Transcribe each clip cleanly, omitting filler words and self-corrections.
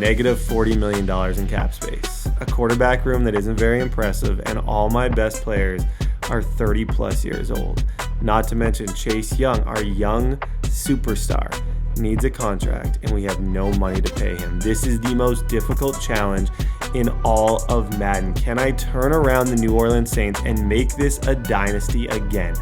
Negative $40 million in cap space, a quarterback room that isn't very impressive, and all my best players are 30 plus years old. Not to mention Chase Young, our young superstar, needs a contract and we have no money to pay him. This is the most difficult challenge in all of Madden. Can I turn around the New Orleans Saints and make this a dynasty again?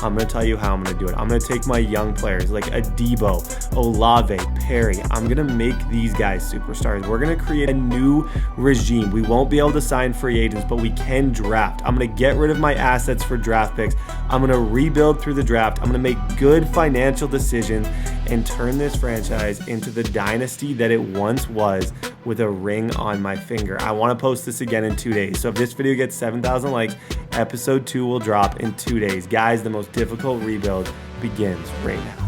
I'm going to tell you how I'm going to do it. I'm going to take my young players like Adebo, Olave, Perry. I'm going to make these guys superstars. We're going to create a new regime. We won't be able to sign free agents, but we can draft. I'm going to get rid of my assets for draft picks. I'm going to rebuild through the draft. I'm going to make good financial decisions and turn this franchise into the dynasty that it once was with a ring on my finger. I want to post this again in 2 days. So if this video gets 7,000 likes, episode 2 will drop in 2 days. Guys, the most difficult rebuild begins right now.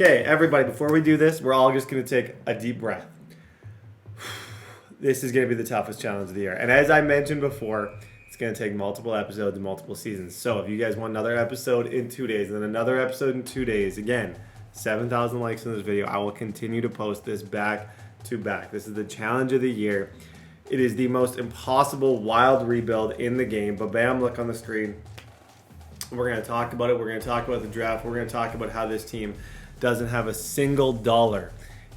Okay, everybody, before we do this, we're all just going to take a deep breath. This is going to be the toughest challenge of the year. And as I mentioned before, it's going to take multiple episodes and multiple seasons. So if you guys want another episode in 2 days and then another episode in 2 days, again, 7,000 likes in this video, I will continue to post this back to back. This is the challenge of the year. It is the most impossible wild rebuild in the game. But bam, look on the screen. We're going to talk about it. We're going to talk about the draft. We're going to talk about how this team doesn't have a single dollar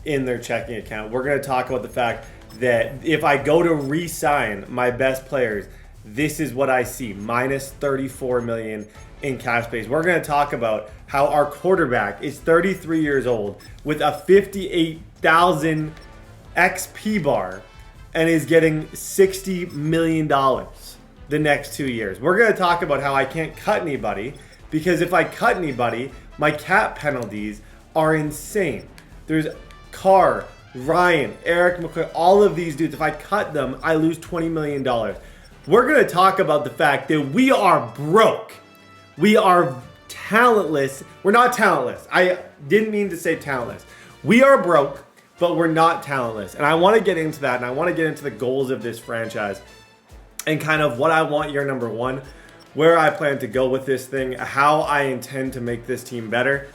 in their checking account. We're going to talk about the fact that if I go to re-sign my best players, this is what I see, minus $34 million in cap space. We're going to talk about how our quarterback is 33 years old with a 58,000 XP bar and is getting $60 million the next 2 years. We're going to talk about how I can't cut anybody because if I cut anybody, my cap penalties are insane. There's Carr, Ryan, Eric McCoy, all of these dudes. If I cut them, I lose $20 million. We're going to talk about the fact that we are broke. We are talentless. We're not talentless. I didn't mean to say talentless. We are broke, but we're not talentless. And I want to get into that, and I want to get into the goals of this franchise and kind of what I want year number one, where I plan to go with this thing, how I intend to make this team better.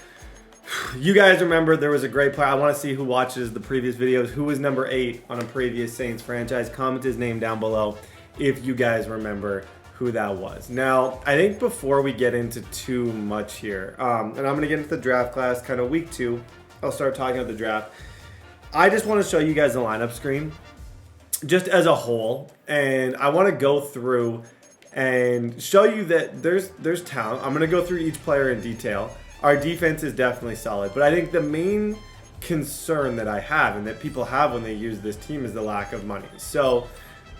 You guys remember there was a great player. I want to see who watches the previous videos. Who was number 8 on a previous Saints franchise? Comment his name down below if you guys remember who that was. Now, I think before we get into too much here, and I'm going to get into the draft class kind of week 2. I'll start talking about the draft. I just want to show you guys the lineup screen just as a whole. And I want to go through and show you that there's talent. I'm going to go through each player in detail. Our defense is definitely solid, but I think the main concern that I have and that people have when they use this team is the lack of money. So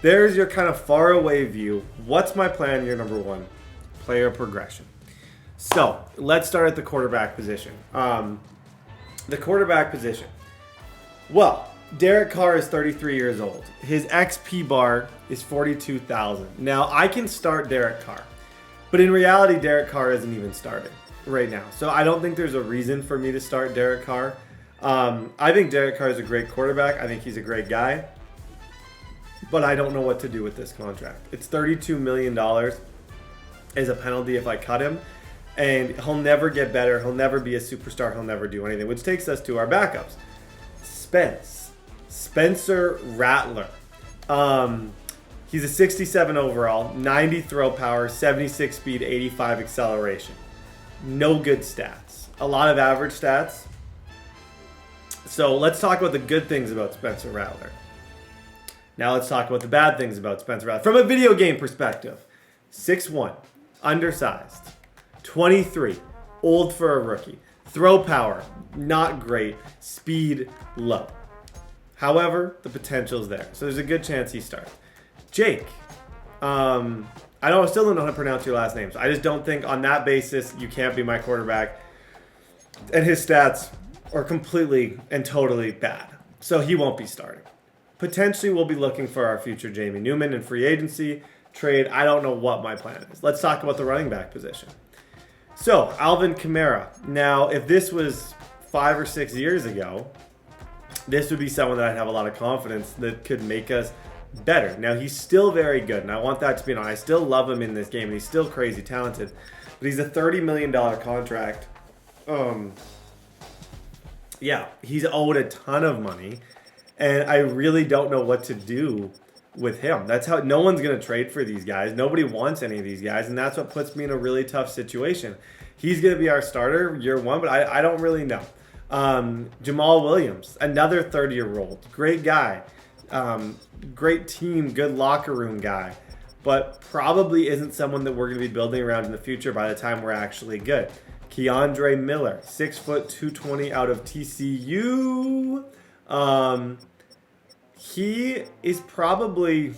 there's your kind of far away view. What's my plan year number one? Player progression. So let's start at the quarterback position. The quarterback position. Well, Derek Carr is 33 years old. His XP bar is 42,000. Now, I can start Derek Carr, but in reality, Derek Carr isn't even starting right now. So I don't think there's a reason for me to start Derek Carr. I think Derek Carr is a great quarterback. I think he's a great guy, but I don't know what to do with this contract. It's $32 million as a penalty if I cut him, and he'll never get better. He'll never be a superstar. He'll never do anything, which takes us to our backups. Spencer Rattler. He's a 67 overall, 90 throw power, 76 speed, 85 acceleration. No good stats. A lot of average stats. So let's talk about the good things about Spencer Rattler. Now let's talk about the bad things about Spencer Rattler. From a video game perspective, 6'1", undersized, 23, old for a rookie. Throw power, not great. Speed, low. However, the potential is there. So there's a good chance he starts. Jake. Still don't know how to pronounce your last name. So I just don't think on that basis you can't be my quarterback. And his stats or completely and totally bad. So he won't be starting. Potentially, we'll be looking for our future Jamie Newman in free agency, trade. I don't know what my plan is. Let's talk about the running back position. So, Alvin Kamara. Now, if this was 5 or 6 years ago, this would be someone that I'd have a lot of confidence that could make us better. Now, he's still very good, and I want that to be known. I still love him in this game, and he's still crazy talented. But he's a $30 million contract. Yeah, he's owed a ton of money, and I really don't know what to do with him. That's how no one's going to trade for these guys. Nobody wants any of these guys, and that's what puts me in a really tough situation. He's going to be our starter year one, but I don't really know. Jamal Williams, another 30-year-old, great guy, great team, good locker room guy, but probably isn't someone that we're going to be building around in the future by the time we're actually good. Keandre Miller, 6 foot 220 out of TCU. He is probably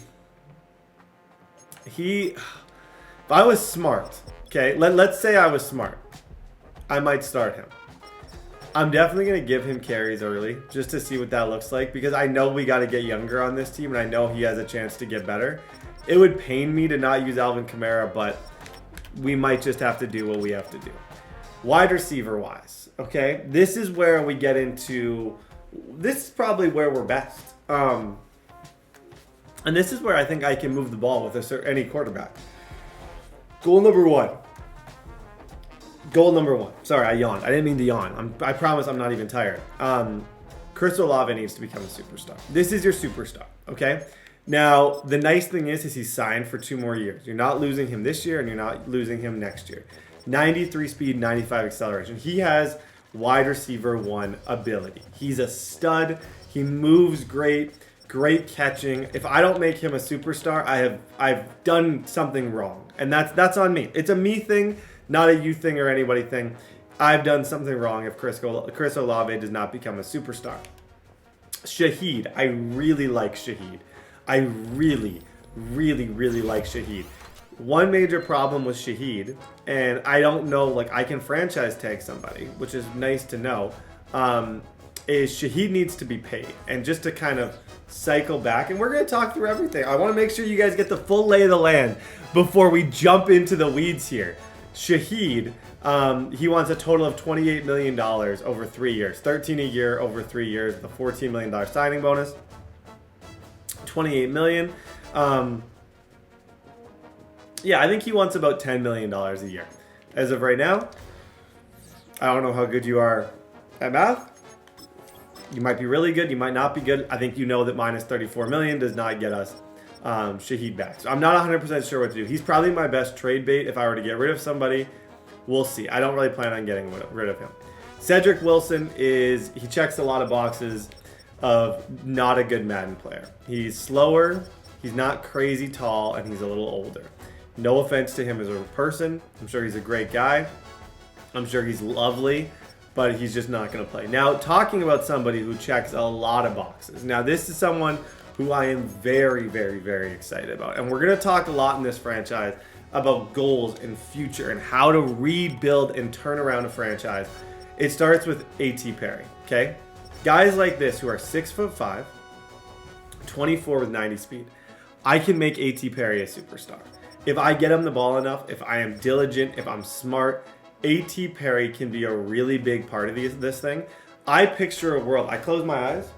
if I was smart, okay, let's say I was smart, I might start him. I'm definitely going to give him carries early just to see what that looks like, because I know we got to get younger on this team, and I know he has a chance to get better. It would pain me to not use Alvin Kamara, but we might just have to do what we have to do. Wide receiver wise, okay, this is where we get into, this is probably where we're best. And this is where I think I can move the ball with any quarterback. Goal number one. Sorry, I yawned. I didn't mean to yawn. I promise I'm not even tired. Chris Olave needs to become a superstar. This is your superstar, okay? Now, the nice thing is he's signed for 2 more years. You're not losing him this year, and you're not losing him next year. 93 speed, 95 acceleration. He has wide receiver 1 ability. He's a stud. He moves great catching. If I don't make him a superstar, I've done something wrong, and that's on me. It's a me thing, not a you thing or anybody thing. I've done something wrong if Chris Olave does not become a superstar. Shaheed, I really like Shaheed. I really like Shaheed. One major problem with Shaheed, and I don't know, like, I can franchise tag somebody, which is nice to know, is Shaheed needs to be paid. And just to kind of cycle back, and we're going to talk through everything. I want to make sure you guys get the full lay of the land before we jump into the weeds here. Shaheed, he wants a total of $28 million over 3 years. 13 a year over 3 years, the $14 million signing bonus. $28 million. Yeah, I think he wants about $10 million a year. As of right now, I don't know how good you are at math. You might be really good. You might not be good. I think you know that minus $34 million does not get us Shaheed back. So I'm not 100% sure what to do. He's probably my best trade bait if I were to get rid of somebody. We'll see. I don't really plan on getting rid of him. Cedric Wilson he checks a lot of boxes of not a good Madden player. He's slower, he's not crazy tall, and he's a little older. No offense to him as a person. I'm sure he's a great guy. I'm sure he's lovely, but he's just not going to play. Now, talking about somebody who checks a lot of boxes. Now, this is someone who I am very excited about. And we're going to talk a lot in this franchise about goals and future and how to rebuild and turn around a franchise. It starts with A.T. Perry, okay? Guys like this who are 6'5", 24 with 90 speed. I can make A.T. Perry a superstar. If I get him the ball enough, if I am diligent, if I'm smart, A.T. Perry can be a really big part of this thing. I picture a world, I close my eyes,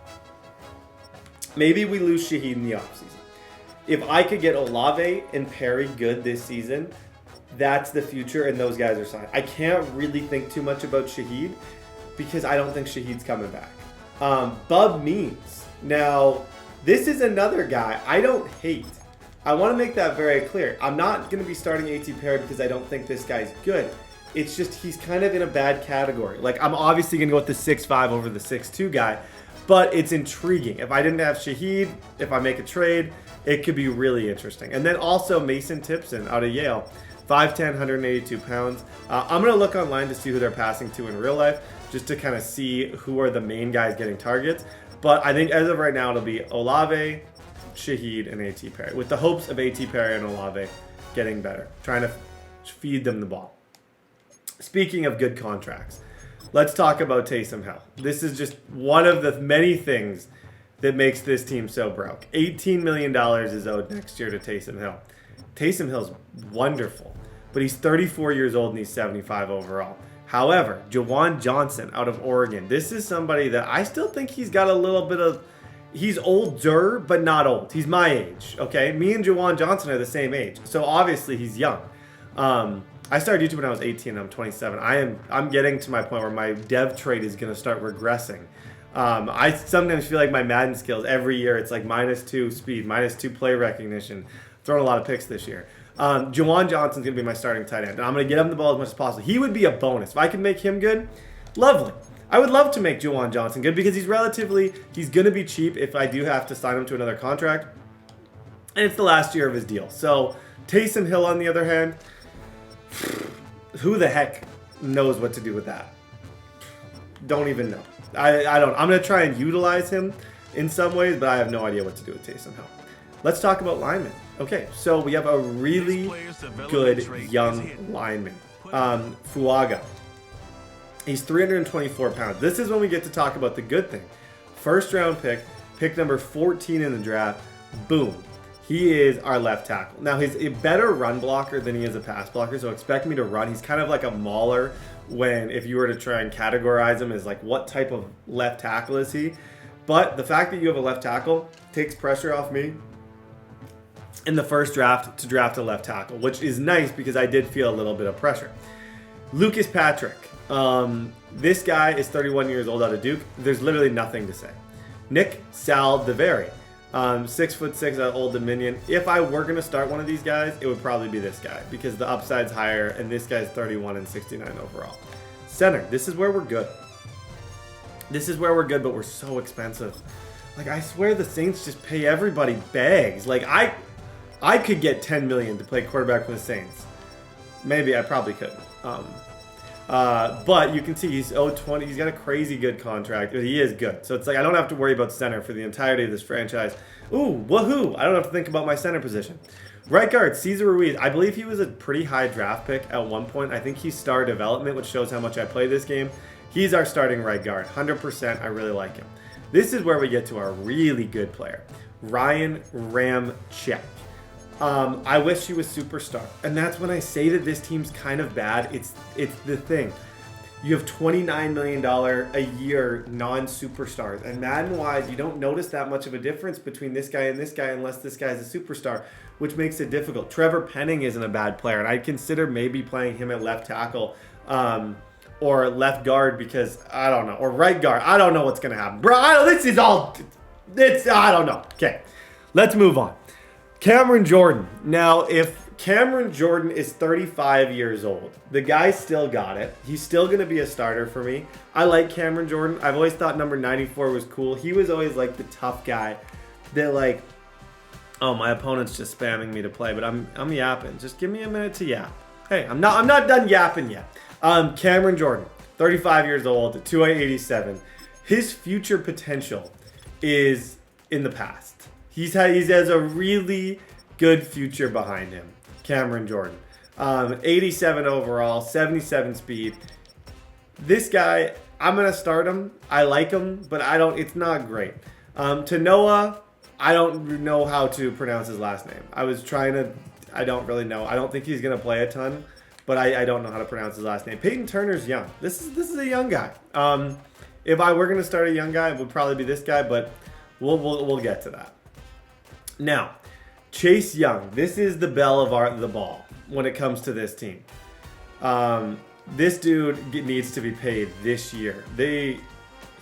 maybe we lose Shaheed in the offseason. If I could get Olave and Perry good this season, that's the future, and those guys are signed. I can't really think too much about Shaheed because I don't think Shaheed's coming back. Bub Means. Now, this is another guy I don't hate. I want to make that very clear. I'm not going to be starting A.T. Perry because I don't think this guy's good. It's just he's kind of in a bad category. Like, I'm obviously going to go with the 6'5" over the 6'2" guy, but it's intriguing. If I didn't have Shaheed, if I make a trade, it could be really interesting. And then also Mason Tipson out of Yale, 5'10", 182 pounds. I'm going to look online to see who they're passing to in real life, just to kind of see who are the main guys getting targets. But I think as of right now, it'll be Olave, Shaheed, and A.T. Perry, with the hopes of A.T. Perry and Olave getting better, trying to feed them the ball. Speaking of good contracts, let's talk about Taysom Hill. This is just one of the many things that makes this team so broke. $18 million is owed next year to Taysom Hill. Taysom Hill's wonderful, but he's 34 years old and he's 75 overall. However, Juwan Johnson out of Oregon, this is somebody that I still think he's got a little bit of, he's older, but not old. He's my age, okay? Me and Juwan Johnson are the same age, so obviously he's young. I started YouTube when I was 18, I'm 27. I'm getting to my point where my dev trait is gonna start regressing. I sometimes feel like my Madden skills, every year it's like -2 speed, -2 play recognition. Throwing a lot of picks this year. Juwan Johnson's going to be my starting tight end, and I'm going to get him the ball as much as possible. He would be a bonus. If I could make him good, lovely. I would love to make Juwan Johnson good because he's going to be cheap if I do have to sign him to another contract, and it's the last year of his deal. So Taysom Hill, on the other hand, who the heck knows what to do with that? Don't even know. I don't. I'm going to try and utilize him in some ways, but I have no idea what to do with Taysom Hill. Let's talk about linemen. Okay, so we have a really good young lineman, Fuaga. He's 324 pounds. This is when we get to talk about the good thing. First round pick number 14 in the draft. Boom. He is our left tackle. Now, he's a better run blocker than he is a pass blocker, so expect me to run. He's kind of like a mauler if you were to try and categorize him as like what type of left tackle is he. But the fact that you have a left tackle takes pressure off me in the first draft to draft a left tackle, which is nice because I did feel a little bit of pressure. Lucas Patrick. This guy is 31 years old out of Duke. There's literally nothing to say. Nick Saldiveri. 6'6" out of Old Dominion. If I were going to start one of these guys, it would probably be this guy because the upside's higher and this guy's 31 and 69 overall. Center. This is where we're good. But we're so expensive. Like, I swear the Saints just pay everybody bags. Like, I could get $10 million to play quarterback for the Saints. Maybe I probably could. But you can see he's owed 20. He's got a crazy good contract. He is good. So it's like I don't have to worry about center for the entirety of this franchise. Ooh, woohoo. I don't have to think about my center position. Right guard, Cesar Ruiz. I believe he was a pretty high draft pick at one point. I think he's star development, which shows how much I play this game. He's our starting right guard. 100%. I really like him. This is where we get to our really good player, Ryan Ramczyk. I wish he was superstar, and that's when I say that this team's kind of bad. It's the thing. You have $29 million a year non-superstars, and Madden-wise, you don't notice that much of a difference between this guy and this guy unless this guy's a superstar, which makes it difficult. Trevor Penning isn't a bad player, and I'd consider maybe playing him at left tackle or left guard because, I don't know, or right guard. I don't know what's going to happen. Bro, I don't know. Okay, let's move on. Cameron Jordan. Now, if Cameron Jordan is 35 years old, the guy still got it. He's still going to be a starter for me. I like Cameron Jordan. I've always thought number 94 was cool. He was always like the tough guy that like, oh, my opponent's just spamming me to play, but I'm yapping. Just give me a minute to yap. Hey, I'm not done yapping yet. Cameron Jordan, 35 years old, 287. His future potential is in the past. He has a really good future behind him, Cameron Jordan. 87 overall, 77 speed. This guy, I'm going to start him. I like him, but it's not great. To Noah, I don't know how to pronounce his last name. I don't really know. I don't think he's going to play a ton, but I don't know how to pronounce his last name. Peyton Turner's young. This is a young guy. If I were going to start a young guy, it would probably be this guy, but we'll get to that. Now, Chase Young. This is the belle of the ball when it comes to this team. This dude needs to be paid this year. They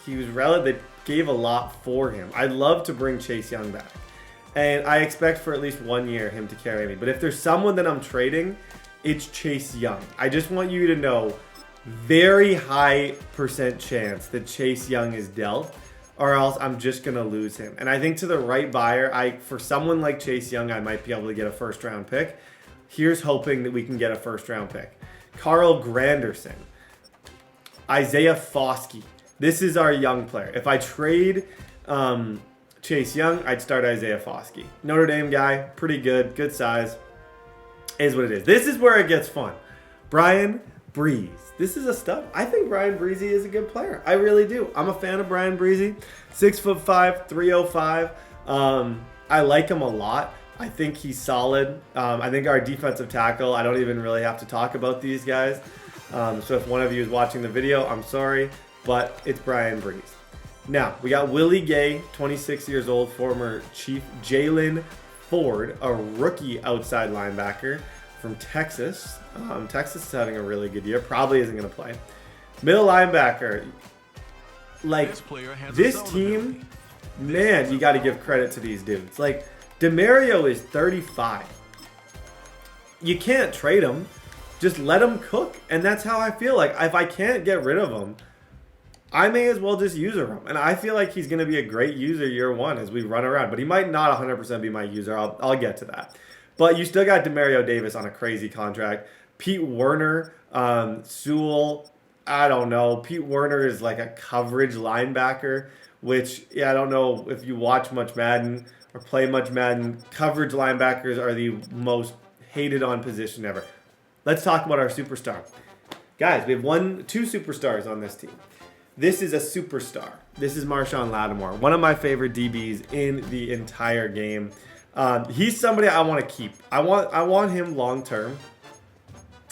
gave a lot for him. I'd love to bring Chase Young back. And I expect for at least 1 year him to carry me. But if there's someone that I'm trading, it's Chase Young. I just want you to know, very high % chance that Chase Young is dealt, or else I'm just going to lose him. And I think to the right buyer, for someone like Chase Young, I might be able to get a first-round pick. Here's hoping that we can get a first-round pick. Carl Granderson. Isaiah Foskey. This is our young player. If I trade Chase Young, I'd start Isaiah Foskey. Notre Dame guy, pretty good size. Is what it is. This is where it gets fun. Brian, Breeze. This is a stud. I think Brian Breezy is a good player. I really do. I'm a fan of Brian Breezy. 6'5", 305. I like him a lot. I think he's solid. I think our defensive tackle, I don't even really have to talk about these guys. So if one of you is watching the video, I'm sorry, but it's Brian Breeze. Now, we got Willie Gay, 26 years old, former Chief. Jalen Ford, a rookie outside linebacker from Texas. Texas is having a really good year. Probably isn't going to play. Middle linebacker. Like, this team, man, you got to give credit to these dudes. Like, DeMario is 35. You can't trade him. Just let him cook. And that's how I feel. Like, if I can't get rid of him, I may as well just user him. And I feel like he's going to be a great user year one as we run around. But he might not 100% be my user. I'll get to that. But you still got Demario Davis on a crazy contract. Pete Werner, Sewell, I don't know. Pete Werner is like a coverage linebacker, which, yeah, I don't know if you watch much Madden or play much Madden. Coverage linebackers are the most hated on position ever. Let's talk about our superstar. Guys, we have two superstars on this team. This is a superstar. This is Marshawn Lattimore, one of my favorite DBs in the entire game. He's somebody I want to keep. I want him long term.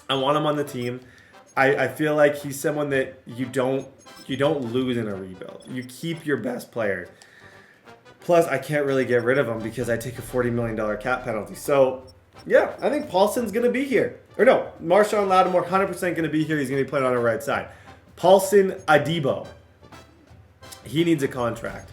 I want him on the team. I feel like he's someone that you don't lose in a rebuild. You keep your best player. Plus, I can't really get rid of him because I take a $40 million cap penalty. So, yeah, I think Paulson's going to be here. Or no, Marshawn Lattimore 100% going to be here. He's going to be playing on the right side. Paulson Adebo. He needs a contract.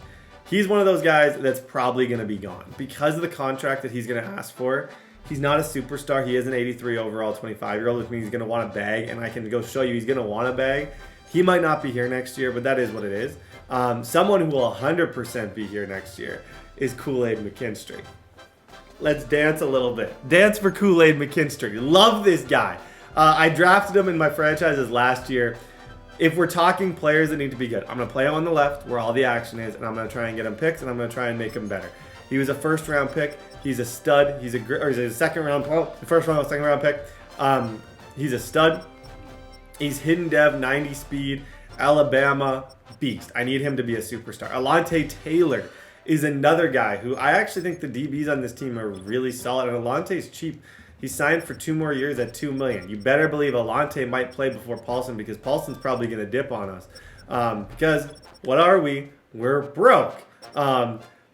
He's one of those guys that's probably going to be gone. Because of the contract that he's going to ask for, he's not a superstar. He is an 83 overall 25-year-old, which means he's going to want a bag, and I can go show you he's going to want a bag. He might not be here next year, but that is what it is. Someone who will 100% be here next year is Kool-Aid McKinstry. Let's dance a little bit. Dance for Kool-Aid McKinstry. Love this guy. I drafted him in my franchises last year. If we're talking players that need to be good, I'm going to play him on the left where all the action is, and I'm going to try and get him picks, and I'm going to try and make him better. He was a first-round pick. He's a stud. He's a second-round, first-round, second-round pick. He's a stud. He's hidden dev, 90 speed, Alabama beast. I need him to be a superstar. Alontae Taylor is another guy who I actually think the DBs on this team are really solid, and Alontae's cheap. He signed for 2 more years at $2 million. You better believe Alontae might play before Paulson because Paulson's probably going to dip on us. Because what are we? We're broke.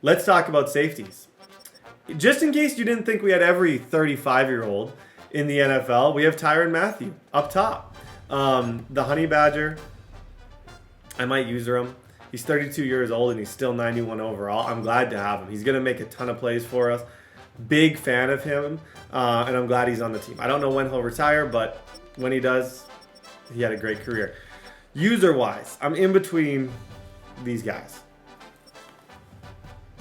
Let's talk about safeties. Just in case you didn't think we had every 35-year-old in the NFL, we have Tyrann Mathieu up top. The Honey Badger, I might use him. He's 32 years old and he's still 91 overall. I'm glad to have him. He's going to make a ton of plays for us. Big fan of him, and I'm glad he's on the team. I don't know when he'll retire, but when he does, he had a great career. User-wise, I'm in between these guys.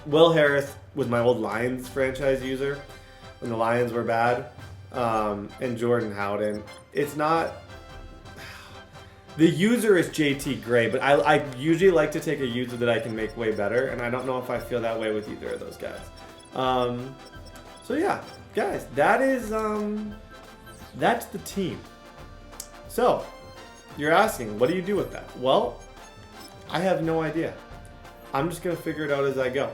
Will Harris was my old Lions franchise user when the Lions were bad, and Jordan Howden. It's not... The user is JT Gray, but I usually like to take a user that I can make way better, and I don't know if I feel that way with either of those guys. So yeah, guys, that is that's the team. So you're asking, what do you do with that? Well, I have no idea. I'm just gonna figure it out as I go.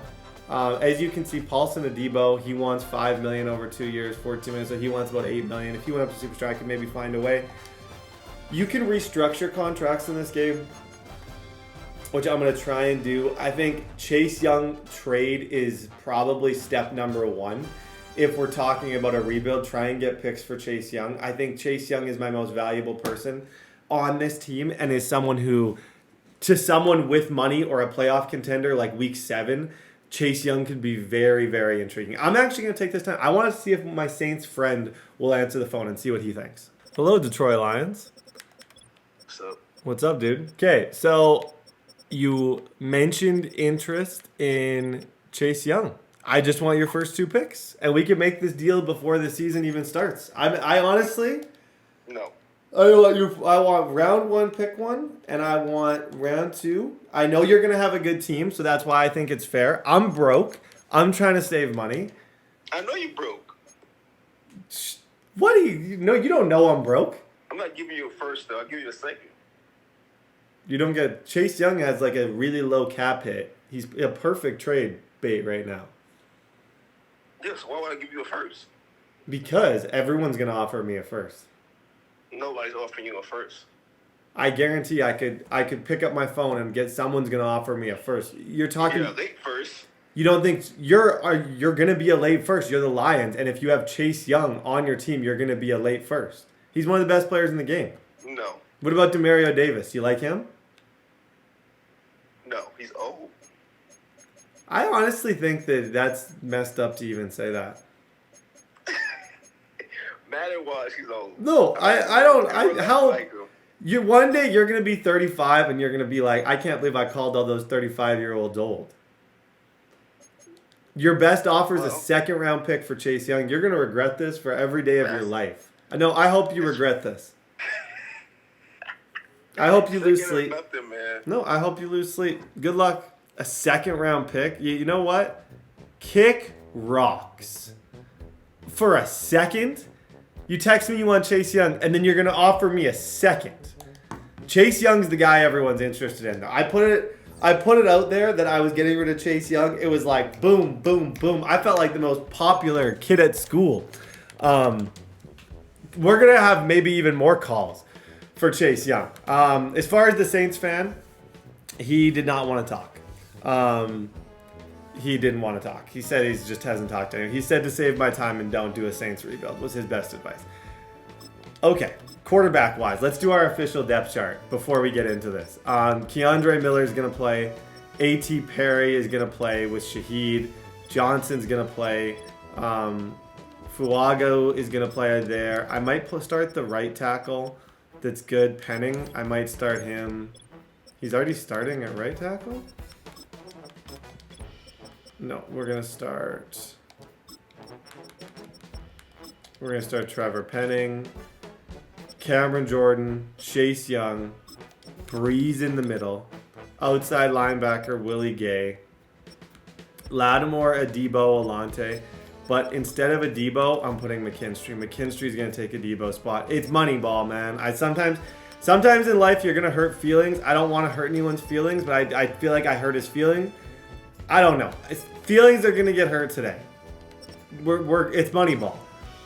As you can see, Paulson Adebo, he wants $5 million over 2 years, 14 million, so he wants about $8 million. If he went up to Superstar, I could maybe find a way. You can restructure contracts in this game, which I'm going to try and do. I think Chase Young trade is probably step number 1. If we're talking about a rebuild, try and get picks for Chase Young. I think Chase Young is my most valuable person on this team and is someone who, to someone with money or a playoff contender like week 7, Chase Young could be very, very intriguing. I'm actually going to take this time. I want to see if my Saints friend will answer the phone and see what he thinks. Hello, Detroit Lions. What's up? What's up, dude? Okay, so you mentioned interest in Chase Young. I just want your first 2 picks, and we can make this deal before the season even starts. I honestly... No. I want round 1, pick 1, and I want round 2. I know you're going to have a good team, so that's why I think it's fair. I'm broke. I'm trying to save money. I know you broke. What do you know? You don't know I'm broke. I'm not giving you a first, though. I'll give you a second. You don't get... Chase Young has like a really low cap hit. He's a perfect trade bait right now. Yes, why would I give you a first? Because everyone's going to offer me a first. Nobody's offering you a first. I guarantee I could pick up my phone and get someone's going to offer me a first. You're talking... Yeah, late first. You don't think... You're going to be a late first. You're the Lions. And if you have Chase Young on your team, you're going to be a late first. He's one of the best players in the game. No. What about Demario Davis? You like him? No, he's old. I honestly think that that's messed up to even say that. Matter-wise, he's old. No, I don't. How like him. you one day you're gonna be 35 and you're gonna be like, I can't believe I called all those 35-year-olds old. Your best offer is a second-round pick for Chase Young. You're gonna regret this for every day of your life. I know. I hope you regret this. I hope you lose sleep. Nothing, man. No, I hope you lose sleep. Good luck. A second-round pick. You know what? Kick rocks. For a second? You text me you want Chase Young, and then you're going to offer me a second. Chase Young's the guy everyone's interested in. I put it out there that I was getting rid of Chase Young. It was like boom, boom, boom. I felt like the most popular kid at school. We're going to have maybe even more calls for Chase Young. As far as the Saints fan, he did not want to talk. He didn't want to talk. He said he just hasn't talked to anyone. He said to save my time and don't do a Saints rebuild was his best advice. Okay, quarterback-wise, let's do our official depth chart before we get into this. Keandre Miller is going to play. A.T. Perry is going to play with Shaheed. Johnson's going to play. Fuago is going to play there. I might start the right tackle. That's good. Penning. I might start him. He's already starting at right tackle? No, we're going to start Trevor Penning, Cameron Jordan, Chase Young, Breeze in the middle, outside linebacker Willie Gay, Lattimore, Adebo, Alante. But instead of Adebo, I'm putting McKinstry. McKinstry's going to take Adebo's spot. It's Moneyball, man. Sometimes in life you're going to hurt feelings. I don't want to hurt anyone's feelings, but I feel like I hurt his feeling. I don't know. Feelings are going to get hurt today. It's Moneyball.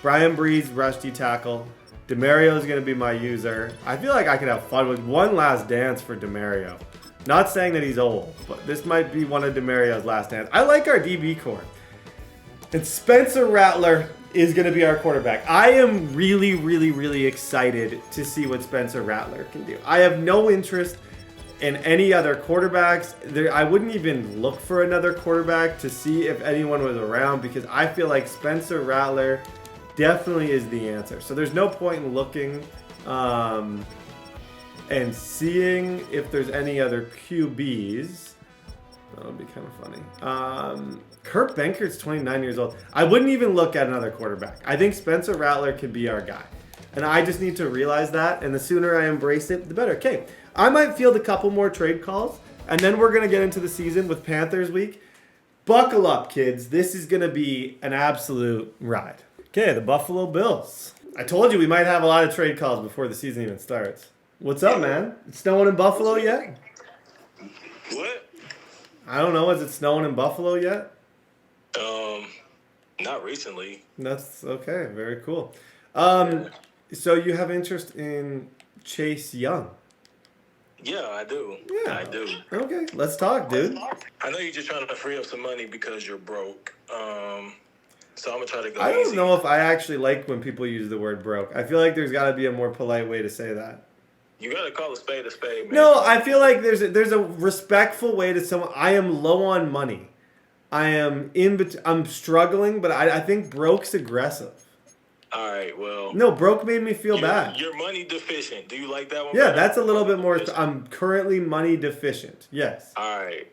Brian Breeze, rusty tackle. Demario is going to be my user. I feel like I could have fun with one last dance for Demario. Not saying that he's old, but this might be one of Demario's last dance. I like our DB core. And Spencer Rattler is going to be our quarterback. I am really, really, really excited to see what Spencer Rattler can do. I have no interest in any other quarterbacks. I wouldn't even look for another quarterback to see if anyone was around because I feel like Spencer Rattler definitely is the answer. So there's no point in looking and seeing if there's any other QBs. That would be kind of funny. Kurt Benkert's 29 years old. I wouldn't even look at another quarterback. I think Spencer Rattler could be our guy. And I just need to realize that, and the sooner I embrace it, the better. Okay, I might field a couple more trade calls, and then we're going to get into the season with Panthers week. Buckle up, kids. This is going to be an absolute ride. Okay, the Buffalo Bills. I told you we might have a lot of trade calls before the season even starts. What's up, man? It's snowing in Buffalo yet? What? I don't know. Is it snowing in Buffalo yet? Not recently. That's okay. Very cool. So you have interest in Chase Young? Yeah, I do. Yeah, I do. Okay, let's talk, dude. I know you're just trying to free up some money because you're broke. So I'm gonna try to go. I don't easy. know if I actually like when people use the word broke. I feel like there's got to be a more polite way to say that. You gotta call a spade, man. No, I feel like there's a respectful way to someone. I am low on money. I am I'm struggling, but I think broke's aggressive. All right, well. No, broke made me feel bad. You're money deficient. Do you like that one? Yeah, better? that's a little bit more. I'm currently money deficient. Yes. All right.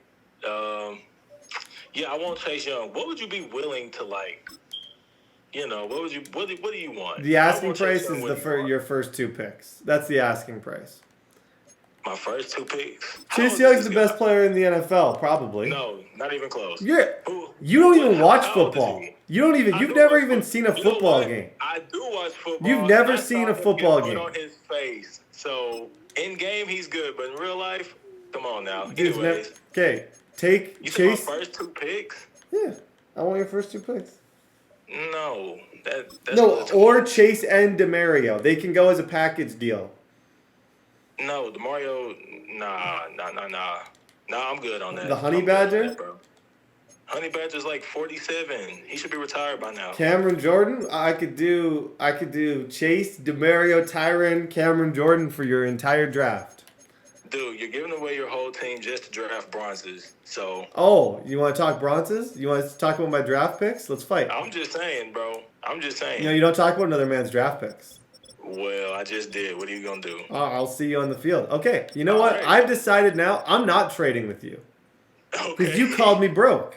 Yeah, I won't Chase Young. What would you be willing to like? You know, what would you? What do you want? The asking price is your first two picks. That's the asking price. My first two picks. Chase Young's the best player in the NFL, probably. No, not even close. Yeah. You don't even watch How old is football. he? You don't even. I You've do never watch even seen a football game. I do watch football. You've never and I seen saw a him football get game. mud on his face. So in game he's good, but in real life, come on now. Dude's Anyways, okay, take you Chase. said my first 2 picks? Yeah, I want your first 2 picks. No, that's No, or Chase and Demario. They can go as a package deal. no, DeMario. Nah. Nah, I'm good on that. The Honey I'm good on Badger? that, bro. Honey Badger's like 47. He should be retired by now. Cameron Jordan. I could do Chase, Demario, Tyron, Cameron Jordan for your entire draft. Dude, you're giving away your whole team just to draft bronzes. So Oh, you want to talk bronzes? You want to talk about my draft picks? Let's fight. I'm just saying, bro. I'm just saying. You don't talk about another man's draft picks. Well, I just did. What are you gonna do? I'll see you on the field. Okay, you know what? All right. I've decided now I'm not trading with you. Because Okay. you called me broke.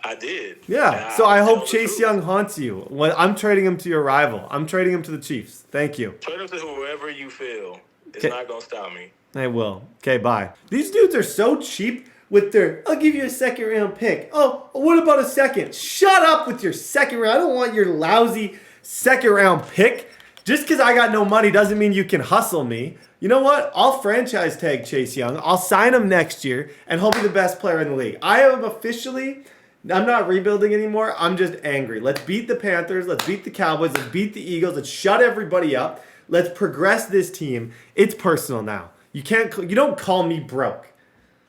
I did. Yeah, And so I tell hope the Chase truth. Young haunts you. Well, I'm trading him to your rival. I'm trading him to the Chiefs. Thank you. Trade him to whoever you feel. It's Okay. not gonna stop me. I will. Okay, bye. These dudes are so cheap with their, I'll give you a second round pick. Oh, what about a second? Shut up with your second round. I don't want your lousy second round pick. Just because I got no money doesn't mean you can hustle me. You know what? I'll franchise tag Chase Young. I'll sign him next year, and he'll be the best player in the league. I'm not rebuilding anymore. I'm just angry. Let's beat the Panthers. Let's beat the Cowboys. Let's beat the Eagles. Let's shut everybody up. Let's progress this team. It's personal now. You don't call me broke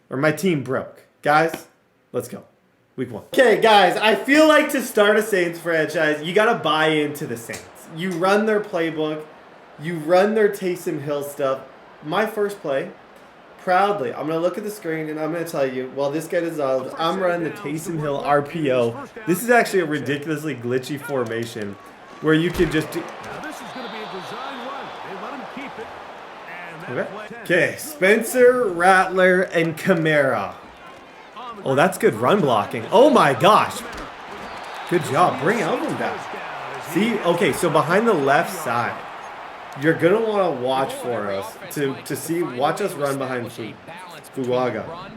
or my team broke. Guys, let's go. Week 1. Okay, guys, I feel like to start a Saints franchise, you got to buy into the Saints. You run their playbook. You run their Taysom Hill stuff. My first play, proudly, I'm going to look at the screen and I'm going to tell you, while this guy dissolved, I'm running the Taysom Hill RPO. This is actually a ridiculously glitchy formation where you can just do... Now this is going to be a design run. They let him keep it. And that play- Okay, Spencer, Rattler, and Kamara. Oh, that's good run blocking. Oh my gosh. Good job. Bring Alvin down. See, okay, so behind the left side, you're going to want to watch for us watch us run behind Fuaga.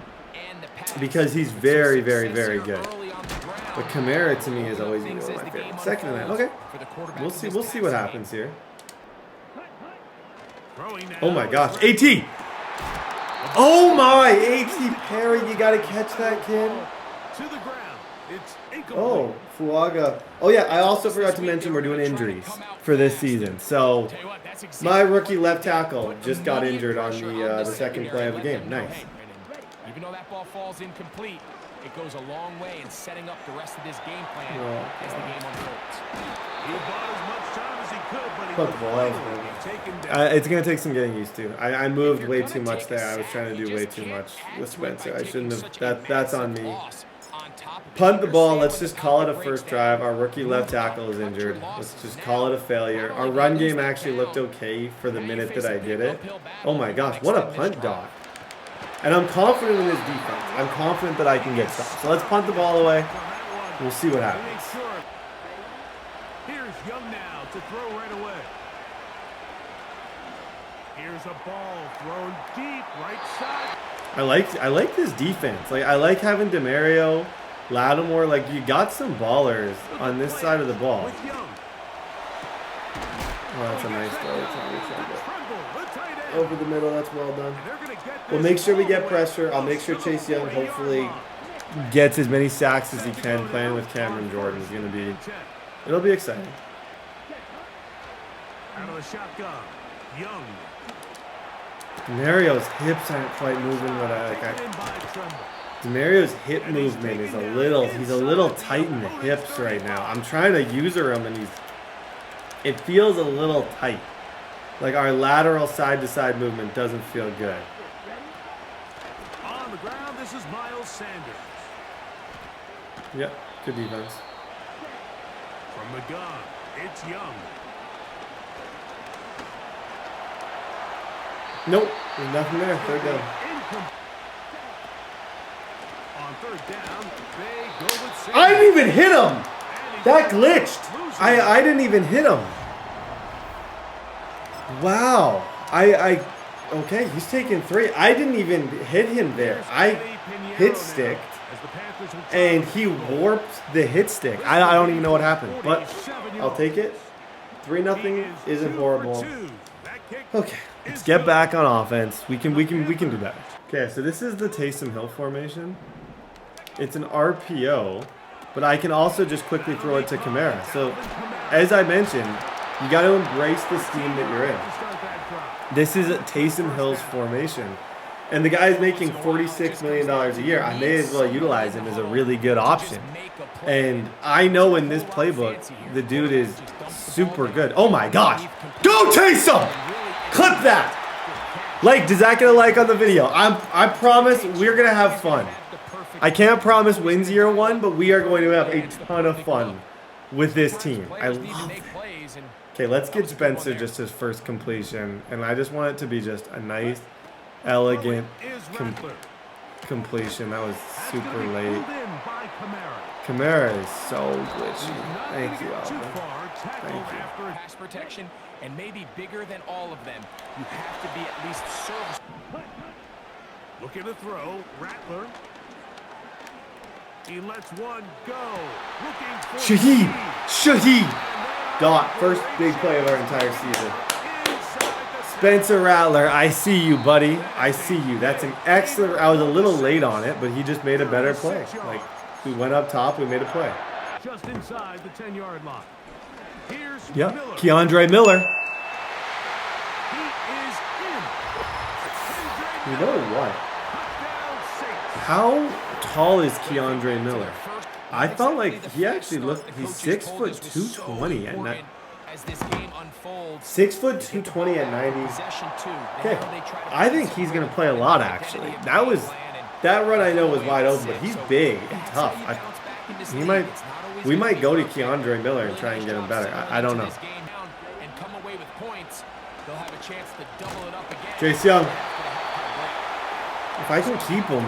Because he's very, very, very good. But Kamara to me is always one of my favorites. Second to that. Okay. We'll see what happens here. Oh my gosh. AT! Oh my! AT Perry, you gotta catch that kid. To the ground. It's incomplete. Oh, Fuaga. Oh yeah, I also forgot to mention we're doing injuries for this season. So my rookie left tackle just got injured on the second play of the game. Nice. Even though that ball falls incomplete, it goes a long way in setting up the rest of this game plan as the game unfolds. He bought as much time as he could, but he Put the was ball out, finally man. taken down. It's gonna take some getting used to. I moved way too much there. I was trying to do way too much with Spencer. I shouldn't have. That's on me. Punt the ball. Let's just call it a first drive. Our rookie left tackle is injured. Let's just call it a failure. Our run game actually looked okay for the minute that I did it. Oh my gosh, what a punt dog. And I'm confident in this defense. I'm confident that I can get stuff. So let's punt the ball away. We'll see what happens. Make sure. Here's Young now to throw right away. Here's a ball thrown deep, right side. I like this defense. Like I like having Demario, Lattimore. Like you got some ballers on this side of the ball. With Young. Oh, that's a nice throw. Tremble, the tight end. Over the middle. That's well done. They're gonna get We'll this make sure we all get the way pressure. I'll make sure Chase Young hopefully gets as many sacks as he can. Playing with Cameron Jordan is gonna be. It'll be exciting. Out of the shotgun. Young. Demario's hips aren't quite moving, but Taken in by Tremble. Demario's hip movement is he's a little tight in the hips right now. I'm trying to user him and it feels a little tight. Like our lateral side to side movement doesn't feel good. On the ground, this is Miles Sanders. Yep, good defense. From the gun, it's Young. Nope, there's nothing there. Third down. On third down, they go with Sanders. I didn't even hit him. That glitched. I didn't even hit him. Wow. Okay, he's taking 3. I didn't even hit him there. I hit sticked. and he warped the hit stick. I don't even know what happened, but I'll take it. 3-0 isn't horrible. Okay, let's get back on offense. We can do better. Okay, so this is the Taysom Hill formation. It's an RPO, but I can also just quickly throw it to Kamara. So, as I mentioned, you got to embrace the scheme that you're in. This is Taysom Hill's formation. And the guy's making $46 million a year. I may as well utilize him as a really good option. And I know in this playbook, the dude is super good. Oh my gosh. Go Taysom! Clip that! Like, does that get a like on the video? I promise we're going to have fun. I can't promise wins year one, but we are going to have a ton of fun with this team. I love it. Okay, let's get Spencer just his first completion. And I just want it to be just a nice, elegant completion. That was super late. Kamara is so glitchy. Thank you, Alvin. Thank you. Pass protection and maybe bigger than all of them. You have to be at least serviceable. Looking to throw, Rattler. He lets one go. Shaheed. Dot. First big play of our entire season. Spencer Rattler, I see you, buddy. I see you. That's an excellent. I was a little late on it, but he just made a better play. Like, we went up top, we made a play. Just inside the 10-yard line. Here's Yep. Miller. Keandre Miller. He is in. You know what? How tall is Keandre Miller? I felt like he actually looked. He's 6'2", 220 at 90. 6'2", 220 at 90. Okay, I think he's gonna play a lot. Actually, that run I know was wide open, but he's big and tough. We might go to Keandre Miller and try and get him better. I don't know. Chase Young. If I can keep him,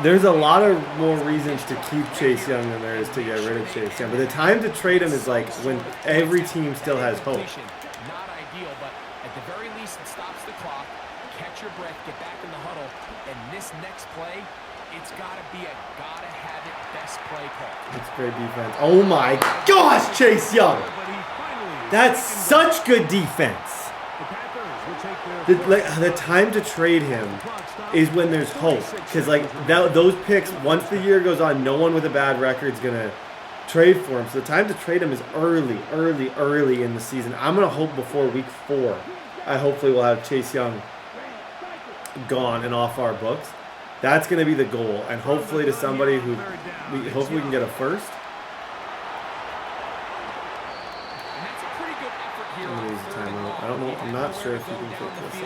there's a lot of more reasons to keep Chase Young than there is to get rid of Chase Young. But the time to trade him is like when every team still has hope. Not ideal, but at the very least, it stops the clock. Catch your breath, get back in the huddle, and this next play, it's got to be a gotta-have-it best play call. It's great defense. Oh my gosh, Chase Young! That's such good defense. The time to trade him is when there's hope, because those picks, once the year goes on, no one with a bad record is gonna trade for him. So the time to trade him is early in the season. I'm gonna hope before week 4. I hopefully will have Chase Young gone and off our books. That's gonna be the goal, and hopefully to somebody who hopefully we can get a first. I don't know. I'm not sure if you can put this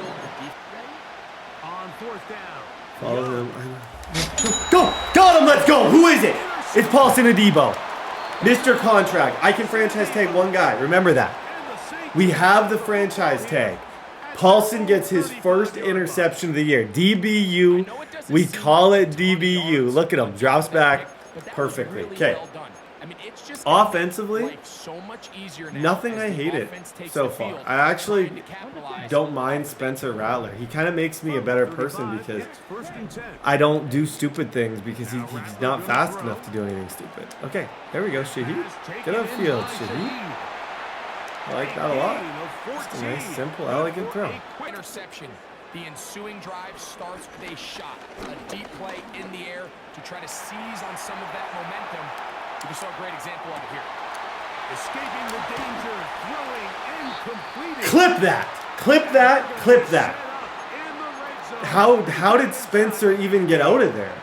on fourth down. Follow him. Go! Got him! Let's go! Who is it? It's Paulson Adebo. Mr. Contract. I can franchise tag one guy. Remember that. We have the franchise tag. Paulson gets his first interception of the year. DBU. We call it DBU. Look at him. Drops back perfectly. Okay. Offensively, nothing I hated so far. I actually don't mind Spencer Rattler. He kind of makes me a better person because I don't do stupid things because he's not fast enough to do anything stupid. Okay, there we go, Shaheed. Get upfield, Shaheed. I like that a lot. Just a nice, simple, elegant throw. Interception. The ensuing drive starts with a shot, a deep play in the air to try to seize on some of that momentum. We saw a great example of it here. Escaping the danger, throwing incomplete. Clip that! Clip that! Clip that! How did Spencer even get out of there?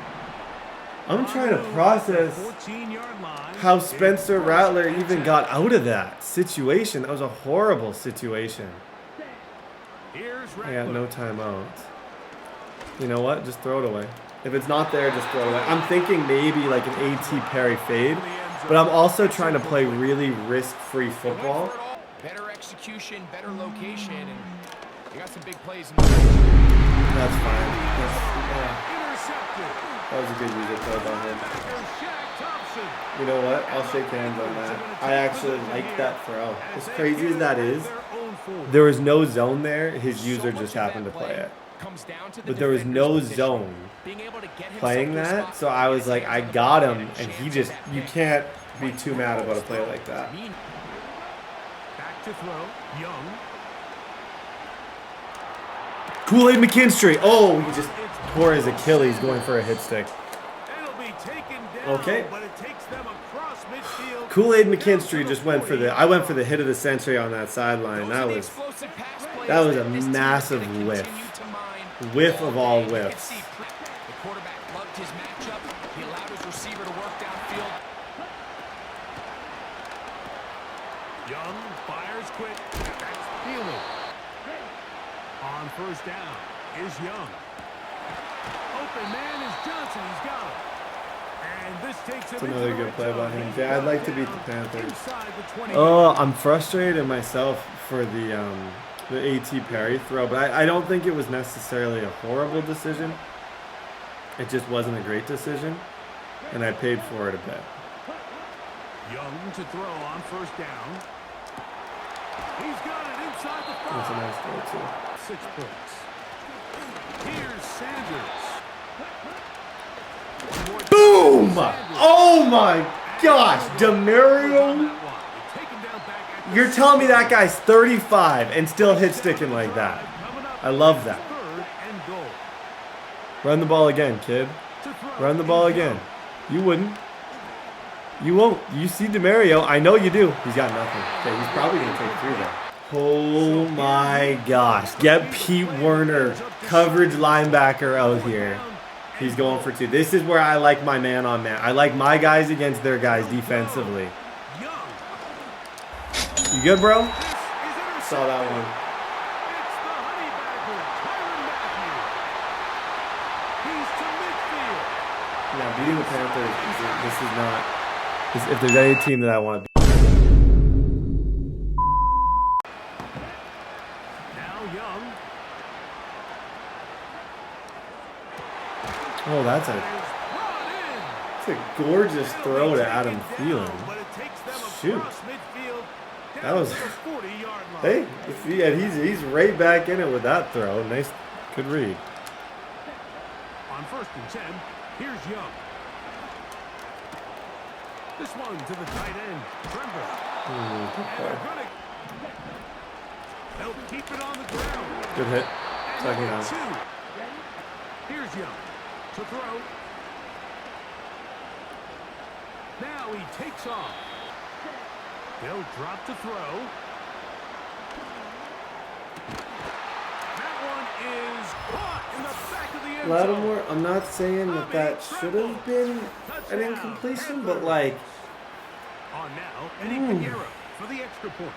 I'm trying to process how Spencer Rattler even got out of that situation. That was a horrible situation. I got no timeouts. You know what? Just throw it away. If it's not there, just throw it away. I'm thinking maybe like an A.T. Perry fade, but I'm also trying to play really risk-free football. Better execution, better location, and you got some big plays. That's fine. That was a good user code on him. You know what? I'll shake hands on that. I actually like that throw. As crazy as that is, there was no zone there. His user just happened to play it. comes down to the but there was defender's no position. zone Being able to get himself playing to a that. spot So where I he was gets like, hands I on the got ball him, and a and he chance just, at that you pick. can't be too mad about a play like that. Back to throw. Young. Kool-Aid McKinstry. Oh, he just tore his Achilles going for a hit stick. It'll be taken down, Okay. but it takes them across midfield. Kool-Aid McKinstry just went for the, I went for the hit of the century on that sideline. That was a massive whiff. Whiff of all whiffs. The quarterback loved his matchup. He allowed his receiver to work downfield. Young fires quick. That's Thielen. On first down is Young. Open man is Johnson. He's got him. And this takes him That's another into the good red play by zone. him. He's Yeah, I'd like to down beat the Panthers. inside the 20. Oh, I'm frustrated myself for the A.T. Perry throw, but I don't think it was necessarily a horrible decision. It just wasn't a great decision, and I paid for it a bit. Young to throw on first down. He's got it inside the 5. That's a nice throw, too. 6 points. Here's Sanders. Boom! Oh my gosh, Demario. You're telling me that guy's 35 and still hit sticking like that. I love that. Run the ball again, kid. Run the ball again. You wouldn't. You won't. You see Demario. I know you do. He's got nothing. Okay, he's probably going to take 3 there. Oh my gosh. Get Pete Werner, coverage linebacker out here. He's going for 2. This is where I like my man on man. I like my guys against their guys defensively. You good, bro? Saw that one. Yeah, beating the Panthers, this is not... if there's any team that I want to beat. Now Young. Oh, that's a gorgeous throw to Adam Thielen. Shoot. That was... Hey, he's right back in it with that throw. Nice, good read. On first and 10, here's Young. This one to the tight end, Tremble. They'll keep it on the ground. Good hit. Second down. 2. Here's Young to throw. Now he takes off. They'll drop to throw. That one is caught in the back of the end zone. Lattimore, I'm not saying that should have been an incompletion, but like... On now, Eddie Pinheiro for the extra point.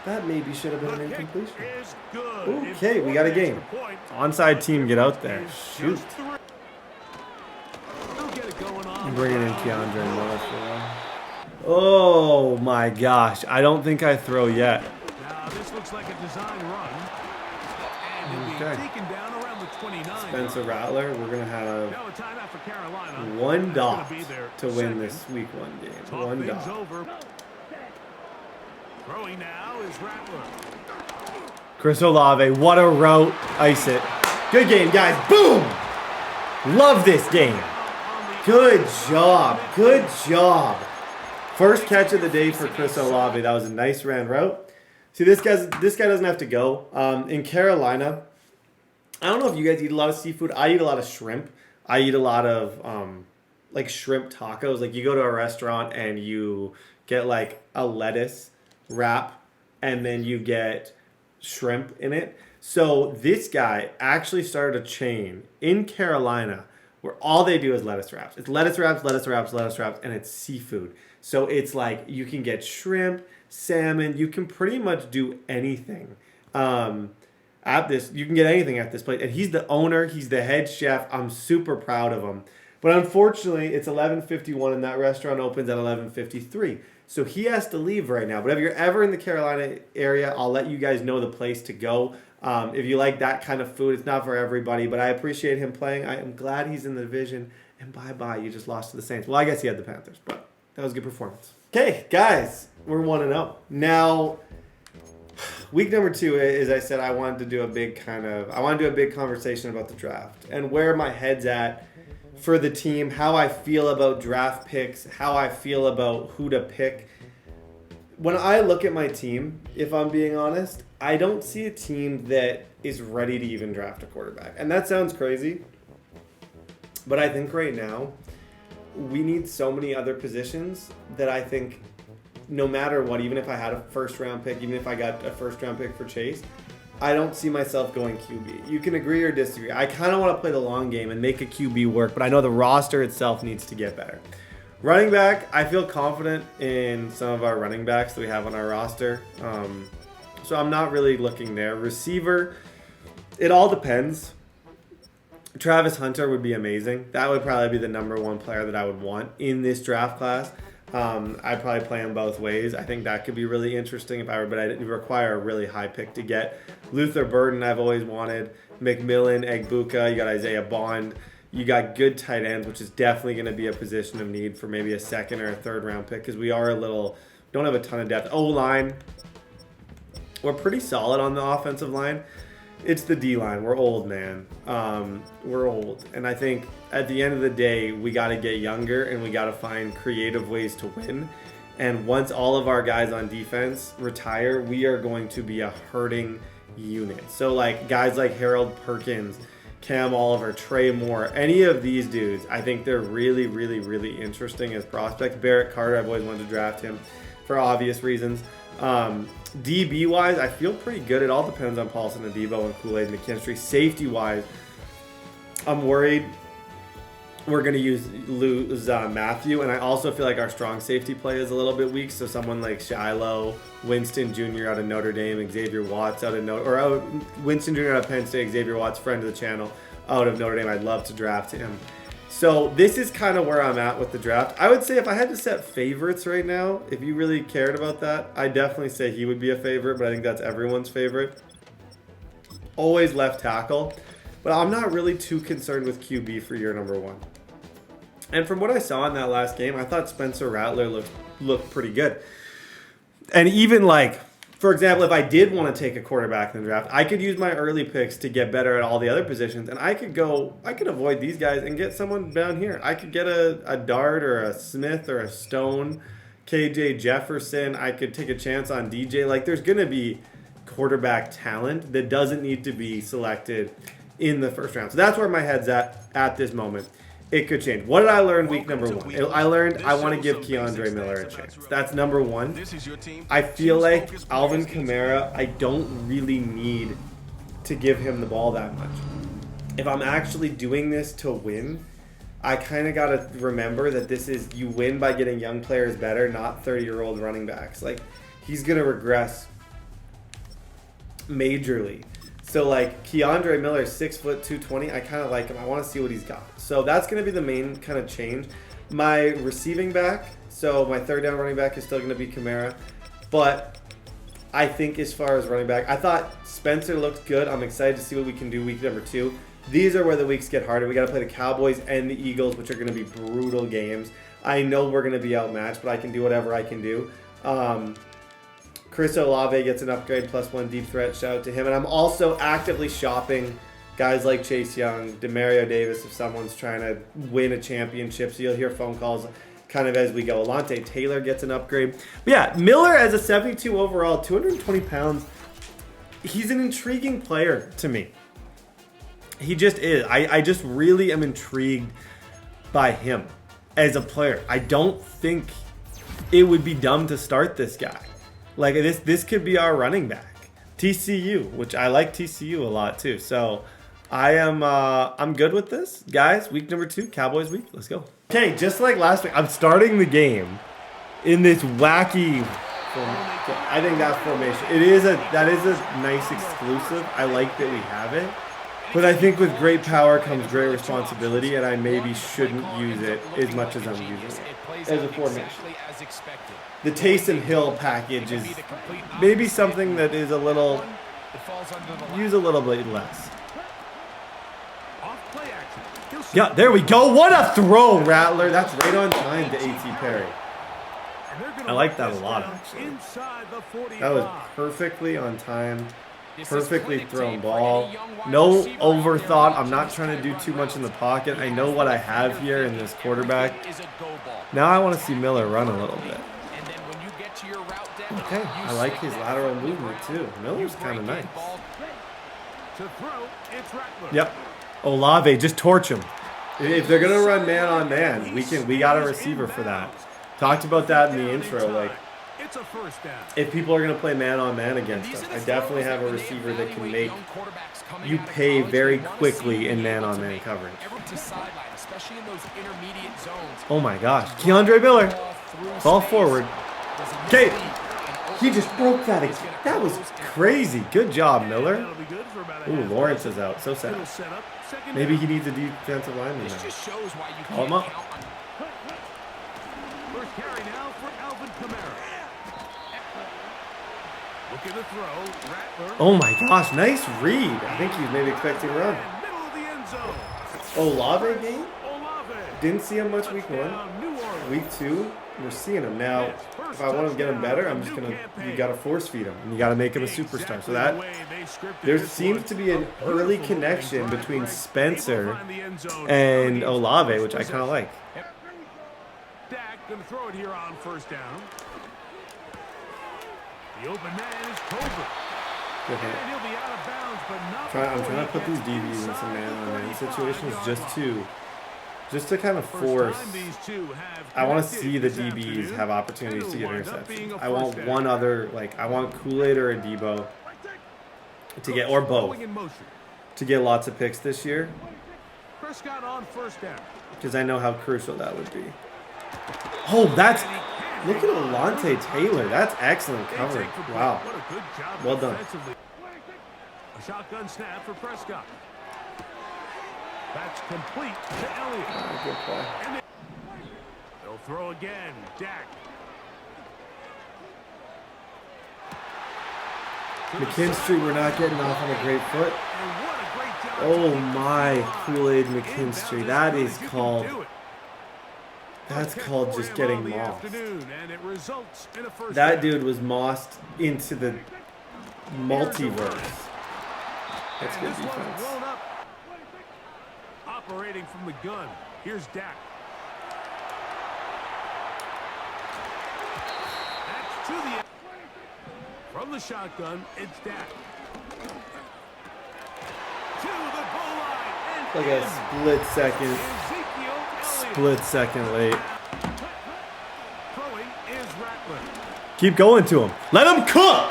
That maybe should have been The an kick incompletion. is good. Okay, we got a game. Onside team, get out there. Shoot. They'll get it going on. I'm bringing in Keandre Miller for that. Oh my gosh. I don't think I throw yet. Now this looks like a design run. And it'll Okay. be taken down around the 29. Spencer Rattler, we're going to have Now a timeout for Carolina. one That's dot gonna be their to win second. this week 1 game. Talk One things dot. over. Throwing now is Rattler. Chris Olave, what a route. Ice it. Good game, guys. Boom! Love this game. Good job. Good job. First catch of the day for Chris Olave. That was a nice ran route. See, this guy doesn't have to go. In Carolina, I don't know if you guys eat a lot of seafood. I eat a lot of shrimp. I eat a lot of like shrimp tacos. Like you go to a restaurant and you get like a lettuce wrap and then you get shrimp in it. So this guy actually started a chain in Carolina where all they do is lettuce wraps. It's lettuce wraps, lettuce wraps, lettuce wraps, and it's seafood. So it's like you can get shrimp, salmon. You can pretty much do anything at this. You can get anything at this place. And he's the owner. He's the head chef. I'm super proud of him. But unfortunately, it's 11:51 and that restaurant opens at 11:53. So he has to leave right now. But if you're ever in the Carolina area, I'll let you guys know the place to go. If you like that kind of food, it's not for everybody. But I appreciate him playing. I am glad he's in the division. And bye-bye, you just lost to the Saints. Well, I guess he had the Panthers, but that was a good performance. Okay, guys, we're 1-0. Now, week number 2 is I said I wanted to do a big conversation about the draft and where my head's at for the team, how I feel about draft picks, how I feel about who to pick. When I look at my team, if I'm being honest, I don't see a team that is ready to even draft a quarterback. And that sounds crazy, but I think right now we need so many other positions that I think no matter what, even if I had a first-round pick, even if I got a first-round pick for Chase, I don't see myself going QB. You can agree or disagree. I kind of want to play the long game and make a QB work, but I know the roster itself needs to get better. Running back, I feel confident in some of our running backs that we have on our roster. So I'm not really looking there. Receiver, it all depends. Travis Hunter would be amazing. That would probably be the number 1 player that I would want in this draft class. I'd probably play him both ways. I think that could be really interesting if I were, but I didn't require a really high pick to get. Luther Burden, I've always wanted. McMillan, Egbuka, you got Isaiah Bond. You got good tight ends, which is definitely going to be a position of need for maybe a second or a third round pick because we are don't have a ton of depth. O-line, we're pretty solid on the offensive line. It's the D-line. We're old, man. We're old. And I think at the end of the day, we got to get younger and we got to find creative ways to win. And once all of our guys on defense retire, we are going to be a hurting unit. So like guys like Harold Perkins, Cam Oliver, Trey Moore, any of these dudes, I think they're really, really, really interesting as prospects. Barrett Carter, I've always wanted to draft him for obvious reasons. DB-wise, I feel pretty good. It all depends on Paulson Adebo and Kool-Aid McKinstry. Safety-wise, I'm worried we're going to lose Matthew, and I also feel like our strong safety play is a little bit weak, so someone like Shiloh, Winston Jr. out of Notre Dame, Xavier Watts out of Winston Jr. out of Penn State, Xavier Watts, friend of the channel, out of Notre Dame. I'd love to draft him. So this is kind of where I'm at with the draft. I would say if I had to set favorites right now, if you really cared about that, I'd definitely say he would be a favorite, but I think that's everyone's favorite. Always left tackle, but I'm not really too concerned with QB for year number 1. And from what I saw in that last game, I thought Spencer Rattler looked pretty good. And even like, for example, if I did want to take a quarterback in the draft, I could use my early picks to get better at all the other positions, and I could avoid these guys and get someone down here. I could get a Dart or a Smith or a Stone, KJ Jefferson. I could take a chance on DJ. Like, there's going to be quarterback talent that doesn't need to be selected in the first round. So that's where my head's at this moment. It could change. What did I learn week number 1? I learned I want to give Keandre Miller a chance. That's number 1. I feel like Alvin Kamara, I don't really need to give him the ball that much. If I'm actually doing this to win, I kind of got to remember that you win by getting young players better, not 30-year-old running backs. Like, he's going to regress majorly. So, like, Keandre Miller, 6 foot, 220, I kind of like him. I want to see what he's got. So that's going to be the main kind of change. My receiving back, so my third down running back is still going to be Kamara. But I think as far as running back, I thought Spencer looked good. I'm excited to see what we can do week number 2. These are where the weeks get harder. We got to play the Cowboys and the Eagles, which are going to be brutal games. I know we're going to be outmatched, but I can do whatever I can do. Chris Olave gets an upgrade, +1 deep threat. Shout out to him. And I'm also actively shopping guys like Chase Young, Demario Davis, if someone's trying to win a championship. So you'll hear phone calls kind of as we go. Alontae Taylor gets an upgrade. But yeah, Miller as a 72 overall, 220 pounds. He's an intriguing player to me. He just is. I just really am intrigued by him as a player. I don't think it would be dumb to start this guy. Like, this could be our running back. TCU, which I like TCU a lot too. So I'm good with this. Guys, week number 2, Cowboys week. Let's go. Okay, just like last week, I'm starting the game in this wacky I think that formation. That is a nice exclusive. I like that we have it. But I think with great power comes great responsibility, and I maybe shouldn't use it as much as I'm using it as a formation. The Taysom Hill package is maybe something that is use a little bit less. Yeah, there we go. What a throw, Rattler. That's right on time to A.T. Perry. And they're gonna I like work that a this lot, down actually. inside the 45. That was perfectly on time. This is Perfectly clinic thrown tape for ball. any young wide No receiver out there overthought. I'm watching not this trying to guy do run too much in the routes. pocket. I know what I have here in this quarterback. Everything is a go ball. Now I want to see Miller run a little bit. And then when you get to your route deck, Okay, you I like stick his that lateral foot in the movement ground, too. Miller's you kind of break nice. in ball. To throw, it's Rattler. Yep. Olave, just torch him. If they're gonna run man on man, we got a receiver for that. Talked about that in the intro. Like, It's a first down. if people are gonna play man on man against These us, are the I definitely throws have a when they receiver that can evaluate make young quarterbacks coming you out of pay college. very They wanna see quickly you in be man able on to man make coverage. every to sideline, especially in those intermediate zones. Oh my gosh, Keandre Miller, Ball through ball space. forward. Was a Okay, mislead, and he just broke that. He's gonna That was close and crazy. Good job, Miller. That'll be good for about a Ooh, half Lawrence dozen. is out. So sad. Little setup, second Maybe down. he needs a defensive lineman This now. just shows why you Call him can't up. count on First carry now for Alvin Kamara. Looking to throw, Rattler. Oh my gosh, nice read. I think he's maybe expecting a run. And middle of the end zone. Olave game? Olave. Didn't see him much week 1. Touchdown, New Orleans. Week 2, we're seeing him now. If I want to get him better, I'm just gonna. You gotta force feed him, and you gotta make him a superstar. So that there seems to be an early connection between Spencer and Olave, which I kind of like. Dak gonna throw it here on first down. The open man is Colbert. Good hit. And he'll be out of bounds, but not I'm before trying to he put these gets DBs in some inside man-on-man the situations 35-yard just to kind of line. force. First time these two have I want to connected see the this DBs afternoon, have opportunities and to it'll get wind up being interceptions. a I want first down. one other, like I want Kool-Aid or a Debo to get, or both, Going in motion. to get lots of picks this year, Prescott on first down. because I know how crucial that would be. Oh, that's, look at Alontae Taylor. That's excellent coverage. Wow. What a good job Well done. defensively. A shotgun snap for Prescott. That's complete to Elliott. Good play. And they'll throw again. Dak. McKinstry, we're not getting off on a great foot. And what a great job Oh to keep the my, field alive. Kool-Aid Inbound McKinstry. is That good is if you can called, do it. that's A catch called for just him getting on the mossed. afternoon, and it results in a first That down. dude was mossed into the multiverse. That's And good this one's defense. blown up. Operating from the gun. Here's Dak. That's to the from the shotgun. It's Dak. To the goal line. And Like a split second, Ezekiel Elliott. split second late. Throwing is Rattler. Keep going to him. Let him cook.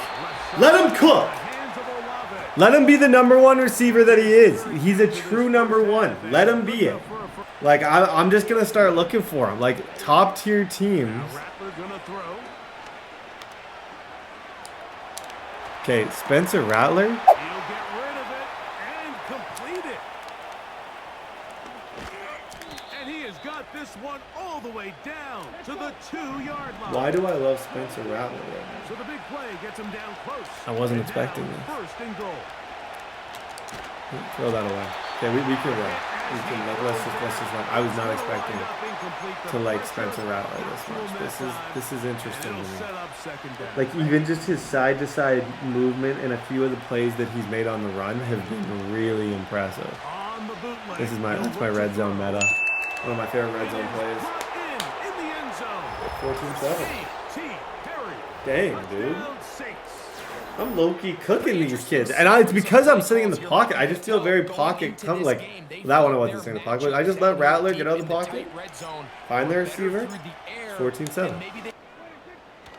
Let him cook. Hands of Olave. Let him be the #1 receiver that he is. He's a true #1. Let him be it. Like, I'm just going to start looking for him. Like, top tier teams. Now Rattler gonna throw. Okay, Spencer Rattler. He'll get rid of it and complete it. And he has got this one all the way down to the 2-yard line. Why do I love Spencer Rattler right now? So the big play gets him down close. I wasn't And expecting now this. First and goal. Throw that away. Okay, we can run. We can, like, let's just run. I was not expecting to like Spencer Rattler this much. This is interesting to me. Set up second down. Like, even just his side-to-side movement and a few of the plays that he's made on the run have been really impressive. On the bootleg. This is that's my red zone meta. One of my favorite red zone plays. In the end zone. 14-7. TDBarrett. Dang, dude. Touchdown Saints. I'm low-key cooking these kids. And it's because I'm sitting in the pocket. I just feel very pocket comfortable. Like, that one I wasn't sitting in the pocket. But I just let Rattler get out of the pocket. Find their receiver. 14-7.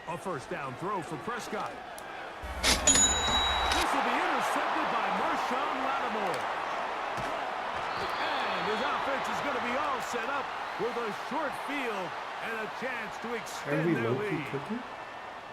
A first down throw for Prescott. This will be intercepted by Marshawn Lattimore. And his offense is going to be all set up with a short field and a chance to Are extend we their low-key lead. cooking?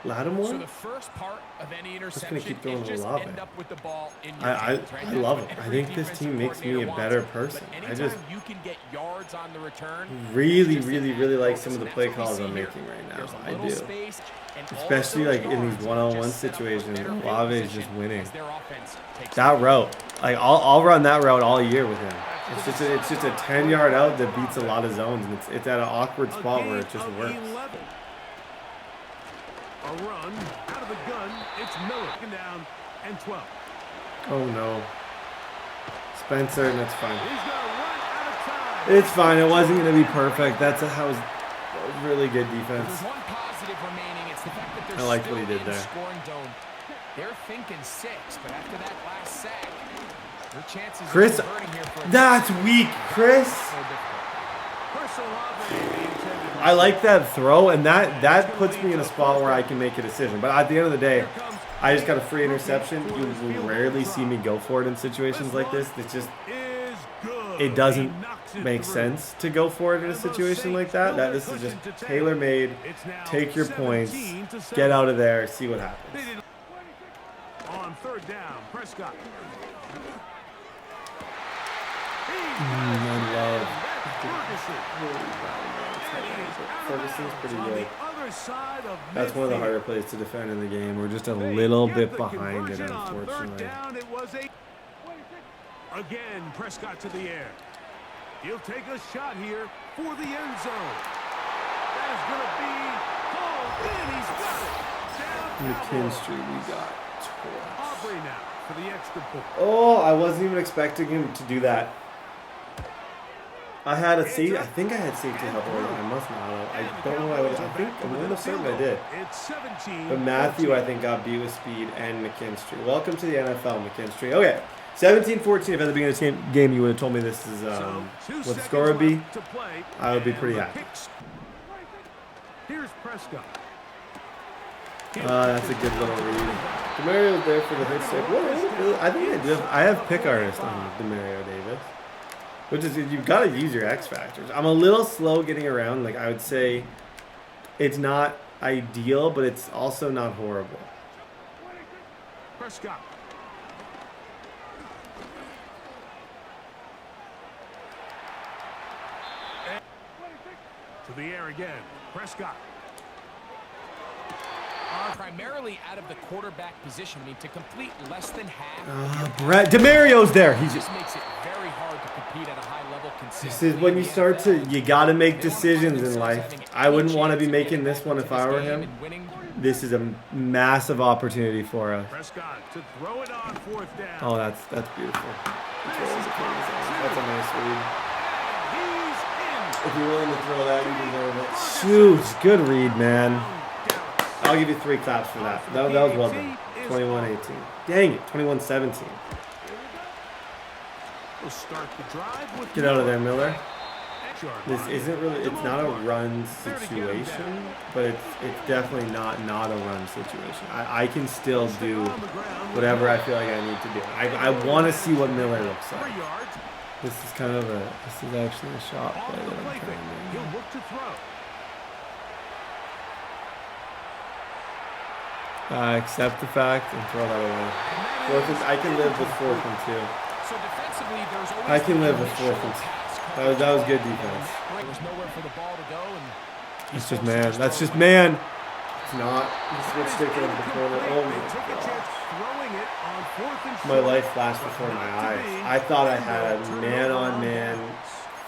So Lattimore? the first part of any gonna interception keep throwing is just Olave. end up with the ball in your I hands, right? I That's love what it. I every think this defensive team makes me a coordinator better wants. person. But I anytime just you can get yards on the return, really, just really, an really like focus, some of the and play that's what we calls see I'm here. making right now. There's a I little do. space, and all Especially those like in yards these are one-on-one just set up for situations. better field Olave is position just winning. as their offense takes That over. route, like I'll run that route all year with him. It's just a 10-yard out that beats a lot of zones, and it's at an awkward A spot where gain it just of works. 11. A run out of the gun. It's Miller. Down and 12. Oh no. Spencer, and that's fine. He's going to run out of time. It's fine. It wasn't going to be perfect. That was really good defense. There's one positive remaining. It's the fact that they're I liked still what he did in there. scoring zone. They're thinking 6, but after that last sack, their chances Chris, of converting here for a that's weak, Chris. Chris Olave, the intended I like that throw, and that puts me in a spot where I can make a decision. But at the end of the day, I just got a free interception. You will rarely see me go for it in situations like this. It's just, is good. it doesn't He knocks it make through. sense to go for it in a situation like that. This is just tailor-made. It's now Take your points, 17-7. get out of there, see what happens. On third down, Prescott. I love Ferguson. Ferguson's pretty On good. the other side of That's one of the midfield. harder plays to defend in the game. We're just a They little get bit the behind it, conversion on third unfortunately. down. It was again Prescott to the air. He'll take a shot here for the end zone. That is going to be hauled in. He's got it. Down McKinstry, we got Aubrey now for the extra point. Oh, I wasn't even expecting him to do that. I had a safety. I think I had safety help earlier. I must not have. I don't know. I'm almost certain I did. It's 17. But Matthew, I think, got beat with speed and McKinstry. Welcome to the NFL, McKinstry. Okay, 17-14. If at the beginning of the game you would have told me this is what the score would be, I would be pretty happy. Here's Prescott. That's a good little read. Demario's there for the hit save. I think I have pick artist on Demario Davis. Which is, you've got to use your X factors. I'm a little slow getting around. Like, I would say it's not ideal, but it's also not horrible. Prescott. To the air again. Prescott. primarily out of the quarterback position. I mean, to complete less than half. Brett Demario's there. He's This makes it very hard to compete at a high level consistently. This is when you start to, you got to make decisions in life. I wouldn't want to be making this one if I were him. This is a massive opportunity for us. Prescott to throw it on fourth down. Oh, that's beautiful. That's a nice read. He's in. If you're willing to throw that, you deserve it. Shoot, good read, man. I'll give you 3 claps for that. That was well done. 21-18. Dang it, 21-17. We'll start the drive with Get out of there, Miller. Sharp. This isn't really, it's not a run situation, but it's definitely not a run situation. I can still do whatever I feel like I need to do. I want to see what Miller looks 3 like. yards. This is kind of this is actually a shot Off play the that I'm play fake. trying to He'll look to throw. accept the fact and throw that away. I can live with 4th and 2. So defensively, there's always I can live with the 4th and 2. That was good defense. There was nowhere for the ball to go, and That's just man. That's just man. It's not. He switched it into the corner. Oh They took a my chance gosh. throwing it on 4th and My short. life flashed before my eyes. I thought I had a man-on-man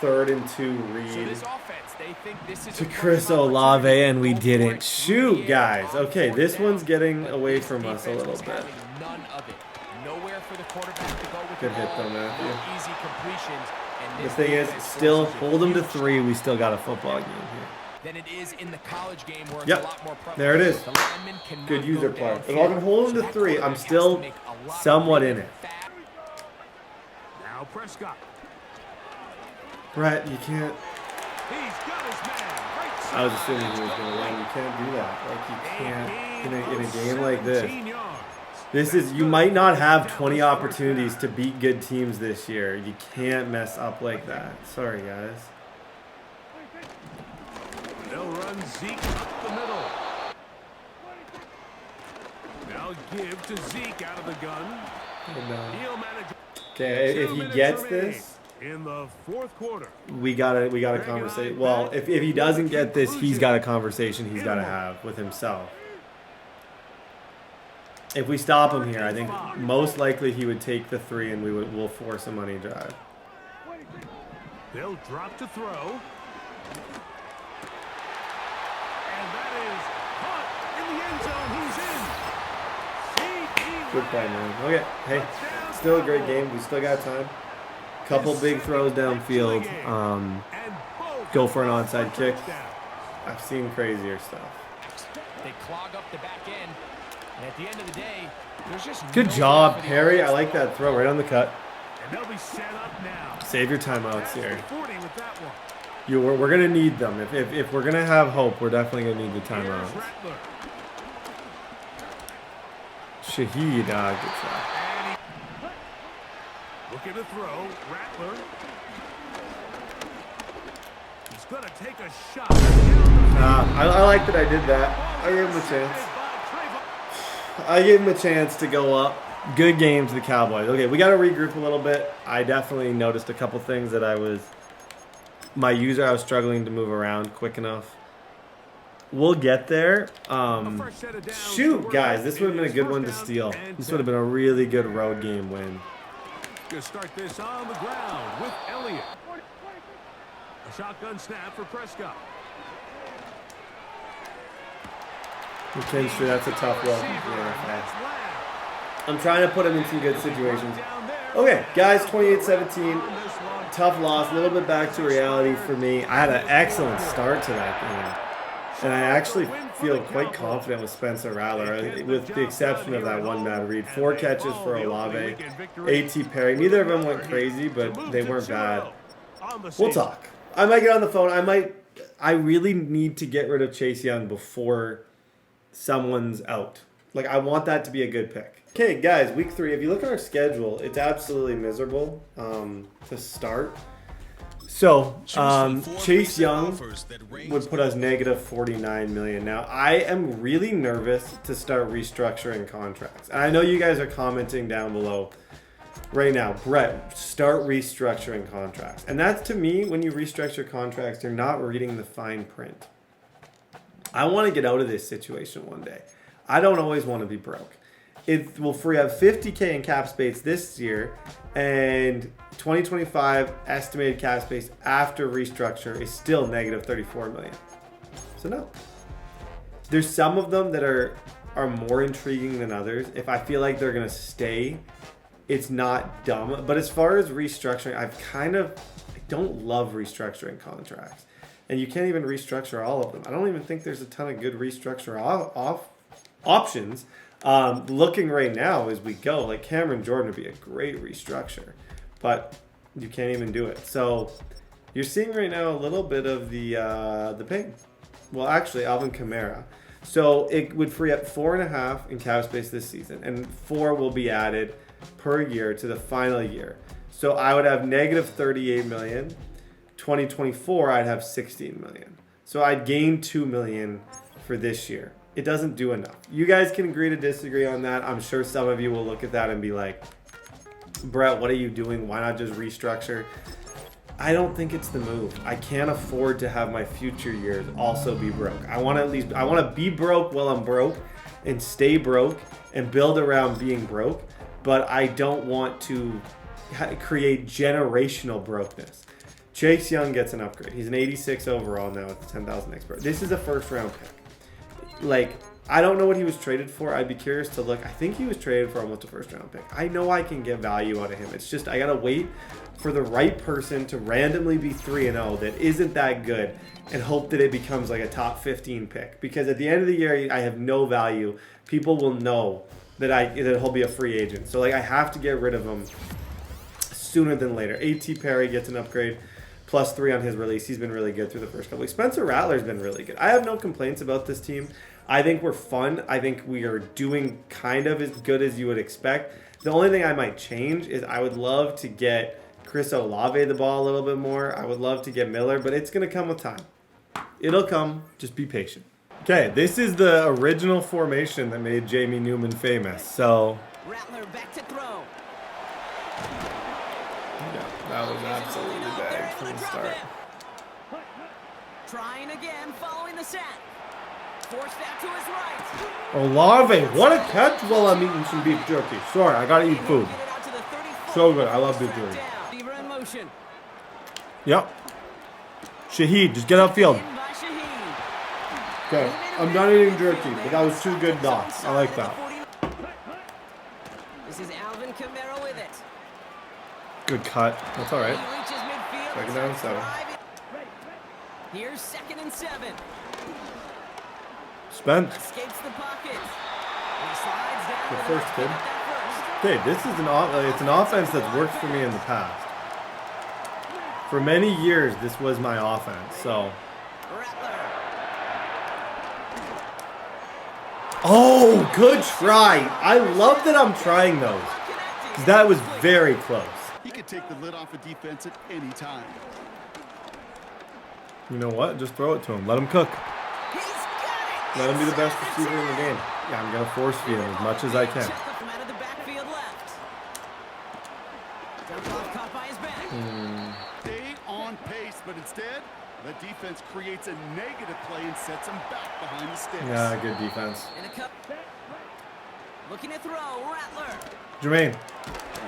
3rd and 2 so read this offense, they think this is to a Chris prime Olave, opportunity and we to go for it didn't. Shoot, through guys. the air Okay, on this fourth one's down, getting but away this from us a defense little was bit. having none of it. Nowhere for the quarterback to go with Good the hit, ball. though, Matthew. No easy completions. And The this thing is, defense still forces a hold them to huge 3. We still got a football game here. than it is in the college game where it's Yep. a lot more prevalent. There it is. The linemen cannot Good user go play. If downfield. I can hold them So to that 3, I'm quarterback has to still make a lot of somewhat really in it. fast- Now Prescott. Brett, you can't. He's got his man. Right I was side. assuming he was going to run. You can't do that. Like, you can't in a game like this. 17 yards. This is, you might not have 20 opportunities to beat good teams this year. You can't mess up like that. Sorry, guys. They'll run Zeke up the middle. Now give to Zeke out of the gun. He'll manage. Okay, if 2 he minutes gets remaining this, in the fourth quarter. we got a conversation. Well, if he doesn't get this, he's got a conversation he's got to have with himself. If we stop him here, I think most likely he would take the 3 and we'll force a money drive. They'll drop to throw. And that is caught in end zone. He's in. Good play, man. Okay, hey, still a great game. We still got time. Couple big throws downfield. Go for an onside kick. I've seen crazier stuff. They clog up the back end. And at the end of the day, there's just Good no job, way for the Perry. I offense like to that throw right on the cut. And they'll be set up now. Save your timeouts Past here. the 40 with that one. We're gonna need them. If we're gonna have hope, we're definitely gonna need the Here's timeouts. Rattler. Shahid, good try. And he looking to throw. Rattler. He's going to take a shot. I like that I did that. I gave him a chance. I gave him a chance to go up. Good game to the Cowboys. Okay, we got to regroup a little bit. I definitely noticed a couple things that I was struggling to move around quick enough. We'll get there. Shoot, guys, this would have been a good one to steal. This would have been a really good road game win. Going to start this on the ground with Elliott. A shotgun snap for Prescott. McKinstry, that's a tough look. Yeah, I'm trying to put him in some good situations. Okay, guys, 28-17. Tough loss. A little bit back to reality for me. I had an excellent start to that game. And I actually feel quite confident with Spencer Rattler, with the exception of that one bad read. 4 catches for Olave, A.T. Perry. Neither of them went crazy, but they weren't bad. We'll talk. I might get on the phone. I really need to get rid of Chase Young before someone's out. Like, I want that to be a good pick. Okay, guys, week 3. If you look at our schedule, it's absolutely miserable to start. So, Chase Young would put us negative $49 million. Now, I am really nervous to start restructuring contracts. And I know you guys are commenting down below right now, Brett, start restructuring contracts. And that's, to me, when you restructure contracts, you're not reading the fine print. I want to get out of this situation one day. I don't always want to be broke. It will free up $50K in cap space this year, and 2025 estimated cap space after restructure is still negative $34 million. So no. There's some of them that are more intriguing than others. If I feel like they're going to stay, it's not dumb. But as far as restructuring, I don't love restructuring contracts. And you can't even restructure all of them. I don't even think there's a ton of good restructure options. Looking right now as we go, like Cameron Jordan would be a great restructure, but you can't even do it. So you're seeing right now a little bit of the pain. Well, actually, Alvin Kamara. So it would free up 4.5 in cap space this season, and 4 will be added per year to the final year. So I would have negative $38 million. 2024, I'd have $16 million. So I'd gain $2 million for this year. It doesn't do enough. You guys can agree to disagree on that. I'm sure some of you will look at that and be like, Brett, what are you doing? Why not just restructure? I don't think it's the move. I can't afford to have my future years also be broke. I want to be broke while I'm broke and stay broke and build around being broke, but I don't want to create generational brokenness. Chase Young gets an upgrade. He's an 86 overall now with the 10,000 expert. This is a first round pick. Like, I don't know what he was traded for. I'd be curious to look. I think he was traded for almost a first round pick. I know I can get value out of him. It's just I got to wait for the right person to randomly be 3-0 that isn't that good and hope that it becomes like a top 15 pick. Because at the end of the year, I have no value. People will know that he'll be a free agent. So, like, I have to get rid of him sooner than later. A.T. Perry gets an upgrade. +3 on his release. He's been really good through the first couple weeks. Spencer Rattler's been really good. I have no complaints about this team. I think we're fun. I think we are doing kind of as good as you would expect. The only thing I might change is I would love to get Chris Olave the ball a little bit more. I would love to get Miller, but it's going to come with time. It'll come. Just be patient. Okay, this is the original formation that made Jamie Newman famous. So Rattler back to throw. yeah, that was absolutely bad from the start. Trying again, following the sack. Forced that to his right. Olave, what a catch while I'm eating some beef jerky. Sorry, I gotta eat food. Get it out to the 34. So good, I love beef jerky. Receiver in motion. Yep. Shahid, just get upfield. In by Shaheed. Okay. Eliminated I'm not eating jerky, but that was two good knocks. I like that. This is Alvin Kamara with it. Good cut. That's all right. He reaches midfield. Second down and 7. Here's 2nd and 7. Spence. Escapes the pocket. And he slides down. The with first enough to kid. get that first. Okay, this is it's an offense that's worked for me in the past. For many years, this was my offense. So. Rattler. Oh, good try. I love that I'm trying those. 'Cause that was very close. He could take the lid off a defense at any time. You know what? Just throw it to him. Let him cook. He's got it. Let him be the best Inside receiver in the game. Yeah, I'm going to force feed him as much as I can. Check from out of the backfield left. Dump off caught by his back. Stay on pace, but instead, the defense creates a negative play and sets him back behind the sticks. Yeah, good defense. And a cup. Looking to throw. Rattler. Jermaine,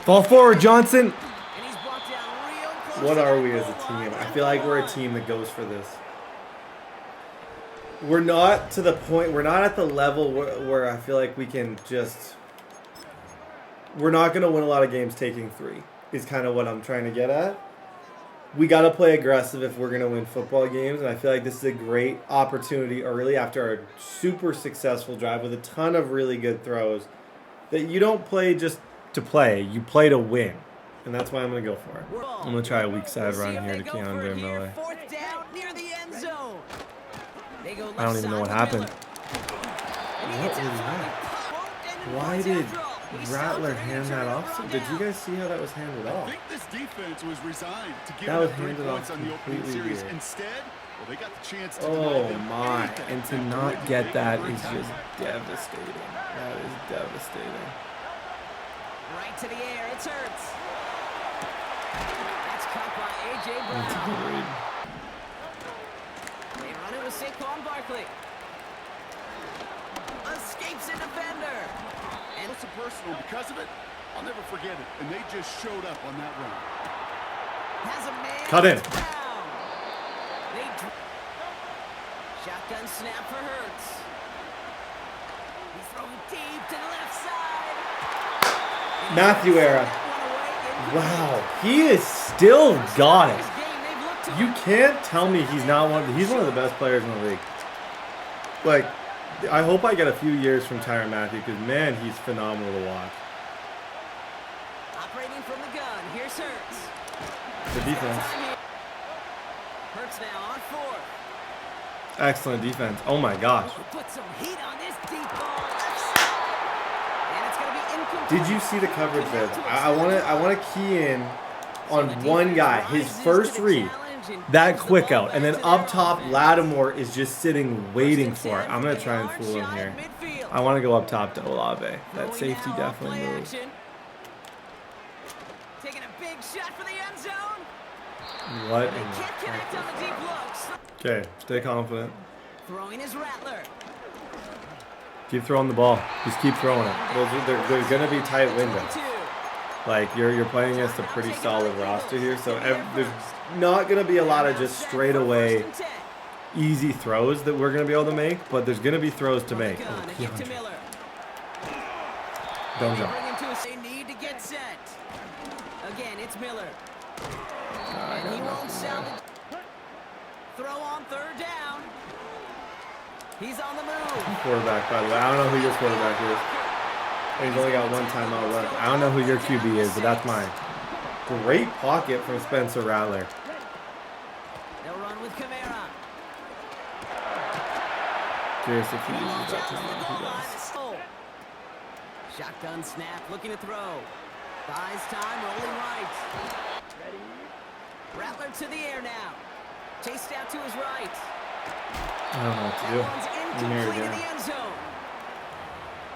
fall forward, Johnson. And he's brought down real close. What to are the we as a goal team? line. I feel like we're a team that goes for this. We're not to the point, we're not at the level where I feel like we can just, we're not going to win a lot of games taking 3, is kind of what I'm trying to get at. We got to play aggressive if we're going to win football games, and I feel like this is a great opportunity early after a super successful drive with a ton of really good throws that you don't play just to play, you play to win. And that's why I'm going to go for it. I'm going to try a weak side See run if here they to go for Keandre it here. Miller. 4th down near the end zone. They go left I don't even know what side to happened. Miller. And he What gets was outside that? the post and Why points did after all. He's Rattler still hand trying that to off? run Did you down. guys see how that was handed I off? think this defense was resigned to give That was up 3 handed points off on the opening completely series. weird. Instead, well, they got the chance to Oh deny them my, anything. and to not get that is just devastating. That is devastating. Right to the air. It's Hurts. That's caught by A.J. That's a Brown. good read. They run it with Saquon Barkley. Escapes a defender. And It's personal because of it. I'll never forget it. And they just showed up on that run. has a man. Cut in. Down. Shotgun snap for Hurts. He's throwing deep to the left side. Matthew era. Wow, he is still got it. You can't tell me he's not he's one of the best players in the league. Like, I hope I get a few years from Tyrann Mathieu because, man, he's phenomenal to watch. Operating from the gun. Here's Hurts. The defense. Hurts now on 4th. Excellent defense. Oh, my gosh. Put some heat on this deep ball. Left side. And it's going to be incomplete. Did you see the coverage there? I want to key in on one guy. His first read. That quick out. And then up top, Lattimore is just sitting waiting for it. I'm going to try and fool him here. I want to go up top to Olave. That safety definitely moves. Taking a big shot for the end zone. What? They can't connect on the deep looks. Okay, stay confident. Throwing his Rattler. Keep throwing the ball. Just keep throwing it. There's going to be tight windows. Like, you're playing against a pretty solid roster here, so there's not going to be a lot of just straight away easy throws that we're going to be able to make, but there's going to be throws to make. Oh, don't jump. They need to get set. Again, it's Miller. I And he got won't nothing salvage. Throw on 3rd down. He's on the move. Quarterback, by the way. I don't know who your quarterback is. He's only got one timeout left. I don't know who your QB is, but that's mine. Great pocket from Spencer Rattler. They'll run with Kamara. Curious if he uses that to He does. Shotgun snap, looking to throw. Buys time, rolling right. Rattler to the air now. Chased out to his right. I don't know what to That do. one's I'm here incomplete in again. the end zone.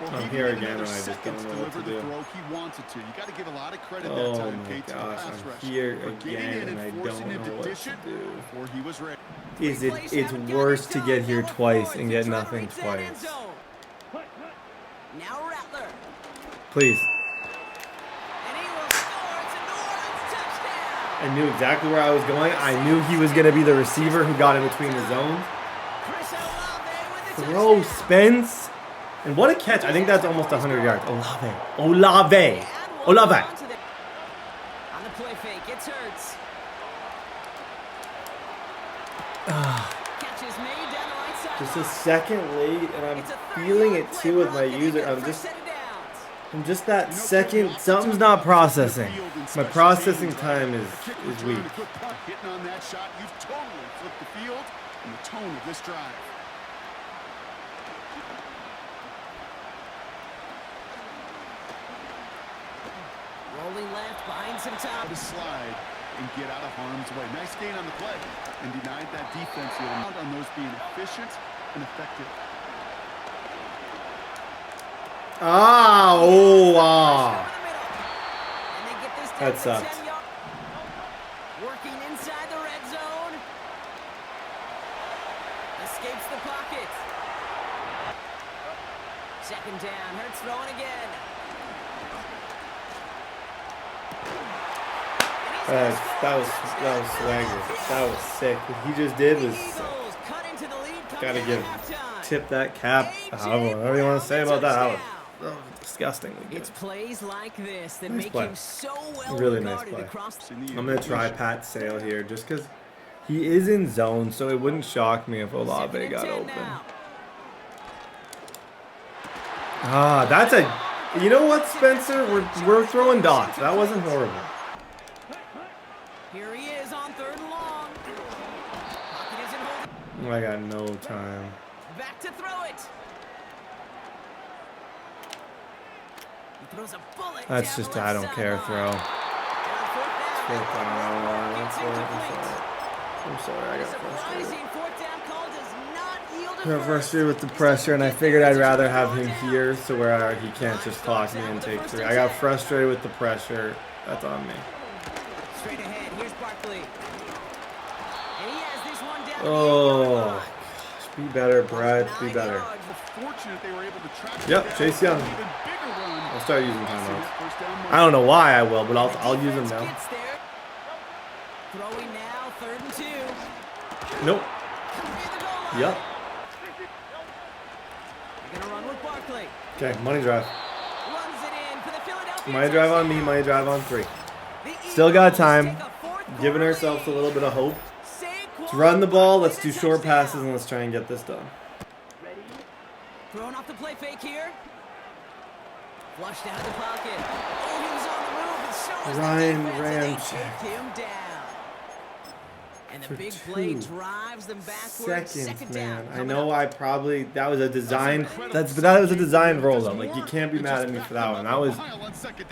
Well, I'm he here needed again, another and I just second don't to know what deliver to the do. throw he wanted to. You got to give a lot of credit Oh that time, my Kate, to the gosh, pass I'm rush. here For getting again, in and I forcing don't him know what dish to it do. before he was ready. It's worse to get here twice and get nothing twice. Now Rattler. Please. And he will score. It's a New Orleans touchdown. I knew exactly where I was going. I knew he was going to be the receiver who got in between the zones. Chris Olave with throw, Spence. And what a catch. I think that's almost 100 yards. Olave. On the play fake, it's Hurts. Catch is made down the right side. Just a second late, and I'm feeling it too with my user. I'm just that second. Something's not processing. My processing time is weak. Hitting on that shot, you've totally flipped the field and the tone of this drive. Rolling left, behind some time. To slide and get out of harm's way. Nice gain on the play and denied that defense. On those being efficient and effective. That sucked. Working inside the red zone. Escapes the pocket. Second down. Hurts throwing again. That was swagger. That was sick. What he just did was gotta tip that cap. Whatever you want to say about that. That was disgustingly good. It's plays like this that Nice make play. him so well Really nice regarded play. across. I'm gonna try Pat Sale here just because he is in zone, so it wouldn't shock me if Olave Second and got 10 open. now. That's a. You know what, Spencer? We're throwing dots. That wasn't horrible. Here he is on third and long. Pocket isn't holding. I got no time. Back to throw it. He throws a bullet. That's down just the I left don't care sideline. throw. Fourth down. I'm sorry. I got frustrated. Surprising fourth down call does not yield a I got first. frustrated with the pressure, and I figured I'd rather have him here, so where he can't just clock me and take 3. I got frustrated with the pressure. That's on me. Straight ahead. Here's Barkley. And he has this one down. Oh, gosh. Be better, Brad. Be better. Fortunate they were able to track Yep, down Chase Young. an even bigger run. I'll start using timeouts. First down I don't know why I will, but I'll use them now. Gets there. Throwing now, 3rd and 2. Nope. Near the goal line. Yep. They're gonna run with Barkley. Okay, money drive. Runs it in for the Philadelphia. Money drive on me, touchdown. money drive on 3. The Still got Eagles time. take a fourth Giving quarter ourselves a lead. little bit of hope. Saquon Let's run the ball. Let's with do a short touchdown. passes, and let's try and get this done. Throwing off the play fake here. Flushed out of the pocket. Oh, he was on the move, and so was the Ryan defense, and they Ramczyk. take him down. And the For big play 2 drives them backwards. Seconds, Second man. down. I coming know up. I probably that was a design. That was a design roll though. Like you can't be mad at me for that one. That was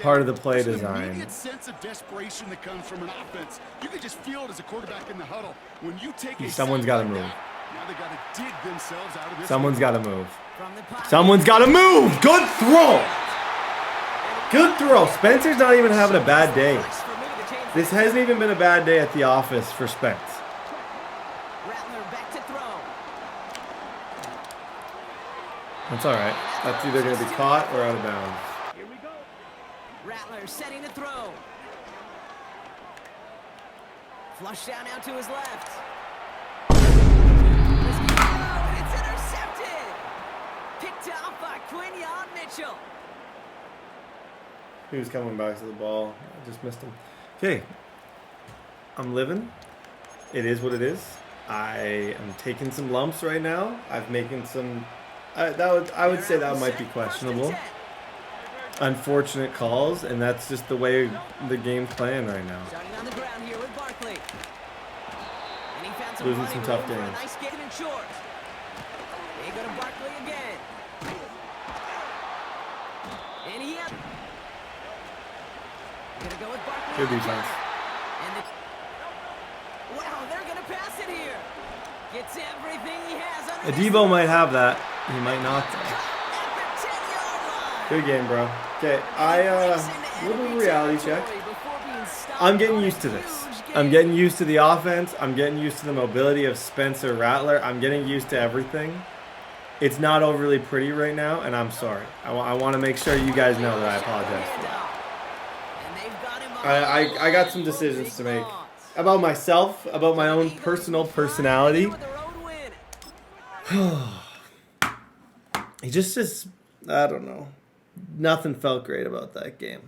part of the play design. Immediate sense of desperation that comes from an offense. You can just feel it as a quarterback in the huddle. When you take a Someone's sack got to like move. that, now they got to dig themselves out of this. Someone's got to move. From the pocket. Someone's got to move. Good throw. Good throw. Spencer's not even having a bad day. This hasn't even been a bad day at the office for Spence. Rattler back to throw. That's all right. That's either going to be caught or out of bounds. Rattler setting to throw. Flush down now to his left. Risky throw, and it's intercepted. Picked off by Quinyon Mitchell. He was coming back to the ball. I just missed him. Okay. I'm living. It is what it is. I am taking some lumps right now. I'm making some. I would say that might be questionable. Unfortunate calls, and that's just the way the game's playing right now. Starting on the ground here with Barkley. And he found some Losing running some tough room for a games. nice get in short. They go to Barkley again. And he up. Gonna go with Barkley. Good again. defense. And wow, they're gonna pass it here. Gets everything he has under this Adebo might have that. He might not. at the 10-yard line. Good game, bro. Okay, little reality check. I'm getting used to this. I'm getting used to the offense. I'm getting used to the mobility of Spencer Rattler. I'm getting used to everything. It's not overly pretty right now, and I'm sorry. I want to make sure you guys know that I apologize for that. I got some decisions to make about myself, about my own personal personality. he just I don't know. Nothing felt great about that game.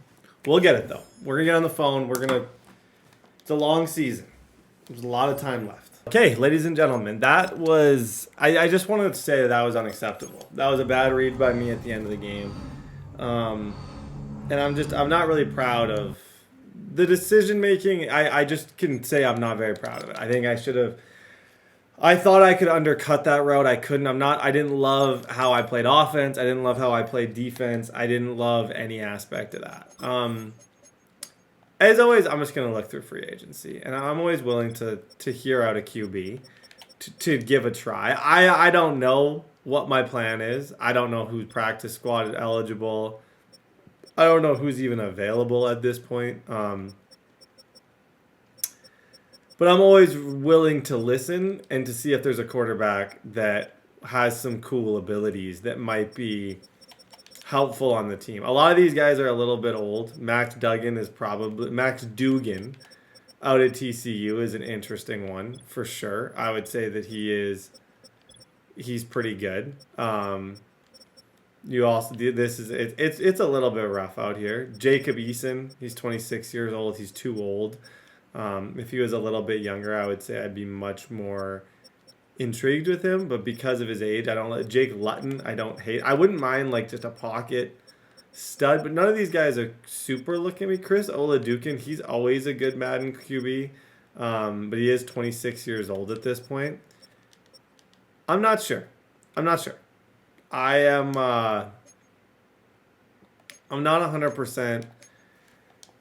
We'll get it though. We're gonna get on the phone. It's a long season. There's a lot of time left. Okay, ladies and gentlemen, that was. I just wanted to say that was unacceptable. That was a bad read by me at the end of the game, and I'm not really proud of the decision making. I just can say I'm not very proud of it. I think I should have. I thought I could undercut that route. I couldn't. I didn't love how I played offense. I didn't love how I played defense. I didn't love any aspect of that. As always, I'm just going to look through free agency. And I'm always willing to hear out a QB, to give a try. I don't know what my plan is. I don't know who's practice squad eligible. I don't know who's even available at this point. But I'm always willing to listen and to see if there's a quarterback that has some cool abilities that might be helpful on the team. A lot of these guys are a little bit old. Max Duggan out at TCU is an interesting one for sure. I would say that he's pretty good. You also it's a little bit rough out here. Jacob Eason, he's 26 years old. He's too old. If he was a little bit younger, I would say I'd be much more intrigued with him. But because of his age, I don't. Jake Luton, I don't hate. I wouldn't mind like just a pocket stud, but none of these guys are super looking at me. Chris Oladukin, he's always a good Madden QB, but he is 26 years old at this point. I'm not sure. I am. I'm not 100%.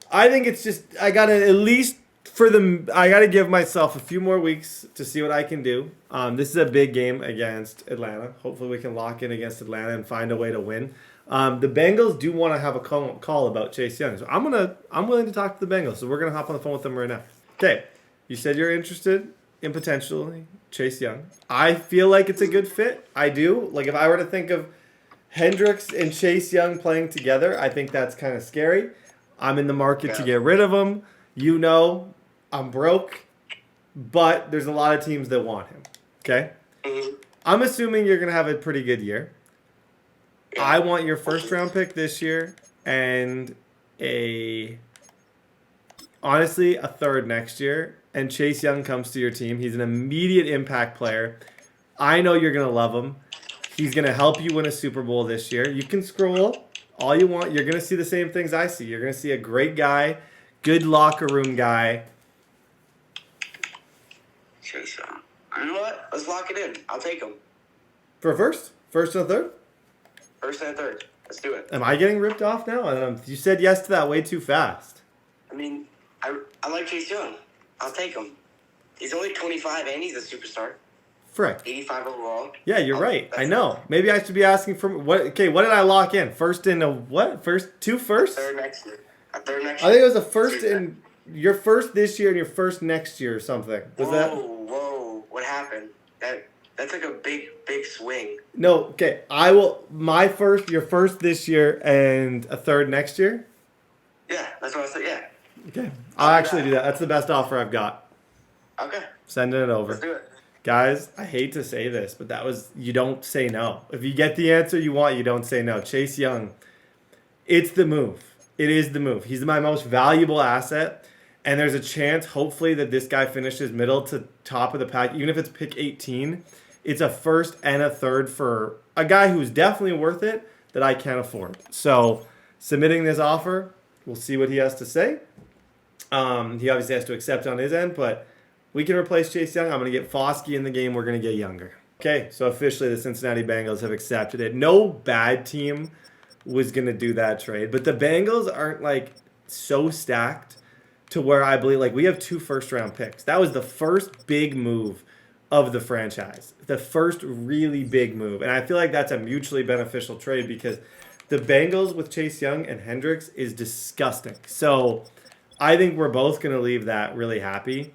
I think it's just I gotta at least. I got to give myself a few more weeks to see what I can do. This is a big game against Atlanta. Hopefully we can lock in against Atlanta and find a way to win. The Bengals do want to have a call about Chase Young. So I'm willing to talk to the Bengals. So we're going to hop on the phone with them right now. Okay. You said you're interested in potentially Chase Young. I feel like it's a good fit. I do. Like if I were to think of Hendricks and Chase Young playing together, I think that's kind of scary. I'm in the market to get rid of him. You know, I'm broke, but there's a lot of teams that want him. Okay? Mm-hmm. I'm assuming you're going to have a pretty good year. I want your first round pick this year and honestly, a third next year. And Chase Young comes to your team. He's an immediate impact player. I know you're going to love him. He's going to help you win a Super Bowl this year. You can scroll all you want. You're going to see the same things I see. You're going to see a great guy, good locker room guy. Chase Young. You know what? Let's lock it in. I'll take him. For first? First and a third? First and a third. Let's do it. Am I getting ripped off now? You said yes to that way too fast. I mean, I like Chase Young. I'll take him. He's only 25 and he's a superstar. Frick. 85 overall. Yeah, you're right. I know. Maybe I should be asking for what? Okay, what did I lock in? First in a what? Two firsts? Third next year. A third next year. I think it was a first in your first this year and your first next year or something. Whoa! What happened? That's like a big swing. No, okay. Your first this year and a third next year. Yeah, that's what I said. Yeah. Okay, I'll actually do that. That's the best offer I've got. Okay. Sending it over. Let's do it. Guys, I hate to say this, but you don't say no. If you get the answer you want, you don't say no. Chase Young, it's the move. It is the move. He's my most valuable asset, and there's a chance, hopefully, that this guy finishes middle to top of the pack. Even if it's pick 18, it's a first and a third for a guy who's definitely worth it that I can't afford. So, submitting this offer, we'll see what he has to say. He obviously has to accept on his end, but we can replace Chase Young. I'm going to get Foskey in the game. We're going to get younger. Okay, so officially the Cincinnati Bengals have accepted it. No bad team was going to do that trade, but the Bengals aren't like so stacked to where I believe like we have 2 first-round picks. That was the first big move of the franchise, the first really big move, and I feel like that's a mutually beneficial trade because the Bengals with Chase Young and Hendricks is disgusting. So I think we're both going to leave that really happy.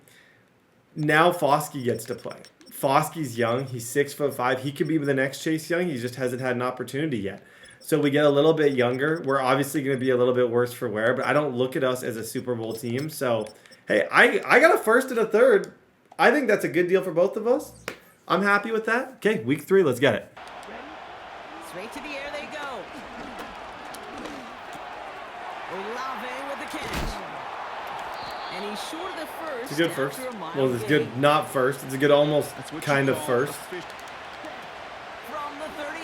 Now Foskey gets to play. Foskey's young. He's 6'5". He could be the next Chase Young. He just hasn't had an opportunity yet. So we get a little bit younger. We're obviously going to be a little bit worse for wear, but I don't look at us as a Super Bowl team. So, hey, I got a first and a third. I think that's a good deal for both of us. I'm happy with that. Okay, week 3, let's get it. Straight to the air they go. Olave with the catch. And he's short of the first. It's a good first. after a mild Well, it's gain. good, not first. It's a good almost kind of first. From the 38.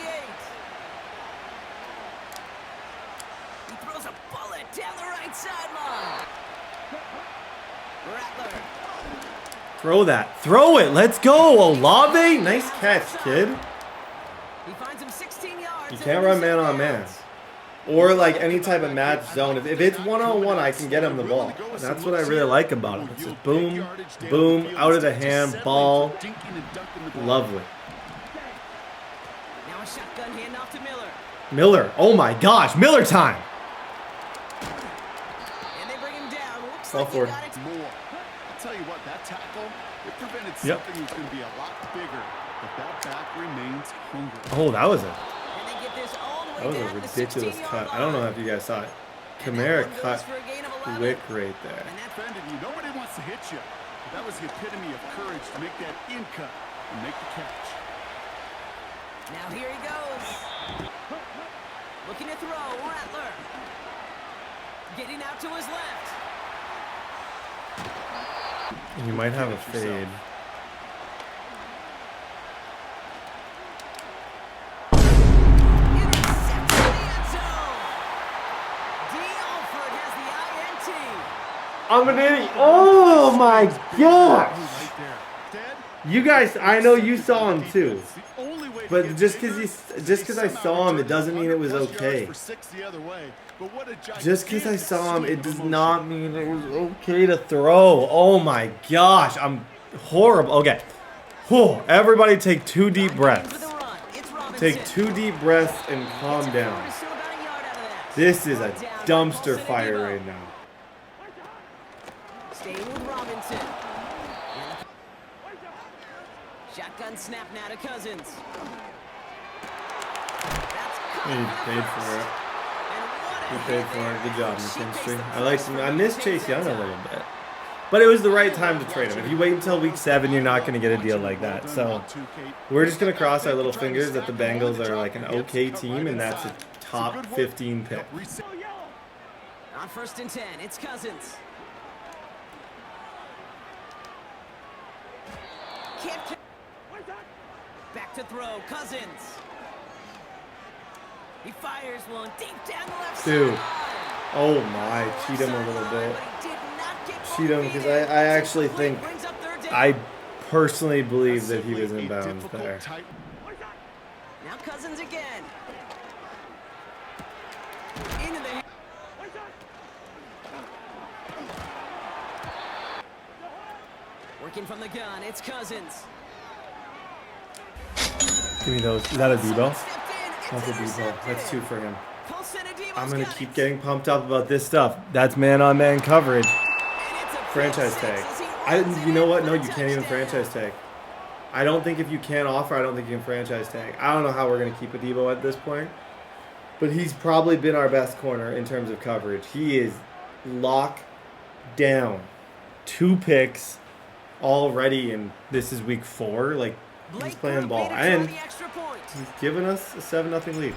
He throws a bullet down the right sideline. Rattler. Throw that. Throw it. Let's go. Olave. Nice catch, kid. He finds him 16 yards. You can't run man on man. Or like any type of match zone. If it's one-on-one, I can get him the ball. And that's what I really like about him. It's just boom, boom, out of the hand, ball. Lovely. Now a shotgun handoff to Miller. Miller. Oh my gosh. Miller time. And they bring him down. Looks Fall like he forward. got it. More. I'll tell you what, that tackle, it prevented Yep. something that's going to be a lot bigger. But that back remains hungry. Oh, that was a And they get this all the way that was a down to the ridiculous 16-yard cut. line. I don't know if you guys saw it. And Kamara that one cut goes for a gain of 11. quick right there. And that defended you. Nobody wants to hit you. But that was the epitome of courage to make that in cut and make the catch. Now here he goes. Looking to throw. Rattler. Getting out to his left. And you might have a fade. Intercepted in the end zone. D. Alford has the INT. I'm an idiot. Oh my gosh. Right there. Ted, You guys, I know you saw him too. it's the only way to But get just bigger. because I saw him, it doesn't mean it was 100+ yards okay. for 6 the other way. But what a Just because I gigantic saw him, swing it of does emotion. not mean it was okay to throw. Oh my gosh, I'm horrible. Okay. Whew. Everybody take 2 deep For breaths. the run. It's Robinson. Take 2 deep breaths and calm down. Still about a yard out of that. This is a Down by dumpster Paulson fire and right now. Staying with Robinson. Shotgun snap now to Cousins. That's He paid for it. And what a He paid hit for there. it. Good job, She Miss takes Industry. the I like first some. one. I miss Chase Young a little bit. But it was the right time to trade him. If you wait until week 7, you're not going to get a deal like that. So we're just going to cross our little fingers that the Bengals are like an okay team, and that's a top 15 pick. On 1st and 10, it's Cousins. Can't back to throw, Cousins. He fires one deep down the left Dude. side. Oh my, cheat him a little bit. Cheat him because I actually think, I personally believe that he was in bounds there. Now Cousins again. Into the working from the gun, it's Cousins. Give me those. Is that a Debo? Stepped in, it's That's a Debo. intercepted. That's 2 for him. Paulson and Debo's I'm going to got keep it. getting pumped up about this stuff. That's man-on-man coverage. And it's a Franchise pick tag. six as he runs You know it what? in No, for you a can't even touchdown. franchise tag. I don't think if you can't offer, I don't think you can franchise tag. I don't know how we're going to keep a Debo at this point. But he's probably been our best corner in terms of coverage. He is locked down. 2 picks already, and this is week 4. Like, he's Blake playing ball. Griffin to draw And the extra point. he's giving us a 7-0 lead.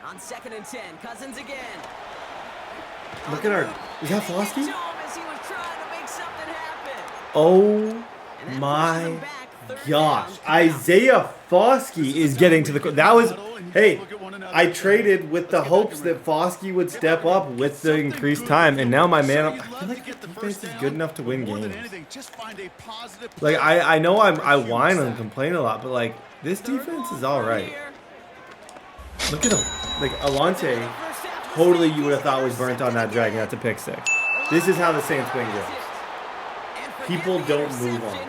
On 2nd and 10, Cousins again. Look at our... Is that And they get Flosky? to him as he was trying to make something happen. Oh And that pushes my them back, 3rd gosh. down. Isaiah Foskey is getting to the... That was... Hey, I traded with the hopes that Foskey would step up with the increased time, and now my man... I feel like the defense is good enough to win games. Like, I know I whine and complain a lot, but, like, this defense is all right. Look at him. Like, Alante, totally you would have thought was burnt on that drag, and that's a pick 6. This is how the Saints win games. People don't move on.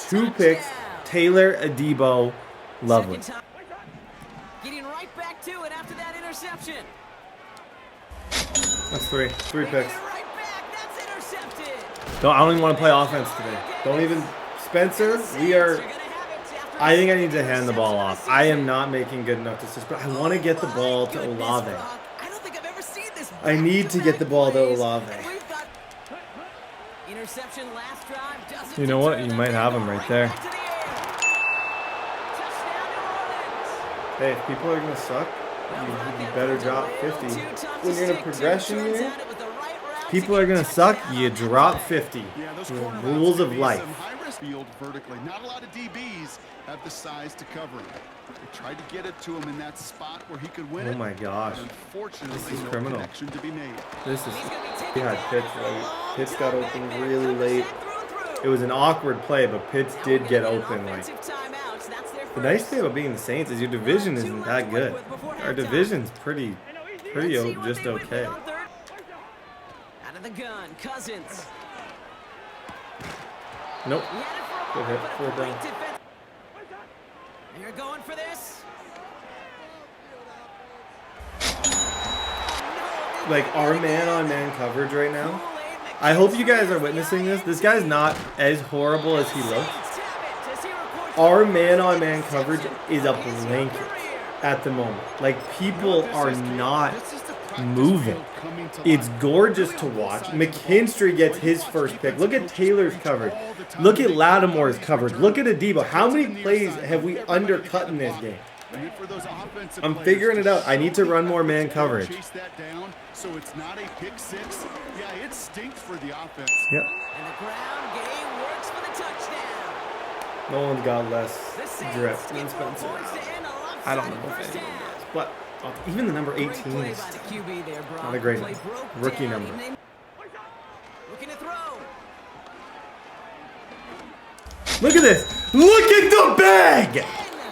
2 picks, Taylor, Adebo, lovely. Getting right back to it after that interception. That's 3 picks. Right back, that's intercepted. I don't even want to play offense today. Don't even... Spencer, we are... I think I need to hand the ball off. I am not making good enough decisions, but I want to get the ball to Olave. I don't think I've ever seen this. I need to get the ball to Olave. Interception last drive doesn't You know what? deter You them. might have him right there. Back to the air. Touchdown, New Hey, if people are gonna suck, you better drop 50. When you're in a progression here, people are gonna suck, you drop 50. Yeah, those The cornerbacks rules can of be life. some high-risk field vertically. Not a lot of DBs have the size to cover him. They tried to get it to him in that spot where he could win Oh it. my gosh. Unfortunately, This is no criminal. connection to be made. This is. He had Pitts late. Pitts got open really late. It was an awkward play, but Pitts did get open. Like, the nice thing about being the Saints is your division isn't that good. Our division's pretty just okay. Out of the gun, Cousins. Nope. He had it for Good a hit. moment, but a Fourth great down. defense. You're going for this? Like, our man-on-man coverage right now. I hope you guys are witnessing this. This guy's not as horrible as he looks. Our man-on-man coverage is a blanket at the moment. Like, people are not moving. It's gorgeous to watch. McKinstry gets his first pick. Look at Taylor's coverage. Look at Lattimore's coverage. Look at Adebo. How many plays have we undercut in this game? I'm figuring it out. I need to run more man coverage. Chase that down, so it's not a pick six. Yeah, it stinks for the offense. Yep. And the ground game works for the touchdown. No one's got less The drip Saints than get 12 Spencer. points to end a I don't know lopsided if first anyone half. does. But even the number 18 Great play is by the QB there, Brock. not a great Play number. broke Rookie down, number. and they- Looking to throw. Look at this. Look at the bag.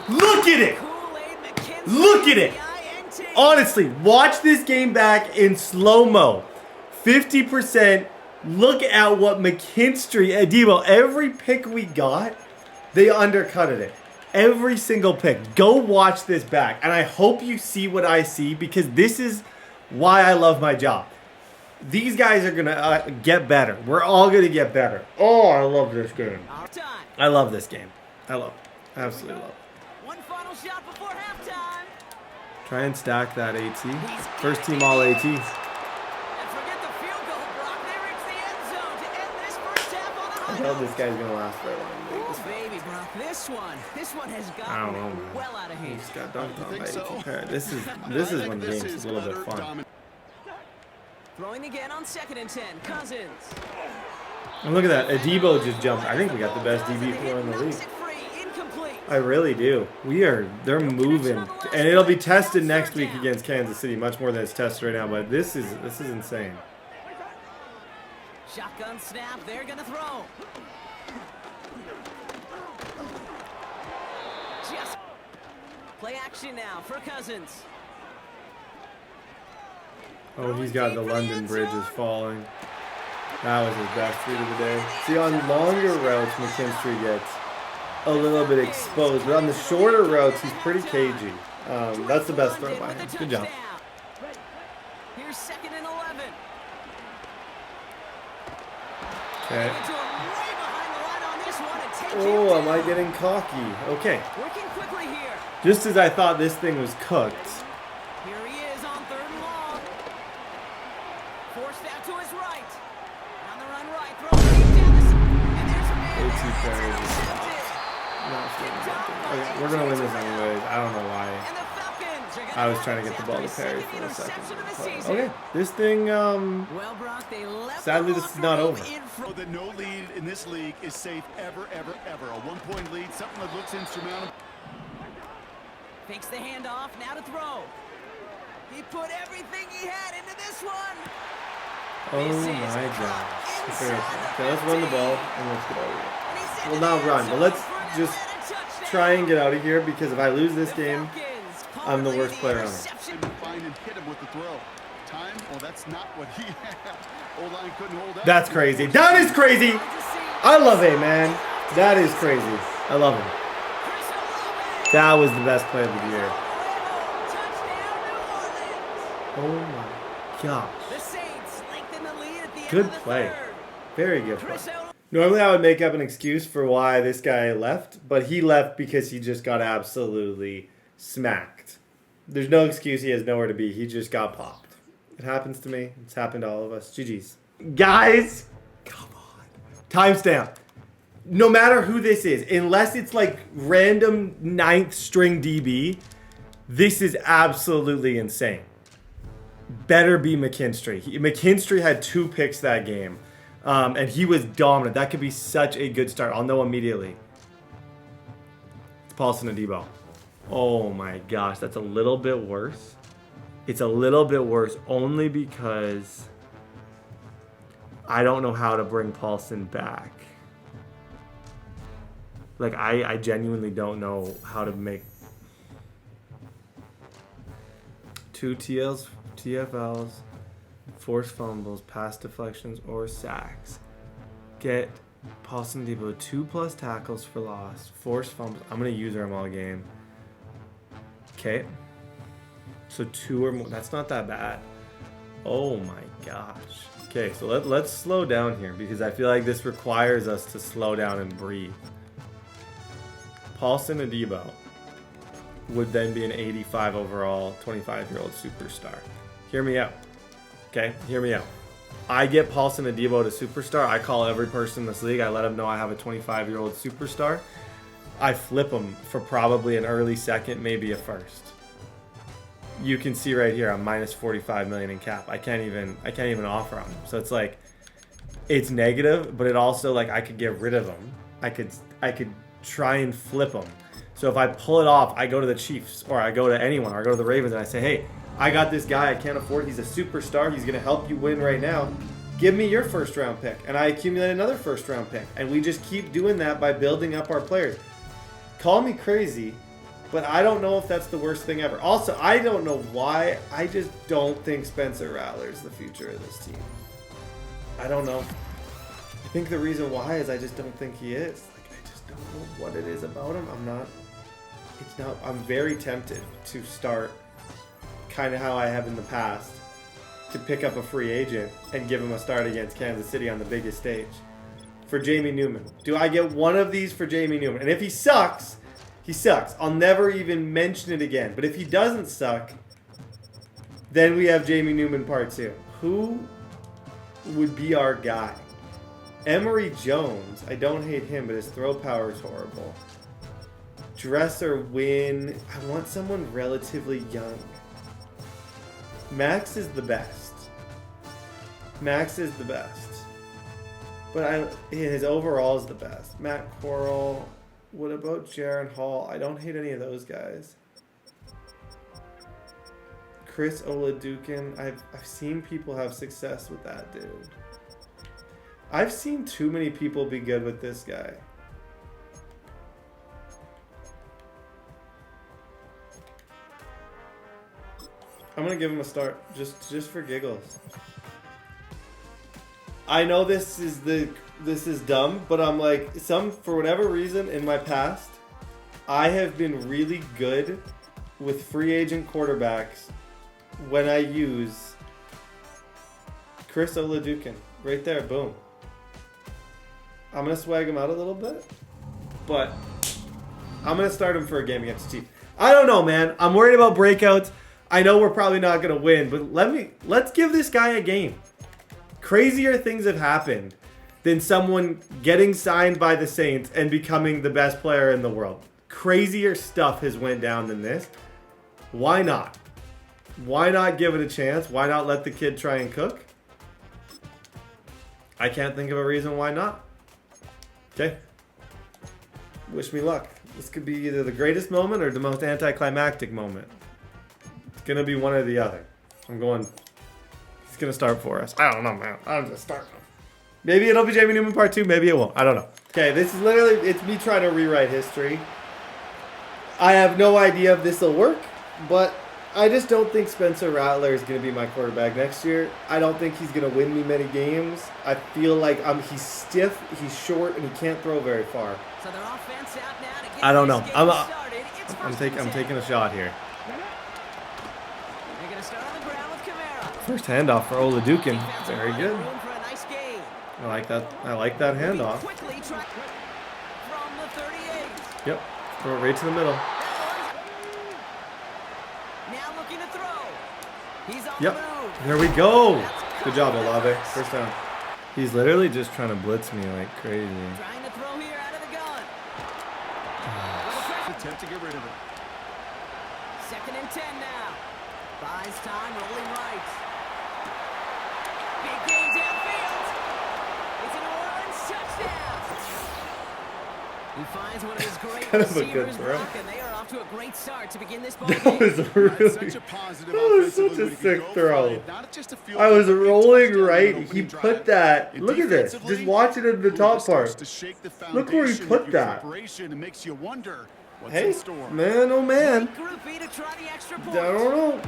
Look at it. Kool-Aid McKinstry, Look at it. INT. Honestly, watch this game back in slow-mo. 50%. Look at what McKinstry, Adebo, every pick we got, they undercutted it. Every single pick. Go watch this back. And I hope you see what I see, because this is why I love my job. These guys are going to get better. We're all going to get better. Oh, I love this game. Our time. I love this game. I love it. Absolutely love it. One final shot before halftime. Try and stack that AT. First team all AT. And forget the field goal, Brock. They reach the end zone to end this first half on a I high know note. this guy's going to last very long. Oh, baby, Brock. This one has I don't gotten know, man. well out of He hand. just got dunked on by think so? AT Parrott. This is when the game's a little bit fun. Throwing again on 2nd and 10. Cousins. And look at that. Adebo just jumped. I think we got the best DB4 in the league. Knocks it free. Incomplete. I really do. They're moving. And it'll be tested next week against Kansas City, much more than it's tested right now, but this is insane. Shotgun snap. They're going to throw. Just play action now for Cousins. Oh, he's got the London Bridge is falling. That was his best read of the day. See, on longer routes, McKinstry gets a little bit exposed, but on the shorter routes, he's pretty cagey. That's the best throw by him. Good job. Here's 2nd and 11. Okay. Into him way behind the line on this one and take him Oh, am I down. getting cocky? Okay. Working quickly here. Just as I thought this thing was cooked. Here he is on 3rd and long. Forced out to his right. On the run right. Throw deep down the and there's a man AT there. Parrott It's is intercepted. not sure about that. Okay, we're gonna win this anyways. I don't know why. And the Falcons are gonna I was have trying to this get the ball to after Perry his for a second second. interception of the But, season. okay, this thing, Well, Brock, they left Sadly, the this is locker not room over. in front. That no lead in this league is safe ever, ever, ever. A 1-point lead, something that looks insurmountable. Fakes the handoff, now to throw. He put everything he had into this one. oh my gosh. Okay, let's run the ball and let's get out of here. Well, not run, but let's just try and get out of here, because if I lose this game, I'm the worst player on it. Couldn't find and hit him with the throw. Time? Well, that's not what he had. O-line couldn't hold out. That's crazy. That is crazy. I love it, man. That is crazy. I love him. That was the best play of the year. Oh my gosh. The Saints lengthen the lead at the end Good of the play. third. Very good play. Chris Owens. Normally I would make up an excuse for why this guy left, but he left because he just got absolutely smacked. There's no excuse. He has nowhere to be. He just got popped. It happens to me. It's happened to all of us. GG's. Guys, come on. Timestamp. No matter who this is, unless it's like random 9th string DB, This is absolutely insane. Better be McKinstry. McKinstry had 2 picks that game, and he was dominant. That could be such a good start. I'll know immediately. It's Paulson Adebo. Oh my gosh, that's a little bit worse. It's a little bit worse only because I don't know how to bring Paulson back. Like, I genuinely don't know how to make 2 TFLs, forced fumbles, pass deflections, or sacks. Get Paulson Debo 2+ tackles for loss, forced fumbles. I'm going to use them all game. Okay. So 2 or more. That's not that bad. Oh my gosh. Okay, so let's slow down here because I feel like this requires us to slow down and breathe. Paulson Adebo would then be an 85 overall, 25-year-old superstar. Hear me out. Okay, hear me out. I get Paulson Adebo to superstar. I call every person in this league. I let him know I have a 25-year-old superstar. I flip him for probably an early second, maybe a first. You can see right here, I'm minus 45 million in cap. I can't even offer him. So it's like, it's negative, but it also, like, I could get rid of him. I could try and flip him. So if I pull it off, I go to the Chiefs or I go to anyone or I go to the Ravens and I say, hey, I got this guy I can't afford. He's a superstar. He's going to help you win right now. Give me your first round pick. And I accumulate another first round pick. And we just keep doing that by building up our players. Call me crazy, but I don't know if that's the worst thing ever. Also, I don't know why. I just don't think Spencer Rattler's the future of this team. I don't know. I think the reason why is I just don't think he is. Like, I just don't know what it is about him. I'm very tempted to start kind of how I have in the past, to pick up a free agent and give him a start against Kansas City on the biggest stage. For Jamie Newman. Do I get one of these for Jamie Newman? And if he sucks, he sucks. I'll never even mention it again. But if he doesn't suck, then we have Jamie Newman part 2. Who would be our guy? Emory Jones. I don't hate him, but his throw power is horrible. Dresser Win. I want someone relatively young. Max is the best. Max is the best. But his overall is the best. Matt Corral. What about Jaron Hall? I don't hate any of those guys. Chris Oladukin. I've seen people have success with that dude. I've seen too many people be good with this guy. I'm gonna give him a start, just for giggles. I know this is dumb, but I'm like, for whatever reason in my past, I have been really good with free agent quarterbacks when I use Chris Oladukin. Right there, boom. I'm gonna swag him out a little bit, but I'm gonna start him for a game against the Chiefs. I don't know, man. I'm worried about breakouts. I know we're probably not going to win, but let's give this guy a game. Crazier things have happened than someone getting signed by the Saints and becoming the best player in the world. Crazier stuff has went down than this. Why not? Why not give it a chance? Why not let the kid try and cook? I can't think of a reason why not. Okay. Wish me luck. This could be either the greatest moment or the most anticlimactic moment. Gonna be one or the other. I'm going. He's gonna start for us. I don't know, man. I'm just starting. Maybe it'll be Jamie Newman part 2. Maybe it won't. I don't know. Okay, this is literally, it's me trying to rewrite history. I have no idea if this will work, but I just don't think Spencer Rattler is gonna be my quarterback next year. I don't think he's gonna win me many games. I feel like he's stiff, he's short, and he can't throw very far. So their offense out now to get I don't know. I'm taking a shot here. They're gonna start on the ground with Kamara. First handoff for Oladukin. Defensive Very line good. room for a nice gain. I like that. I like that handoff. Quickly try from the 38. Yep. Throw it right to the middle. Now looking to throw. He's on Yep. the move. There we go. Good job, Olave. First down. He's literally just trying to blitz me like crazy. Trying to throw here out of the gun. Attempt to get rid of it. 2nd and 10 now. Buys time, rolling right. Big game downfield. It's an Orleans touchdown. He finds one of his great Kind of a good receivers, throw. Brock, and they are off to a great start to begin this ball That game. was really, Such a positive that was such offensively a when you sick go throw. find not just a field I was goal, but a rolling touchdown right. in an He opening put drive. that. And Look at this. defensively, Just watch it in the ooh, top this starts part. to shake the Look where he foundation put of your that. preparation and makes you wonder what's Hey, in store. man, oh man. Groupie to try the extra I point. don't know.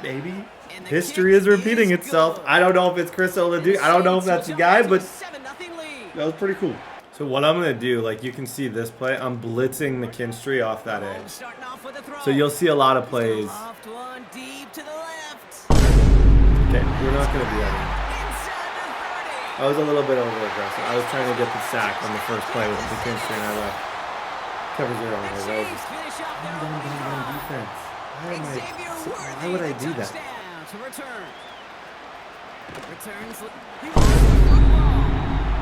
Maybe And the history kick is repeating is itself. good. I don't know if it's Chris Oladu. I don't know if that's the guy, but 7-0 lead. that was pretty cool. So what I'm gonna do, like you can see this play, I'm blitzing McKinstry off that edge. Starting off with a throw. So you'll see a lot of plays. Left one deep to the left. Okay, we're not gonna do that. Inside the 30. I was a little bit over aggressive. I was trying to get the sack on the first play with McKinstry, and I left. Cover zero. The That was Chiefs just finish off their done opening on drive. defense. Xavier Worthy, Why would I the do that? touchdown to return. Returns. He lost the football.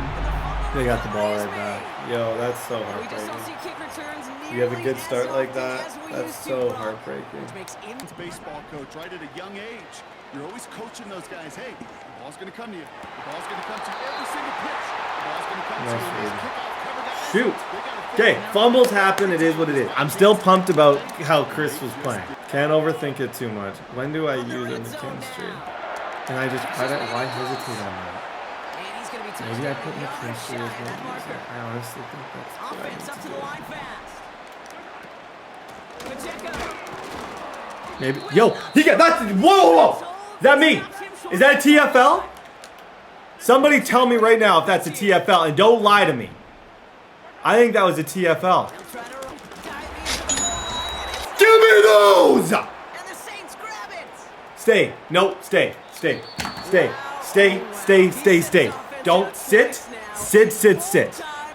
And the fumble They got the ball recovery is right back. made. Yo, that's so We just don't heartbreaking. see kick returns You have a nearly good as start like often that. as we That's used to, so Brock, heartbreaking. which makes Baseball coach right at a young age. You're always coaching those guys. Hey, the ball's going to come to you. The ball's going to come to you every single pitch. The ball's going to come Nice to you. read. This kickoff cover guys. Shoot. They gotta Okay, figure it out. fumbles happen. It is what it is. I'm still pumped about how Chris was playing. Can't overthink it too much. When do I use a McKinstry? And I just, why hesitate on that? And he's going to be Maybe I touchdown put on the other McKinstry side as of one that of these. marker. I honestly think that's what I Offense need up to to the do. line fast. Pacheco. Maybe. Yo, he got that's whoa. Is that me? Is that a TFL? Somebody tell me right now if that's a TFL and don't lie to me. I think that was a TFL. They'll try to dive into the goal line, and it's Give me those! and the Saints grab it. Stay. No, stay. Stay. Stay. Stay. Stay. Stay. Stay. Don't sit. Sit. Sit. Sit. Time.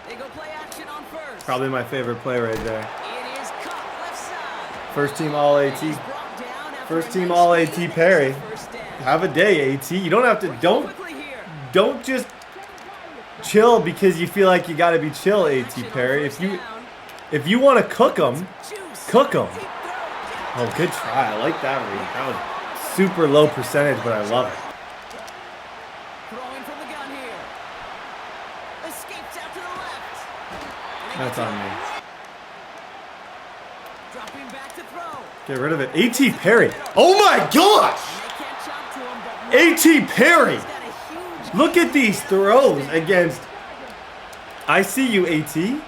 They go play action on first. Probably my favorite play right there. It is caught left side. First team All AT. He's brought down after First a team nice All lead AT Perry. first down. Have a day, AT. You don't have to. Quickly here. Don't just chill because you feel like you got to be chill, AT Action on Perry. first If down. you want to cook them, Juice. cook 'em. Deep throw. oh, good try. I like that read. That was super low percentage, but I love it. Throwing from the gun here. Escapes out to the left. And That's on me. Dropping back to throw. Get rid of it. AT Perry. Oh my gosh! They can't chop to him, but AT Perry. he's got a huge Look at these throws against. I see you, AT. throwing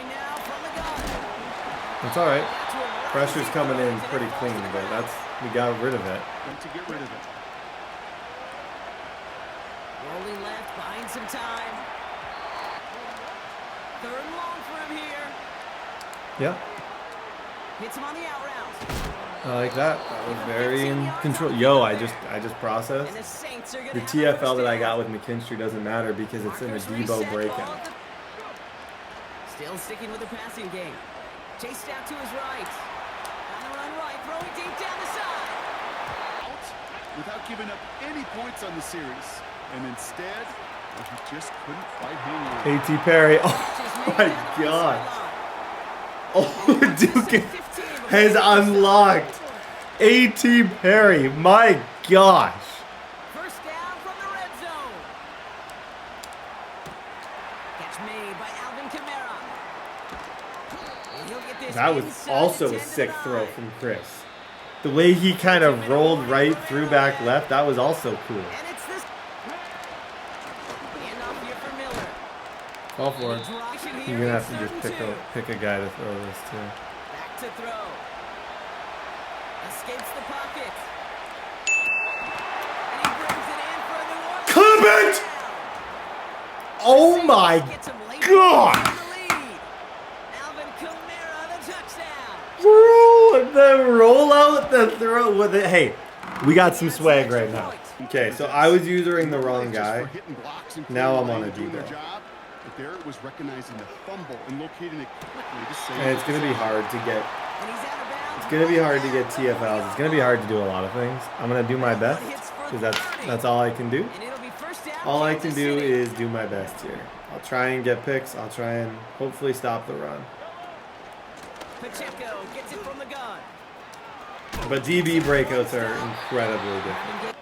now from the gun. That's all right. Back to a Pressure's rising coming throw, in and pretty it falls clean, to the but ground. we got rid of it. Going to get rid of it. Rolling left, buying some time. Third and long for him here. Yeah, Hits him on the out route. I like that. That was very in control. Yo, I just processed. And the Saints are The gonna have TFL that I first got down. with McKinstry doesn't matter because it's in a Marcus Debo reset, breakout. ball. Still sticking with the passing game. Chased out to his right. On the run right, throwing deep down the side. Out without giving up any points on the series. And instead, well, he just couldn't quite hang on. AT Perry. Oh Just my made it down the gosh. sideline. Oh, Duke 15 has unlocked AT Perry. My gosh. First down from the red zone. Catch made by Alvin Kamara. And he'll get this That was inside also the a 10 to sick the throw 9. from Chris. The way he kind of rolled right through back left, that was also cool. And it's this. Handoff here for Miller. All for it. Dropping here, You're gonna have it's to just third and pick a guy to throw this to. Back to throw. Escapes the pocket. And he brings it in for the one. Clip it! Oh my Gets him late God! in the lead. Alvin Kamara, the touchdown. Bro, the rollout, the throw with it. Hey, we got some swag right now. Okay, so I was using the wrong guy. Now I'm on a D-ball. But there it was recognizing the fumble and locating it quickly to save. And it's gonna be hard to get. And he's out of bounds. It's gonna be hard to get TFLs. It's gonna be hard to do a lot of things. I'm gonna do my best because that's all I can do. And it'll be first down. All I can Kansas do City. is do my best here. I'll try and get picks. I'll try and hopefully stop the run. Pacheco gets it from the gun. But DB breakouts are incredibly different.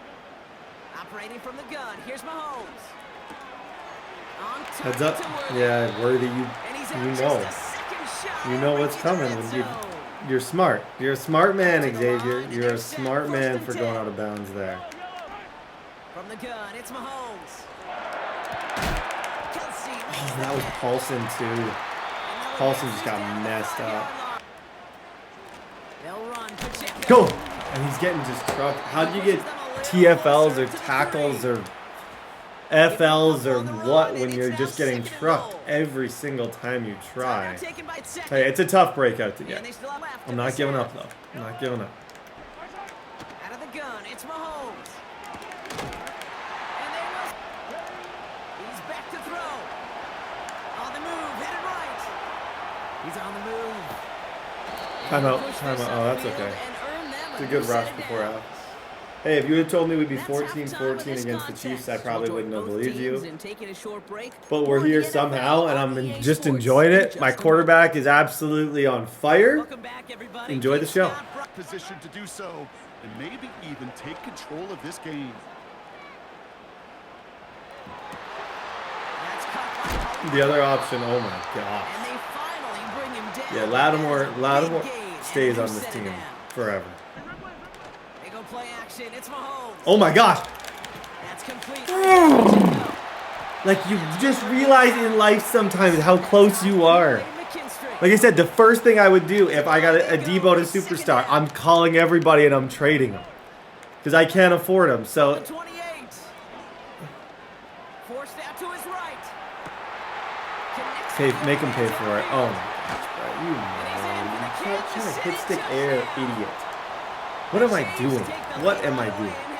Operating from the gun. Here's Mahomes. On Heads target up. to Worthy. Yeah, Worthy, And he's out you just know. a second shy You know of what's reaching the coming red when zone. you're smart. You're a smart man, To the Xavier. line, and You're a they're set. smart man First for and going 10. out of bounds there. From the gun, it's Mahomes. Kelsey. Oh, that was Paulson too. Paulson just got messed up. They'll run. Pacheco. Go! And he's getting just trucked. How do you get TFLs or tackles or FLs or what when you're just getting trucked every single time you try? Taken by second. Hey, it's a tough breakout to And get. they still have left I'm in not the giving set. up though. I'm not giving up. Out of the gun, it's Mahomes. And there goes. He's back to throw. On the move, hit it right. He's on the move. Timeout. Push Timeout. this Oh, that's upfield okay. and earn them It's a new good set rush of before downs. half. Hey, if you had told me we'd be That's 14-14 halftime of this against the Chiefs, I contest. probably We'll wouldn't have join both believed teams you. in taking a short break But we're for the here NFL somehow, and on I'm EA just Sports enjoying in it. just My a moment. quarterback is absolutely on fire. Welcome back, everybody. Enjoy the show. Scott Bro- Position to do so, and maybe even take control of this game. That's caught by Hollywood. The other option, oh my And gosh. they finally bring him down. Yeah, Lattimore Big gain stays and on a new this set of team downs. forever. They go play action. It's Mahomes. Oh my gosh. That's complete. Like, you just realize in life sometimes how close you are. Like I said, the first thing I would do if I got a Debo to superstar, I'm calling everybody and I'm trading them. Because I can't afford them. The So, 28. Forced out to his right. Connects pay, with make him pay the for it. end Oh zone. my gosh, bro. You And he's in moron. for the You Kansas trying to City hit stick touchdown. air, idiot. What am I Chiefs doing? take the What lead am I by a doing? win.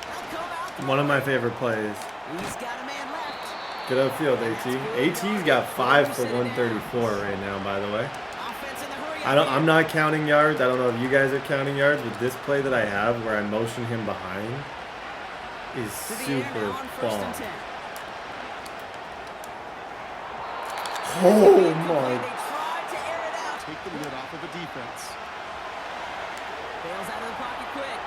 They'll come out One of my favorite plays. He's got a man left. Get upfield, AT. AT's got 5 for 134 right now, by the way. Offense in the hurry. I'm not counting yards. I don't know if you guys are counting yards, but this play that I have where I motion him behind is To the air super now on first bomb. and 10. Oh They my. tried to air it out. Take the lid off of the defense. Bails out of the pocket quick.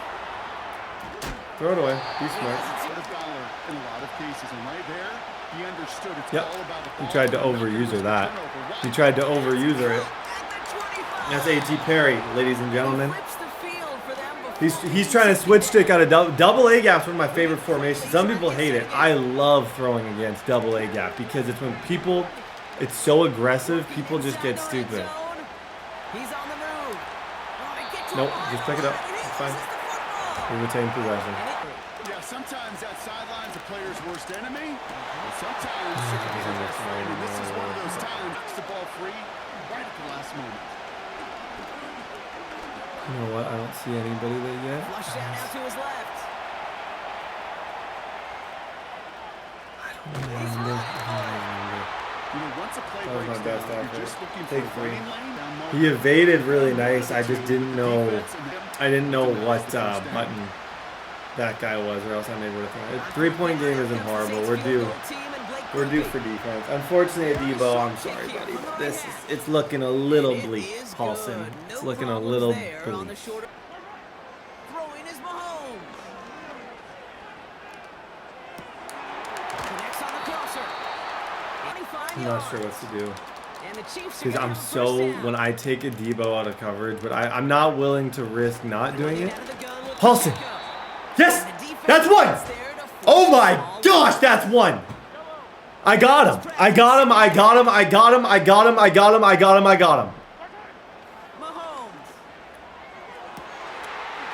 Throw it away. Be smart. Instead of dollar in a lot of cases, and right there, he understood it's Yep. all about the He ball. tried to overuse her that. Turnover. He tried to overuse her it. At the 25. That's AT Perry, ladies and gentlemen. Rips the field for them before He's trying to switch stick out of double A gap's one of my favorite formations. Some people hate it. I love throwing against double A gap because it's when people, it's so aggressive, people just get stupid. He's on the move. Oh, he gets Nope, a just pick it up. and he It's fine. loses the football. We retain possession. Yeah, sometimes that sideline's a player's worst enemy. And sometimes it's a best friend. And this is one of those times. Knocks the ball free right at the last moment. You know what? I don't see anybody there yet. Flush out now to his left. You know, once a play That was my breaks best down, effort. you're just looking Take for a 3. running lane down low. He evaded really nice. I just didn't know. I didn't know what button that guy was, or else I maybe would have thrown it. 3-point game isn't horrible. We're due. We're due for defense. Unfortunately, Debo, I'm sorry, buddy, but it's looking a little bleak, Paulson. It's looking a little bleak. Throwing is Mahomes. Connects on the crosser. 25 I'm not sure what to do. And the Chiefs are Because gonna I'm have first so, down. when I take a Debo out of coverage, but I'm not willing to risk not doing it. Out of the gun with Paulson. Pacheco. Yes! And the defense That's one! is there to force Oh my the ball. gosh, that's one! I got him! I got him! I got him! I got him! I got him! I got him! I got him! I got him! Mahomes.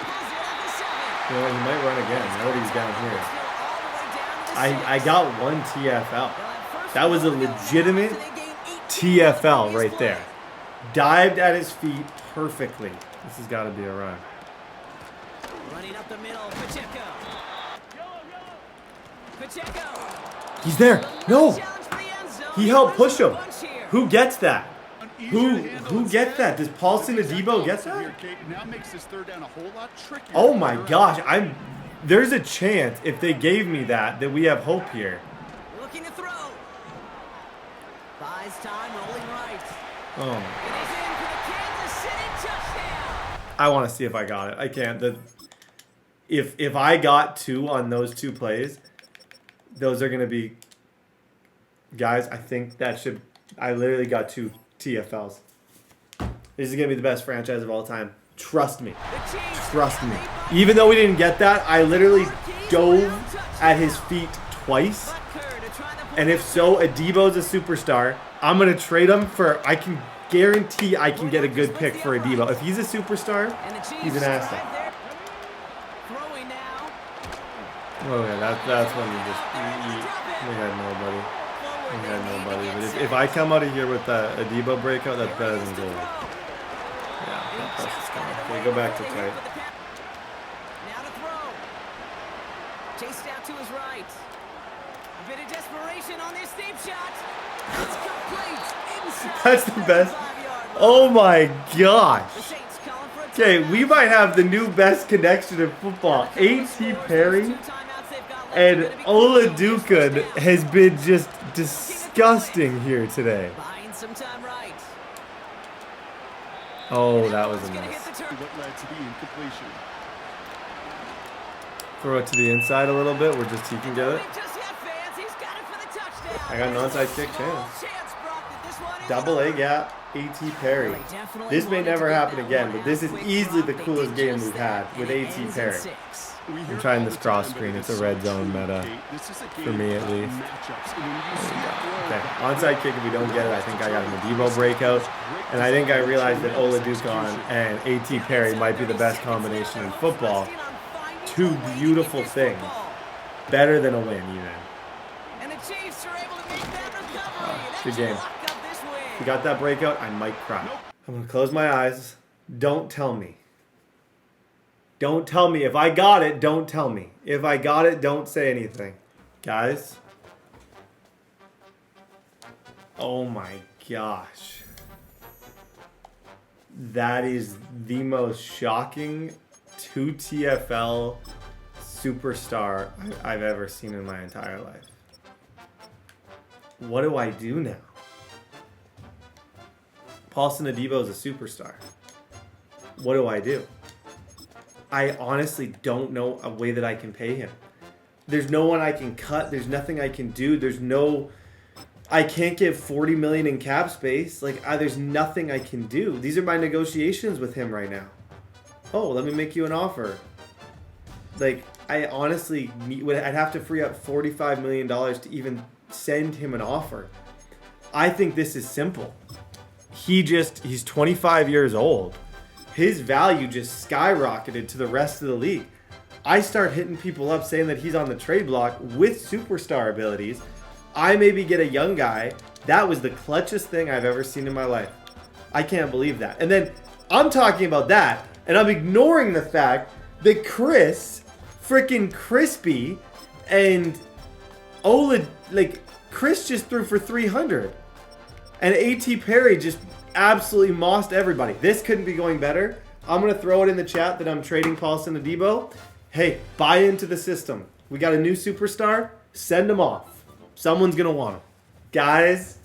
Pulls it at the 7. You know, he might run again now that he's down here. Still all the way down to the 6. I got one TFL. They'll have first That was a and goal now legitimate after they gain 18 TFL on right these there. plays. Dived at his feet perfectly. This has got to be a run. Running up the middle, Pacheco. Pacheco. He's there. No! Challenge for the end zone. He helped push him. Bunch here. Who gets that? Easier to handle Who gets instead. that? Does Paulson Adebo get Here, that? Kate, now makes this third down a whole lot trickier. Oh my gosh, there's a chance if they gave me that we have hope here. Looking to throw. Buys time, rolling right. Oh my. It is in for the Kansas City touchdown. I want to see if I got it. I can't. If I got 2 on those 2 plays, those are going to be... Guys, I think that should... I literally got 2 TFLs. This is going to be the best franchise of all time. Trust me. The Chiefs Trust me. lead by Even though we didn't get that, I literally dove at his feet twice. Butker to try the And if so, Adebo's a superstar. I'm going to trade him for... I can guarantee I can get a good pick for Adebo. If he's a superstar, And the Chiefs he's an drive asset. there. Throwing now. Oh yeah, that's when you just... We had nobody. We had nobody. But if I come out of here with a Adebo breakout, that's better than gold. Yeah, that's coming. Okay, go back to tight. Now to throw. Chased out to his right. A bit of desperation on this deep shot. It's complete inside. That's the best. 5-yard line. Oh my gosh. The Saints calling for a Okay, timeout. we might have the new best connection in football. A.T. Perry and Olajuwon has been just disgusting here today. Buying some time right. Oh, that was a Gonna miss. hit the turn. What led to the incompletion. Throw it to the inside a little bit where just he can get it. Just yet, fans. He's got it for the touchdown. I got an onside kick Small chance. chance, Brock, that this one is Double A good. gap, A.T. Perry. This may never happen again, but this is easily the coolest game we've had with A.T. Perry. We hear I'm trying all this the cross time, but screen. it It's is a red so zone true, meta. Kate. This is a For game me, at about least. matchups. And when you see it Okay, throw, onside kick if we don't get it. I think I got an Adebo breakout. And I think I realized that Olajuwon and A.T. Perry might be the best combination in football. 2 beautiful things. Better than a win, even. And the Chiefs are able to make that recovery. That Good should game. lock up this win. If we got that breakout, I might cry. I'm going to close my eyes. Don't tell me. Don't tell me. If I got it, don't tell me. If I got it, don't say anything. Guys. Oh my gosh. That is the most shocking 2 TFL superstar I've ever seen in my entire life. What do I do now? Paulson Adebo is a superstar. What do I do? I honestly don't know a way that I can pay him. There's no one I can cut. There's nothing I can do. I can't give $40 million in cap space. There's nothing I can do. These are my negotiations with him right now. Oh, let me make you an offer. I honestly I'd have to free up $45 million to even send him an offer. I think this is simple. He's 25 years old. His value just skyrocketed to the rest of the league. I start hitting people up saying that he's on the trade block with superstar abilities. I maybe get a young guy. That was the clutchest thing I've ever seen in my life. I can't believe that. And then I'm talking about that, and I'm ignoring the fact that Chris, freaking Crispy, and Chris just threw for 300. And A.T. Perry just absolutely mossed everybody. This couldn't be going better. I'm going to throw it in the chat that I'm trading Paulson Adebo. Hey, buy into the system. We got a new superstar. Send him off. Someone's going to want him. Guys,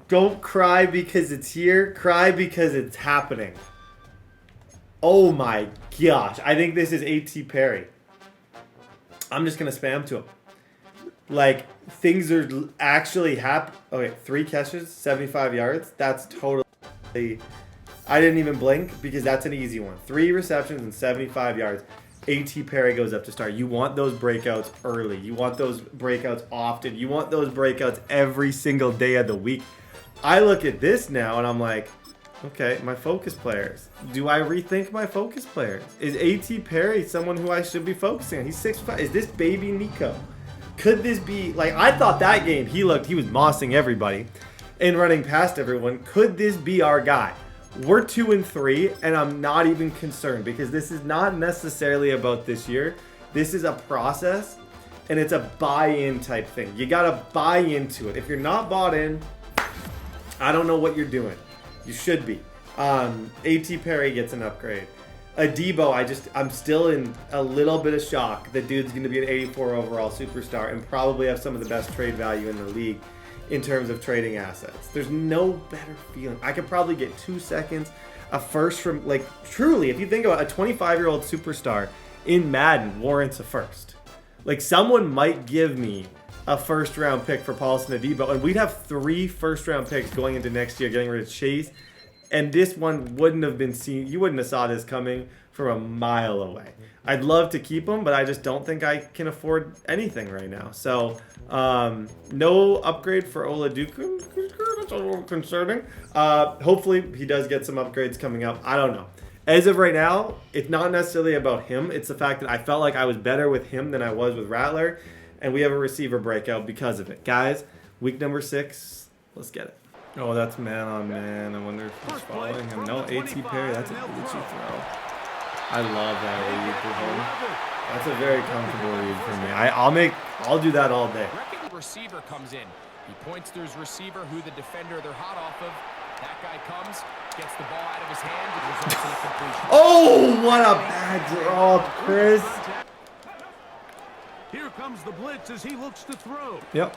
don't cry because it's here. Cry because it's happening. Oh my gosh. I think this is A.T. Perry. I'm just going to spam to him. Things are actually happening. Okay, 3 catches, 75 yards. That's totally... I didn't even blink because that's an easy one. 3 receptions and 75 yards. A.T. Perry goes up to start. You want those breakouts early. You want those breakouts often. You want those breakouts every single day of the week. I look at this now and I'm like, okay, my focus players. Do I rethink my focus players? Is A.T. Perry someone who I should be focusing on? He's 6'5". Is this baby Nico? Could this be, I thought that game he was mossing everybody and running past everyone. Could this be our guy? We're 2-3, and I'm not even concerned because this is not necessarily about this year. This is a process, and it's a buy-in type thing. You got to buy into it. If you're not bought in, I don't know what you're doing. You should be. A.T. Perry gets an upgrade. Adebo, I'm still in a little bit of shock. The dude's going to be an 84 overall superstar and probably have some of the best trade value in the league. in terms of trading assets. There's no better feeling. I could probably get 2 seconds, a first from, like, truly, if you think about a 25-year-old superstar in Madden warrants a first. Like, someone might give me a first-round pick for Paulson Adebo, and we'd have 3 first-round picks going into next year, getting rid of Chase, and this one wouldn't have been seen. You wouldn't have saw this coming from a mile away. I'd love to keep him, but I just don't think I can afford anything right now. So, no upgrade for Olajuwon. That's a little concerning. Hopefully, he does get some upgrades coming up. I don't know. As of right now, it's not necessarily about him. It's the fact that I felt like I was better with him than I was with Rattler, and we have a receiver breakout because of it. Guys, week number 6, let's get it. Oh, that's man on man. I wonder if he's following him. No, AT Perry. That's a glitchy throw. I love that read for him. That's a very comfortable read for me. I'll do that all day. The receiver comes in. He points to his receiver, who the defender they're hot off of. That guy comes, gets the ball out of his hand, and results in a completion. Oh, what a bad drop, Chris. Here comes the blitz as he looks to throw. Yep.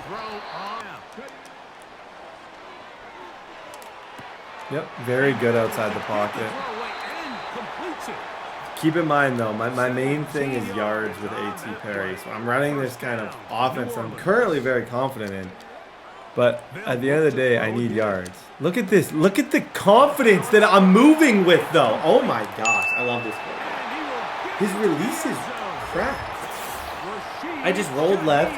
Throw on. Yep, very good outside the pocket. Keep in mind, though, my main thing is yards with AT Perry. So I'm running this kind of offense I'm currently very confident in. But at the end of the day, I need yards. Look at this. Look at the confidence that I'm moving with, though. Oh, my gosh. I love this play. His release is crap. I just rolled left.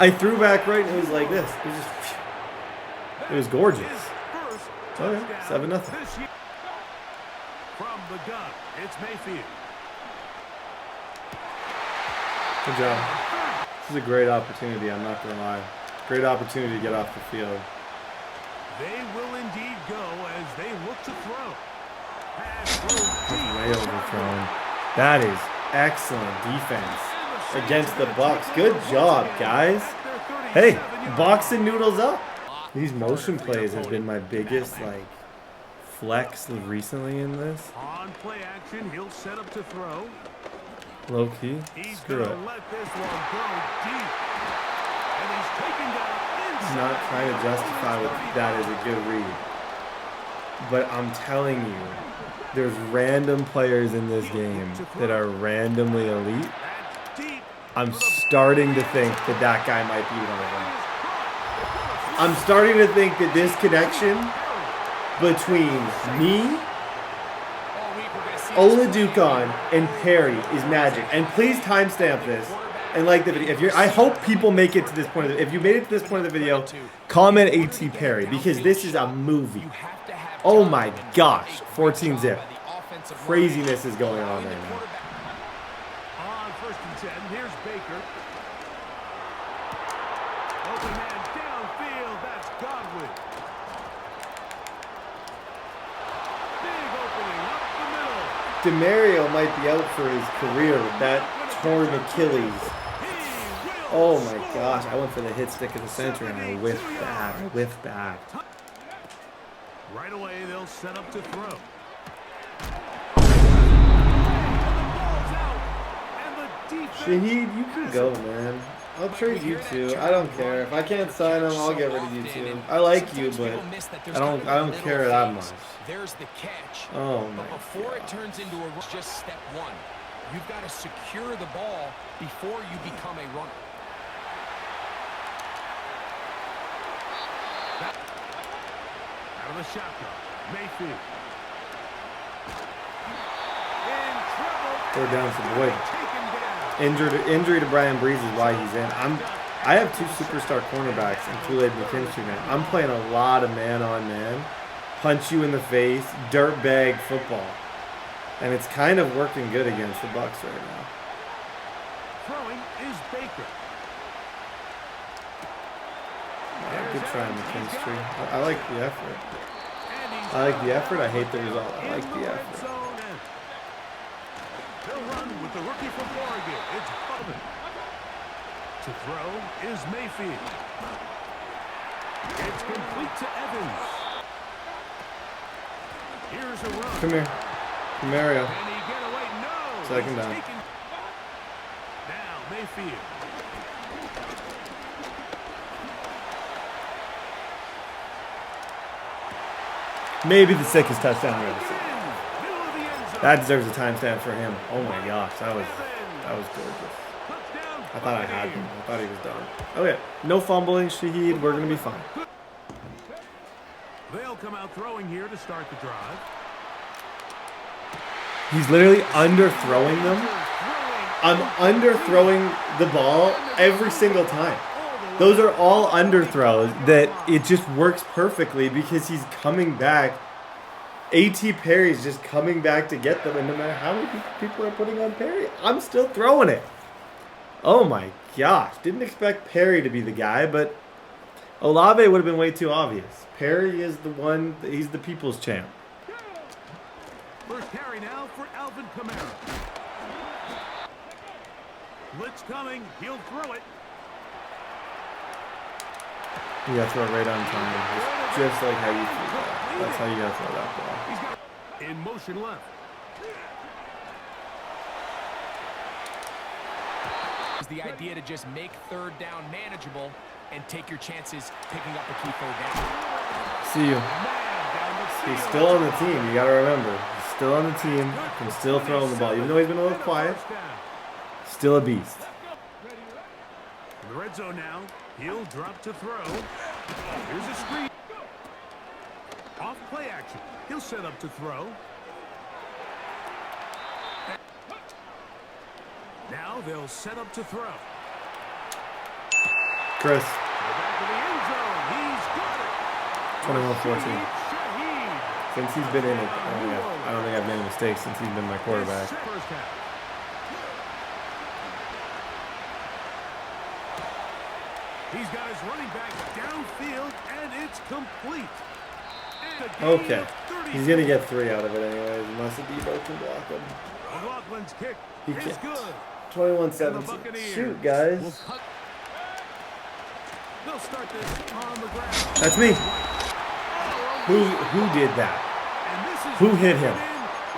I threw back right, and it was like this. It was just... It was gorgeous. Okay, 7-0. From the gun, it's Mayfield. Good job. This is a great opportunity, I'm not going to lie. Great opportunity to get off the field. They will indeed go as they look to throw. Way overthrown. That is excellent defense against the Bucks. Good job, guys. Hey, boxing noodles up. These motion plays have been my biggest, like, flex recently in this. On play action, he'll set up to throw. Low key. Screw it. Let this one go deep. And he's taken down inside. I'm not trying to justify that as a good read. But I'm telling you, there's random players in this game that are randomly elite. I'm starting to think that guy might be one of them. I'm starting to think that this connection between me, Olajuwon, and Perry is magic. And please timestamp this and like the video. I hope people make it to this point. If you made it to this point of the video, comment AT Perry because this is a movie. Oh my gosh, 14 zip. Craziness is going on right now. On 1st and 10, here's Baker. Open man downfield, that's Godwin. Big opening up the middle. DeMario might be out for his career with that torn Achilles. Oh my gosh, I went for the hit stick at the center and I whiffed back. Right away, they'll set up to throw. Shahid, you can go, man. I'll trade you too. I don't care. If I can't sign him, I'll get rid of you too. I like you, but I don't care that much. There's the catch. Oh my But before it turns into a rush, just step one. You've got to secure the ball before you become a runner. Out of the shotgun, Mayfield. Throw down some boy. Injury to Brian Breeze is why he's in. I have 2 superstar cornerbacks and Kool-Aid McKinstry now. I'm playing a lot of man-on-man, punch you in the face, dirtbag football. And it's kind of working good against the Bucks right now. Throwing is Baker. Good try, McKinstry. I like the effort. I hate the result. I like the effort. They'll run with the rookie from Oregon. It's Bowman. To throw is Mayfield. It's complete to Evans. Here's a run. Come here. Mario. Can he get away? No. Second down. Now Mayfield. Maybe the sickest touchdown I've ever seen. Middle of the end zone. That deserves a timestamp for him. Oh my gosh, that was gorgeous. Touchdown. I thought I had him. I thought he was done. Okay, no fumbling, Shaheed. We're gonna be fine. They'll come out throwing here to start the drive. He's literally underthrowing them. I'm underthrowing the ball every single time. Those are all underthrows that it just works perfectly because he's coming back. A.T. Perry's just coming back to get them, and no matter how many people are putting on Perry, I'm still throwing it. Oh my gosh. Didn't expect Perry to be the guy, but Olave would have been way too obvious. Perry is the one, he's the people's champ. First carry now for Alvin Kamara. Blitz coming. He'll throw it. You gotta throw it right on time. Just like how you threw that. That's how you gotta throw that ball. He's got in motion left. Is the idea to just make third down manageable and take your chances picking up a key third down. See you. He's still on the team. You gotta remember. He's still on the team. Can still throw the ball. Even though he's been a little quiet, still a beast. In the red zone now. He'll drop to throw. Here's a screen. Off play action. He'll set up to throw. Now they'll set up to throw. Chris. Back to the end zone. He's got it. 21-14. Shaheed. Since he's been in it, I don't think I've made a mistake since he's been my quarterback. First half. He's got his running back downfield, and it's complete. And Okay. He's going to get 3 out of it anyways, unless the Debo can block him. McLaughlin's kick He is can't. good. 21-17. Shoot, guys. They'll start this on the ground. That's me. Who did that? And this is Who hit him?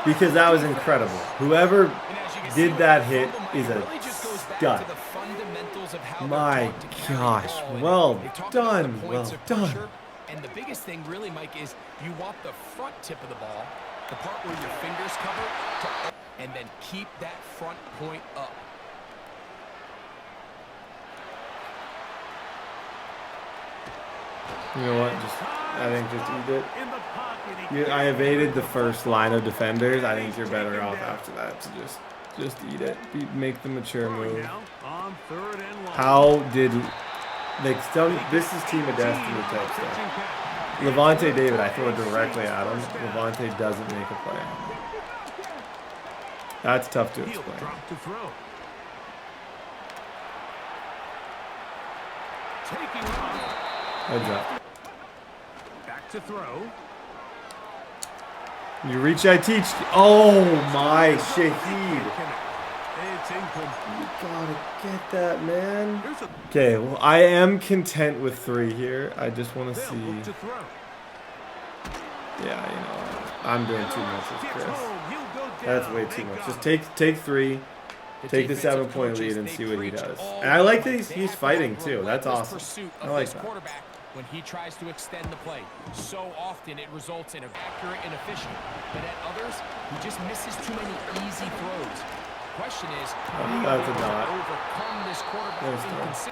Because that was incredible. Whoever did that hit is a stud. My gosh. Well done. Well done. And the biggest thing really, Mike, is you want the front tip of the ball, the part where your fingers cover, and then keep that front point up. You know what? I think just eat it. I evaded the first line of defenders. I think you're better off after that to just eat it. Make the mature move. How did this is Team of Destiny type stuff. Levante David, I throw it directly at him. Levante doesn't make a play. That's tough to explain. Heads up. Back to throw. You reach, I teach. Oh my, Shaheed. It's incomplete. You gotta get that, man. Okay, well, I am content with 3 here. I just want to see. Yeah, you know, I'm doing too much with Chris. That's way too much. Just take 3. Take the 7-point lead and see what he does. And I like that he's fighting too. That's awesome. I like that. When he tries to extend the play, so often it results in accurate and efficient. But at others, he just misses too many easy throws. The question is, how do you overcome this quarterback inconsistency?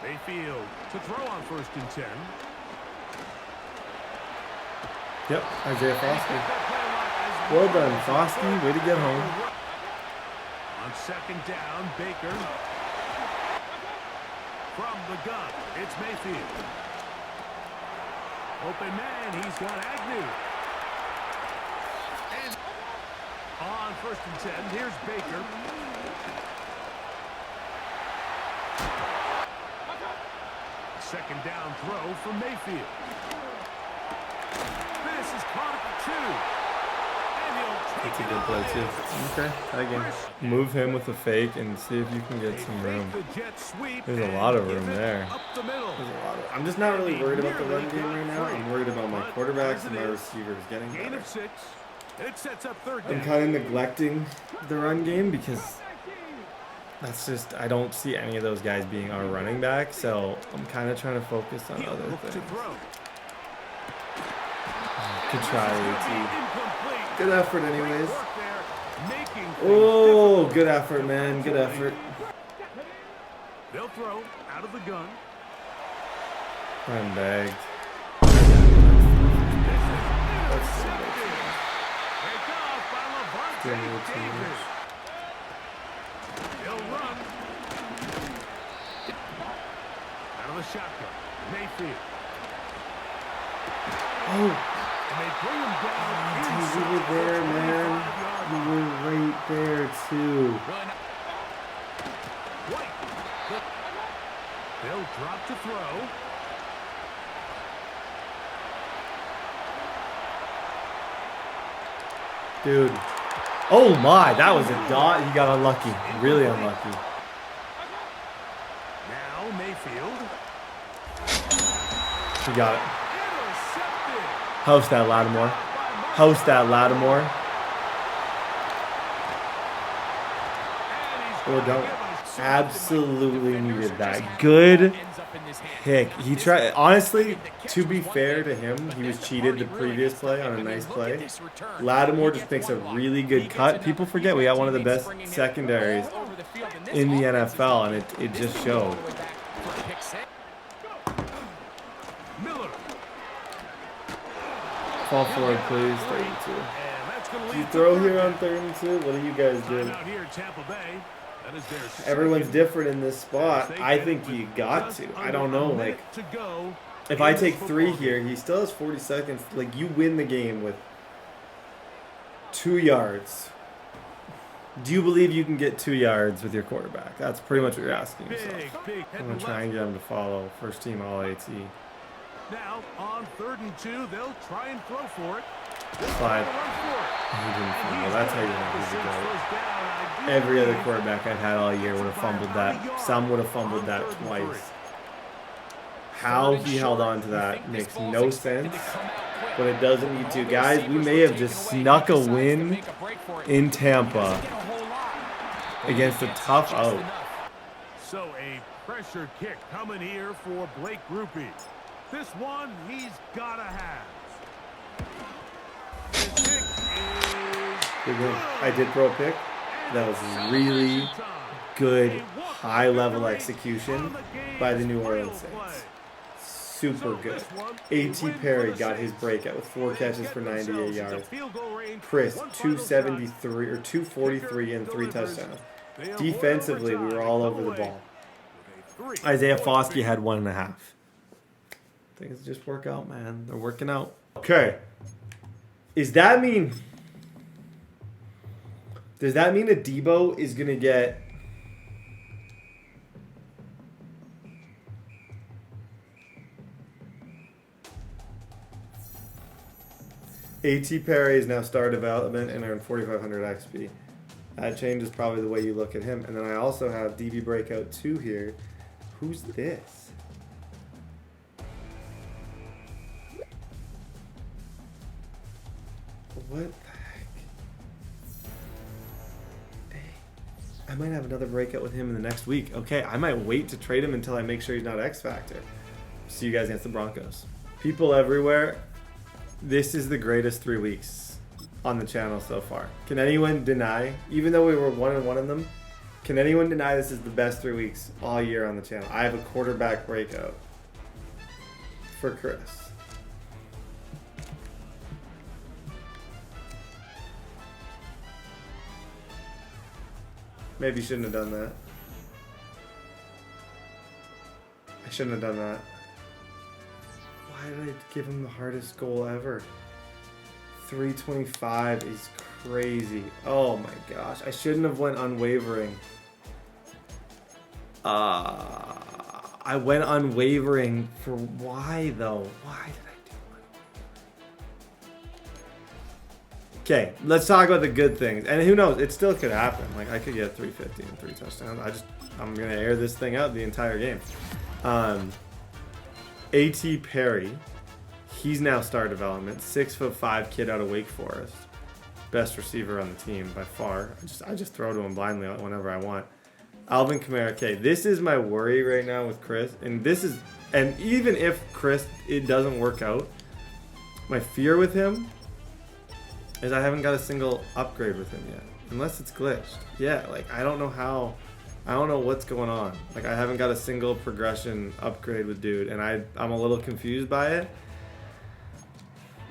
Mayfield to throw on 1st and 10. Yep, Isaiah Foskey. Well done, Foskey. Way to get home. On 2nd down, Baker. From the gun, it's Mayfield. Open man, he's got Agnew. And on 1st and 10, here's Baker. Second down throw from Mayfield. This is caught at the 2. That's a good play too. Okay, again. Move him with a fake and see if you can get some room. There's a lot of room there. I'm just not really worried about the run game right now. I'm worried about my quarterbacks and my receivers getting better. I'm kind of neglecting the run game because that's just, I don't see any of those guys being our running back, so I'm kind of trying to focus on other things. Good try, AT. Incomplete. Good effort, Great anyways. work there, making things Oh, difficult. good effort, man. Good effort. They'll throw out of the gun. I'm bagged. That's picked off by Too Levante much. Davis. He'll run. Out of the shotgun. Mayfield. Oh, And they bring him down dude, you inside were there, the man. 25-yard You line. were right there, too. White. They'll drop to throw. Dude. Oh, my. That was a dot. He got unlucky. Really unlucky. Now Mayfield. He got it. Intercepted. House that, Lattimore. House that, Lattimore. Or don't. Absolutely needed that. Good pick. He tried. Honestly, to be fair to him, he was cheated the previous play on a nice play. Lattimore just makes a really good cut. People forget we got one of the best secondaries in the NFL, and it just showed. Miller. Fall forward, please. 32. And that's going to Do you lead throw to here on third 3rd and 2? What do you guys do? down. Out here in Tampa Bay. That is their Everyone's second. different in this spot. They I get think with you got just to. I under don't a know. minute Like, to go if in I this take 3 football here, game. he still has 40 seconds. Like, you win the game with 2 yards. Do you believe you can get 2 yards with your quarterback? That's pretty much what you're asking yourself. Big I'm head going to try and get him to follow first team all AT. Now on 3rd and 2, they'll try and throw for it. Slide. Run for it. He didn't And fumble. he's That's how you gonna know get he's the a six goat. first down. I do Every other believe quarterback I've had all year would have fumbled that. Some would have fumbled that twice. How he held on to that makes no sense, but it doesn't need to. Guys, we may have just snuck a win in Tampa against a tough out. So a pressure kick coming here for Blake Groupie. This one he's gotta have. His kick is Good win. I did throw a pick. That was really good high-level execution by the New Orleans Saints. Super good. A.T. Perry got his breakout with 4 catches for 98 yards. Chris, 273 or 243 and 3 touchdowns. Defensively, we were all over the ball. Isaiah Foskey had 1.5. Things just work out, man. They're working out. Okay. Does that mean Debo is going to get A.T. Perry is now star development and earned 4,500 XP. That changes probably the way you look at him. And then I also have DB Breakout 2 here. Who's this? What the heck? Dang. I might have another breakout with him in the next week. Okay, I might wait to trade him until I make sure he's not X Factor. See you guys against the Broncos. People everywhere, this is the greatest 3 weeks on the channel so far. Can anyone deny, even though we were 1-1 in them, can anyone deny this is the best 3 weeks all year on the channel? I have a quarterback breakout for Chris. Maybe shouldn't have done that. I shouldn't have done that. Why did I give him the hardest goal ever? 325 is crazy. Oh my gosh. I shouldn't have went unwavering. I went unwavering for why though? Why did I do unwavering? Okay, let's talk about the good things. And who knows, it still could happen. Like I could get 350 and 3 touchdowns. I'm gonna air this thing out the entire game. A.T. Perry, he's now star development. 6'5" kid out of Wake Forest, best receiver on the team by far. I just throw to him blindly whenever I want. Alvin Kamara. Okay, this is my worry right now with Chris, and even if Chris it doesn't work out, My fear with him is I haven't got a single upgrade with him yet. Unless it's glitched. Yeah, like I don't know how. I don't know what's going on. Like I haven't got a single progression upgrade with dude, and I'm a little confused by it.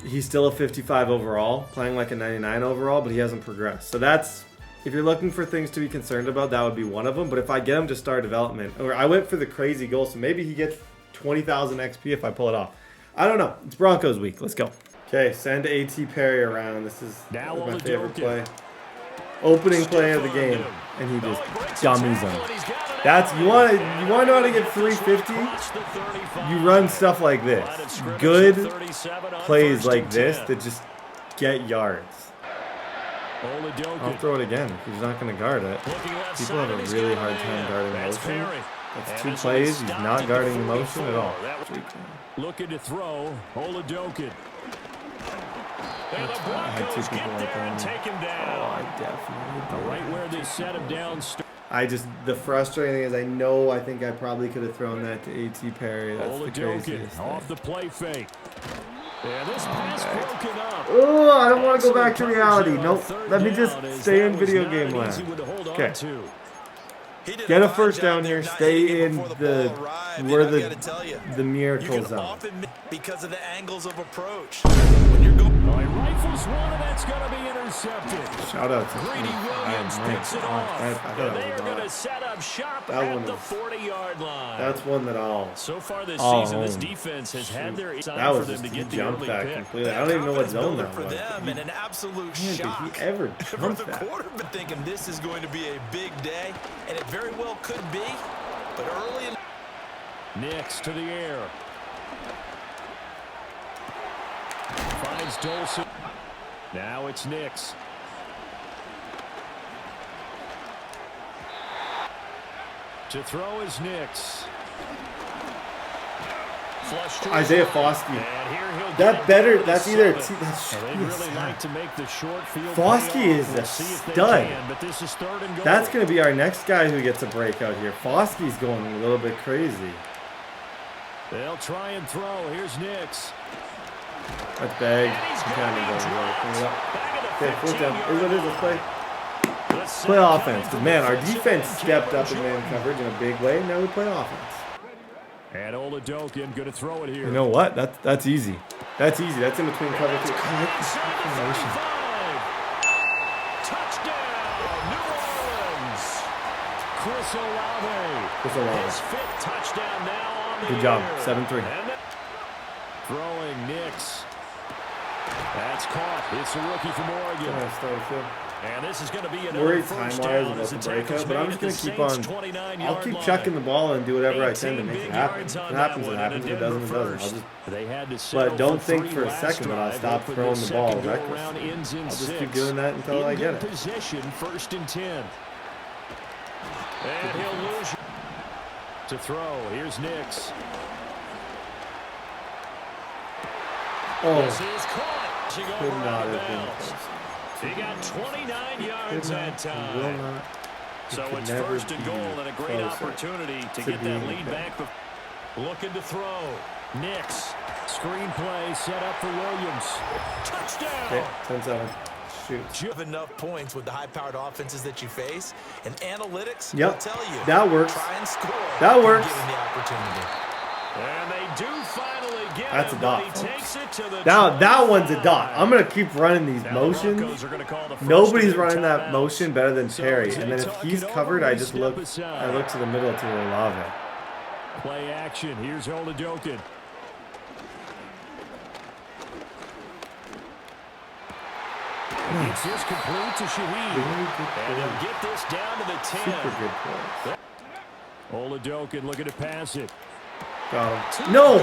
He's still a 55 overall, playing like a 99 overall, but he hasn't progressed. So that's, if you're looking for things to be concerned about, that would be one of them. But if I get him to start development, or I went for the crazy goal, so maybe he gets 20,000 XP if I pull it off. I don't know. It's Broncos week. Let's go. Okay, send AT Perry around. This is my favorite play. Opening play of the game, and he just dummies him. That's you want to know how to get 350. You run stuff like this. Good plays like this that just get yards. I'll throw it again. He's not going to guard it. People have a really hard time guarding motion. That's 2 plays. He's not guarding the motion at all. Looking to throw, Oladokin. I had 2 people like that. Oh, I definitely right where they set him down. The frustrating thing is I think I probably could have thrown that to AT Perry. That's the craziest off thing. the play fake. Yeah, this pass broken up. Oh, I don't want to go back to reality. Nope. Let me just stay in video game land. Okay. Get a first down here. Stay in where the miracle zone. Because of the angles of approach. When you're going, rifles one, and that's going to be intercepted. Shout out to Greedy Williams picks it off. They're going to set up shop at the 40-yard line. That's one that So far this season, this defense has had their that was just he jumped that completely. I don't even know what zone that was. them and an absolute shock. Did he ever For jump the that? quarterback thinking this is going to be a big day, and it very well could be. But early in Nix to the air. Finds Dolson. Now it's Nix. To throw is Nix. Isaiah Foskey. That's either Foskey is a stud. That's going to be our next guy who gets a breakout here. Foskey's going a little bit crazy. They'll try and throw. Here's Nix. That's bag. Okay, fourth down. Here's what it is. Let's play. Play offense. Because, man, our defense stepped up in man coverage in a big way. Now we play offense. And Oladokin going to throw it here. You know what? That's easy. That's easy. That's in between cover 2. Touchdown, New Orleans. Chris Olave. His 5th touchdown now on the Good job. year. 7-3. Throwing Nix. That's caught. It's a rookie from Oregon. And this is going to be another first down about the breakup, but I'm just going to keep on. I'll keep chucking the ball and do whatever I can to make it happen. If it happens, it happens. If it doesn't, it doesn't. But don't think for a second that I'll stop throwing the ball recklessly. I'll just keep doing that until I get it. Position, 1st and 10. And he'll lose to throw. Here's Nix. This is caught. Could not have been close. He got 29 yards that time. So it's 1st and goal and a great opportunity to get that lead back. Looking to throw. Nix. Screenplay set up for Williams. Touchdown. Okay, 10-7. Shoot. You have enough points with the high-powered offenses that you face, and analytics will tell you. That works. Try and score. That works. Given the opportunity. And they do finally get That's a dot. Takes it to the that one's a dot. I'm going to keep running these motions. Nobody's running that motion better than Terry. And then if he's covered, I look to the middle to Olave. Play action. Here's Oladokin. It's just complete to Shaheed. And they'll get this down to the 10. Super good play. Oladokin looking to pass it. Got him. No!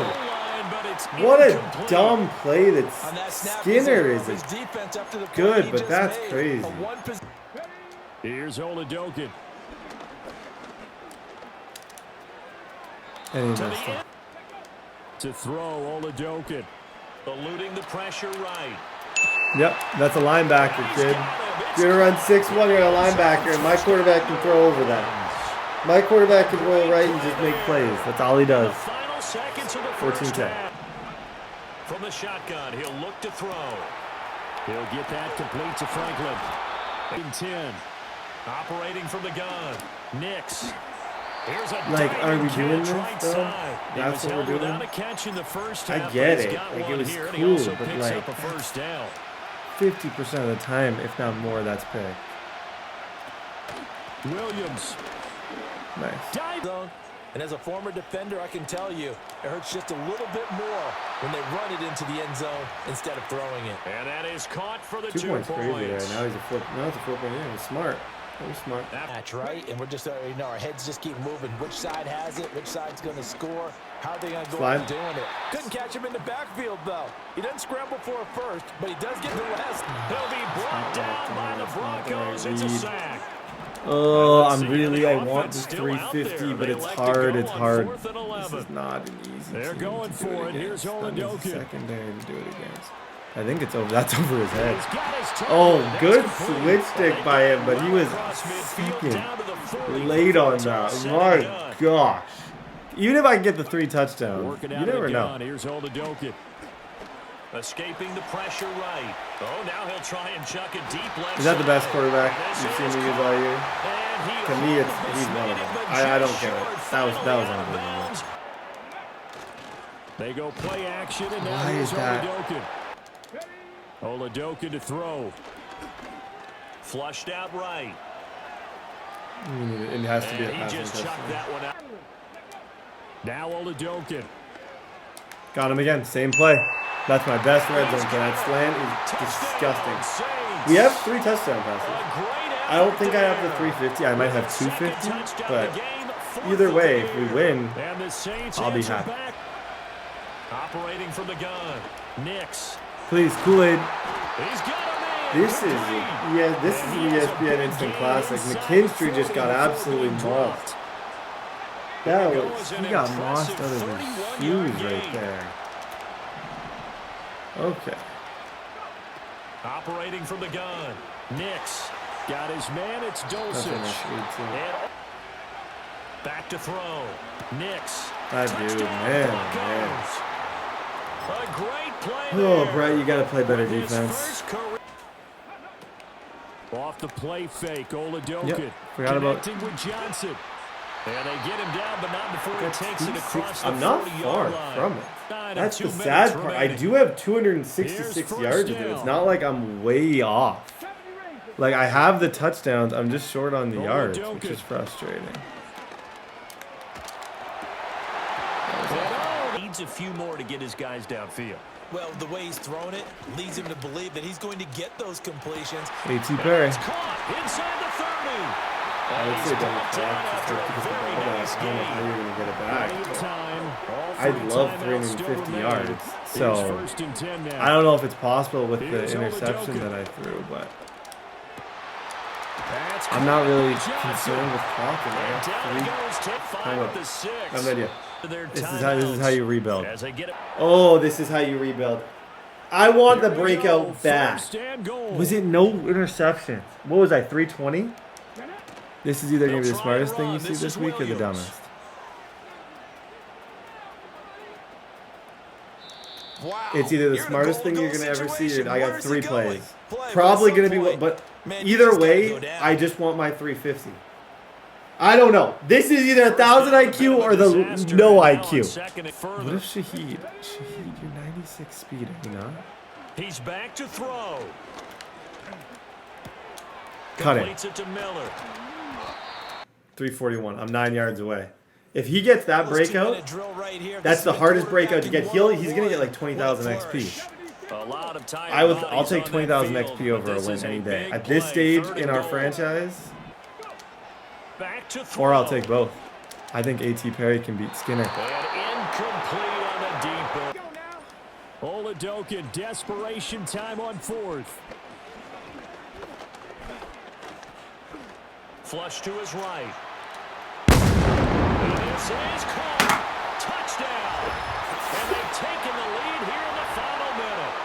What a dumb play that Skinner is good, but that's crazy. Here's Oladokin. And he messed up. To throw Oladokin. Eluding the pressure right. Yep, that's a linebacker, kid. You're going to run 6-1, you're a linebacker, and my quarterback can throw over that. My quarterback can roll right and just make plays. That's all he does. 14-10. From the shotgun, he'll look to throw. He'll get that complete to Franklin. In 10. Operating from the gun. Nix. Here's a Are we doing this right though? side. That's what we're doing. Without a catch in the first I half, get but he's it. got Like, it one was here, and he cool, also but, picks like, up a first down. 50% of the time, if not more, that's picked. Williams. Nice. Dive. And as a former defender, I can tell you, it hurts just a little bit more when they run it into the end zone instead of throwing it. And that is caught for the 2 2 points crazy there. points. Now he's a flip. Now it's a 4-point game. He's smart. Very smart. Match, right? And we're just, our heads just keep moving. Which side has it? Which side's going to score? How are they going to go Slide. about doing it? Couldn't catch him in the backfield, though. He doesn't scramble for a first, but he does get the rest. He'll be brought down by the Broncos. It's a sack. Oh, Let's I'm see really. the I want offense this still out 350, there. but They it's elect to hard. go It's on hard. 4th and This 11. is not an easy. They're team going to do for it it. Here's against. That is Oladoke. secondary to do it against. I think it's over. That's over his head. He's got his target. Oh, That's good complete. switch stick by him, but he was Across midfield, fucking down to the 40. late on that. Set My and done. gosh. Even if I can get the 3 touchdowns, Working you out never of the know. gun. Here's Oladoke. Escaping the pressure right. Oh, now he'll try and chuck it deep left. Is that the best side. quarterback This you've seen is me use all year? And he To me, almost he's one of made them. it, but I don't just care. short. That was Finally out of unbelievable. bounds. They go play action, and now Why here's is that? Oladoke. Oladoke to throw. Flushed out right. It has to be a And he passing just chucked touchdown. that one out. Now Oladoke. Got him again. Same play. That's my best red zone for that slant. Is disgusting. We have 3 touchdown passes. I don't think I have the 350. I might have 250. But either way, if we win, And the Saints I'll be answer happy. back. Operating from the gun. Nix. please, Kool-Aid. He's got him in. This is an ESPN Instant Classic. McKinstry just got absolutely mossed. That was, he got mossed out of his shoes right there. Okay. Operating from the gun. Nix. Got his man. It's That's Dulcich. a nice read, too. And back to throw. Nix. That dude, man. A great play. Oh, there. Brett, you got to play better His defense. first career- Off the play fake, Oladoke. Yep, forgot about- Connecting with Johnson. And they get him down, but not before he takes it across the I'm not 40-yard far line. from it. 9 and That's 2 the minutes sad part. I remaining. do have 266 Here's yards first of it. It's down. not like I'm way off. Like, I have the touchdowns. I'm just short on the yards, which is frustrating. Needs a few more to get his guys downfield. Well, the way he's throwing it leads him to believe that he's going to get those completions. A.T. Perry. It's caught inside the 30. I would He's say double brought down back after to a get the very ball back. nice I don't know how game. you're going to get it back. Plenty of but time. All I'd three love timeouts still 350 remaining. yards. Here's So, first and 10 now. I don't know if it's possible with the Here's interception Oladoke. that I threw, but That's I'm not really Johnson. concerned with clocking. I And got down he 3. goes to 5 Hold at on. the 6. I have no idea. Their This is how you rebuild. As they get it. Oh, this is how you rebuild. I want the Here we go. breakout back. First and goal. Was it no interceptions? What was I, 320? This is either going to be the They'll try smartest and thing you run. see This this is week or the Williams. dumbest. Wow. It's either the You're in a smartest thing goal-to-goal you're going to ever see situation. or I got Where's 3 he going? plays. Play, Probably but going at to be, some point, but man, you either just gotta way, go down. I just want my 350. I don't know. This is either 1,000 IQ or the Disaster. no Now on IQ. second and further. What if Shaheed, you're 96 speed, are you not? He's back to throw. Cut it. Completes it to Miller. 341. I'm 9 yards away. If he gets that This 2-minute breakout, drill right here. that's This the is hardest quarterback breakout to get. in He's going to get like 20,000 What a XP. flourish. A lot of tired I'll bodies take on 20,000 that XP field, over but a this win is any day. big At this play, stage third in and our goal. franchise, Back to throw. or I'll take both. I think A.T. Perry can beat Skinner. And incomplete on the deep ball. Oladoke in desperation time on 4th. Flush to his right. And this is caught. Touchdown. And they've taken the lead here in the final minute.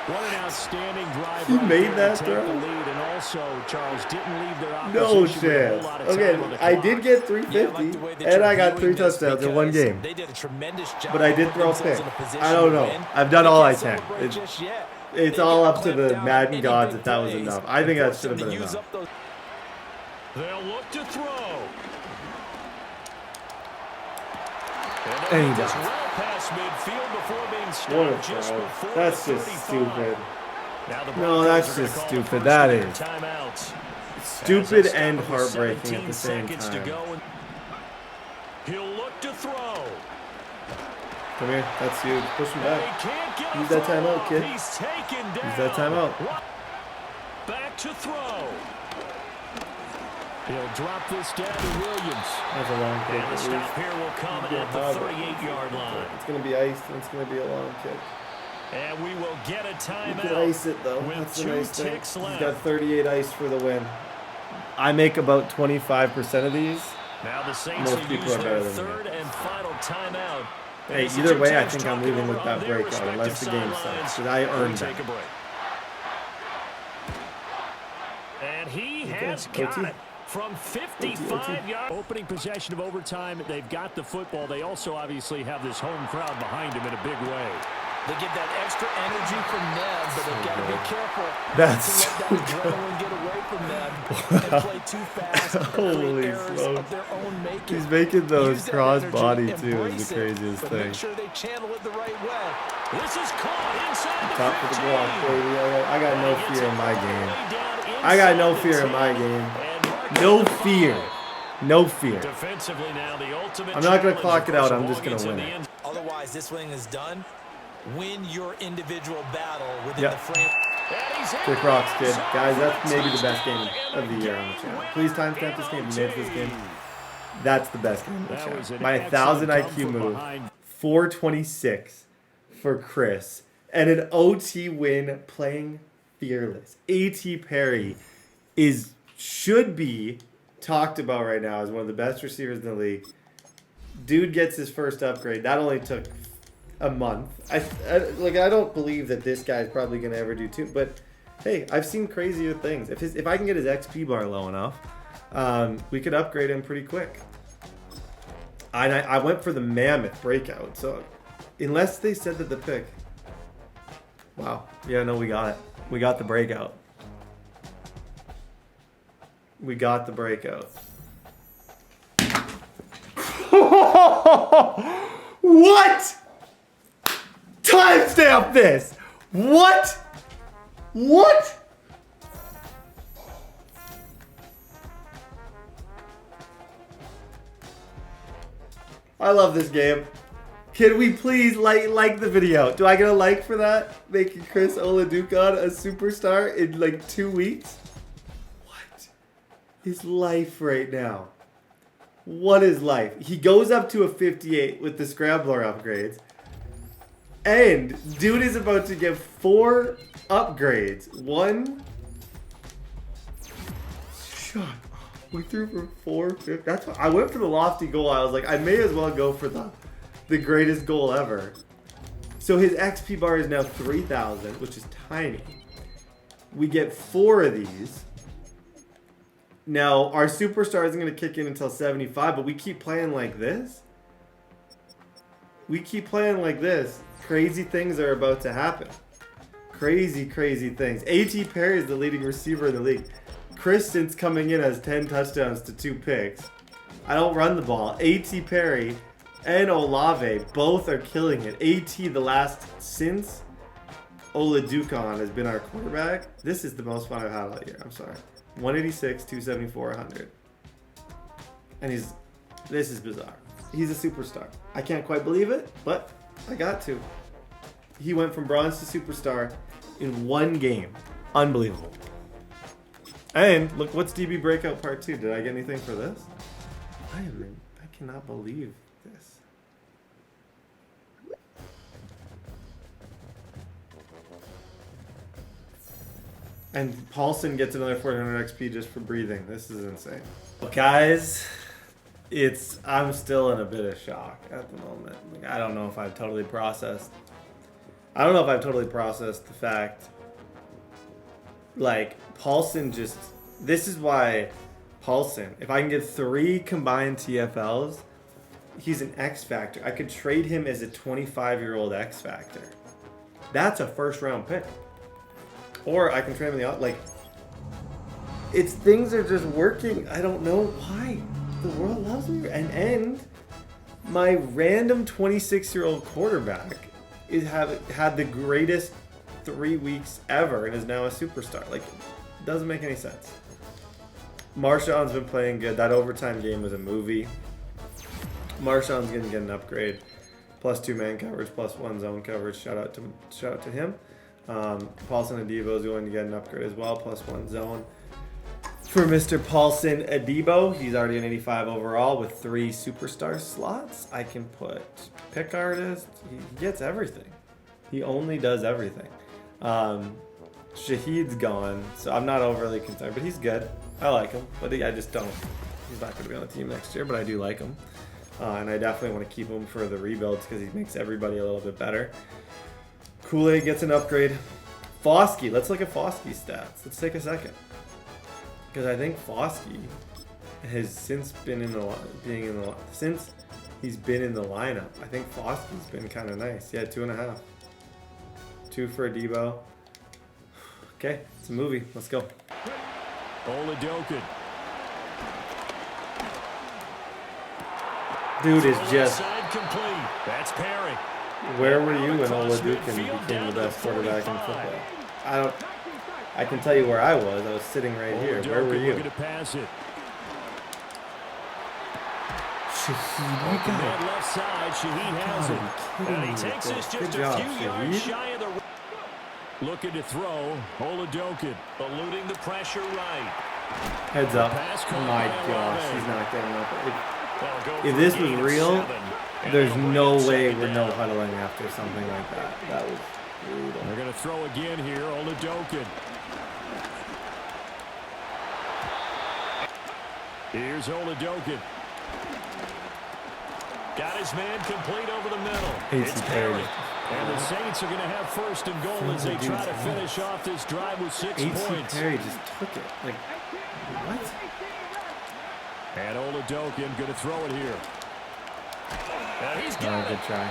What an outstanding drive. He right made there that to take throw? the lead, and also, Charles, didn't leave their No opposition with a whole chance. lot of time Okay, on the I clock. did get Yeah, I like 350, the way that and you're I got viewing 3 this touchdowns in one because game. They did a tremendous job. But I did putting throw a themselves pick. in a position I don't to know. win. I've done They all I can't can. celebrate just yet. It's They've all got up to clamped the down on Madden any gods big if that was plays enough. I think that and should have force them been to use enough. up those. They'll look to throw. And he Just does. well past midfield before being What stopped a just throw. before That's the just 35. stupid. Now the No, Broncos that's are gonna just call the stupid. first That of their is timeouts. stupid As they and stop with heartbreaking at the 17 same seconds time. to go. He'll look to throw. Come here. That's huge. Push him They back. can't get a Use that throw timeout, off. kid. He's taken down. Use that timeout. Back to throw. He'll drop this down to Williams. That's a long kick. And the At stop least. here will come You at can the have it. 38-yard line. It's going to be iced, and it's going to be a long kick. And we will get a You timeout. can ice it, though. with That's the 2 nice thing. ticks He's left. got 38 ice for the win. I make about 25% of these. Now the Saints Most will people use are their better than me. third and final timeout. Hey, As the either two way, I teams think I'm talk leaving over with on that their breakout, unless the game respective sucks. Because I sidelines. earned We take that. a break. And he Okay, has got OT. it from 55 yards. Opening possession of overtime. They've got the football. They also obviously have this home crowd behind them in a big way. They get that extra energy from them, but they've got to be careful That's not to let that adrenaline get away from them and play too fast and Holy create errors smokes. of their own making. He's making those Use that cross energy, body, too, embrace is the it, craziest but thing. make sure they channel it the right way. This is caught inside the Top for the 15. block, baby. I got no And he gets fear it in my all the game. way down I got inside no the fear in 10 my game. and marked No at the fear. 5. No fear. Defensively now, the ultimate I'm not gonna challenge, clock of it out, course, I'm just ball gonna gets in win the it. end. Otherwise, this thing is done. Win your individual battle within Yep. the frame. And he's in Kick the rocks, end kid. zone Guys, for that's a maybe the best game touchdown of the and a year on the channel. game-winner Please timestamp this game. You made it to this game. That's the best game of the That was channel. an My excellent 1,000 IQ come from move. behind. 426 for Chris. And an OT win playing fearless. A.T. Perry should be talked about right now as one of the best receivers in the league. Dude gets his first upgrade. That only took a month. I don't believe that this guy's probably gonna ever do too. But hey, I've seen crazier things. If I can get his XP bar low enough, we could upgrade him pretty quick. I went for the mammoth breakout. So unless they said that the pick. Wow. Yeah, no, we got it. We got the breakout. We got the breakout. What? Timestamp this. What? What? I love this game. Can we please like the video? Do I get a like for that? Making Chris Oladukan a superstar in like 2 weeks? What? His life right now. What is life? He goes up to a 58 with the Scrambler upgrades. And dude is about to get 4 upgrades. 1. Shut up. We threw for 450. That's what, I went for the lofty goal. I was like, I may as well go for the greatest goal ever. So his XP bar is now 3,000, which is tiny. We get 4 of these. Now, our superstar isn't going to kick in until 75, but we keep playing like this. We keep playing like this. Crazy things are about to happen. Crazy, crazy things. A.T. Perry is the leading receiver in the league. Chris, since coming in, has 10 touchdowns to 2 picks. I don't run the ball. A.T. Perry and Olave both are killing it. A.T. the last since Oladukan has been our quarterback. This is the most fun I've had all year. I'm sorry. 186, 274, 100. And this is bizarre. He's a superstar. I can't quite believe it, but I got to. He went from bronze to superstar in 1 game. Unbelievable. And look, what's DB Breakout Part 2? Did I get anything for this? I cannot believe this. And Paulson gets another 400 XP just for breathing. This is insane. Well, guys, I'm still in a bit of shock at the moment. Like, I don't know if I've totally processed I don't know if I've totally processed the fact, like, Paulson just, this is why Paulson, if I can get 3 combined TFLs, he's an X Factor. I could trade him as a 25-year-old X Factor. That's a first-round pick. Or I can trade him in the, like, it's, things are just working. I don't know why. The world loves me. And my random 26-year-old quarterback had the greatest 3 weeks ever and is now a superstar. Like, it doesn't make any sense. Marshawn's been playing good. That overtime game was a movie. Marshawn's gonna get an upgrade. +2 man coverage, +1 zone coverage. Shout out to him. Paulson Adebo is going to get an upgrade as well, +1 zone. For Mr. Paulson Adebo, he's already an 85 overall with 3 superstar slots. I can put pick artist. He gets everything. He only does everything. Shaheed's gone, so I'm not overly concerned, but he's good. I like him, but I just don't. He's not going to be on the team next year, but I do like him. And I definitely want to keep him for the rebuilds because he makes everybody a little bit better. Kool-Aid gets an upgrade. Foskey, let's look at Foskey's stats. Let's take a second. Because I think Foskey has since been since he's been in the lineup, I think Foskey's been kind of nice. Yeah, 2.5. 2 for Adebo. Okay, it's a movie. Let's go. Oladokin. Dude is just. Side complete. That's Perry. Where were you when Oladokin became the best quarterback in football? I can tell you where I was. I was sitting right here. Where were you? Looking to pass it. Shaheed, you got it. Left side, Shaheed has it. And he takes this just a few yards shy of the. Looking to throw. Oladokin eluding the pressure right. Heads up. Oh my gosh, he's not getting up. If this was real, there's no way we're no huddling after something like that. That was brutal. They're going to throw again here. Oladokin. Here's Oladokin. Got his man complete over the middle. It's Perry. And the Saints are going to have first and goal as they try to finish off this drive with 6 points. Perry just took it. Like, what? And Oladokin going to throw it here. And he's got it. Good try.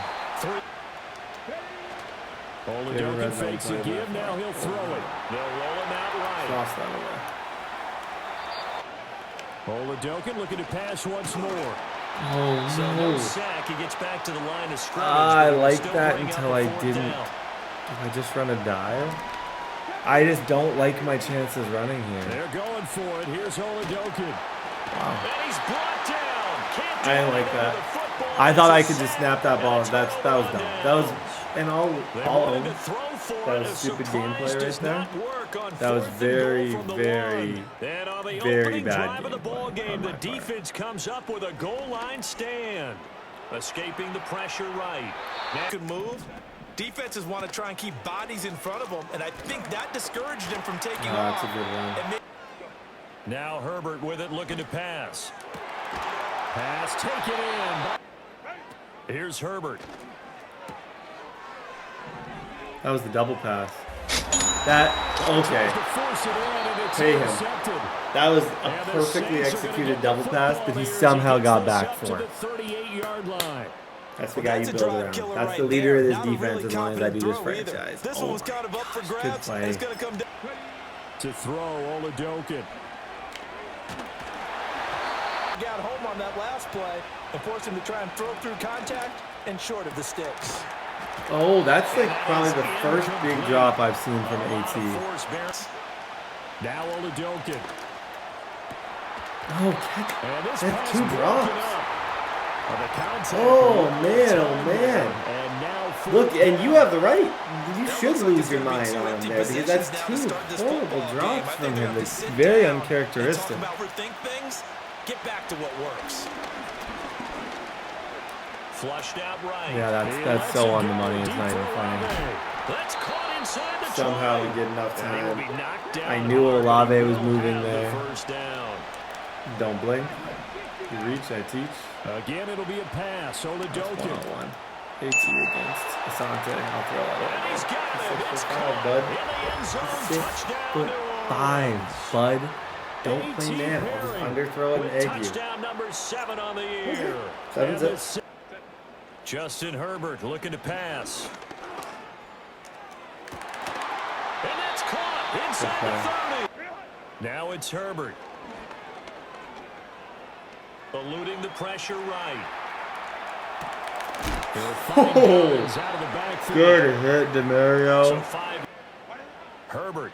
Oladokin fakes a give. Now he'll throw it. They'll roll him out right. Toss that away. Oladokin looking to pass once more. Oh, So no. no sack. He gets back to the line of scrimmage. I but like still that bring up until a I fourth didn't. down. Did I just run a dial? I just don't like my chances running here. They're going for it. Here's Oladokin. Wow. And he's brought down. Can't do I didn't like anything that. with the football. I thought I It's a could just sack. snap that ball. And That was dumb. That was, and I'll They own. wanted to throw for That it. was A stupid surprise gameplay right does there. not work on That was fourth and very, goal from the very, one. And on the very opening bad drive of the ball gameplay game, on the my part. defense comes up with a goal line stand. Escaping the pressure right. Now Could move. Defenses want to try and keep bodies in front of them, and I think that discouraged him from taking off. That's a good one. And Now Herbert with it, looking to pass. Pass taken in. Here's Herbert. That was the double pass. That, okay. To force it in, and it's Pay him. intercepted. That was a And the perfectly Saints are gonna executed get double the pass football that he there as somehow gets got this back up to for. the 38-yard line. That's the guy you that's a build drive around. killer That's right the leader of there. this Not a defense really as long as I do this confident throw either. franchise. This Oh one was my kind of up for gosh, grabs. good And it's play. going to come down. To throw, Oladokin. Got home on that last play and forced him to try and throw through contact and short of the sticks. Oh, that's like probably the first big drop I've seen from AT. Now Oladokin. Oh, And this that's pass 2 broken drops. up. The contact Oh, rate man, is oh, man. And now Look, and you have the right. You That should looks like lose it's your gonna be mind two on him empty there because possessions that's now to 2 start this horrible football game. drops I from think they him. have to That's sit very down and uncharacteristic. talk about rethink things. Get back to what works. flushed out right. Yeah, that's so on the money. It's not even funny. That's caught inside the Somehow try. we get enough And he will be time. knocked down I knew hard. Olave He was will moving have the there. First down. Don't blink. You reach, I teach. Again, it'll be a pass. Oladokin. 1-on-1. AT against Asante. I'll throw And it. he's got it. It's 6'5", caught bud. in the end zone. Touchdown, New 6'5", bud. Don't play man. I'll just underthrow it and egg you. Touchdown number 7 on the year. 7's it. Justin Herbert looking to pass. And that's caught inside the 30. Now it's Herbert. Eluding the pressure right. Oh, Out of the backfield. good hit, Demario. So 5. Herbert.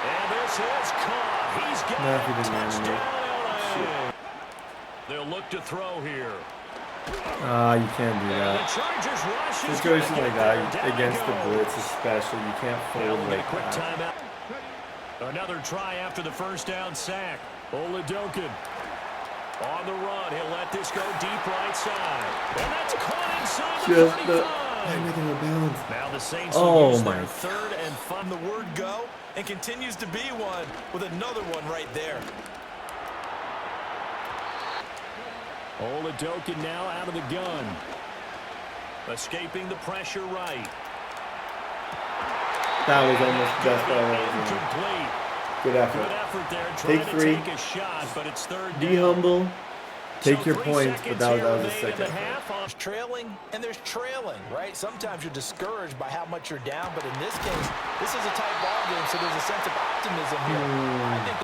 And this is caught. He's got No, he a didn't touchdown. They'll look to throw here. You can't do The that. Chargers rush is Situation gonna like get there. that Down against it the goes. blitz, especially, you can't Now fold we'll get a like quick that. timeout. Another try after the first down sack. Oladokin on the run. He'll let this go deep right side. And that's caught inside the Just 35. making a balance. Now the Saints Oh will use my their third and fun the word go, and continues to be one with another one right there. Oladokin now out of the gun. Escaping the pressure right. That was almost the best ball I've ever seen. Incomplete. Good Good effort. effort there. Trying Take 3. to take a shot, but it's third Be down. humble. Take So your 3 points, but seconds that was here a remaining sick in the effort. half. There's trailing and there's trailing, right? Sometimes you're discouraged by how much you're down, but in this case, this is a tight ball game, so there's a sense of optimism here. I think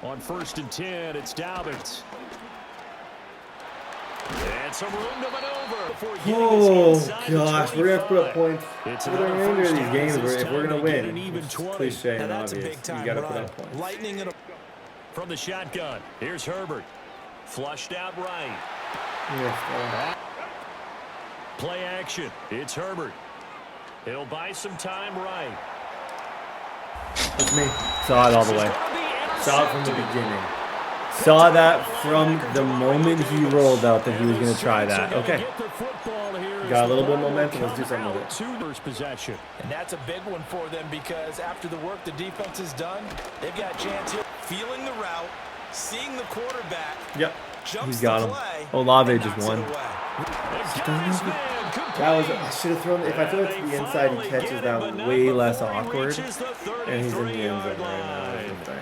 On 1st and 10, it's Dobbins. And some room to maneuver before getting Oh us inside the gosh, we're gonna have to put up 25. points It's for the another remainder of first these down games. as this If we're time gonna they get win, an even it's 20. cliche now and that's a obvious. big time You gotta run. put up points. Lightning and a From the shotgun, here's Herbert. Flushed out right. Yeah, Play action. It's Herbert. He'll buy some time right. it's me. Saw it all the way. Saw it from the beginning. Saw that from the moment he rolled out that he was going to try that. Okay. Got a little bit of momentum. Let's do something with it. First possession. And that's a big one for them because after the work the defense has done, they've got a chance here. Feeling the route, seeing the quarterback. Yep. Jumps He's got the him. play, Olave and just knocks it won. away. That was, I should have thrown it. If I throw it to the inside, he catches that way less awkward. And he's in the end zone right now. That's the thing.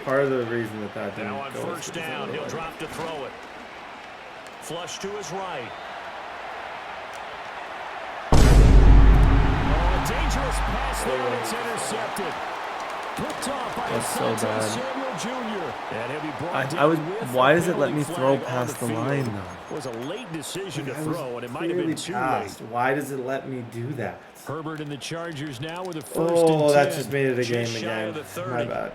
Part of the reason that didn't Now on go is first because down, of the he'll way. drop to throw it. Flush to his right. Oh, a dangerous pass there, and it's intercepted. Picked off by That's so Asante bad. Samuel Jr. And he'll be brought down with why a does it let penalty me flag throw on past the field. line, though? Was a late decision to I was throw, and it might have been clearly too passed. late. Why does it let me do that? Herbert and the Chargers now with a first Oh, and 10. that just made it a game Just shy again. of the 30. My bad.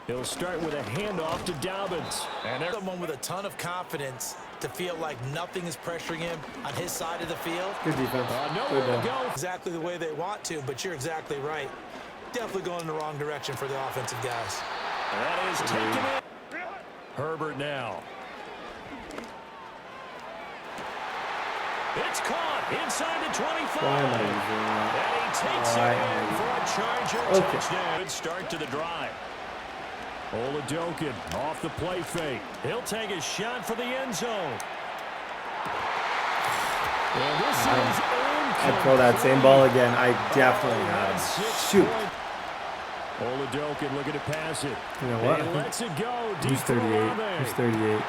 He'll start with a handoff to Dobbins. And there's someone with a ton of confidence to feel like nothing is pressuring him on his side of the field. Good defense. Nowhere Good to ball. go. Exactly the way they want to, but you're exactly right. Definitely going in the wrong direction for the offensive guys. That is taken in. Herbert now. It's caught inside the 25. Why am I using that? And he takes Why it am I in for a Charger Okay. touchdown. Good start to the drive. Oladokin off the play fake. He'll take a shot for the end zone. And this is I'd throw that same ball again. I definitely had him. Shoot. Oladokin looking to pass it. You know what? He lets it go. He's Deep for 38. Olave. He's 38.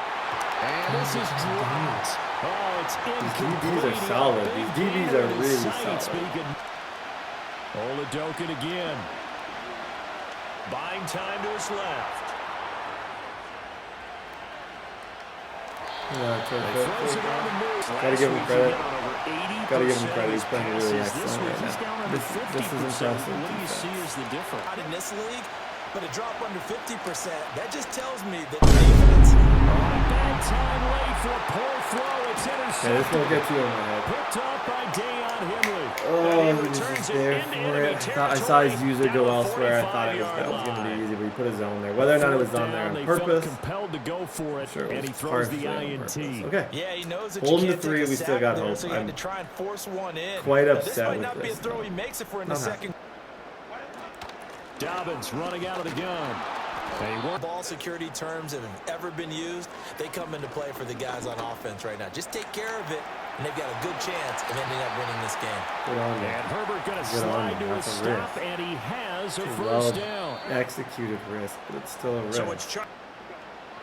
And this is dropped. Oh, it's incomplete. DBs are solid. These DBs are really solid. Oladokin again. Buying time to his left. Yeah, Throws it on the move. Gotta give him Last week, credit. he got over 80% Gotta give him of credit. his He's playing really passes. excellent This week, right he's now. down under This is 50%. impressive. What do you see as the difference? Not in this league, but a drop under 50%. That just tells me that the defense. Bad time late for a poor throw. It's intercepted. Yeah, this won't get you in my head. Picked up by Deion Henley. Oh, And he was returns just it there into for enemy it. I saw his territory user down go the elsewhere. I thought that was 45-yard going to be line. easy, but he put his zone there. Whether or not it was on there on They purpose, felt compelled to go for it, sure, it and he was throws the partially on INT. purpose. Okay. Yeah, he knows that Holding you the can't three, take a we still sack got there, hope. so you had I'm to try and force one in. quite Now, upset this might with not be a this, throw though. he makes it for in Not the second. Dobbins running out of the gun. Ball security terms that have ever been used, they come into play for the guys on offense right now. Just take care of it, and they've got a good chance of ending up winning this game. And Herbert going to slide to a stop, and he has a first down. Executed risk, but it's still a risk. So it's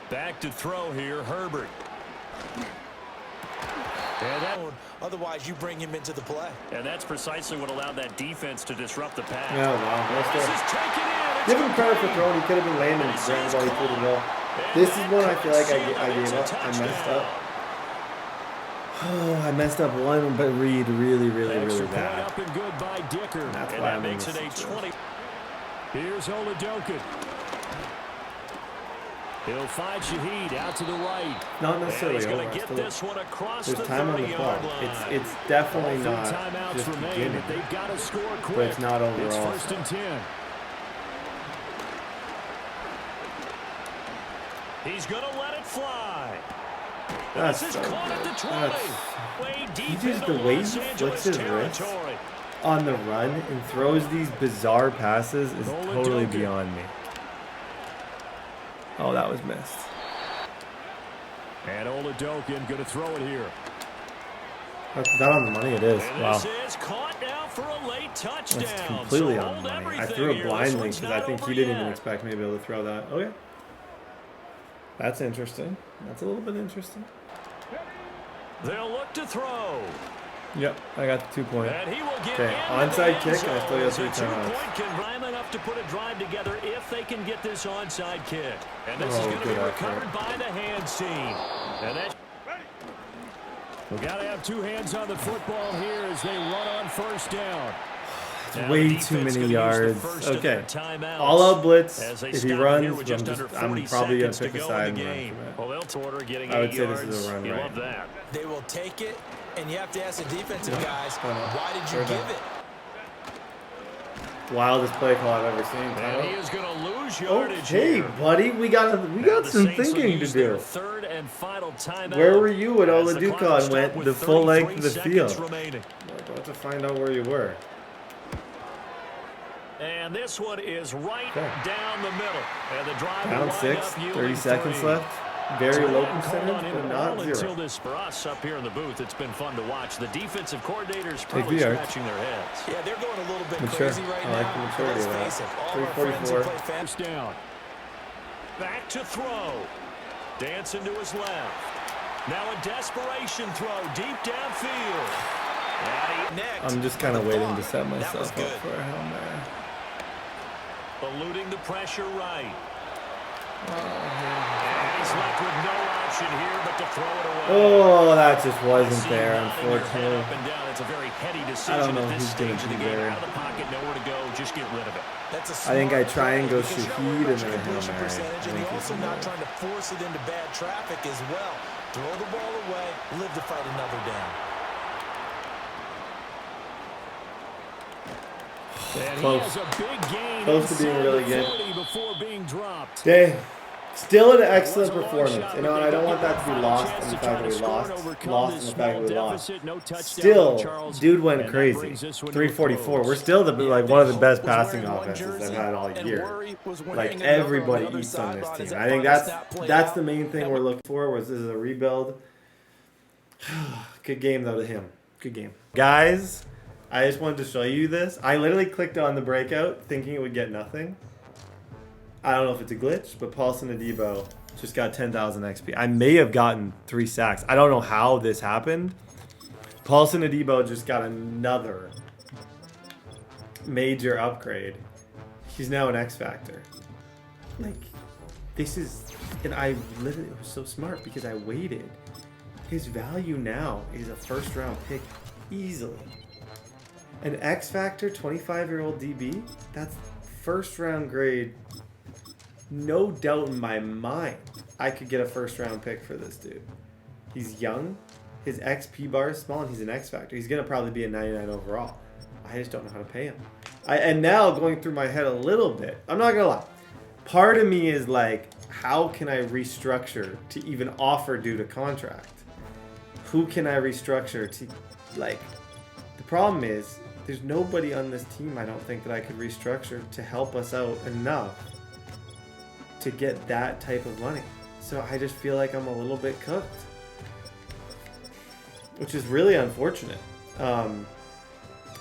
back to throw here, Herbert. Otherwise, you bring him into the play. And that's precisely what allowed that defense to disrupt the pass. Yeah, wow. This is taken in. Give him credit for throwing. He could have been landing right while he threw the ball. This is one I feel like I gave up. I messed up. Oh, I messed up one, but Reed really bad. Up and good by Dicker. And that's and why that I'm makes it a 20. Here's Oladokin. He'll find Shaheed out to the right. Not necessarily he's over. going to get this one across There's the time on the 30-yard clock. line. It's definitely All not timeouts just remain, beginning, but they've got to score quick. but it's not overall. It's 1st and 10. He's going to let it fly. That's this is so caught good. at the 20. Way deep He just into the way he Los flicks Angeles his wrist territory. on the run and throws these bizarre passes is totally beyond me. Oh, that was missed. And Oladokin going to throw it here. That's not on the money. It is. And Wow. this is caught now for a late touchdown. That's completely So on the hold money. I everything threw it here. This blindly one's because I not think over he didn't yet. even expect me to be able to throw that. Okay. That's interesting. That's a little bit interesting. They'll look to throw. Yep, I got the 2 point. And he will get Okay, into the onside end kick, zone. and I still got It's 3 a timeouts. two-point conversion enough to put a drive together if they can get this onside kick. And this is Oh, going to be good recovered effort. by the hands team. And that. We got to have 2 hands on the football here as they run on 1st down. Now Way the too defense many gonna use the yards. first of Okay. their timeouts All out blitz. as they If he stop runs, here with just under I'm 40 probably going to seconds pick to a go side in the and run game. from it. Well, they'll order getting I would 8 say yards. this is a run, You right? love that. They will take it, and you have to ask the defensive guys, Why not? why did you Third give down. it? Wildest play call I've ever seen. And he is going to lose yardage Okay, here. buddy, we got Now the some Saints will thinking to use their do. 3rd and final timeout. Where were you when as the clock will Oladokin stop went with the full length of the 33 field? seconds remaining. We're about to find out where you were. And this one is right Okay. down the middle. And the drive will Down wind 6, up yielding 30 seconds 3. left. Very low Called percentage, on him but at not all until 0. this for us up here in the booth. It's been fun to watch. The defensive coordinators Take probably the yards. scratching their heads. Yeah, they're going a little bit Mature. crazy right I like now. the but maturity let's of that. face it, all our friends who 344. play fantasy. First down. Back to throw. Dancing to his left. Now a desperation throw deep downfield. Next, I'm just kind of the waiting ball. to set That myself was up good. for a Hail Mary. Eluding the pressure right. And he's left with no option here but to throw it away. Oh, that just I wasn't see there, nodding your head unfortunately. up and down. It's a very heady I don't decision know at this who's gonna stage of the be game. there. Out of the pocket, nowhere to go. Just get rid of it. That's a I think I smart try and play go because you're not Shaheed worried about and then your a Hail completion Mary. percentage, I and think you're he's also gonna not do it. trying to force it into bad traffic as well. Throw the ball away, live to fight another down. And Close. he has a big gain Close to being inside really the good. 40 before being dropped. Dang. Still an excellent It was a long performance. shot, You know, but and they I don't don't want get that to be final lost chance in to the try fact to that we score and lost. overcome Lost this in the fact that we small lost. deficit. No touchdown Still, by Charles, dude went and that crazy. brings this one to a 344. close. We're still the like one of the best Hope was passing wearing one offenses jersey, I've had all and year. Worry was wearing Like another on the everybody other eats on this sideline. Is team. that I think part of snap play that's out? the main thing we're looking for. Was this is a rebuild? Good game though to him. Good game, guys. I just wanted to show you this. I literally clicked on the breakout thinking it would get nothing. I don't know if it's a glitch, but Paulson Adebo just got 10,000 XP. I may have gotten 3 sacks. I don't know how this happened. Paulson Adebo just got another major upgrade. He's now an X Factor. Like, this is... And I literally was so smart because I waited. His value now is a first-round pick easily. An X Factor 25-year-old DB? That's first-round grade. No doubt in my mind I could get a first-round pick for this dude. He's young. His XP bar is small, and he's an X Factor. He's going to probably be a 99 overall. I just don't know how to pay him. And now going through my head a little bit, I'm not going to lie. Part of me is like, how can I restructure to even offer dude a contract? Who can I restructure to, like, the problem is there's nobody on this team I don't think that I could restructure to help us out enough to get that type of money. So I just feel like I'm a little bit cooked, which is really unfortunate,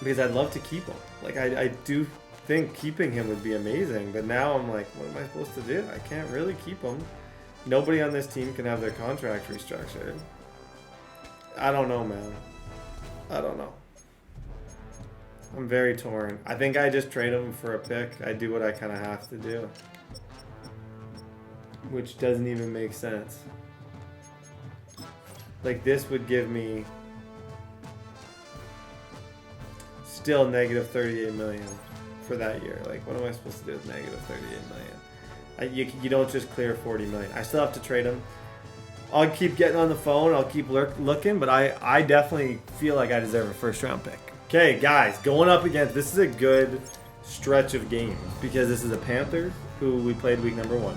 because I'd love to keep him. Like, I do think keeping him would be amazing, but now I'm like, what am I supposed to do? I can't really keep him. Nobody on this team can have their contract restructured. I don't know, man. I don't know. I'm very torn. I think I just trade him for a pick. I do what I kind of have to do, which doesn't even make sense. Like, this would give me still negative 38 million for that year. Like, what am I supposed to do with negative 38 million? You don't just clear 40 million. I still have to trade him. I'll keep getting on the phone. I'll keep looking, but I definitely feel like I deserve a first round pick. Okay, guys, going up against, this is a good stretch of games because this is the Panthers, who we played week number 1,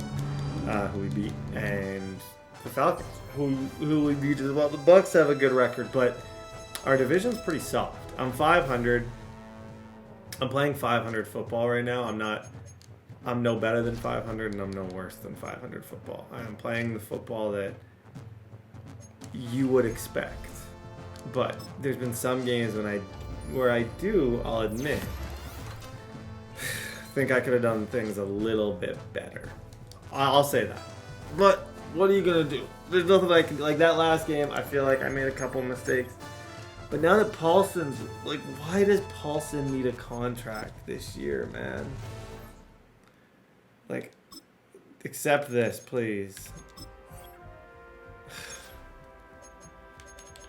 who we beat, and the Falcons, who we beat as well. The Bucks have a good record, but our division's pretty soft. I'm 500. I'm playing 500 football right now. I'm no better than 500, and I'm no worse than 500 football. I'm playing the football that you would expect. But there's been some games where I'll admit, think I could have done things a little bit better. I'll say that. But what are you gonna do? There's nothing I can, like that last game, I feel like I made a couple mistakes. But now that Paulson's, like, why does Paulson need a contract this year, man? Like, accept this, please.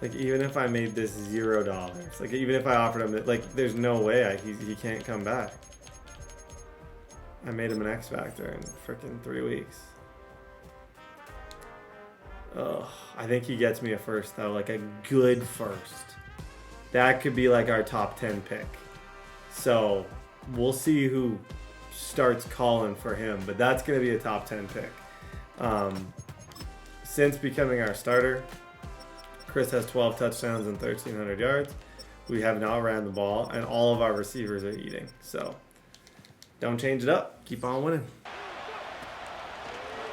Like, even if I made this $0, like, even if I offered him, like, there's no way he can't come back. I made him an X Factor in freaking 3 weeks. Ugh, I think he gets me a first, though, like a good first. That could be like our top 10 pick. So we'll see who starts calling for him, but that's going to be a top 10 pick. Since becoming our starter, Chris has 12 touchdowns and 1,300 yards. We have not ran the ball, and all of our receivers are eating. So don't change it up. Keep on winning.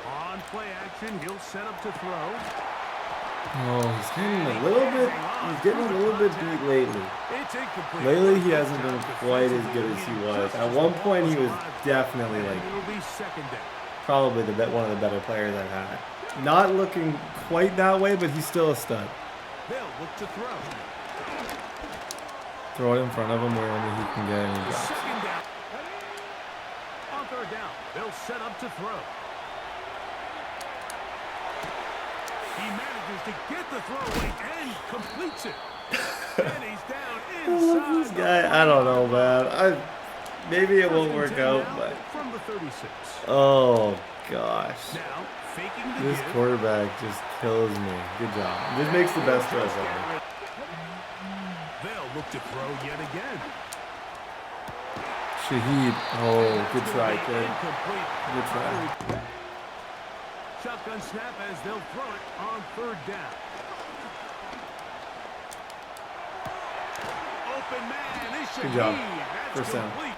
On play action, he'll set up to throw. Oh, he's getting a little bit beat lately. Lately, he hasn't been quite as good as he was. At one point, he was definitely like probably one of the better players I've had. Not looking quite that way, but he's still a stud. They'll look to throw. Throw it in front of him where only he can get any drops. Second down. On third down, they'll set up to throw. He manages to get the throw away and completes it. And he's down inside. I love this guy. I don't know, man. Maybe it won't work out, but from the 36. Oh gosh. Now, faking the this quarterback just kills me. Good job. Just makes the best throws ever. They'll look to throw yet again. Shaheed. Oh, good try, kid. Good try. Shotgun snap as they'll throw it on third down. Open man is Shaheed. Good job. That's First down. complete.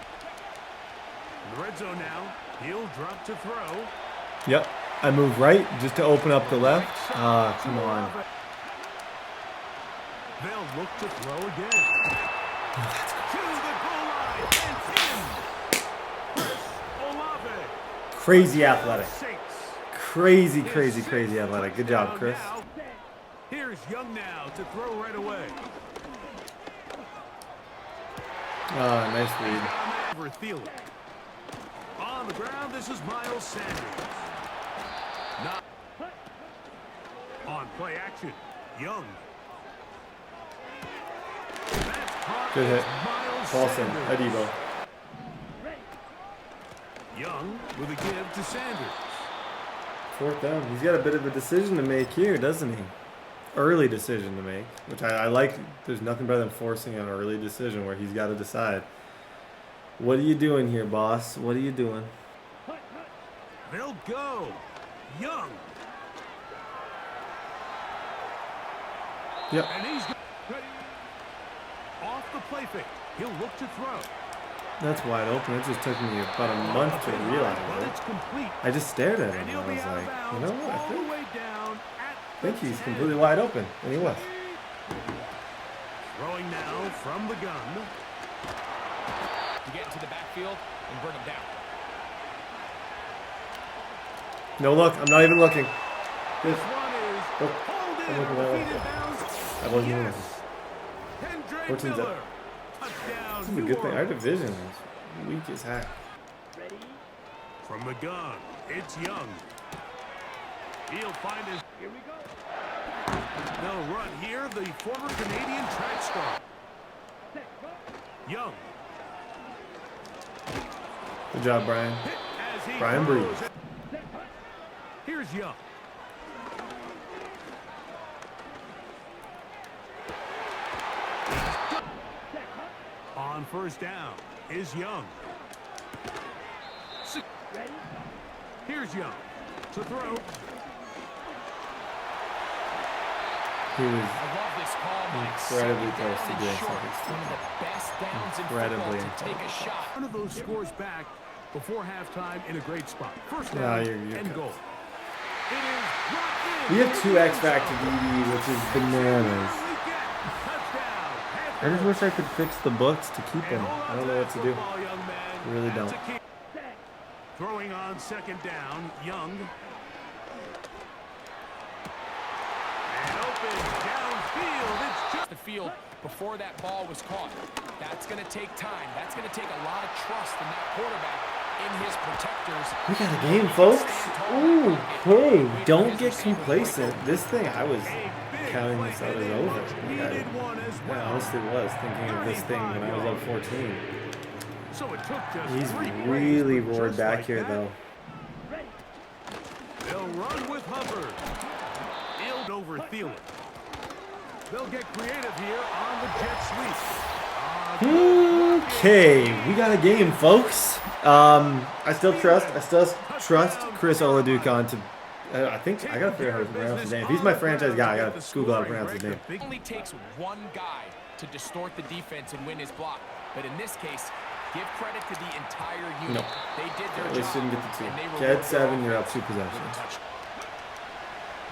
In the red zone now. He'll drop to throw. Yep. I move right just to open up the left. Ah, come on. They'll look to throw again. To the goal line and in. Chris Olave. Crazy athletic. Crazy athletic. Good job, Chris. Here's Young now to throw right away. Oh, nice read. On the ground, this is Miles Sanders. Not on play action. Young. Good hit. Paulson. Adibo. Young with a give to Sanders. Fourth down. He's got a bit of a decision to make here, doesn't he? Early decision to make, which I like. There's nothing better than forcing an early decision where he's got to decide. What are you doing here, boss? What are you doing? They'll go. Young. Yep. And he's off the play fake. He'll look to throw. That's wide open. It just took me about a month to realize But it. it's complete. I just stared at him And and he'll I be was out of like, you bounds know what? all the way down at I think the he's 10. completely wide open. And he was. Throwing now from the gun. To get into the backfield and bring him down. No look. I'm not even looking. This one is Oh, hold I'm looking in, that way. defeated bounds. I wasn't even Yes. Hendrick Fortune's Miller. up. Touchdown, This is a New good thing. Our Orleans. division is weak as heck. From the gun, it's Young. He'll find his. Here we go. They'll run here. The former Canadian track star. Young. Good job, Brian. Hit as he Brian throws. Breeze. Here's Young. On first down is Young. Here's Young to throw. He was I love this call, Mike. incredibly Second close to down and doing short. something One of the best downs in Incredibly football to take a shot. One of those scores back before halftime in a great spot. First Nah, down you're and good. goal. It is dropped in. We have 2 X Factor DVDs, which is bananas. I just wish I could fix the books to keep them. I don't know what to do. I really don't. Throwing on second down, Young. And open downfield. It's just The field before that ball was caught. That's going to take time. That's going to take a lot of trust in that quarterback in his protectors. We got a game, folks. Ooh, hey, don't get complacent. This thing, I was counting this out as over. Like, I honestly was thinking of this thing when I was up 14. So it took just He's 3 really plays, but roared just back like here, that, though. They'll run with Hubbard. Field over Thielen. They'll get creative here on the jet sweep. Okay, we got a game, folks. I still trust Chris Oladukan to. I think I gotta figure out how to pronounce his name. If he's my franchise guy, I gotta Google how to pronounce his name. It only takes one guy to distort the defense and win his block. But in this case, give credit to the entire unit. Nope. They did their They job. shouldn't get the 2. and they were Get working 7, hard you're up 2 with a possessions. touchdown.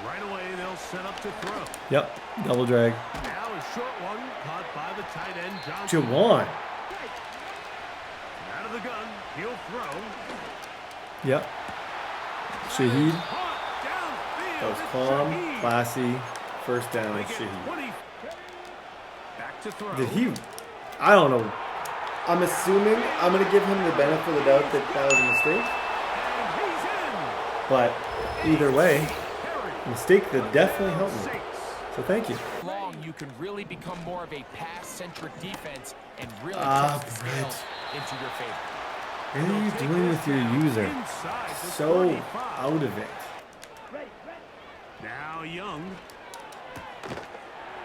Right away, they'll set up to throw. Yep, double drag. Now a short one caught by the tight end, Johnson. Jawan. Out of the gun, he'll throw. Yep. Shaheed. Caught downfield. That was It's calm, Shaheed. classy. First They down, get Shaheed. 20. Back to throw. Did he? I don't know. I'm assuming I'm gonna give him the benefit of the doubt that that was a mistake. And he's in. But either way, Harry. mistake that definitely helped me. 6. So thank you. Long, you can really become more of a pass-centric defense and really Ah, test the scales into your favor. What are you doing with your user? Inside the So 35. out of it. Now Young.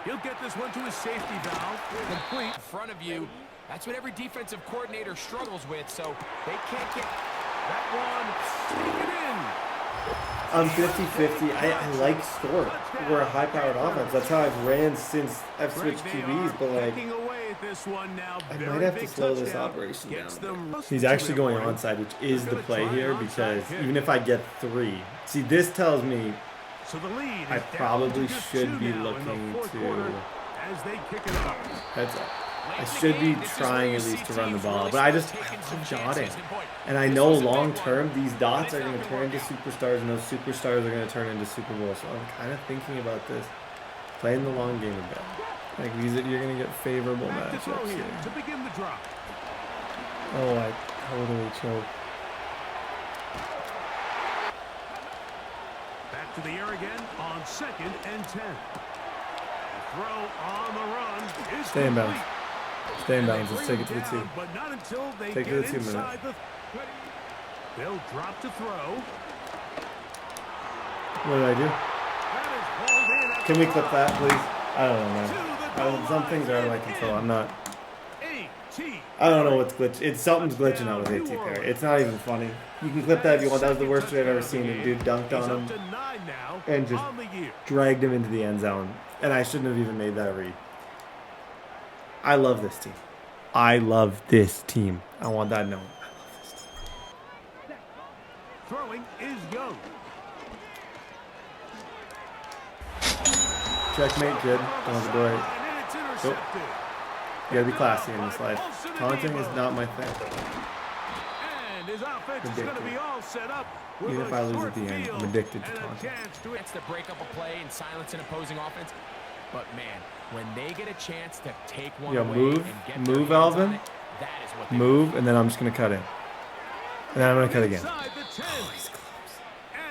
He'll get this one to his safety valve. Complete. In front of you, that's what every defensive coordinator struggles with, so they can't get... That one. Take it in. I'm 50-50. I like Stork. We're a high-powered offense. That's how I've ran since I've switched QBs. But like, Picking away at this one now. I Very might have to big slow this touchdown. operation down. Gets them he's actually going to their onside, which is the Gonna play try here an because onside kick. even if I get 3, see, this tells me So the lead I is down probably to just should 2 be now in the looking fourth to quarter as they kick it off. heads up. Late I in the should be game, this is where trying you at see least to run the teams ball, really but I start just taking some love dotting. chances. And boy, And I this know was a big long one. term these dots But are it's going not to gonna turn into work out. superstars, and those superstars are going to turn into Super Bowls. So I'm kind of thinking about this, playing the long game a bit. Like these, you're going to get favorable Back to throw matchups here here. to begin the drop. Oh, I totally choked. Back to the air again on 2nd and 10. Throw on the run is Stay in bounds. complete. Stay in And they bounds. Let's bring take it to the him 2. down, but not until they Take it get to the 2 inside the. They'll drop to throw. What did I do? That is hauled in at Can we the clip five. that, please? I don't know, To man. the goal Some things are out of my line control. and I'm not. A.T. I don't know what's glitch. It's something's glitching out with AT Perry. It's not even funny. You can clip that if you want. That was the worst trade I've ever seen. The dude dunked He's on up him, to 9 now and just on the year. dragged him into the end zone, and I shouldn't have even made that read. I love this team. I love this team. I want that known. I love this team. Throwing is Young. Checkmate, kid. Don't have to worry. And it's intercepted. You gotta be classy in this life. Taunting is not my thing. And his offense is going to be all set up. Even if I lose at the end, I'm addicted to taunting. Chance to break up a play and silence an opposing offense. But man, when they get a chance to take one Yo, away move, and get move, their hands on Alvin. it, that is what they Move, and then I'm just gonna cut in. And then I'm gonna cut again. Inside the 10.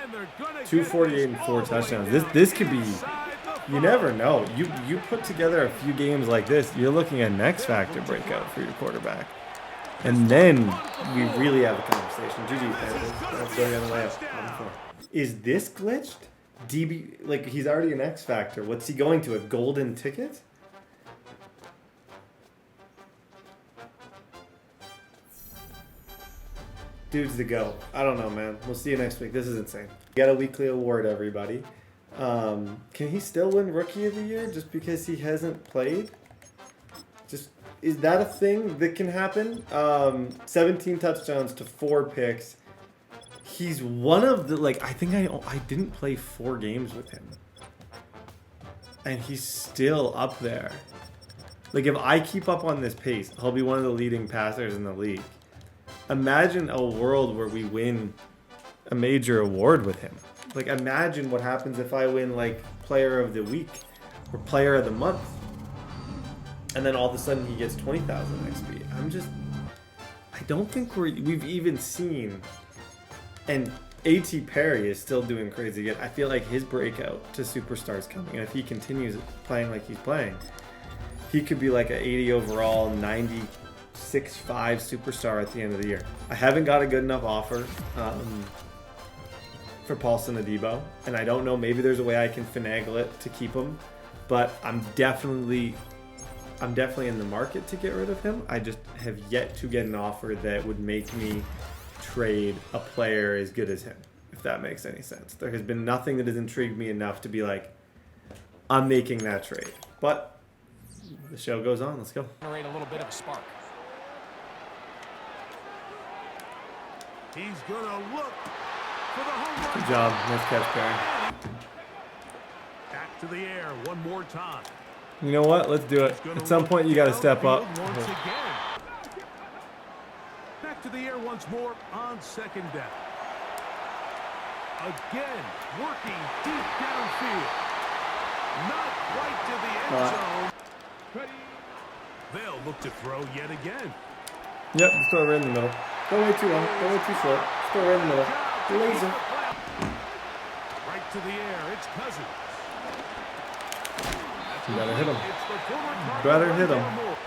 And they're gonna get 248 and 4 all the way touchdowns. down This could be. inside the You never know. You put together a few games like this, you're looking at an X Factor breakout for your quarterback. And then we really have a conversation. GG, Panthers. That's going on the way up. Is this glitched? DB, like, he's already an X Factor. What's he going to? A golden ticket? Dude's the go. I don't know, man. We'll see you next week. This is insane. We got a weekly award, everybody. Can he still win Rookie of the Year just because he hasn't played? Just, is that a thing that can happen? 17 touchdowns to 4 picks. He's one of the, like, I think I didn't play 4 games with him. And he's still up there. Like, if I keep up on this pace, he'll be one of the leading passers in the league. Imagine a world where we win a major award with him. Like, imagine what happens if I win, like, Player of the Week or Player of the Month. And then all of a sudden he gets 20,000 XP. I don't think we've even seen, and A.T. Perry is still doing crazy good. I feel like his breakout to superstar is coming. And if he continues playing like he's playing, he could be like an 80 overall, 96.5 superstar at the end of the year. I haven't got a good enough offer for Paulson Adebo, and I don't know, maybe there's a way I can finagle it to keep him, but I'm definitely in the market to get rid of him. I just have yet to get an offer that would make me trade a player as good as him, if that makes any sense. There has been nothing that has intrigued me enough to be like, I'm making that trade. But the show goes on. Let's go. generate a little bit of a spark. He's going to look for the home run. Good job. Nice catch, Perry. Back to the air one more time. You know what? Let's do it. At some point, you got to step up. Once again. Back to the air once more on second down. Again, working deep downfield. Not right to the end zone. They'll look to throw yet again. Yep, just throw it right in the middle. Don't wait too long. Don't wait too short. Just throw it right in the middle. Laser. Right to the air. It's Cousins. You better hit him. It's the former Cardinal Better hit him. Rondale Moore.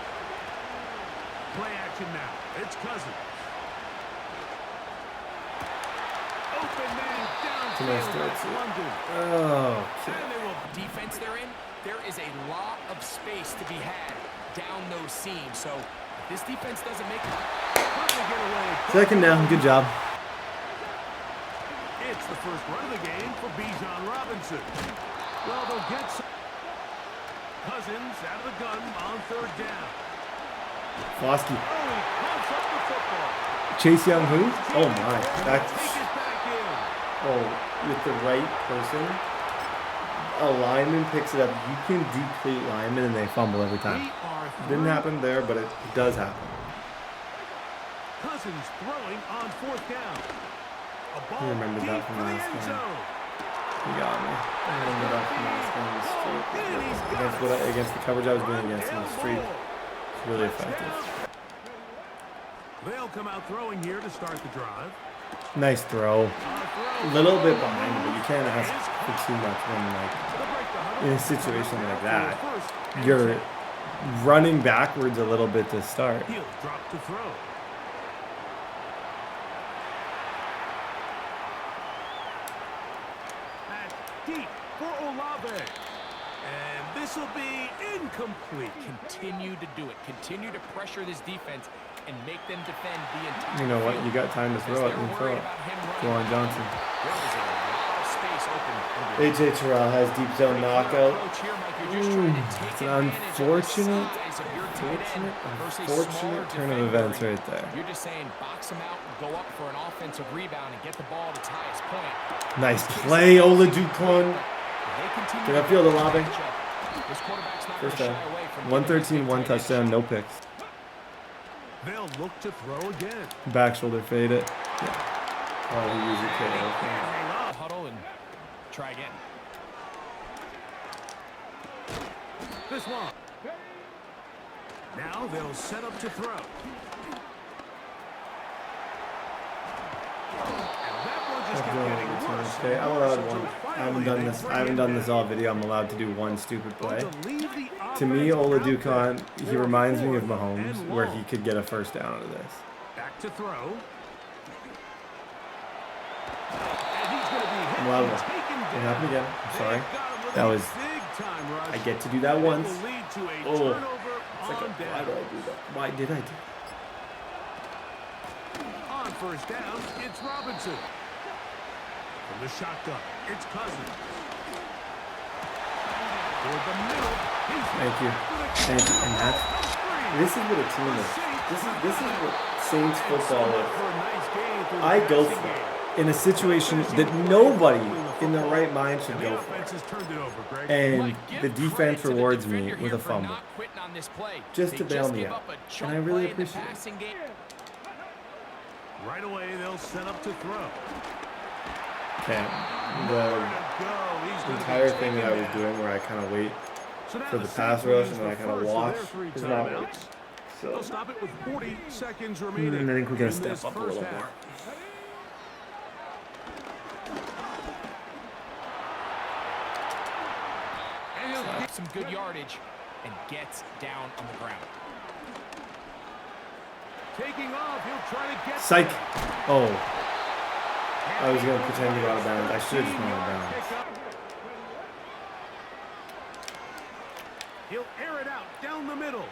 Play action now. It's Cousins. Open man downfield. Nice throw, That's too. London. Oh, And they will Defense they're in, there is a lot of space to be had down those seams. So if this defense doesn't make it, finally get away. second down. Good job. It's the first run of the game for Bijan Robinson. Well, they'll get some. Cousins out of the gun on third down. Flosky. Oh, he pumps up the football. Chase Young who? Oh my. That's, Take it back in. oh, with the right person, a lineman picks it up. You can deplete linemen and they fumble every time. We are Didn't through. happen there, but it does happen. Cousins throwing on fourth down. A ball You remember deep that from for the last end game. zone. You got me. I remember that from last game in the street. Against the coverage I was doing against in the street. It's really effective. They'll come out throwing here to start the drive. Nice throw. On a throw. Little bit behind, but you can't ask for too much when, like, in a situation like that, you're running backwards a little bit to start. He'll drop to throw. That's deep for Olave. And this will be incomplete. continue to do it. Continue to pressure this defense and make them defend the entire You know what? field. You got time to throw it. They're And throw worried it. about him running. Go on, Johnson. There is a lot of space AJ Terrell has deep zone knockout. It's an unfortunate turn of events right there. You're just saying box him out and go up for an offensive rebound and get the ball at its highest point. Nice play, Oladipo. Did I feel the lobby? First down. 113, 1 touchdown, no picks. They'll look to throw again. Back shoulder fade it. Yeah. Oh, he used it KO. Huddle and try again. This one. Now they'll set up to throw. Okay, I'm allowed one. I haven't done this all video. I'm allowed to do one stupid play. To me, Oladipo, he reminds me of Mahomes, where he could get a first down out of this. Back to throw. I'm allowed one. It happened again. I'm sorry. That was. I get to do that once. Oh, it's like why did I do that? Why did I do that? On first down, it's Robinson. From the shotgun, it's Cousins. Toward the middle, Thank you. Thank you. And that's, this is what a team is. This is what Saints football is. I go for it in a situation that nobody in their right mind should go for. And the defense rewards me with a fumble. Just to bail me out. And I really appreciate it. Right away, they'll set up to throw. Okay, the entire thing that I was doing where I kind of wait for the pass rush and then I kind of watch is not working. So, Stop it with 40 seconds I remaining. think we're going to step up a little more. Some good yardage and gets down on the ground. Taking off, he'll try to get Psych! Oh. I was going to pretend to go out of bounds. I should have just gone out of bounds. He'll air it out down the middle. And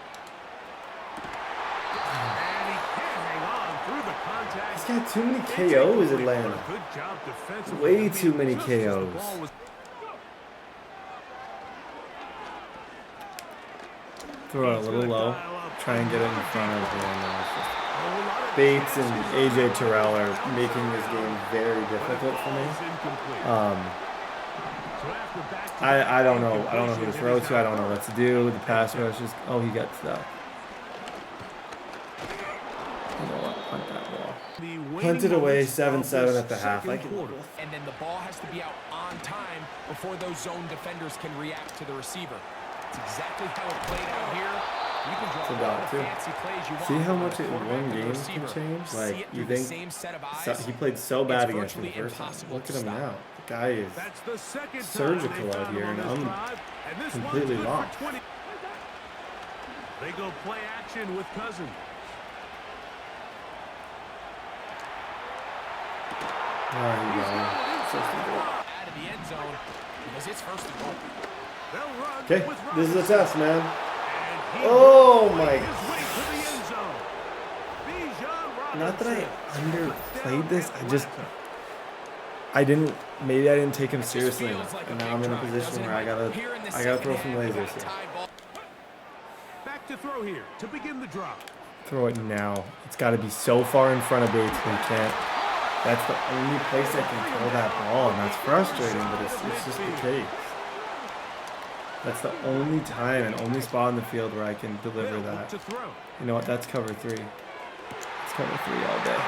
he can't hang on through the contact. He's got too many KOs, Atlanta. Good job defensively. Way too many KOs. Throw it a little low. Try and get it in front of him. Bates and AJ Terrell are making this game very difficult for me. I don't know. I don't know who to throw to. I don't know what to do. The pass rush is. Oh, he got stuck. You know what? Punt that ball. Punted away 7-7 at the half. I can. And then the ball has to be out on time before those zone defenders can react to the receiver. It's exactly how it played out here. You can draw all the fancy plays you want. See how much one game can change? Like, you think he played so bad against me the first time. Look at him now. The guy is surgical out here, and I'm completely lost. They go play action with Cousins. There you go. Out of the end zone because it's first and goal. Okay, this is a test, man. Oh my! Not that I underplayed this. I didn't. Maybe I didn't take him seriously enough, and now I'm in a position where I gotta throw some lasers here. Back to throw here to begin the drop. Throw it now. It's got to be so far in front of Bates we can't. That's the only place I can throw that ball, and that's frustrating. But it's just the case. That's the only time and only spot on the field where I can deliver that. You know what? That's cover 3. It's cover 3 all day.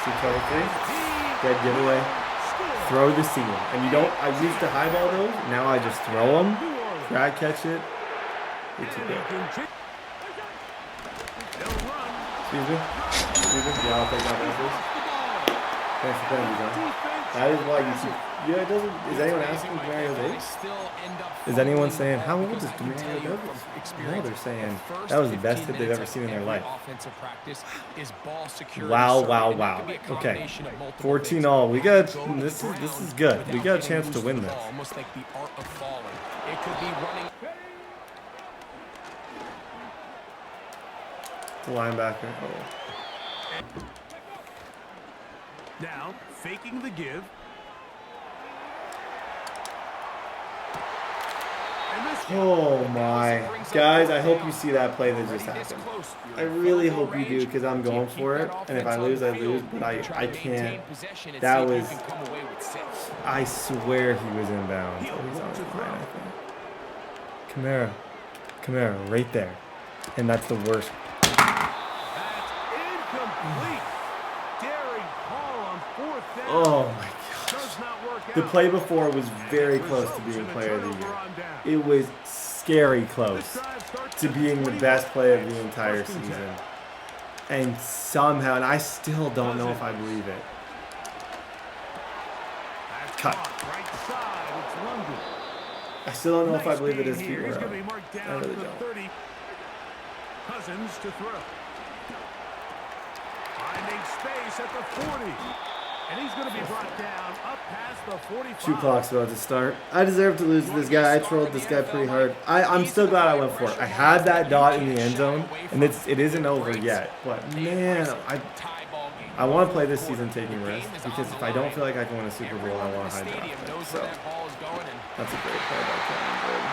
See cover 3? Dead giveaway. Throw the seam. And you don't, I used to highball those. Now I just throw them. Drag catch it. It's a good. Excuse me? Yeah, I'll take that one, please. Thanks for playing, John. That is why you see. Yeah, it doesn't. Is anyone asking Demario's age? Is anyone saying how old is Demario Douglas? No, they're saying that was the best hit they've ever seen in their life. Wow, wow, wow. Okay, 14-all. We got this is good. We got a chance to win this. Almost like the art of falling. It could be running. The linebacker. Oh. Now, faking the give. And this Oh my. Guys, I hope you see that play that just happened. I really hope you do because I'm going for it. And if I lose, I lose. But I can't. That was... I swear he was inbound. Oh, he's on the line, I think. Kamara, right there. And that's the worst. That's incomplete. Daring Hall on 4th down. Oh my gosh. Does not work The out. play before was very close to being player of the year. It was scary close to being the best play of the entire season. And somehow, and I still don't know if I believe it. Cut. Right side, it's London. I still don't know if I believe that his Nice feet gain were here. He's up. going to be marked I down really to the don't. 30. Cousins to throw. Finding space at the 40. And he's going to be brought down up past the 45. 2 clocks about to start. I deserve to lose to this guy. I trolled this guy pretty hard. I'm still glad I went for it. I had that dot in the end zone, and it isn't over yet. But man, I want to play this season taking risks because if I don't feel like I can win a Super Bowl, I want to hide that. So that's a great play by Kevin Bird.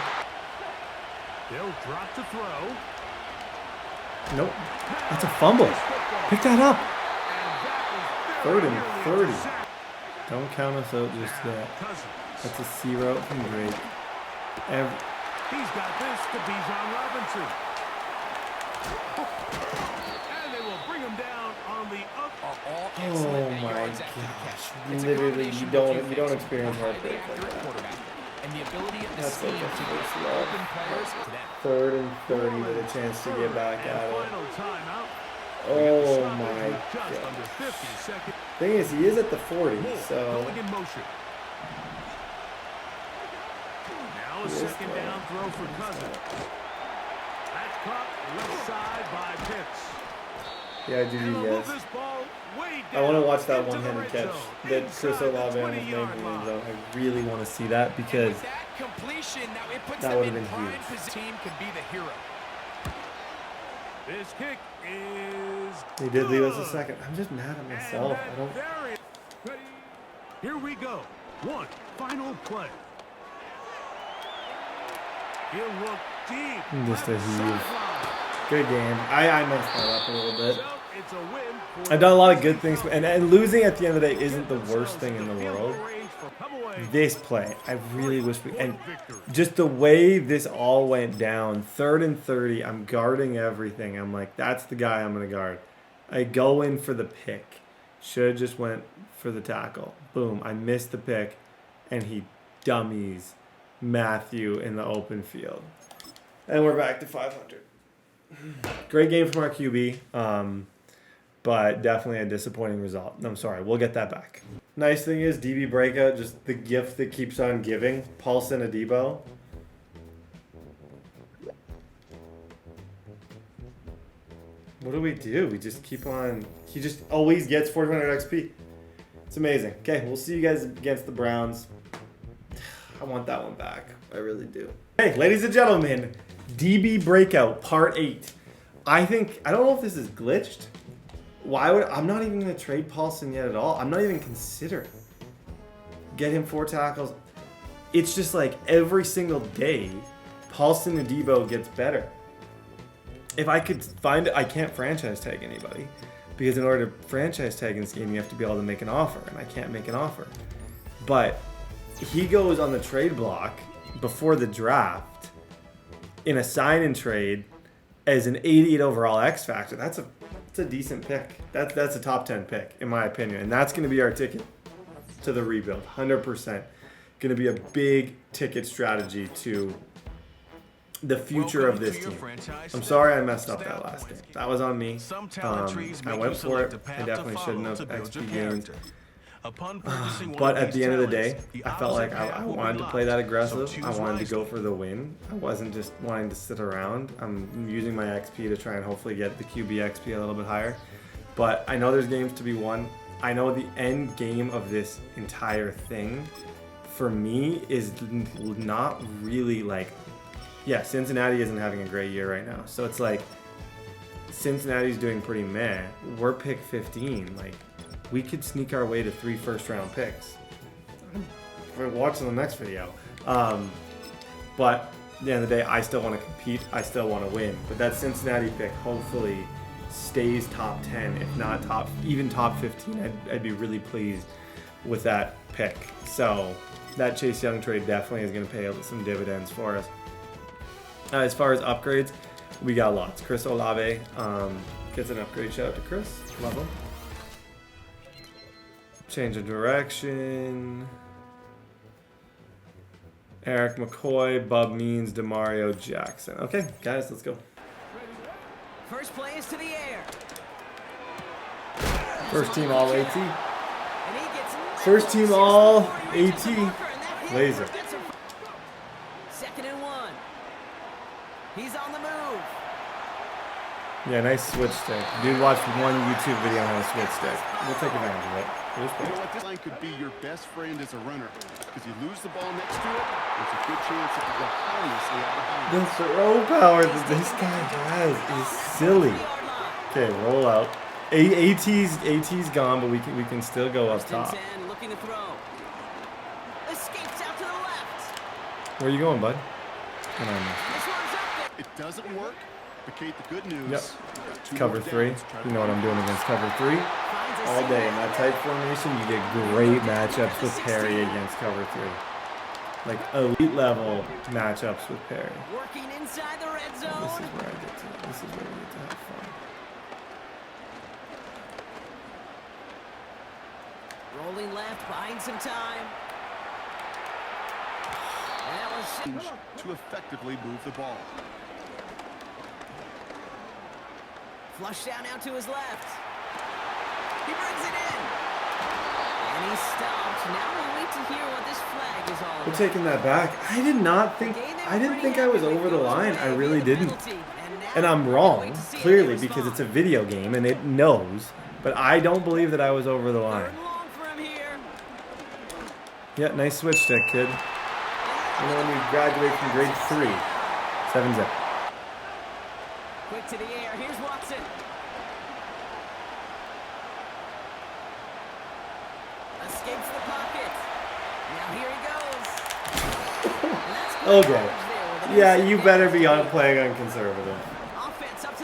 They'll drop to throw. Nope. That's a fumble. Pick that up. 3rd and 30. Don't count us out just yet. That's a C route from Drake. He's got this to Bijan Robinson. And they will bring him down on the up. Oh my gosh. Literally, you don't experience heartbreak like that. And the ability of the That's scheme like a to get first love. open players to that. 3rd and 30 with a chance to get back at it. Final timeout. Oh my Just under gosh. 50 seconds. Thing is, he is at the 40, so Going in motion. Now a second down throw for Cousins. That's caught left side by Pitts. yeah, I do And you they'll move guys. this ball way I want to down watch that into the one-handed red catch zone. that Chris Inside the Olave was 20-yard making in the line. zone. I really want to see that because That completion, now it puts That them would've in been prime huge. position. Team could be the hero. This kick is they did leave us a good. second. I'm just mad at And myself. that I don't. very- Here we go. One final play. He'll look deep. Just a left huge. uh, sideline. Good game. I messed that up a little bit. So it's a win for I've done a lot of good things, and losing at the end of the day isn't the worst thing in the world. This play, I really wish we, and just the way this all went down, 3rd and 30, I'm guarding everything. I'm like, that's the guy I'm going to guard. I go in for the pick. Should have just went for the tackle. Boom, I missed the pick, and he dummies Matthew in the open field. And we're back to 500. Great game from our QB, but definitely a disappointing result. I'm sorry, we'll get that back. Nice thing is DB breakout, just the gift that keeps on giving. Paulson Adebo. What do we do? We just keep on. He just always gets 400 XP. It's amazing. Okay, we'll see you guys against the Browns. I want that one back. I really do. Hey, ladies and gentlemen, DB breakout part 8. I don't know if this is glitched. I'm not even going to trade Paulson yet at all. I'm not even considering. Get him 4 tackles. It's just like every single day, Paulson Adebo gets better. If I could find it, I can't franchise tag anybody. Because in order to franchise tag in this game, you have to be able to make an offer. And I can't make an offer. But he goes on the trade block before the draft in a sign and trade as an 88 overall X Factor. That's a decent pick. That's a top 10 pick, in my opinion. And that's going to be our ticket to the rebuild. 100%. Going to be a big ticket strategy to the future of this team. I'm sorry I messed up that last game. That was on me. I went for it. I definitely shouldn't have XP gained. But at the end of the day, I felt like I wanted to play that aggressive. I wanted to go for the win. I wasn't just wanting to sit around. I'm using my XP to try and hopefully get the QB XP a little bit higher. But I know there's games to be won. I know the end game of this entire thing, for me, is not really like... Yeah, Cincinnati isn't having a great year right now. So it's like, Cincinnati's doing pretty meh. We're pick 15. Like, we could sneak our way to 3 first-round picks. We're watching the next video. But at the end of the day, I still want to compete. I still want to win. But that Cincinnati pick hopefully stays top 10, if not even top 15. I'd be really pleased with that pick. So that Chase Young trade definitely is going to pay some dividends for us. As far as upgrades, we got lots. Chris Olave gets an upgrade. Shout out to Chris. Love him. Change of direction. Eric McCoy, Bub Means, Demario Jackson. Okay, guys, let's go. First play is to the air. First team all AT. And he gets First team all AT. Laser. Second and 1. He's on the move. Yeah, nice switch stick. Dude watched one YouTube video on how to switch stick. We'll take advantage of it. You know what? This line could be your best friend as a runner. Because you lose the ball next to it, there's a good chance that you go harmlessly out behind. The throw power that this guy has is silly. Okay, roll out. AT's gone, but we can still go up top. Looking to throw. Escapes out to the left. Where are you going, bud? Come on, man. This one's up there. It doesn't work, but Kate, the good news. Yep. Two Cover more 3. downs. Try to You know what I'm doing against cover 3. Finds a All day in single. that tight formation, you get great matchups with Perry against cover 3. Like elite level matchups with Perry. Working inside the red This zone. is where I get to. This is where we get to have fun. Rolling left, buying some time. And that was to effectively move the ball. flushed down out to his left. He brings it in. And he's stopped. Now we wait to hear what this flag is all about. We're taking that back. I didn't think I was over the line. I really didn't. And I'm wrong, clearly, because it's a video game and it knows. But I don't believe that I was over the line. Yeah, nice switch stick, kid. You know when you graduate from grade 3. 7-zip. Quick to the air. Here's Watson. Escapes the pocket. Now here he goes. Okay. Yeah, you better be playing on conservative.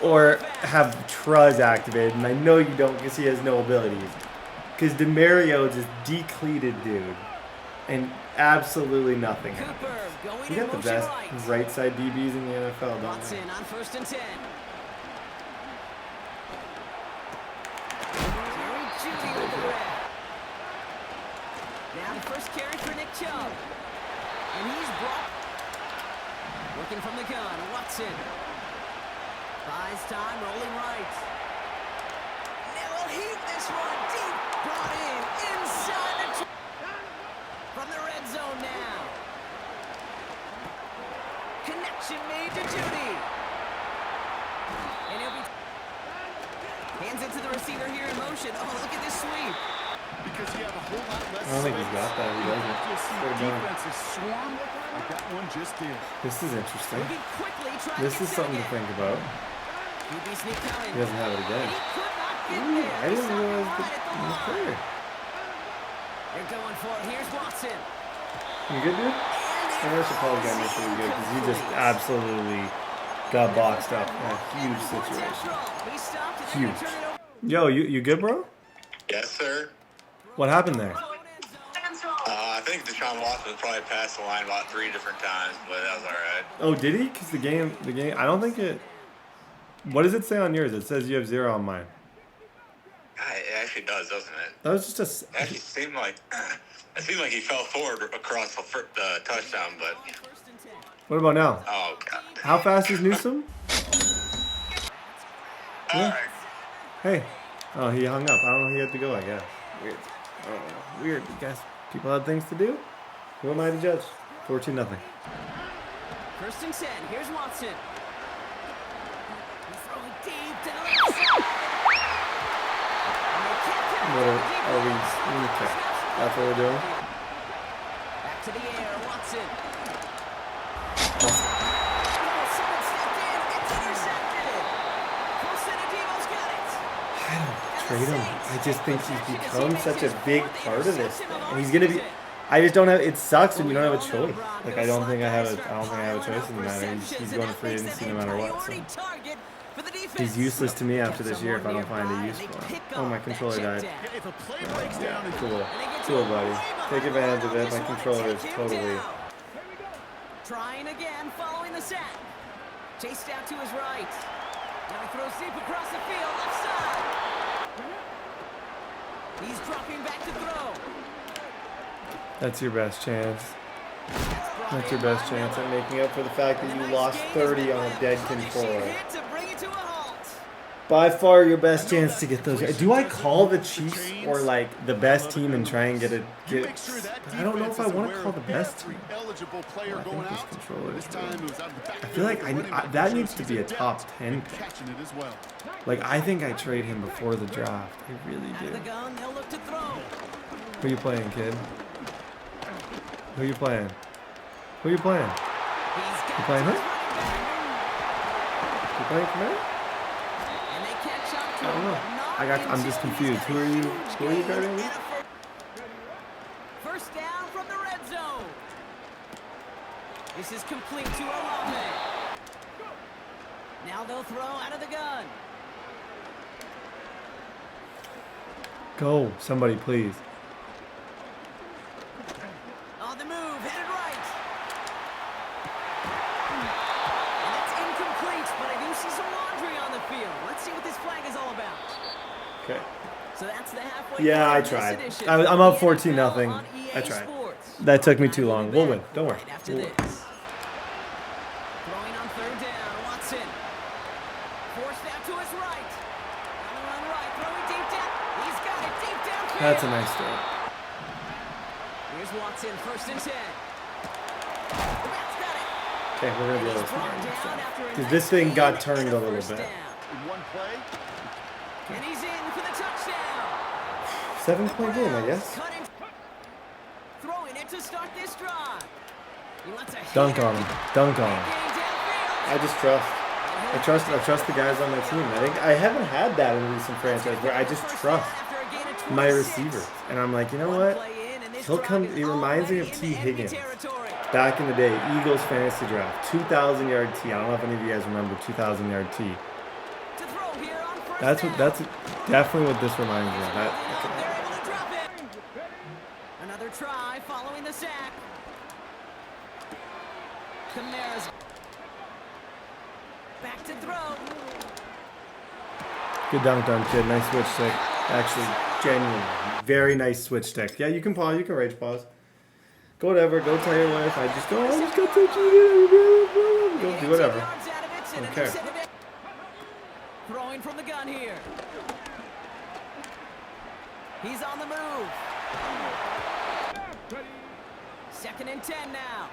Or have Truz activated, and I know you don't because he has no abilities. Because DeMario just decleated dude. And absolutely nothing happened. You got the best right side DBs in the NFL, don't Watson you? on 1st and 10. Now the first carry for Nick Chubb. And he's brought. Working from the gun, Watson. Buys time, rolling right. Now he'll heave this one deep. Brought in, inside the... From the red zone now. Connection made to Judy. And he'll be... Hands it to the receiver here in motion. Oh, look at this sweep. Because you have a whole lot less I don't think he's got that. He doesn't. You'll see They're done. defenses swarm like that one just did. This is interesting. Moving quickly, trying to This get is something to second. think about. QB sneak coming. He doesn't have it again. He could not get Ooh, there. I didn't He realize stopped right at the the line. player. They're going for it. Here's Watson. You good, dude? I should probably got make sure you're good because you just absolutely got boxed up in a huge situation. He stopped and then Huge. he turned it over. Yo, you good, bro? Yes, sir. What happened there? I think Deshaun Watson probably passed the line about 3 different times, but that was all right. Oh, did he? Because the game, I don't think it... What does it say on yours? It says you have 0 on mine. It actually does, doesn't it? That was just It actually seemed like he fell forward across the touchdown, but What about now? oh god. How fast is Newsom? All right. Hey. Oh, he hung up. I don't know. He had to go, I guess. Weird. I don't know. Weird. I guess people had things to do. Who am I to judge? 14-0. 1st and 10. Here's Watson. He's throwing deep to the left side. And they can't get it. What are we... Okay. That's what we're doing? Back to the air. Watson. Oh. Someone stepped in. It's intercepted. Close to Devo's got it. trade him. I just think he's become such a big part of this thing, and he's gonna be. I just don't have. It sucks when you don't have a choice. Like I don't think I have a choice in the matter. He's going to free agency no matter what. So. He's useless to me after this year if I don't find a use for him. Oh, my controller died. Yeah, cool. Cool, buddy. Take advantage of it. My controller is totally. Trying again, following the sack. Chased out to his right. Now he throws deep across the field, left side. He's dropping back to throw. That's your best chance. That's your best chance at making up for the fact that you lost 30 on a dead controller. By far your best chance to get those. Do I call the Chiefs or like the best team and try and get it? I don't know if I want to call the best team. I think this controller is I feel like that needs to be a top 10 pick. Like I think I trade him before the draft. I really do. Who you playing, kid? Who you playing? Who you playing? You playing him? You playing for me? I don't know. I'm just confused. Who are you guarding me? First down from the red zone. This is complete to Olave. Now they'll throw out of the gun. Go, somebody, please. On the move, headed right. And that's incomplete, but I do see some laundry on the field. Let's see what this flag is all about. Okay. So that's the halfway. Yeah, I tried. I'm up 14-0. I tried. That took me too long. We'll win. Don't worry. After this. Throwing on third down, Watson. Forced out to his right. On the run right, throwing deep down. He's got it deep downfield. That's a nice throw. Here's Watson, first and 10. That's got it. Okay, we're going to be able to smart next time. Because this thing got turned a little bit. In one play. And he's in for the touchdown. 7-point game, I guess. Throwing it to start this drive. He wants a Dunk on him. Dunk on him. I just trust. I trust the guys on my team. I haven't had that in recent franchise where I just trust my receivers. And I'm like, you know what? He'll come. It reminds me of T. Higgins. Back in the day, Eagles fantasy draft, 2,000-yard T. I don't know if any of you guys remember 2,000-yard T. That's definitely what this reminds me of. Another try following the sack. Kamara's back to throw. Good dunk, kid. Nice switch stick. Actually, genuine. Very nice switch stick. Yeah, you can pause. You can rage pause. Go whatever. Go tell your wife. I just go touch you. Go do whatever. I don't care. Throwing from the gun here. He's on the move. 2nd and 10 now.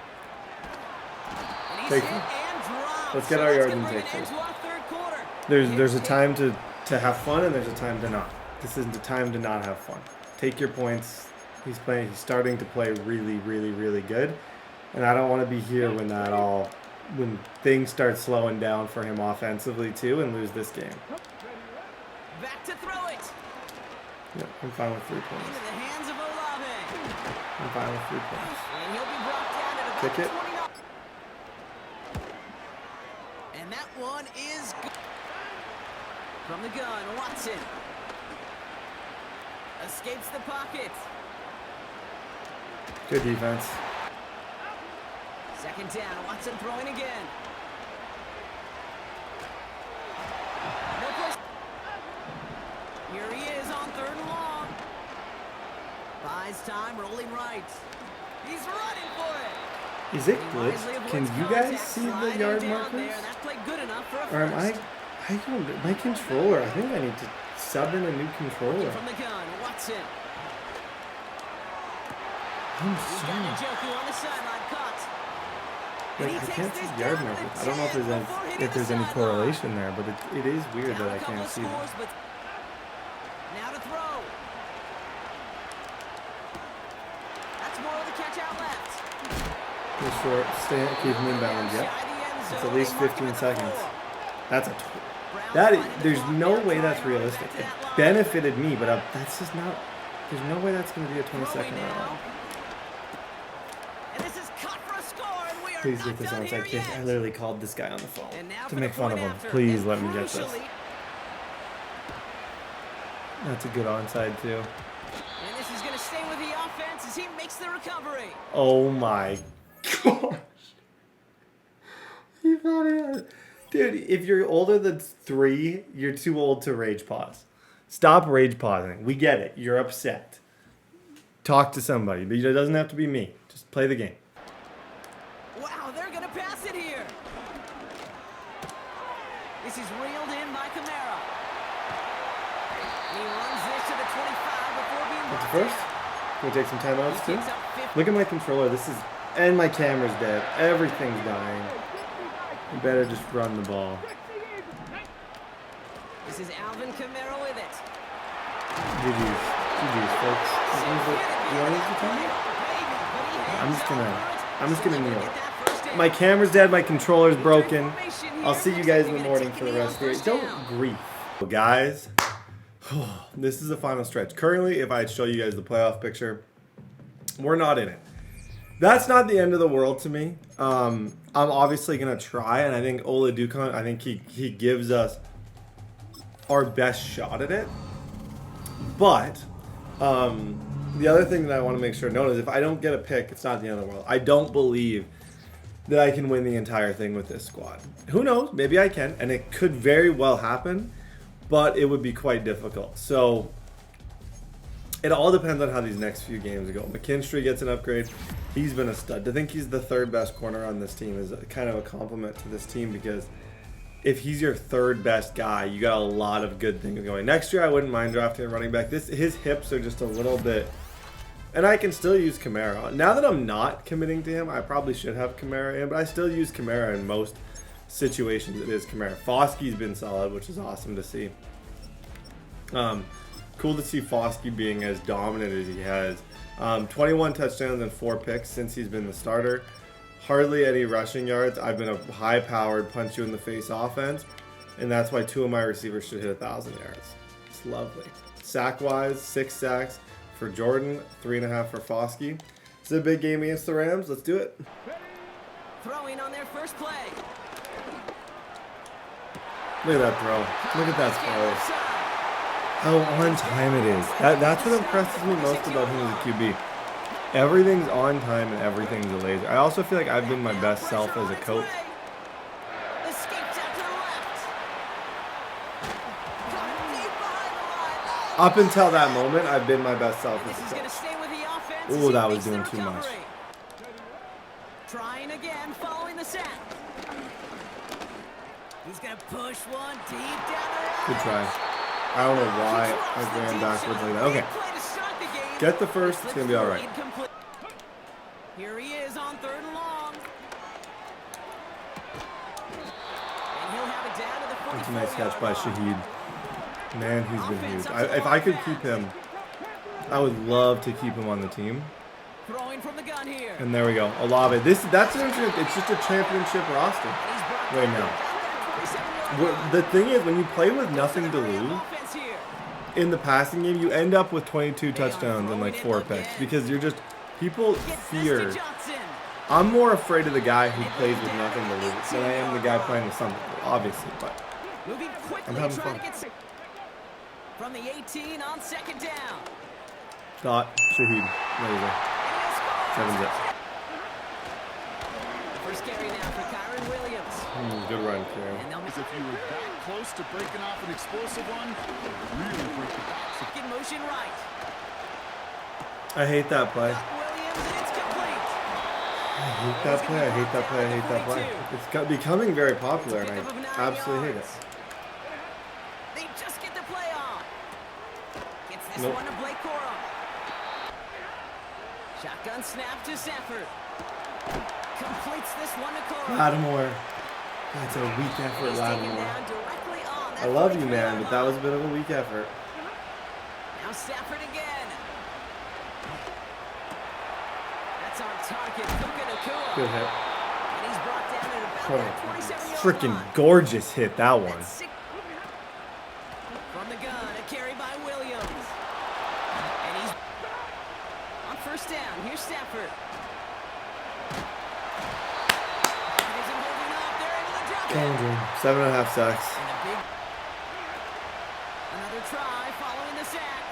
And he's hit and dropped. Let's get our yard and take first. There's a time to have fun and there's a time to not. This isn't a time to not have fun. Take your points. He's starting to play really, really, really good. And I don't want to be here when things start slowing down for him offensively too and lose this game. Back to throw it. Yeah, I'm fine with 3 points. Into the hands of Olave. I'm fine with 3 points. And he'll be brought down at about Kick it. 29. And that one is good. From the gun, Watson. Escapes the pocket. Good defense. 2nd down, Watson throwing again. No push. Here he is on 3rd and long. Buys time, rolling right. He's running for it. Is it glitched? Can you guys see the yard markers? Or am I don't. My controller. I think I need to sub in a new controller. From the gun, Watson. I'm sorry. Like, I can't see yard markers. I don't know if there's any correlation there, but it is weird that I can't see them. Now to throw. That's more of the catch out left. Go short. Keep him inbound. Yep. It's at least 15 seconds. That's a There's no way that's realistic. It benefited me, but that's just not. There's no way that's going to be a 20-second round. And this is cut for a score, and we are Please not get this done onside here kick. yet. I literally called this guy on the phone And now to for make the fun of point him. after. Please And let me get this. crucially- That's a good onside too. And this is going to stay with the offense as he makes the recovery. Oh my gosh. He thought he had it. Dude, if you're older than 3, you're too old to rage pause. Stop rage pausing. We get it. You're upset. Talk to somebody. But it doesn't have to be me. Just play the game. Wow, they're going to pass it here. This is reeled in by Kamara. He runs this to the 25 before being What's the brought first? down. Can we take some timeouts He too? picks up 50. Look at my controller. And my camera's dead. Everything's dying. You better just run the ball. This is Alvin Kamara with it. GG's. GG's, folks. You want to use the camera? I'm just gonna kneel. My camera's dead, my controller's broken. I'll see you guys in the morning for the rest of it. Don't grief. Well, guys, this is the final stretch. Currently, if I show you guys the playoff picture, we're not in it. That's not the end of the world to me. I'm obviously gonna try, and I think Ola Dukan, I think he gives us our best shot at it. But the other thing that I want to make sure to note is if I don't get a pick, it's not the end of the world. I don't believe that I can win the entire thing with this squad. Who knows? Maybe I can, and it could very well happen, but it would be quite difficult. So it all depends on how these next few games go. McKinstry gets an upgrade. He's been a stud. To think he's the 3rd best corner on this team is kind of a compliment to this team, because if he's your 3rd best guy, you got a lot of good things going. Next year, I wouldn't mind drafting a running back. His hips are just a little bit, and I can still use Kamara. Now that I'm not committing to him, I probably should have Kamara in, but I still use Kamara in most situations. It is Kamara. Foskey's been solid, which is awesome to see. Cool to see Foskey being as dominant as he has. 21 touchdowns and 4 picks since he's been the starter. Hardly any rushing yards. I've been a high-powered, punch-you-in-the-face offense, and that's why 2 of my receivers should hit 1,000 yards. It's lovely. Sack-wise, 6 sacks for Jordan, 3.5 for Foskey. It's a big game against the Rams. Let's do it. Throwing on their first play. Look at that throw. Look at that throw. How on time it is. That's what impresses me most about him as a QB. Everything's on time and everything's a laser. I also feel like I've been my best self as a coach. Up until that moment, I've been my best self as a coach. Ooh, that was doing too much. Trying again, following the sack. He's gonna push one deep down the line. Good try. I don't know why I ran backwards like that. Okay. Get the first, it's gonna be alright. Here he is on 3rd and long. And he'll have it down to the 44. That's a nice catch by Shaheed. Man, he's been huge. If I could keep him, I would love to keep him on the team. Throwing from the gun here. And there we go. Olave. It's just a championship roster right now. The thing is, when you play with nothing to lose in the passing game, you end up with 22 touchdowns and like 4 picks, because you're just, people fear. I'm more afraid of the guy who plays with nothing to lose than I am the guy playing with something, obviously, but I'm having fun. From the 18 on 2nd down. Dot, Shaheed, laser. 7-zip. First carry now for Kyron Williams. Good run, Karen. If you were that close to breaking off an explosive one, really break the back. In motion right. I hate that play. Williams, and it's complete. I hate that play. I hate that play. I hate that play. It's becoming very popular, and I absolutely hate it. They just get the play on. Gets this Nope. one to Blake Corum. Shotgun snap to Stafford. Completes this one to Corum. Lattimore. That's a weak effort, Lattimore. I love you, man, but that was a bit of a weak effort. Now Stafford again. That's on target. Good hit. And he's brought down at about that 27-yard Freaking line. gorgeous hit, that one. Here's Stafford. It isn't holding up. They're able to drop it. 7.5 sacks. And a big... Another try following the sack.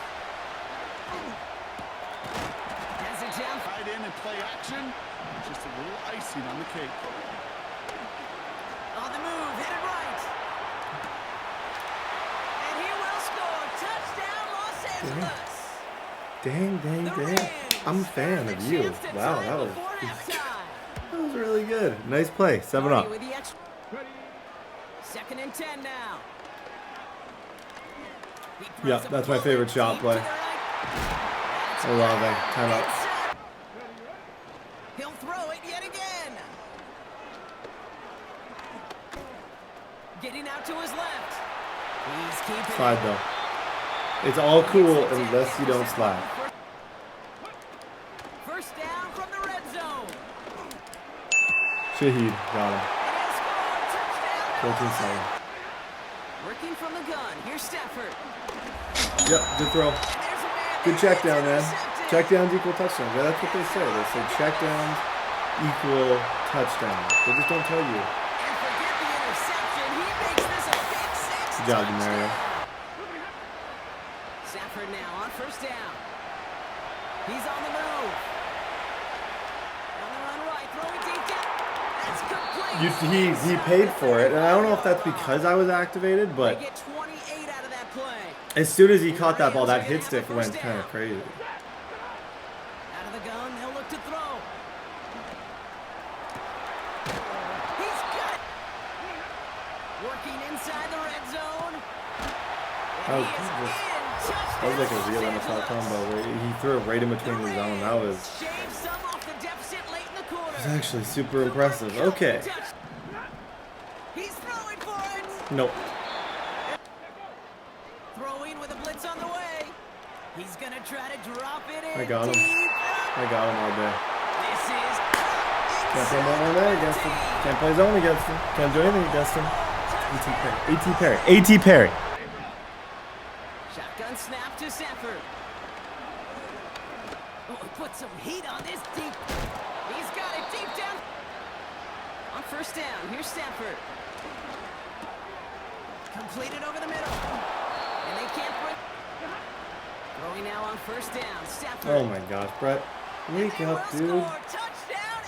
Has it down. Tied in and play action. Just a little icing on the cake. On the move, headed right. And he will score. Touchdown, Los Angeles. Dang. I'm a fan of you. Wow, that was really good. Nice play. 7 up. With the extra. 2nd and 10 now. Yeah, that's my favorite shot play. I love it. Time up. He'll throw it yet again. Getting out to his left. He's keeping Slide though. It's all cool unless you don't slide. First down from the red zone. Shaheed got him. And he'll score. Touchdown. 14-7. Working from the gun. Here's Stafford. Yep, good throw. And there's a man. Good check down, man. Intercepted. Check downs equal touchdowns. Yeah, that's what they say. They say check downs equal touchdowns. They just don't tell you. And forget the interception. He makes this a big 6. Good job, Mario. Stafford now on first down. He's on the move. On the run right, throwing deep down. That's complete. He paid for it, and I don't know if that's because I was activated, They but get 28 out of that play. as soon as he caught that ball, that hit stick went kind of crazy. Out of the gun, they'll look to throw. He's got it. Working inside the red zone. That was He is just- in. That was like a real NFL combo where he threw it right in between the zone. That was Shave some off the deficit late in the quarter. actually super impressive. Okay. He's throwing for it. Nope. Throwing with a blitz on the way. He's gonna try to drop it in. I got him. deep. I got him all day. This is Can't play more there against him. Can't play zone against him. Can't do anything against him. A.T. Perry. A.T. Perry. A.T. Perry. shotgun snap to Stafford. Oh, put some heat on this deep. He's got it deep down. On first down, here's Stafford. Completed over the middle. And they can't break. Throwing now on first down, Stafford. Oh my gosh, Brett. Wake And they up, will dude. score. Touchdown,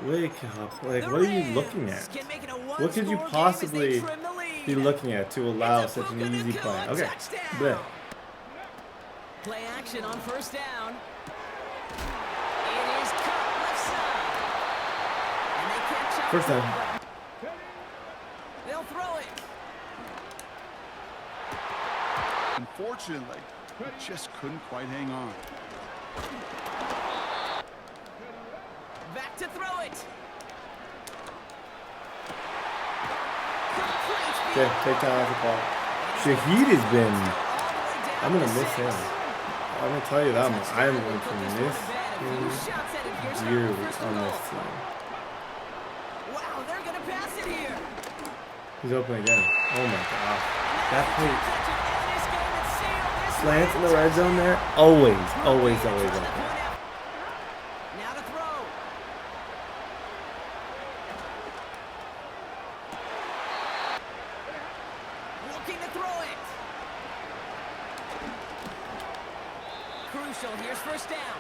LA. Wake up. Like, The what are you Rams looking at? can make it a What could you one-score game as they possibly trim the lead. be looking at to allow It's a such an Puka easy Nacua play? Okay. touchdown. Bleh. Play action on first down. It is cut left side. And they can't chop First it, down. but they'll throw it. Unfortunately, he just couldn't quite hang on. Back to throw it. Okay, take time off the ball. Shaheed has been. I'm going to miss him. I'm going to tell you that much. I am going to miss him dearly on this team. Wow, they're going to pass it here. He's open again. Oh my gosh. That play. This game is sealed. Slants in the red zone there. Always, always, always open. Now to throw. Looking to throw it. Crucial. Here's first down.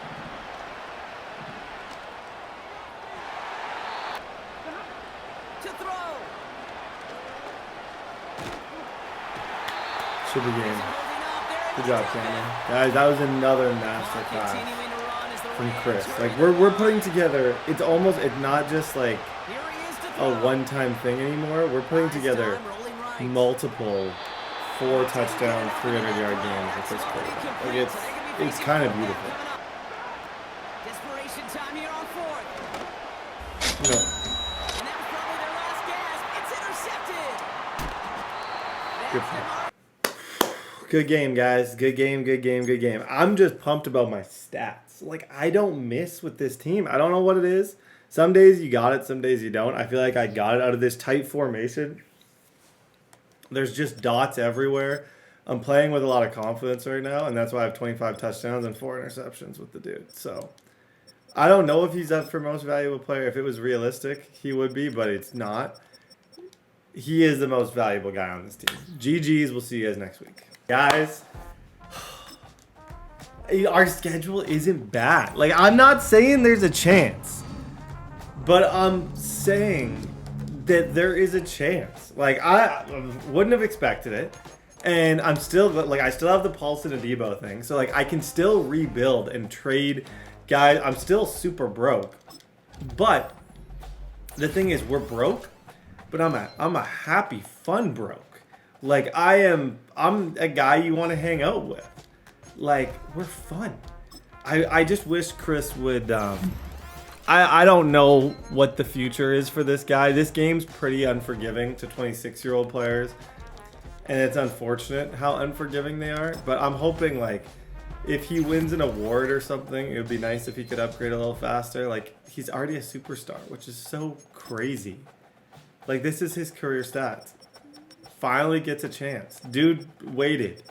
To throw. Should be game. Holding up. They're Good able job, to drop Cameron. it. Guys, that was another master class Continuing to run as the from Rams Chris. hurry Like, the we're ball. putting together, it's almost, it's not just like Here he is to a throw. one-time thing anymore. We're putting together Time, rolling right. multiple 4 touchdown, 300-yard games with this quarterback. Like, it's kind of beautiful. Desperation time here on fourth. You know, And that was probably their last gasp. It's intercepted. Good That's the mark. good game, guys. Good game, good game, good game. I'm just pumped about my stats. Like, I don't miss with this team. I don't know what it is. Some days you got it, some days you don't. I feel like I got it out of this tight formation. There's just dots everywhere. I'm playing with a lot of confidence right now, and that's why I have 25 touchdowns and 4 interceptions with the dude. So, I don't know if he's up for most valuable player. If it was realistic, he would be, but it's not. He is the most valuable guy on this team. GG's. We'll see you guys next week. Guys, our schedule isn't bad. Like, I'm not saying there's a chance, but I'm saying that there is a chance. Like, I wouldn't have expected it. And I'm still, like, I still have the Paulson and Debo thing. So, like, I can still rebuild and trade guys. I'm still super broke. But the thing is, we're broke, but I'm a happy, fun broke. Like, I'm a guy you want to hang out with. Like, we're fun. I just wish Chris would, I don't know what the future is for this guy. This game's pretty unforgiving to 26-year-old players. And it's unfortunate how unforgiving they are. But I'm hoping, like, if he wins an award or something, it would be nice if he could upgrade a little faster. Like, he's already a superstar, which is so crazy. Like, this is his career stats. Finally gets a chance. Dude waited.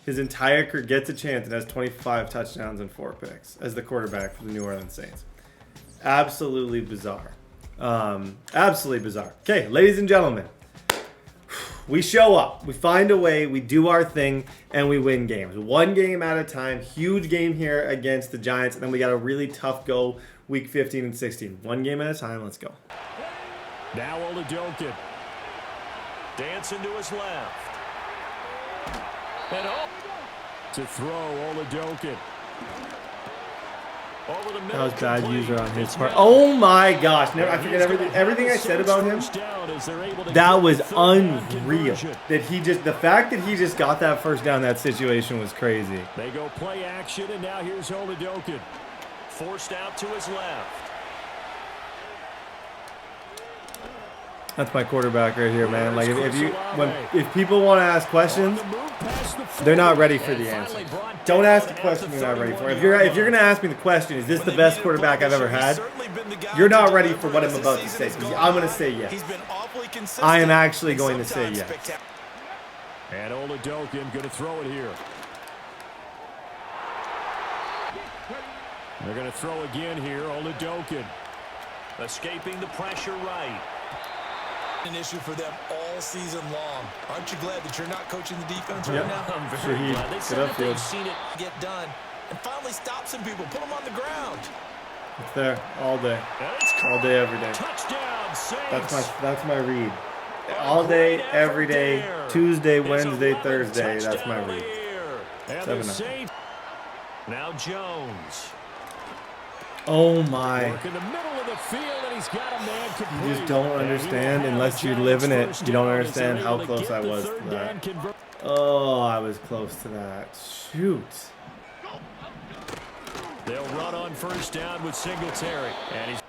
His entire career gets a chance and has 25 touchdowns and 4 picks as the quarterback for the New Orleans Saints. Absolutely bizarre. Absolutely bizarre. Okay, ladies and gentlemen. We show up, we find a way, we do our thing, and we win games. One game at a time. Huge game here against the Giants, and then we got a really tough go week 15 and 16. One game at a time. Let's go. Now Oladokun. Dancing to his left. And to throw Oladokun. Over the middle. That was bad user on his part. Oh my gosh. I forget everything I said about him. That was unreal. The fact that he just got that first down, that situation was crazy. They go play action, and now here's Oladokun. Forced out to his left. That's my quarterback right here, man. Like, if people want to ask questions, they're not ready for the answer. Don't ask a question you're not ready for. If you're gonna ask me the question, is this the best quarterback I've ever had? You're not ready for what I'm about to say. I'm gonna say yes. I am actually going to say yes. And Oladokun gonna throw it here. They're gonna throw again here. Oladokun escaping the pressure right. An issue for them all season long. Aren't you glad that you're not coaching the defense right now? I'm very glad. They said that they've seen it get done and finally stop some people, put them on the ground. It's there all day, every day. Touchdown, Saints. That's my read. All day, every day. Tuesday, Wednesday, Thursday. That's my read. 7-9. Now Jones. Oh my. Work in the middle of the field, and he's got a man complete. You just don't understand unless you live in it. You don't understand how close I was to that. Oh, I was close to that. Shoot. They'll run on first down with Singletary. And he's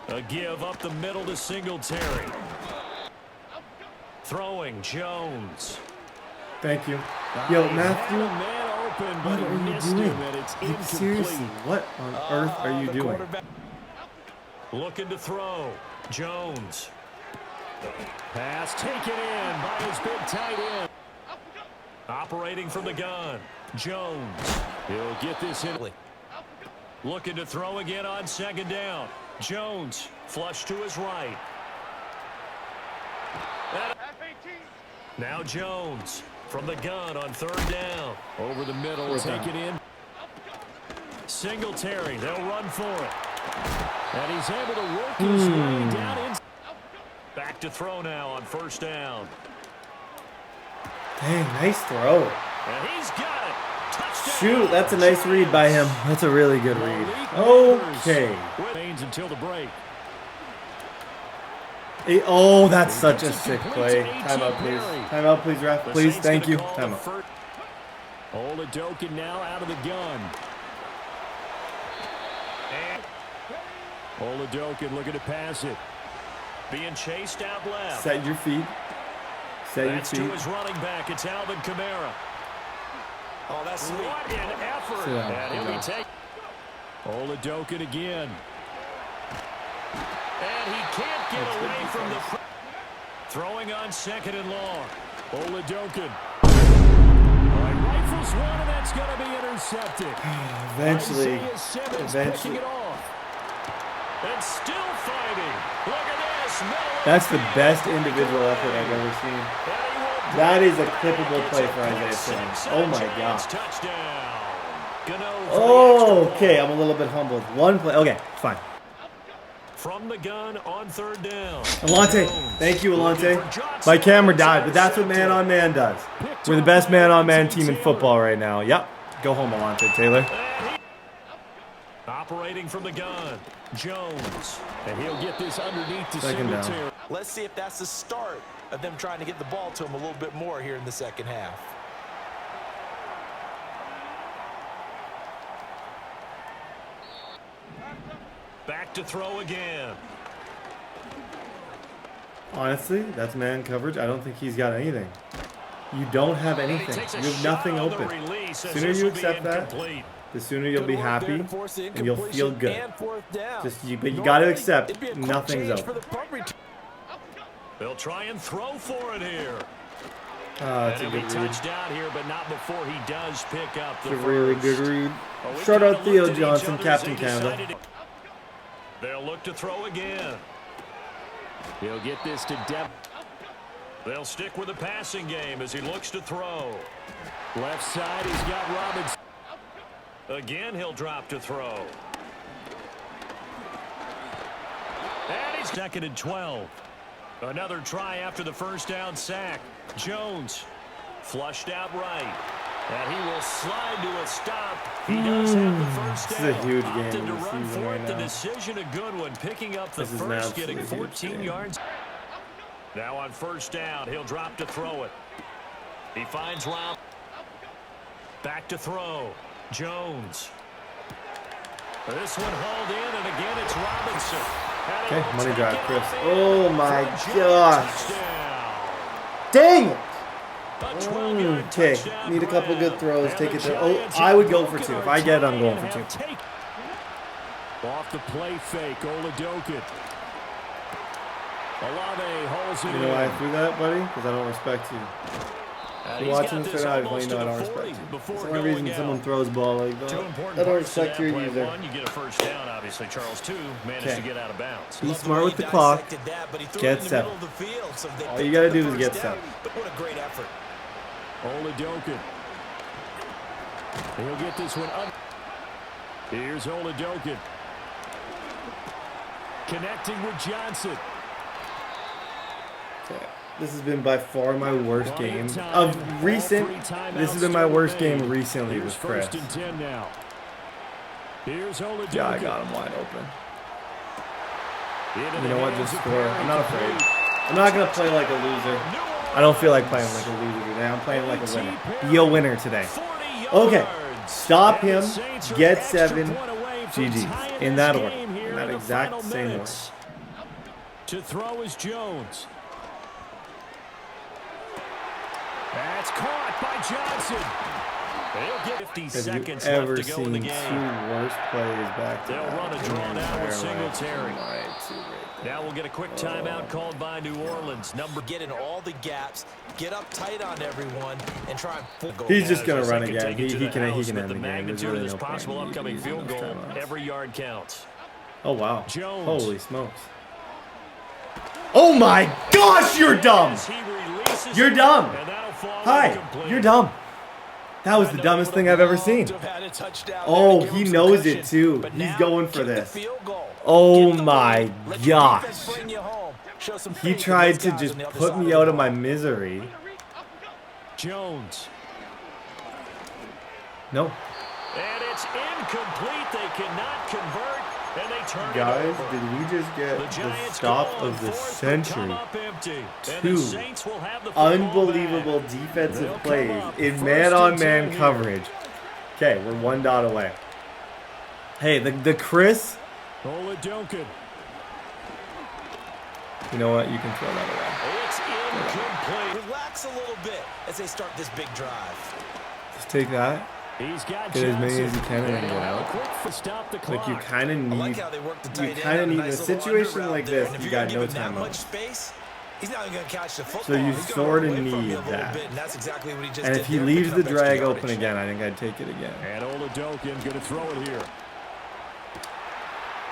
a give up the middle to Singletary. Throwing Jones. Thank you. Yo, Matthew. What are you doing? Like, seriously, what on earth are you doing? Looking to throw. Jones. Pass taken in by his big tight end. Operating from the gun. Jones. He'll get this in. Looking to throw again on second down. Jones. Flush to his right. Now Jones. From the gun on third down. Over the middle, take it in. Singletary, they'll run for it. And he's able to work his way down in. Back to throw now on first down. Dang, nice throw. And he's got it. Touchdown. Shoot, that's a nice read by him. That's a really good read. Okay. Until the break. Oh, that's such a sick play. Timeout, please. Timeout, please, ref. Please, thank you. Timeout. Oladokun now out of the gun. And Oladokun looking to pass it. Being chased out left. Set your feet. Set your feet. That's to his running back. It's Alvin Kamara. Oh, that's sweet. What an effort. And he'll be taken. Oladokun again. And he can't get away from the... Throwing on second and long. Oladokun. Rifles throws one, and that's going to be intercepted. Eventually. Isaiah Simmons Eventually. picking it off. And still fighting. Look at this. That's the best individual effort I've ever seen. That is a clippable play for Isaiah Simmons. Oh my god. Oh, okay. I'm a little bit humbled. One play. Okay, fine. From the gun on third down. Alante. Thank you, Alante. My camera died, but that's what man-on-man does. We're the best man-on-man team in football right now. Yep. Go home, Alante Taylor. Operating from the gun, Jones. And he'll get this underneath to Second down. Singletary. Let's see if that's the start of them trying to get the ball to him a little bit more here in the second half. Back to throw again. Honestly, that's man coverage. I don't think he's got anything. You don't have anything. You have nothing open. The sooner you accept that, the sooner you'll be happy and you'll feel good. But you got to accept nothing's open. They'll try and throw for it here. That's a And good he'll be read. touched out here, but not before he does pick up the It's a really first. good read. Oh, Shout out we Theo looked at each Johnson, other as Captain they Canada. decided to- They'll look to throw again. He'll get this to depth. They'll stick with the passing game as he looks to throw. Left side, he's got Robinson. Again, he'll drop to throw. And he's second and 12. Another try after the first down sack. Jones flushed out right. And he will slide to a stop. He does have the first This down. is a huge game Opted of to the run season for right it. The now. decision a good one. Picking up the This is an first, getting absolutely huge 14 game. yards. Now on first down, he'll drop to throw it. He finds Rob. Back to throw. Jones. This one hauled in, and again it's Robinson. And Okay, he'll money take drive, it Chris. off in Oh my for a gosh. touchdown. Dang it! A 12-yard Okay, touchdown need a couple good grab. throws. And Take the it there. Oh, Giants I have would go for broken two. If our I get it, I'm tie going and for have two. Off the play fake, Oladokin. Olave holds it You know why I in. threw that, buddy? Because I don't respect you. If He's you're watching got this this right now, you almost know I to don't the respect 40 you. before That's the only reason going someone out. throws ball like Two that. important I don't parts to respect that your play. user. One, you get a first down, obviously. Charles, two, managed Okay. to get out of bounds. Be Love the smart way with he the clock. dissected that, but he threw Get it in the seven. middle of the field, so they All picked you gotta up the do is first get down. seven. But what a great effort. Oladokin. He'll get this one up. Here's Oladokin. Connecting with Johnson. Okay. This has been by far my worst game of recent. This has been my worst game recently Here's with Chris. first and 10 now. Here's Oladokin. Yeah, I got him wide open. Into You the know what? hands Just of score. I'm not Perry. afraid. I'm not gonna play like a loser. I don't feel like playing like a loser today. I'm playing like a winner. Be a winner today. 40 Okay. yards. Stop And the him. Saints are Get an extra 7. point away from GG. tying In this that order. game here In that the exact final same order. minutes. To throw is Jones. That's caught by Johnson. They'll get 50 Have seconds you left ever to go in seen the two game. worst plays back to They'll back run a in draw the now with entire life? Singletary. Right, two right there. Now we'll get a quick timeout called by New Orleans. Get in all the gaps, get up tight on everyone, and try and go. He's just gonna As they run can again. take it to He the can house, end but the the game. There's magnitude really of this no point possible in upcoming using field those goal, timeouts. every yard counts. Oh wow. Jones. Holy smokes. Oh my gosh, you're dumb. As he releases You're it, dumb. and that'll fall Hi, incomplete. you're dumb. That was the dumbest thing I've ever seen. Oh, he knows it too. He's going for this. Oh my gosh. He tried to just put me out of my misery. Jones. No. And it's incomplete. They cannot convert, and they turn it Guys, over. did we just get The the Giants stop go on of the fourth, but come century? up empty. And Two the Saints will have the football Unbelievable back. defensive They'll plays come up in first man-on-man and 10 coverage. Okay, we're 1 dot away. Hey, the Chris, Oladokin. you know what? You can throw that away. It's incomplete. Relax a little bit as they start this big drive. Just take that. He's got Get as many Johnson. as you can and then And get he'll have out. a quick for stop the clock. Like you kind of I like need, how they work the you tight end. kind of on a need nice a little situation under like route there. this. And if You you're got gonna no give him that much timeout. space, He's not even going to catch the football. So you He's gonna sort of run away from need you a little that. bit, and that's exactly what he just And did if he there, leaves pick the up extra drag open yardage. again, I think I'd take it again. And Oladokin going to throw it here.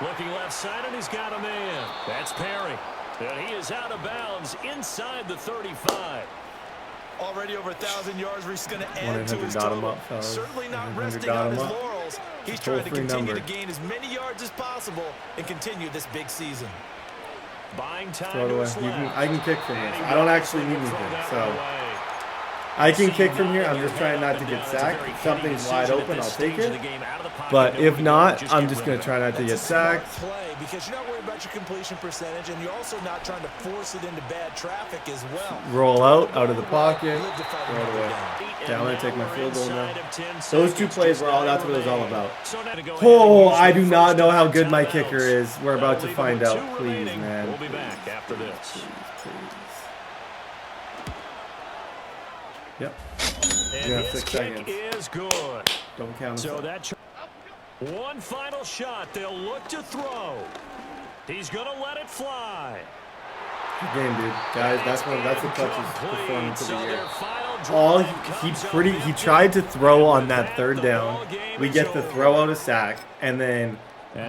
Looking left side, and he's got a man. That's Perry. And he is out of bounds inside the 35. Already over 1,000 yards, he's going to add to his dot him total. up, fellas. Certainly not 100 resting dot on him his up. laurels. He's Toll trying to free continue number. to gain as many yards as possible and continue this big season. Buying time Throw it to away. his I can kick from this. I don't actually need anything, so I can kick from here. I'm just trying not to get sacked. If something's wide open, I'll take it. But if not, I'm just going to try not to get sacked. Play because you're not worried about your completion percentage, and you're also not trying to force it into bad traffic as well. Roll out of the pocket. Throw it away. Yeah, I'm going to take my field goal now. Those two plays were all, that's what it was all about. Oh, I do not know how good my kicker is. We're about to find out. Please, man. We'll be back after this. Please. Yep. And Yeah, his 6 kick seconds. is good. Don't count So us. that one final shot. They'll look to throw. He's going to let it fly. Good game, dude. Guys, that's the clutchest performance of the So year. their final All drive he tried to throw on that third down. We get the throw out a sack, and then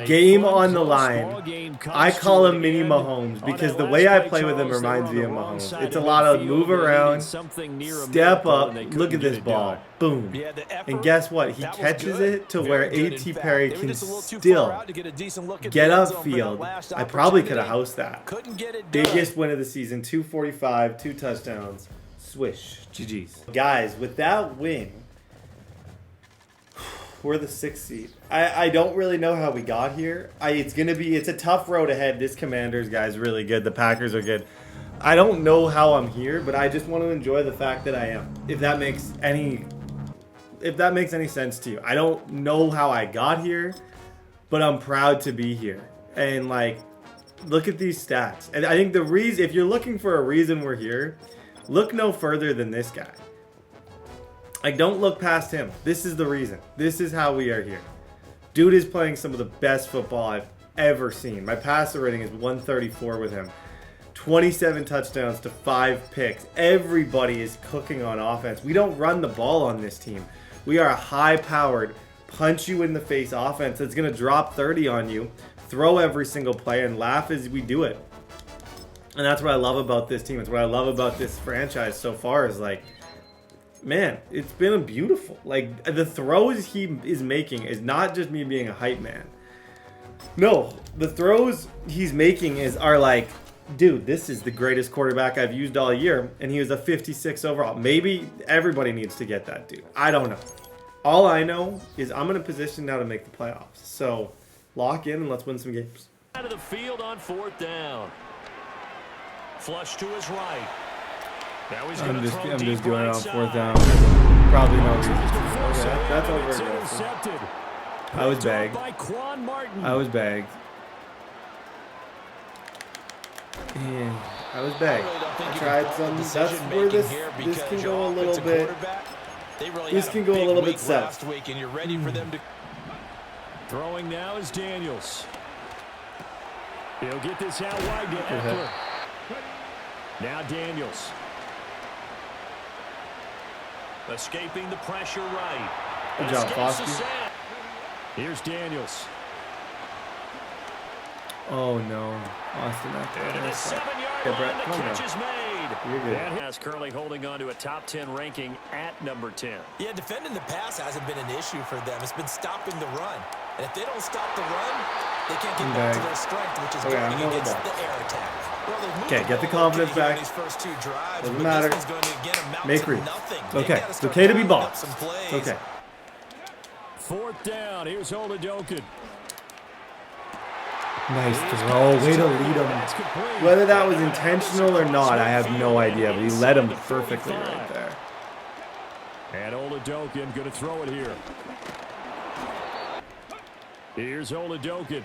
game on the line. I call him mini Mahomes because the way I play with him reminds me of Mahomes. It's a lot of move around, step up, look at this ball, boom. And guess what? He catches it to where A.T. Perry can still get upfield. I probably could have housed that. Biggest win of the season, 245, 2 touchdowns. Swish. GG's. Guys, with that win, we're the 6th seed. I don't really know how we got here. It's a tough road ahead. This Commanders guy's really good. The Packers are good. I don't know how I'm here, but I just want to enjoy the fact that I am. If that makes any sense to you. I don't know how I got here, but I'm proud to be here. And like, look at these stats. And I think the reason, if you're looking for a reason we're here, look no further than this guy. Like, don't look past him. This is the reason. This is how we are here. Dude is playing some of the best football I've ever seen. My passer rating is 134 with him. 27 touchdowns to 5 picks. Everybody is cooking on offense. We don't run the ball on this team. We are a high-powered, punch-you-in-the-face offense that's going to drop 30 on you, throw every single play, and laugh as we do it. And that's what I love about this team. It's what I love about this franchise so far is, like, man, it's been beautiful. Like, the throws he is making is not just me being a hype man. No, the throws he's making are like, dude, this is the greatest quarterback I've used all year, and he was a 56 overall. Maybe everybody needs to get that, dude. I don't know. All I know is I'm in a position now to make the playoffs. So, lock in and let's win some games. Out of the field on 4th down. Flush to his right. Now he's I'm just deep doing it right on 4th side. down. Probably no reason to. Okay, that's over aggressive. I was bagged. I was bagged. Yeah, I was bagged. I tried some. That's where this can go a little bit. This can go a little bit south. Throwing now is Daniels. He'll get this out wide to Eckler. Now Daniels. Escaping the pressure right. Good job, Foskey. Here's Daniels. Oh no, Austin. And a 7-yard Brett, line, the come on. catch is made. You're good. And is currently holding on to a top 10 ranking at number 10. Yeah, defending the pass hasn't been an issue for them. It's been stopping the run. And if they don't stop the run, they can't get back to their strength, which is going against the air attack. Well, okay, get the confidence back. Doesn't matter. Make reads. Okay, it's okay to be bossed. It's okay. 4th down. Here's Oladokin. Nice throw. Way to lead him. Whether that was intentional or not, I have no idea. But he led him perfectly right there. And Oladokin going to throw it here. Here's Oladokin.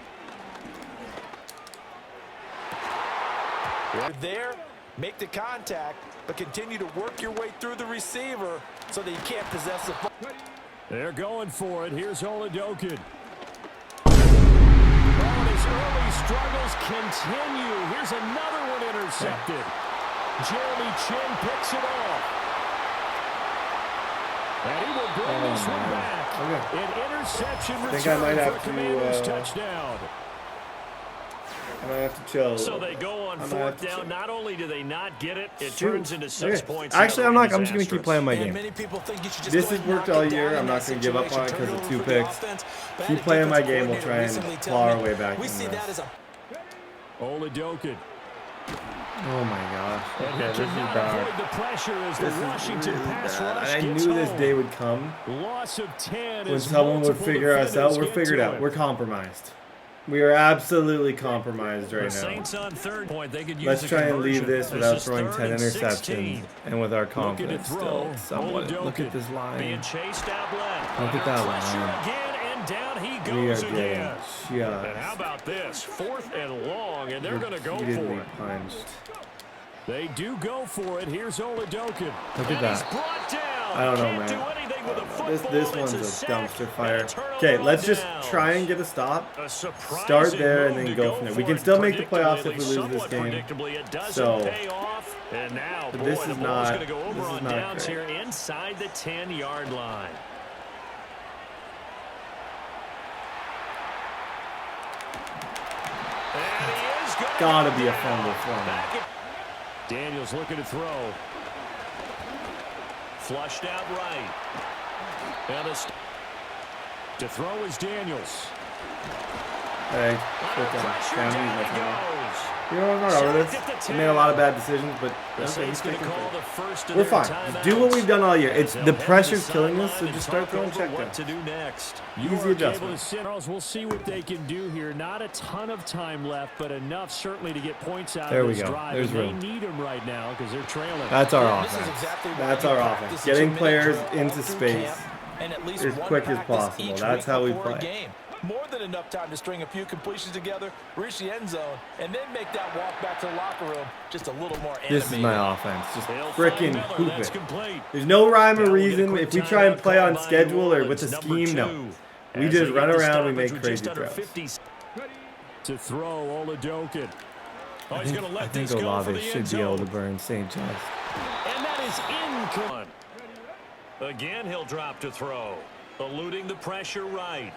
You're there, make the contact, but continue to work your way through the receiver so that you can't possess the ball. They're going for it. Here's Oladokin. Oh, his early struggles continue. Here's another one intercepted. Jeremy Chin picks it off. And he will bring this one back. Okay. An interception I think I might return have for to, Commanders touchdown. I might have to chill. So they go on fourth down. Not only do they not get it, it turns into 6 points. Actually, I'm not. I'm just going to keep playing my game. Many people think you should just This go has ahead and worked knock all it year. down I'm in not that going to give up on it situation. because of 2 Turnover for the picks. offense. Keep playing my game. We'll try and Recently claw our tell me, way back. We see that as a Oladokin. Oh my gosh. And Okay, he this is cannot bad. avoid the pressure as This the is Washington really pass bad. rush I gets knew this home. day would come. Loss of 10 When as someone would multiple figure us out, defenders we're get figured to out. it. We're compromised. We are absolutely compromised right The now. Saints on third point. They could use Let's a try and leave conversion. this without is throwing 10 3rd and interceptions 16. and with our Looking to confidence throw. still somewhat. Look at Oladokin this line. being chased out left. Look at that Pressure line. again, and down he We are goes getting again. just And how about this? 4th and long, and they're going to go for repeatedly it. punched. They do go for it. Here's Oladokin. Look at And he's that. brought down. I don't know, Can't man. do anything with a This football. one's It's a sack dumpster and fire. a turnover Okay, on let's just downs. try and get a stop. A surprising Start there and move then to go from there. We for can it. still make the playoffs if we Predictably, lose this somewhat game. predictably, it doesn't So, pay off. And now, boy, this the is ball's not- going to go over this is on not downs great. here inside the 10-yard line. And he is going to Gotta go be a down. fumble for me. Back at- Daniels looking to throw. Flushed out right. And to throw is Daniels. Hey, Under put pressure, down. down Down, he goes. You know, I'm not over this. I made a lot of bad decisions, but The okay, Saints going to taking call through. the first of We're their fine. timeouts. Do what we've done all year. It's They'll the head to pressure's the killing us, so sideline just and start talk throwing over check what down. to do next. Easy adjustment. Charles, we'll see what they can do here. Not a ton of time left, but enough certainly to get points out There of we this go. drive. There's and room. They need them right now because they're trailing. That's our This is offense. exactly why That's you our practice offense. a Getting 2-minute players drill into all through space camp, and at least as one quick as practice possible. each That's week how we before a play. game. More than enough time to string a few completions together, reach the end zone, and then make that walk back to the locker room just a little more animated. This is my offense. Just They'll freaking find Miller. hoop That's it. complete. There's no rhyme Now or we'll get a reason. quick If we try and timeout play on called by schedule or New with a Orleans, scheme, number no. 2. We As just they run get the around, we stoppage make with crazy just under throws. 50 to throw Oladokin. Oh, I he's think, going to let I think this go for Olave the should end be able to zone. burn St. Just. And that is incomplete. Again, he'll drop to throw. Eluding the pressure right.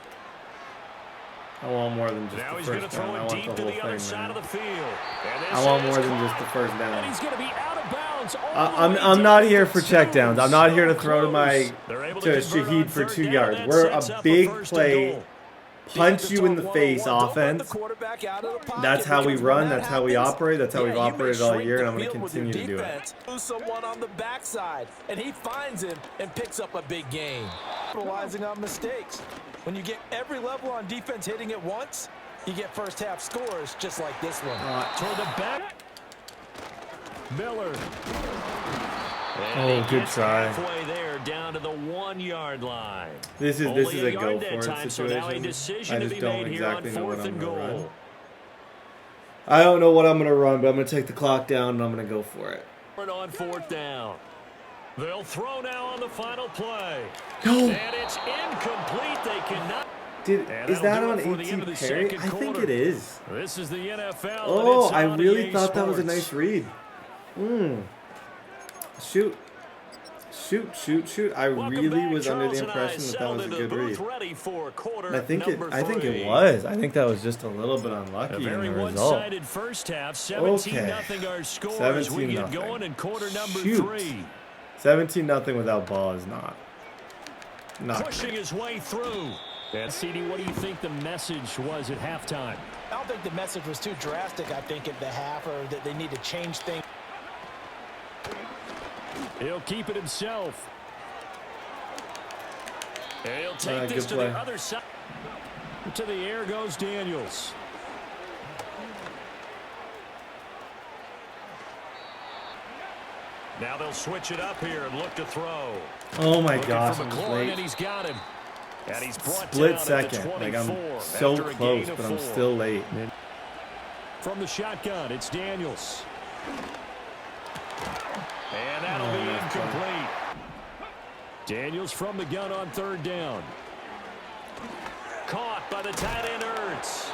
I want more than just Now the he's going to first throw down. I it want deep the to whole the other thing, side of man. the field. And this I want is more than caught. just the first And down. he's going to be out of bounds. all the way I'm down not to here for check two. downs. I'm not here to So throw to my close. They're able to convert on Shaheed for third 2 down, yards. and We're sets a up big first and play, goal. punch you in the face offense. That's how we run. That's how we operate. That's how we've operated all year, and I'm going to continue to do it. Lose someone on the backside, and he finds him and picks up a big gain. Capitalizing on mistakes. When you get every level on defense hitting at once, you get first half scores just like this one. Toward the back. Miller. Oh, good try. Halfway there, down to the 1-yard line. This is Only a yard go that for it time, so now a situation. decision I to just be don't made here on exactly know what 4th I'm and going to goal. run. I don't know what I'm going to run, but I'm going to take the clock down and I'm going to go for it. On 4th down. They'll throw now on the final play. No. And it's incomplete. They cannot. Is that that'll on do it for the end of A.T. the Perry? second I think quarter. it is. This is the NFL. Oh, and I it's on really EA thought that was a Sports. nice read. Shoot. I Welcome really back. was under Charles the and impression that that settled was a into good the booth, read. ready for quarter And I think it three. was. I think that was just a little bit A unlucky in very the result. one-sided first half. 17-0 our score as we get 17-0. going in quarter number Shoot. 3. 17-0 without ball is not Pushing his way through. And CD, what do you think the message was at halftime? I don't think the message was too drastic, I think, at the half, or that they need to change things. He'll keep it himself. And he'll take this good to play. the other side. To the air goes Daniels. Now they'll switch it up here and look to throw. Oh my Looking gosh, for I'm McLaurin, late. and he's got him. And he's brought Split down second. at the Like 24 I'm so after a close, gain of but I'm 4. still late. From the shotgun, it's Daniels. And that'll be that's incomplete. Daniels from the gun on 3rd down. Caught by the tight end Ertz.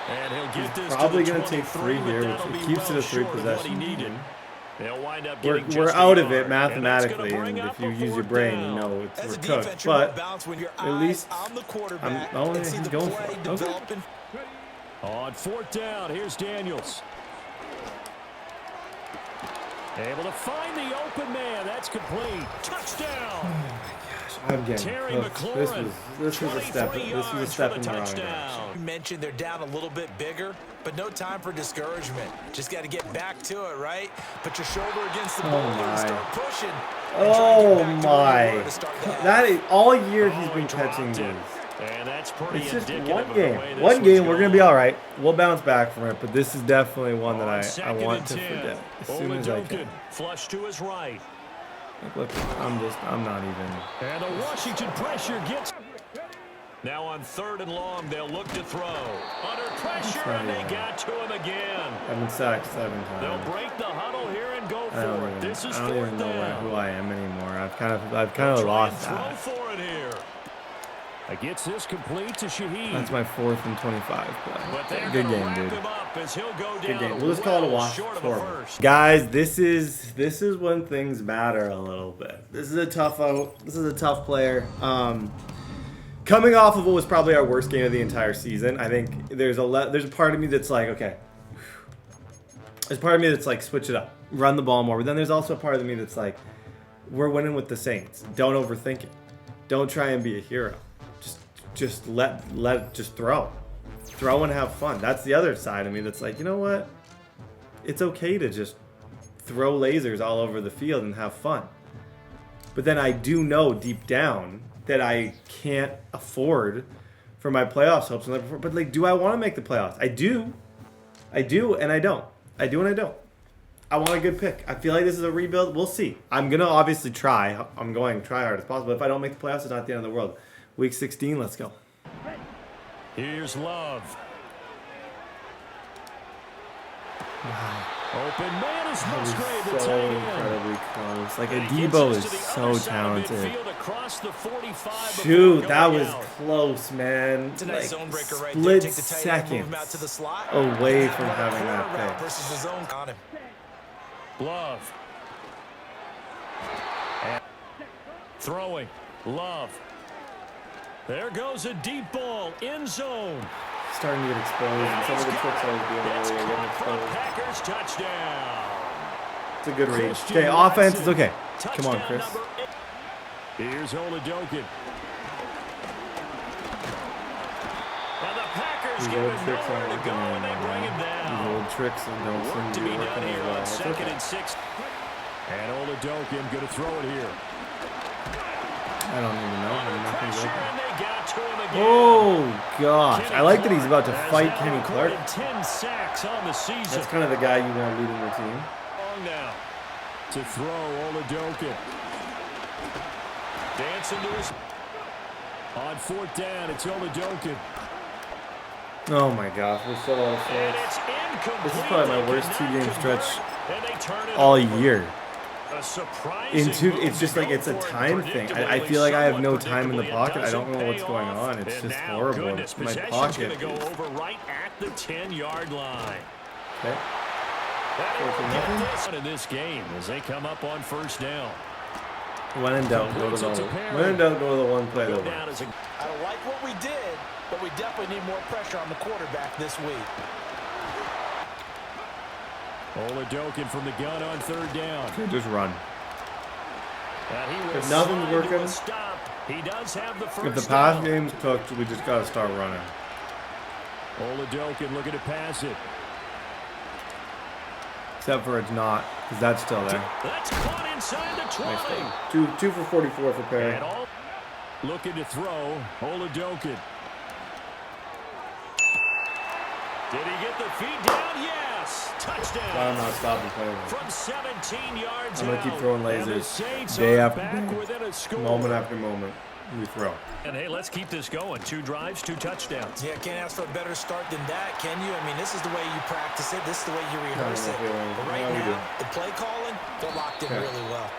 And he'll get this Probably to the going to take 3 23, here, but that'll which be keeps it well a 3 short of what he possession. needed. They'll wind up we're getting just out a of it yard, mathematically, and and that's if you gonna bring use up your a brain, fourth you down. know As we're a cooked. defense, you're more But balanced when your at least eyes on the quarterback and see he's the going play for it. Okay. developing. On fourth down, here's Daniels. Able to find the open man. That's complete. Touchdown. I'm getting Terry cooked. McLaurin, This was a step. 23 This was a yards step for in the the wrong direction. touchdown. You mentioned they're down a little bit bigger, but no time for discouragement. Just got to get back to it, right? Put your shoulder against the boulder and start pushing. Oh my! That is all year he's been catching these. And that's pretty It's just indicative one of the game. way this One game, one's we're gonna going. be all right. We'll bounce back from it, but this is definitely one that On I second want and to 10, forget as soon as I can. Olajuwon, flush to his right. Like, look, I'm not even. And the Washington pressure gets. Now on 3rd and long, they'll look to throw. Under pressure, and they got to him again. I've been sacked 7 times. They'll break the huddle here and go I for don't it. even, This is I don't 4th even know down. who I am anymore. I've kind of Try lost and that. throw for it here. Gets this complete to Shaheed. That's my 4th and 25 play. But they're Good gonna game, wrap dude. him up as he'll go Good down game. We'll just call it a wash. short of a Horrible. first. Guys, this is when things matter a little bit. This is a tough out. This is a tough player. Coming off of what was probably our worst game of the entire season, I think there's a part of me that's like, okay. There's part of me that's like, switch it up, run the ball more. But then there's also a part of me that's like, we're winning with the Saints. Don't overthink it. Don't try and be a hero. Just let just throw and have fun. That's the other side of me that's like, you know what? It's okay to just throw lasers all over the field and have fun. But then I do know deep down that I can't afford for my playoffs hopes. But like, do I want to make the playoffs? I do, and I don't. I do and I don't. I want a good pick. I feel like this is a rebuild. We'll see. I'm gonna obviously try. I'm going to try hard as possible. If I don't make the playoffs, it's not the end of the world. Week 16, let's go. Here's Love. Wow. Open man is That was Musgrave, the so tight end. incredibly close. Like, And he gets Adebo this is to the so other side of talented. midfield across the 45 before Shoot, that going was out. close, man. It's a nice zone breaker right there. Split Take the tight end, move him out seconds to the slot. away from Run a having corner that route pick. versus the zone on him. Love. And throwing. Love. There goes a deep ball. End zone. Starting to get exposed, and some of the tricks I was doing It's earlier getting caught for a exposed. Packers touchdown. It's a good read. Christian Okay, offense is Watson. okay. Come on, Touchdown Chris. number 8. Here's Olajuwon. And the Packers These give old him tricks nowhere aren't to working go, and they anymore, bring him man. down. These old tricks don't seem Work to to be be done working as here well. on It's 2nd okay. and 6. And Olajuwon going to throw it here. I don't even know. Nothing's Pressure, open. and they got to him again. Oh, gosh. Kenny I like that he's Clark about to has fight now Kenny Clark. recorded 10 sacks on the season. That's kind of the guy you want leading your team. Long now to throw Olajuwon. Dancing to his. On 4th down, it's Olajuwon. Oh, my gosh. We're so out of And sorts. it's incomplete. This is probably my They worst cannot two-game convert, stretch and they turn it all over. year. A surprising It's just like it's a time thing. I feel like I have no time in the pocket. I don't know what's going on. It's just horrible. My pocket. Going to go over right at the 10-yard line. Okay. That'll get this in this game as they come up on 1st down. When in doubt, go to the one play that works. I don't like what we did, but we definitely need more pressure on the quarterback this week. Olajuwon from the gun on 3rd down. Okay, just run. If nothing's working, stop. He does have the first if the pass down. game's cooked, we just got to start running. Olajuwon looking to pass it. Except for it's not, because that's still there. That's caught inside the 20. Nice. Two for 44 for Perry. And all looking to throw. Olajuwon. Did he get the feet down? Yes. Touchdown. I'm not stopping playing. From 17 yards I'm going to keep throwing out. And the lasers. Saints Day are after back day. within a score. Moment after moment. We throw. And hey, let's keep this going. 2 drives, 2 touchdowns. Yeah, can't ask for a better start than that, can you? I mean, this is the way you practice it. This is the way you rehearse it. But right now, the play calling, they're locked in really well.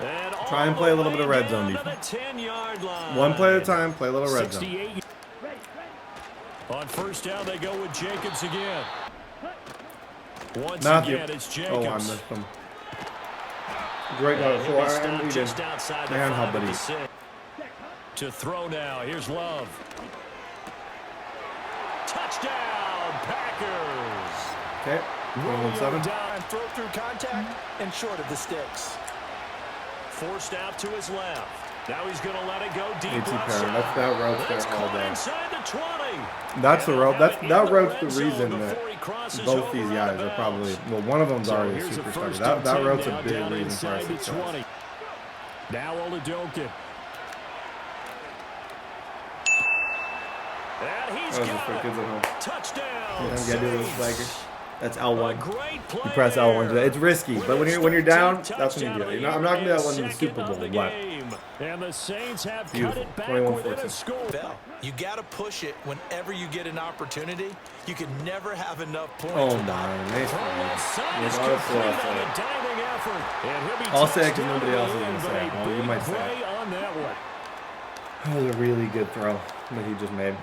And Try and play a little bit of red zone defense. 10-yard line. One play at a time, play a little red zone. 68. On 1st down, they go with Jacobs again. Once Matthew. again, it's Oh, I Jacobs. missed him. Great And guy. he'll be stopped just Man, outside the how 5 about of the he? 6. To throw now. Here's Love. Touchdown, Packers. Okay. 21-7. Down, throw through contact, and short of the sticks. Forced out to his left. Now he's going to let it go deep AT left Parrott. side. That route It's there all caught day. inside the 20. That's the And route. they'll have it That in the route's the red zone reason that before he crosses both over these out guys of are probably, bounds. well, one of them's So already a here's a superstar. first That and 10 route's a now big down reason for our inside the success. 20. Now Oladokin. And he's That was got for it. kids at home. Touchdown. You gotta do this, Saints. Slacker. That's A L1. great play You press L1. there. It's risky, but when you're down, that's when you do it. I'm not gonna do that one in the Super Bowl, but And the Saints have cut beautiful. it back 21-14. within a score. You got to push it whenever you get an opportunity. You can never have enough points. Oh without- man, nice From play. left side Yes, is I'll say complete I'll on say a it. diving effort. And he'll be I'll say it 'cause touched nobody down else is the gonna end, say it. but a Well, you big might say play on that one. That was a really good throw that he just made.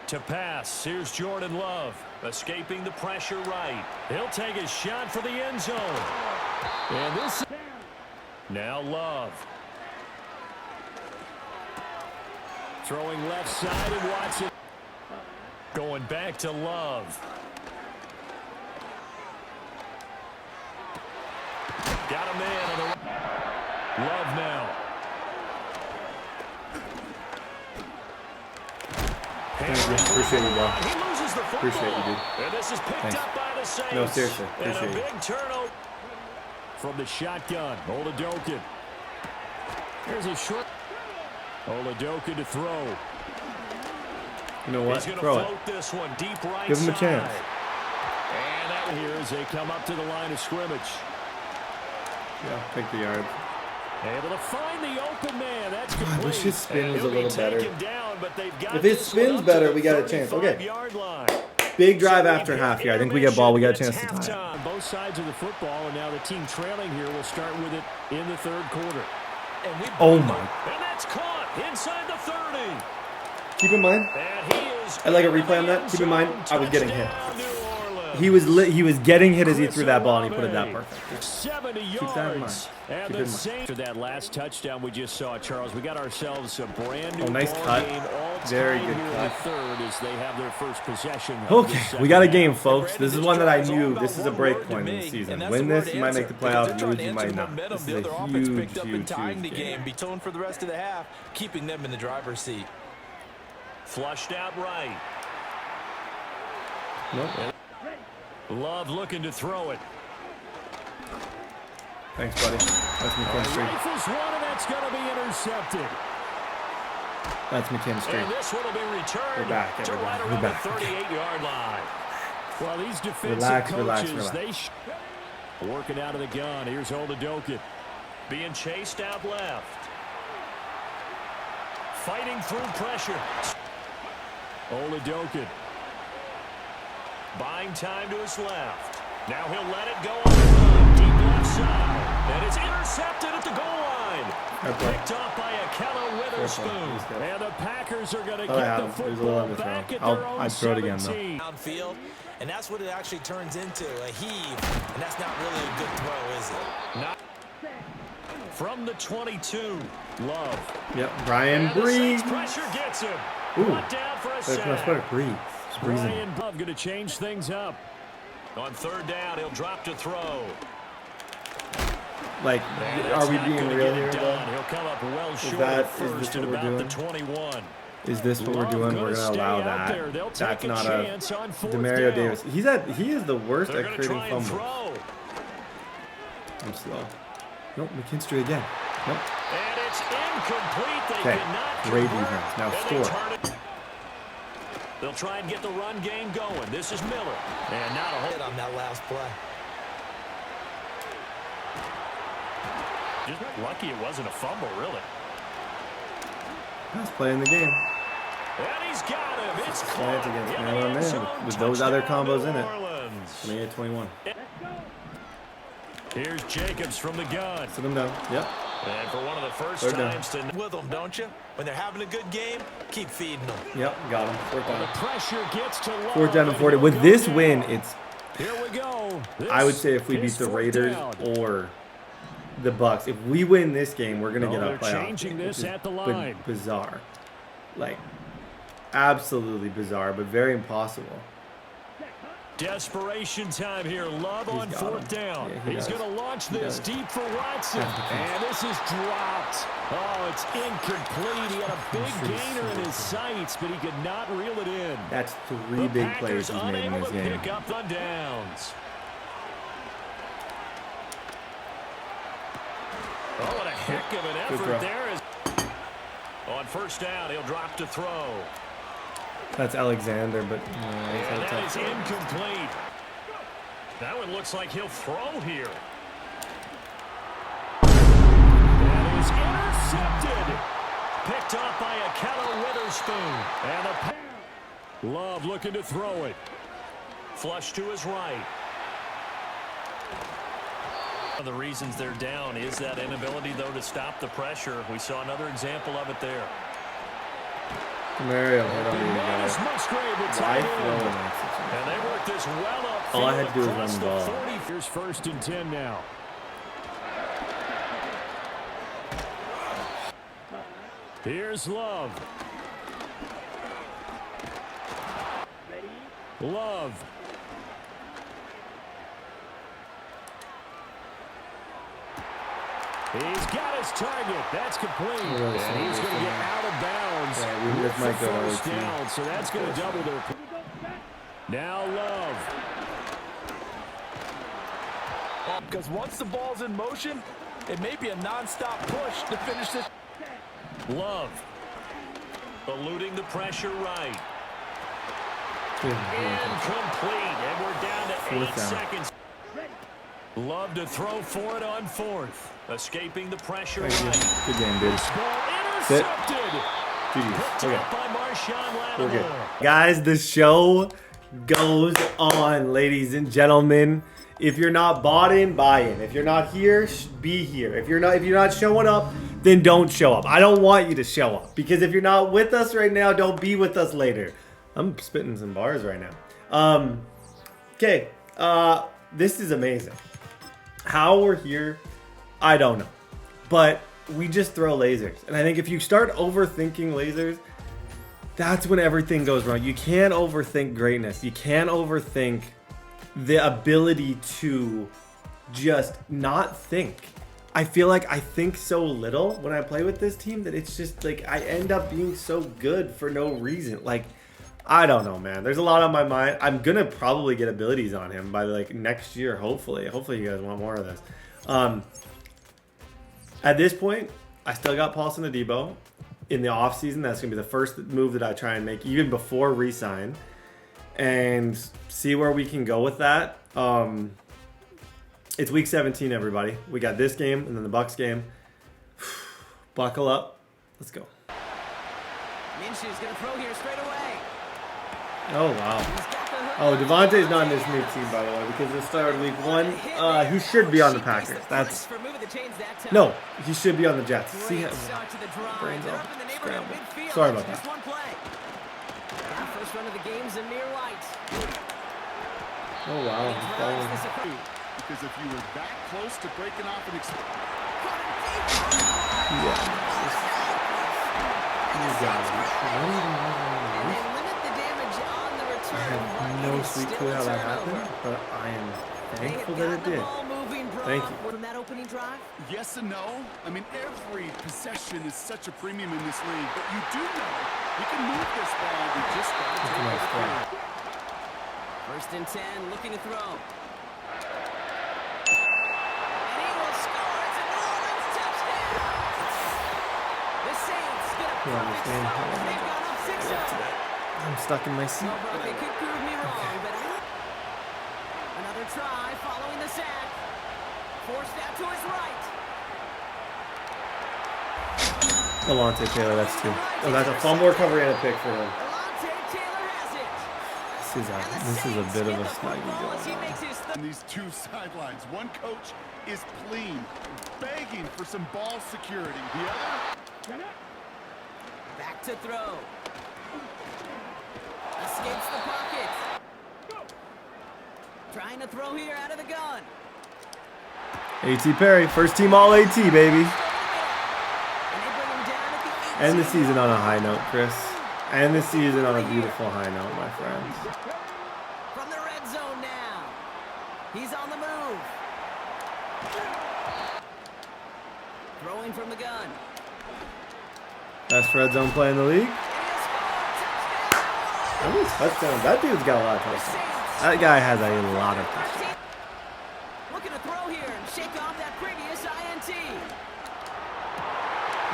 To pass, here's Jordan Love, escaping the pressure right. He'll take a shot for the end zone. And this now Love. Throwing left side and Watson. Going back to Love. Got a man on the Love now. Thank you. Appreciate you, bro. He loses the football. Appreciate you, dude. And this is picked Thanks. up by the Saints. No, seriously. And Appreciate a you. big turnover from the shotgun. Oladokin. Here's a short. Oladokin to throw. You know what? He's going to Throw it. float this one deep right Give him a side. chance. And that here as they come up to the line of scrimmage. Yeah, take the yards. Able to find the open man. That's I complete. wish his spin And was a he'll be little better. taken down, but they've got If his this one spin's up to better, the we got a chance. Okay. 35-yard line. Big drive So after we've half hit here. I think we get ball. We got a chance to intermission. tie it. It's halftime. Both sides of the football, and now the team trailing here will start with it in the third quarter. And we Oh my. And that's caught inside the 30. Keep in mind, And he is I'd like a in the replay on that. end Keep in mind, zone. I was getting hit. Touchdown, New Orleans. He was getting hit as he threw that ball, and he put it that Olave. perfect. 70 Keep that in mind. yards. And Keep the in mind. Saints. After that last touchdown we just saw, Charles, we got ourselves a brand new Oh, nice ball cut. game all Very tied good here in cut. the third as they have their first possession. of Okay, this we got a second game, half. folks. This is one that I knew. About This is a one break word to point in me, the season. and that's Win the this, word you might make answer. the playoffs. Because they're Lose, trying you to might answer not. momentum. This The is other a offense huge, picked up and huge, tying the huge game, be toned for the rest of the half, keeping them in the driver's seat. Flushed out right. Nope. Love looking to throw it. Thanks, buddy. That's McKinstry. Rifles one, and that's going to be intercepted. That's McKinstry. And this one will be returned We're back, to everybody. right We're around back. the 38-yard line. Well, these defensive Relax, coaches, relax, they working out of the gun. Here's Oladokin being chased out left. Fighting through pressure. Oladokin buying time to his left. Now he'll let it go on the run. Deep left side. And it's intercepted at the goal line. Picked off by Akello Witherspoon. And the Packers are going to get the football back at their own I'd throw it again, 17. Downfield, and that's what it actually turns into, a heave. And that's not really a good throw, is it? Not from the 22. Love. Yep, Brian And the Saints Breeze. pressure gets him. Ooh. Brought down for a That's my sack. sweater. Breeze. Just breezing. Brian Love going to change things up. On third down, he'll drop to throw. Like, And are that's we not being gonna real get it here, done. though? He'll come up well short that- at is first this at what we're about the doing? 21. Is this what we're Love doing? We're gonna going to stay allow out there. that. They'll That's take a not chance a on fourth Demario down. Davis. He is the worst They're at going to creating try and fumbles. throw. I'm slow. Nope, McKinstry again. Nope. And it's incomplete. They Okay, cannot great convert, defense. Now and they score. turn it. They'll try and get the run game going. This is Miller. And not a Hit hole. on that last play. Just lucky it wasn't a fumble, really. Let's play in the game. And he's got him. It's Science caught against in man the on end man zone. with those other Touchdown, combos New in it. Orleans. 28-21. Here's Jacobs from the gun. Sit him down. Yep. And for one of the first Third down. times to With them, don't you? When they're having a good game, keep feeding them. Yep. Got him. Fourth the down. pressure gets to Love. 4th down and 40. he'll With go this down. win, it's. Here we go. I would This say if we beat is the fourth Raiders down. or the Bucks. If we win this game, we're gonna get they're a playoff changing game, this which is at the line. bizarre, like absolutely bizarre, but very impossible. Desperation time here. Love on got 4th him. down. Yeah, He's going to launch this deep for Watson. And this is dropped. Oh, it's incomplete. He had a big gainer in his sights, but he could not reel it in. That's 3 big plays he's made in unable this to game. pick up the downs. Oh, what a heck of an effort there. On 1st down, he'll drop to throw. That's Alexander, but and that is incomplete. That one looks like he'll throw here. That is intercepted. Picked off by Akello Witherspoon. And Love looking to throw it. Flush to his right. One of the reasons they're down is that inability, though, to stop the pressure. We saw another example of it there. Mario hit on these guys. Why throw in that situation? And they work this well up. All I had to do was run the ball. 40. Here's 1st and 10 now. Here's Love. Love. He's got his target. That's complete. And he's going to get out of bounds. Yeah, this might go first down, so that's going to double their. Now Love. Because once the ball's in motion, it may be a non-stop push to finish this. Love. Eluding the pressure right. Incomplete. And we're down to 8 seconds. Love to throw for it on 4th. Escaping the pressure right. Good game, dude. Ball intercepted. Picked Okay. up by Marshawn Lattimore. Guys, the show goes on, ladies and gentlemen. If you're not bought in, buy in. If you're not here, be here. If you're not showing up, then don't show up. I don't want you to show up, because if you're not with us right now, don't be with us later. I'm spitting some bars right now. Okay. This is amazing. How we're here, I don't know. But we just throw lasers. And I think if you start overthinking lasers, that's when everything goes wrong. You can't overthink greatness. You can't overthink the ability to just not think. I feel like I think so little when I play with this team that it's just like I end up being so good for no reason. Like, I don't know, man. There's a lot on my mind. I'm gonna probably get abilities on him by like next year, hopefully. Hopefully you guys want more of this. At this point, I still got Paulson Adebo. In the offseason, that's gonna be the first move that I try and make, even before re-sign, and see where we can go with that. It's week 17, everybody. We got this game and then the Bucks game. Buckle up. Let's go. Minshew's gonna throw here straight away. Oh, wow. Oh, Devontae's not in this new team, by the way, because it started week 1. He should be on the Packers. That's... No, he should be on the Jets. See how... Brains all scrambled. Sorry about that. First run of the game's in near light. Oh, wow. Because if you were that close to breaking off an I have no sweet clue how that happened, but I am thankful that it did. Thank you. From that opening drive? Yes and no. I mean, every possession is such a premium in this league, but you do know we can move this ball. We just got to take it through. 1st and 10, looking to throw. And he will score. It's a New Orleans touchdown. The Saints get a perfect start. They've gone up 6-0. I'm stuck in my seat. They could prove me wrong, but another try following the sack. Forced out to his right. Alontae Taylor, that's 2. Oh, that's a fumble recovery and a pick for him. Alontae Taylor has it. This is a bit of a snuggie going on. On these two sidelines, one coach is clean, begging for some ball security. The other... Back to throw. Escapes the pocket. Trying to throw here out of the gun. A.T. Perry, first team All AT, baby. End the season on a high note, Chris. End the season on a beautiful high note, my friends. From the red zone now. He's on the move. Throwing from the gun. Best red zone play in the league. How many touchdowns? That dude's got a lot of touchdowns. That guy has a lot of touchdowns. Looking to throw here and shake off that previous INT.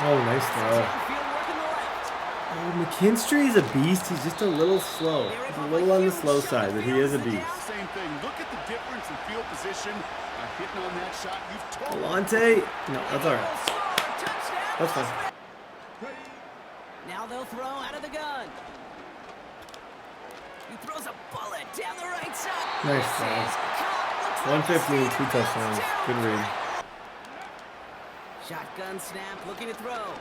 Oh, nice throw. Oh, McKinstry is a beast. He's just a little slow. He's a little on the slow side, but he is a beast. Same thing. Look at the difference in field position. Hitting on that shot. Delonte. No, that's all right. That's fine. Now they'll throw out of the gun. He throws a bullet down the right side. Nice throw. 150, 2 touchdowns. Good read. Shotgun snap, looking to throw.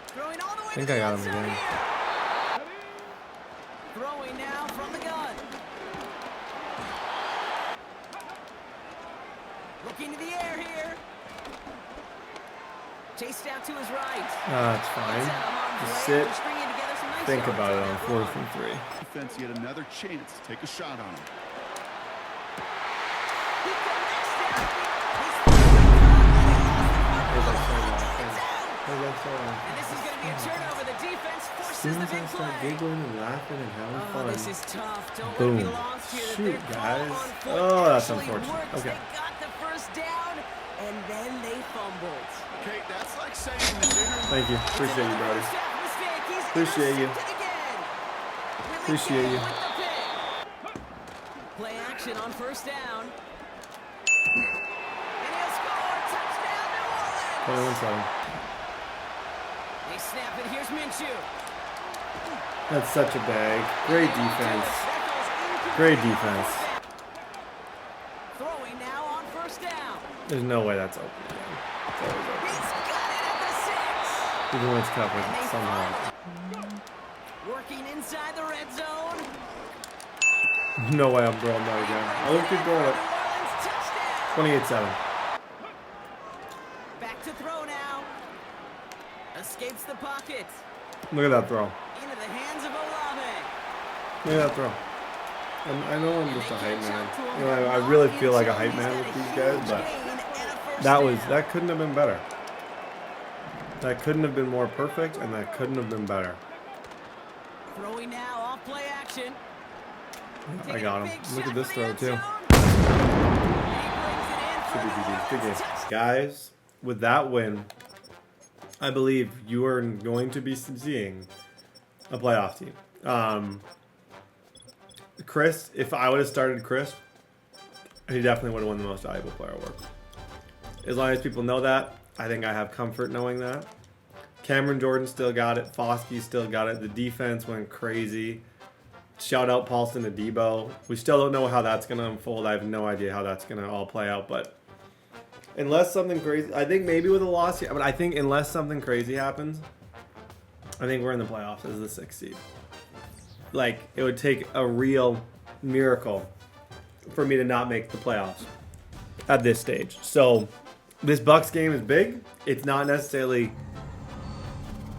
Throwing all the way I think I got him again. Throwing now from the gun. Looking to the air here. Chased out to his right. That's fine. Just sit. Think about it on 4th and 3. Defense yet another chance to take a shot on him. And this is going to be a turnover. The defense forces the big I start play. giggling and laughing and having fun. This is tough. Don't Boom. let it be lost here that Shoot, their call guys. on foot Oh, that's actually unfortunate. works. Okay. They got the first down, and then they fumbled. Okay, that's like saying the dinner. Thank you. Appreciate you, brother. Appreciate you. Appreciate you. Play action on first down. And he'll score. Touchdown, New Orleans. 21-7. They snap it. Here's Minshew. That's such a bag. Great defense. Great defense. Throwing now on first down. There's no way that's open again. It's always open. He's got it at the 6. Even when it's covered, somehow. Working inside the red zone. No way I'm throwing that again. I will keep throwing it. 28-7. Back to throw now. Escapes the pocket. Look at that throw. Into the hands of Olave. Look at that throw. I know I'm just a hype man. You know, I really feel like a hype man with these guys, but that couldn't have been better. That couldn't have been more perfect, and that couldn't have been better. Throwing now off play action. I got him. Look at this throw too. Good game. Guys, with that win, I believe you are going to be seeing a playoff team. Chris, if I would have started Chris, he definitely would have won the most valuable player award. As long as people know that, I think I have comfort knowing that. Cameron Jordan still got it. Foskey still got it. The defense went crazy. Shout out Paulson to Debo. We still don't know how that's going to unfold. I have no idea how that's going to all play out. But unless something crazy, I think maybe with a loss, but I think unless something crazy happens, I think we're in the playoffs as the 6th seed. Like, it would take a real miracle for me to not make the playoffs at this stage. So this Bucs game is big. It's not necessarily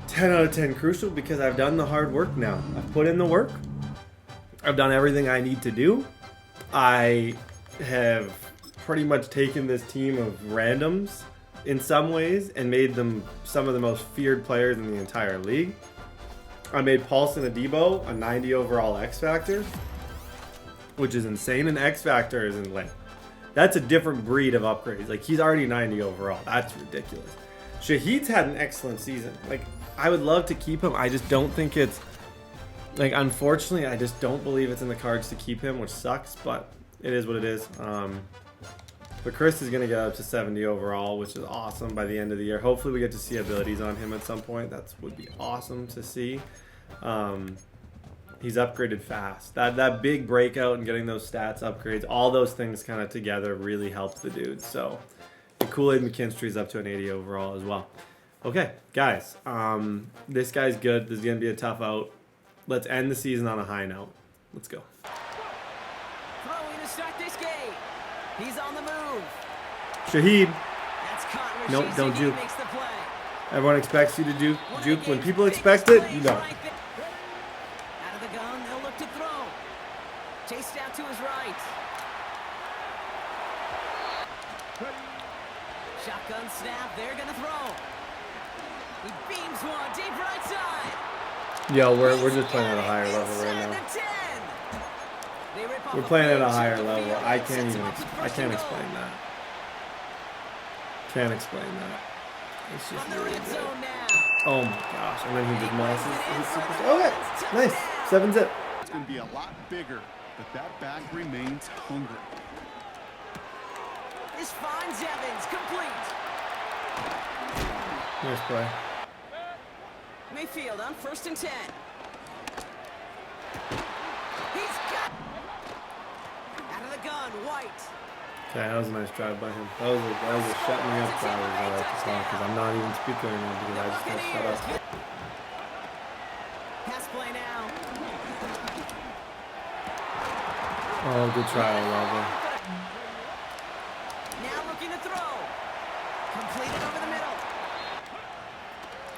10 out of 10 crucial because I've done the hard work now. I've put in the work. I've done everything I need to do. I have pretty much taken this team of randoms in some ways and made them some of the most feared players in the entire league. I made Paulson Adebo a 90 overall X Factor, which is insane. And X Factor is in like, that's a different breed of upgrades. Like, he's already 90 overall. That's ridiculous. Shaheed's had an excellent season. Like, I would love to keep him. I just don't think it's, like, unfortunately, I just don't believe it's in the cards to keep him, which sucks, but it is what it is. But Chris is going to get up to 70 overall, which is awesome by the end of the year. Hopefully we get to see abilities on him at some point. That would be awesome to see. He's upgraded fast. That big breakout and getting those stats upgrades, all those things kind of together really helped the dude. So the Kool-Aid McKinstry's up to an 80 overall as well. Okay, guys, this guy's good. This is going to be a tough out. Let's end the season on a high note. Let's go. Throwing to start this game. He's on the move. Shaheed. That's caught. Nope, Rashid don't Shaheed juke. makes the play. Everyone expects you to juke. One of the Juke. When game's people biggest expect it, you plays don't. right there. Out of the gun, they'll look to throw. Chased out to his right. Shotgun snap, they're gonna throw. He beams one, deep right side. Yo, we're just playing at a higher level right Inside now. the 10. They rip off We're a playing at a big higher chunk of level. field I and can't sets even. him up with I first can't and explain goal. that. Can't explain that. It's just From the really red good. zone now. Oh my gosh! And then he just messes. Okay, nice. 7-zip. It's going to be a lot bigger, but that back remains hungry. This finds Evans, complete. Nice play. Mayfield on 1st and 10. He's got out of the gun, White. Okay, that was a nice drive by him. That was a shut me up drive, as I like to call it, because I'm not even speaking anymore because I just got shut up. Pass play now. Oh, good try, Lava. Now looking to throw. Completed over the middle.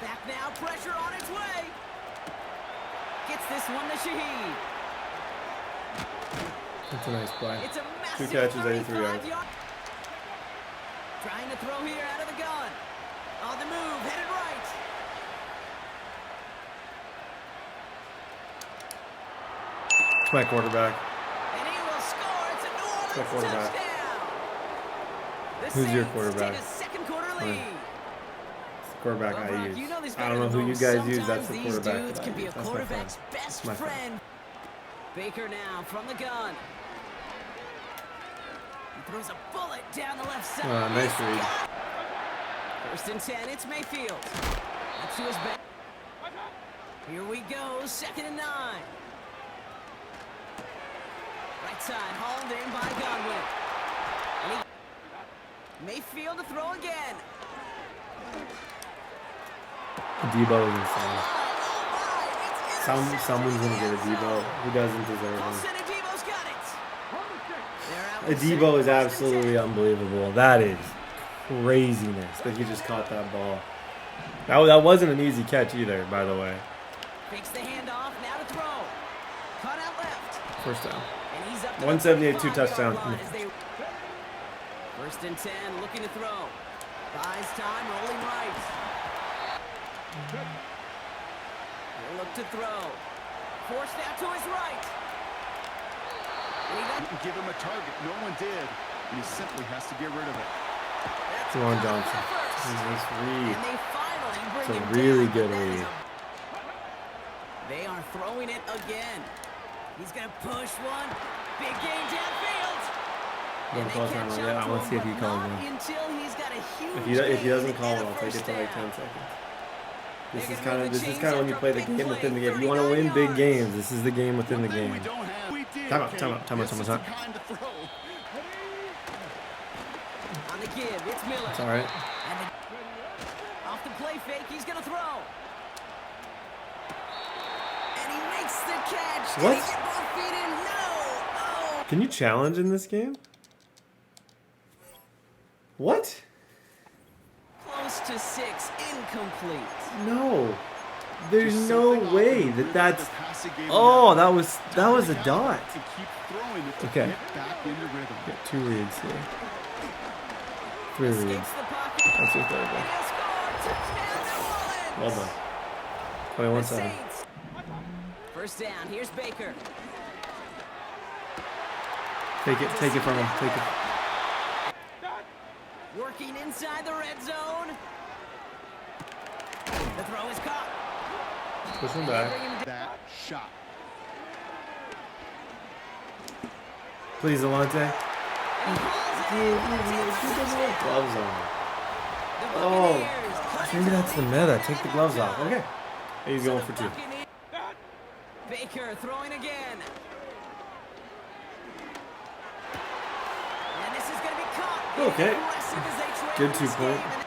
Back now, pressure on its way. Gets this one to Shaheed. That's a nice play. It's a 2 massive catches, 83 yards. 35-yard. Trying to throw here out of the gun. On the move, headed right. It's my quarterback. And he will score. It's a New Orleans My quarterback. touchdown. The Who's your Saints quarterback? take a second quarter lead. It's the quarterback Well, I Brock, use. you know this I better don't know than who you most. guys use. Sometimes That's the these quarterback dudes that I can be use. a That's my friend. quarterback's best My friend. friend. Baker now from the gun. He throws a bullet down the left side. Nice read. 1st and 10, it's Mayfield. That's to his back. Here we go, 2nd and 9. Right side, hauled in by Godwin. And he... Mayfield to throw again. Debo is insane. Someone's gonna get a Debo. Who doesn't deserve him? Debo's got it. A Debo is absolutely unbelievable. That is craziness that he just caught that ball. That wasn't an easy catch either, by the way. Fakes the handoff, now to throw. Cut out left. First down. And he's up to 178, the 2 touchdown. 1st and 10, looking to throw. Buys time, rolling right. He'll look to throw. Forced out to his right. Didn't give him a target. No one did. And he simply has to get rid of it. Juwan Johnson. Nice read. And they finally bring It's a him really down. good That is read. They are throwing it again. He's going to push one. Big game downfield. Don't call time on that. I want to see if he calls one. Until he's got a huge If he doesn't gain call and it, a I'll take it first to like down. 10 seconds. This They're is gonna kind move of the when chains you after play a the big game play, within the game. If you want to 39 win big yards. games, this is the game within the One thing game. we don't have. We did, Time out, Kate. time out, time out, This time is out. the kind to throw. On the give, it's Miller. It's all right. And off the play fake, he's going to throw. And he makes the catch. What? Can he get both feet in? No. Oh. Can you challenge in this game? What? Close to 6, incomplete. No. There's Just no something off way and that that's. the passing game Oh, now. that was a dot. And keep throwing it to Okay. get back into rhythm. Got 2 reads here. 3 reads. Escapes the pocket. That's your third And one. he'll score. Touchdown, New Well Orleans. done. 21 The 7. Saints. First down, here's Baker. Take it from him. Take it. Working inside the red zone. The throw is caught. Push him back. Bring him down. That shot. Please, Alante. And he pulls it in. Gloves on. The Oh, Buccaneers cut maybe into that's the lead meta. for Take the that gloves off. touchdown. Okay. He's going for 2. Buccaneers. Baker throwing again. And this is going to be caught. Okay. Aggressive as they trail Good in 2 this point. game.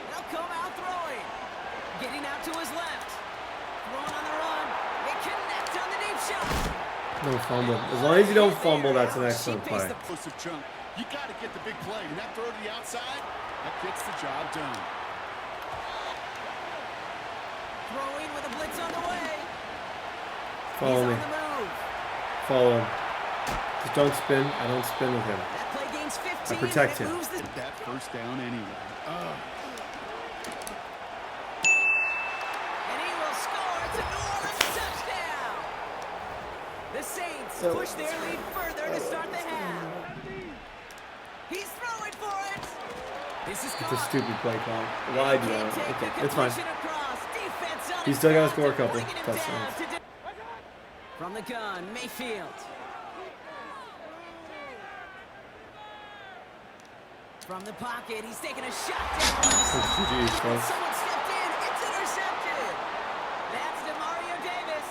They'll come out throwing. Getting out to his left. Throwing on the run. They connect on the deep shot. Don't fumble. As long as you don't fumble, that's an excellent She faced play. the Close chunk. You got to get the big play. And that throw to the outside, that gets the job done. Throwing with a blitz on the way. Follow He's me. on the move. Follow him. Just don't spin. I don't spin with him. That play gains 15. I protect and it him. moves the... Get that first down anyway. And he will score. It's a New Orleans touchdown. The Saints push their lead further to start the half. He's throwing for it. This is It's a stupid play call. Why do that? Okay, it's fine. He's still got to score a couple touchdowns. From the gun, Mayfield. From the pocket, he's taking a shot down. GG, folks. Someone stepped in. It's intercepted. That's DeMario Davis.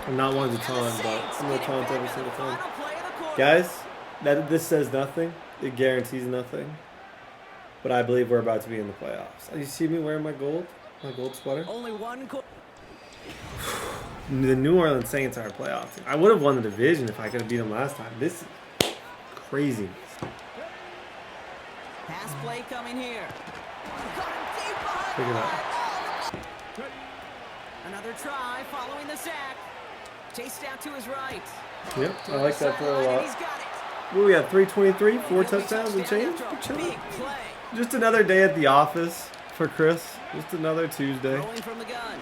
I'm not one to taunt, but I'm going to taunt every single time. Guys, this says nothing. It guarantees nothing. But I believe we're about to be in the playoffs. You see me wearing my gold sweater? Only one goal. The New Orleans Saints are a playoff team. I would have won the division if I could have beat them last time. This is crazy. Pass play coming here. Look at that. Another try following the sack. Chased out to his right. Yep, I like that throw a lot. He's got it. What we got? 323, 4 touchdowns and change? We're chilling. Big play. Just another day at the office for Chris. Just another Tuesday. Rolling from the gun.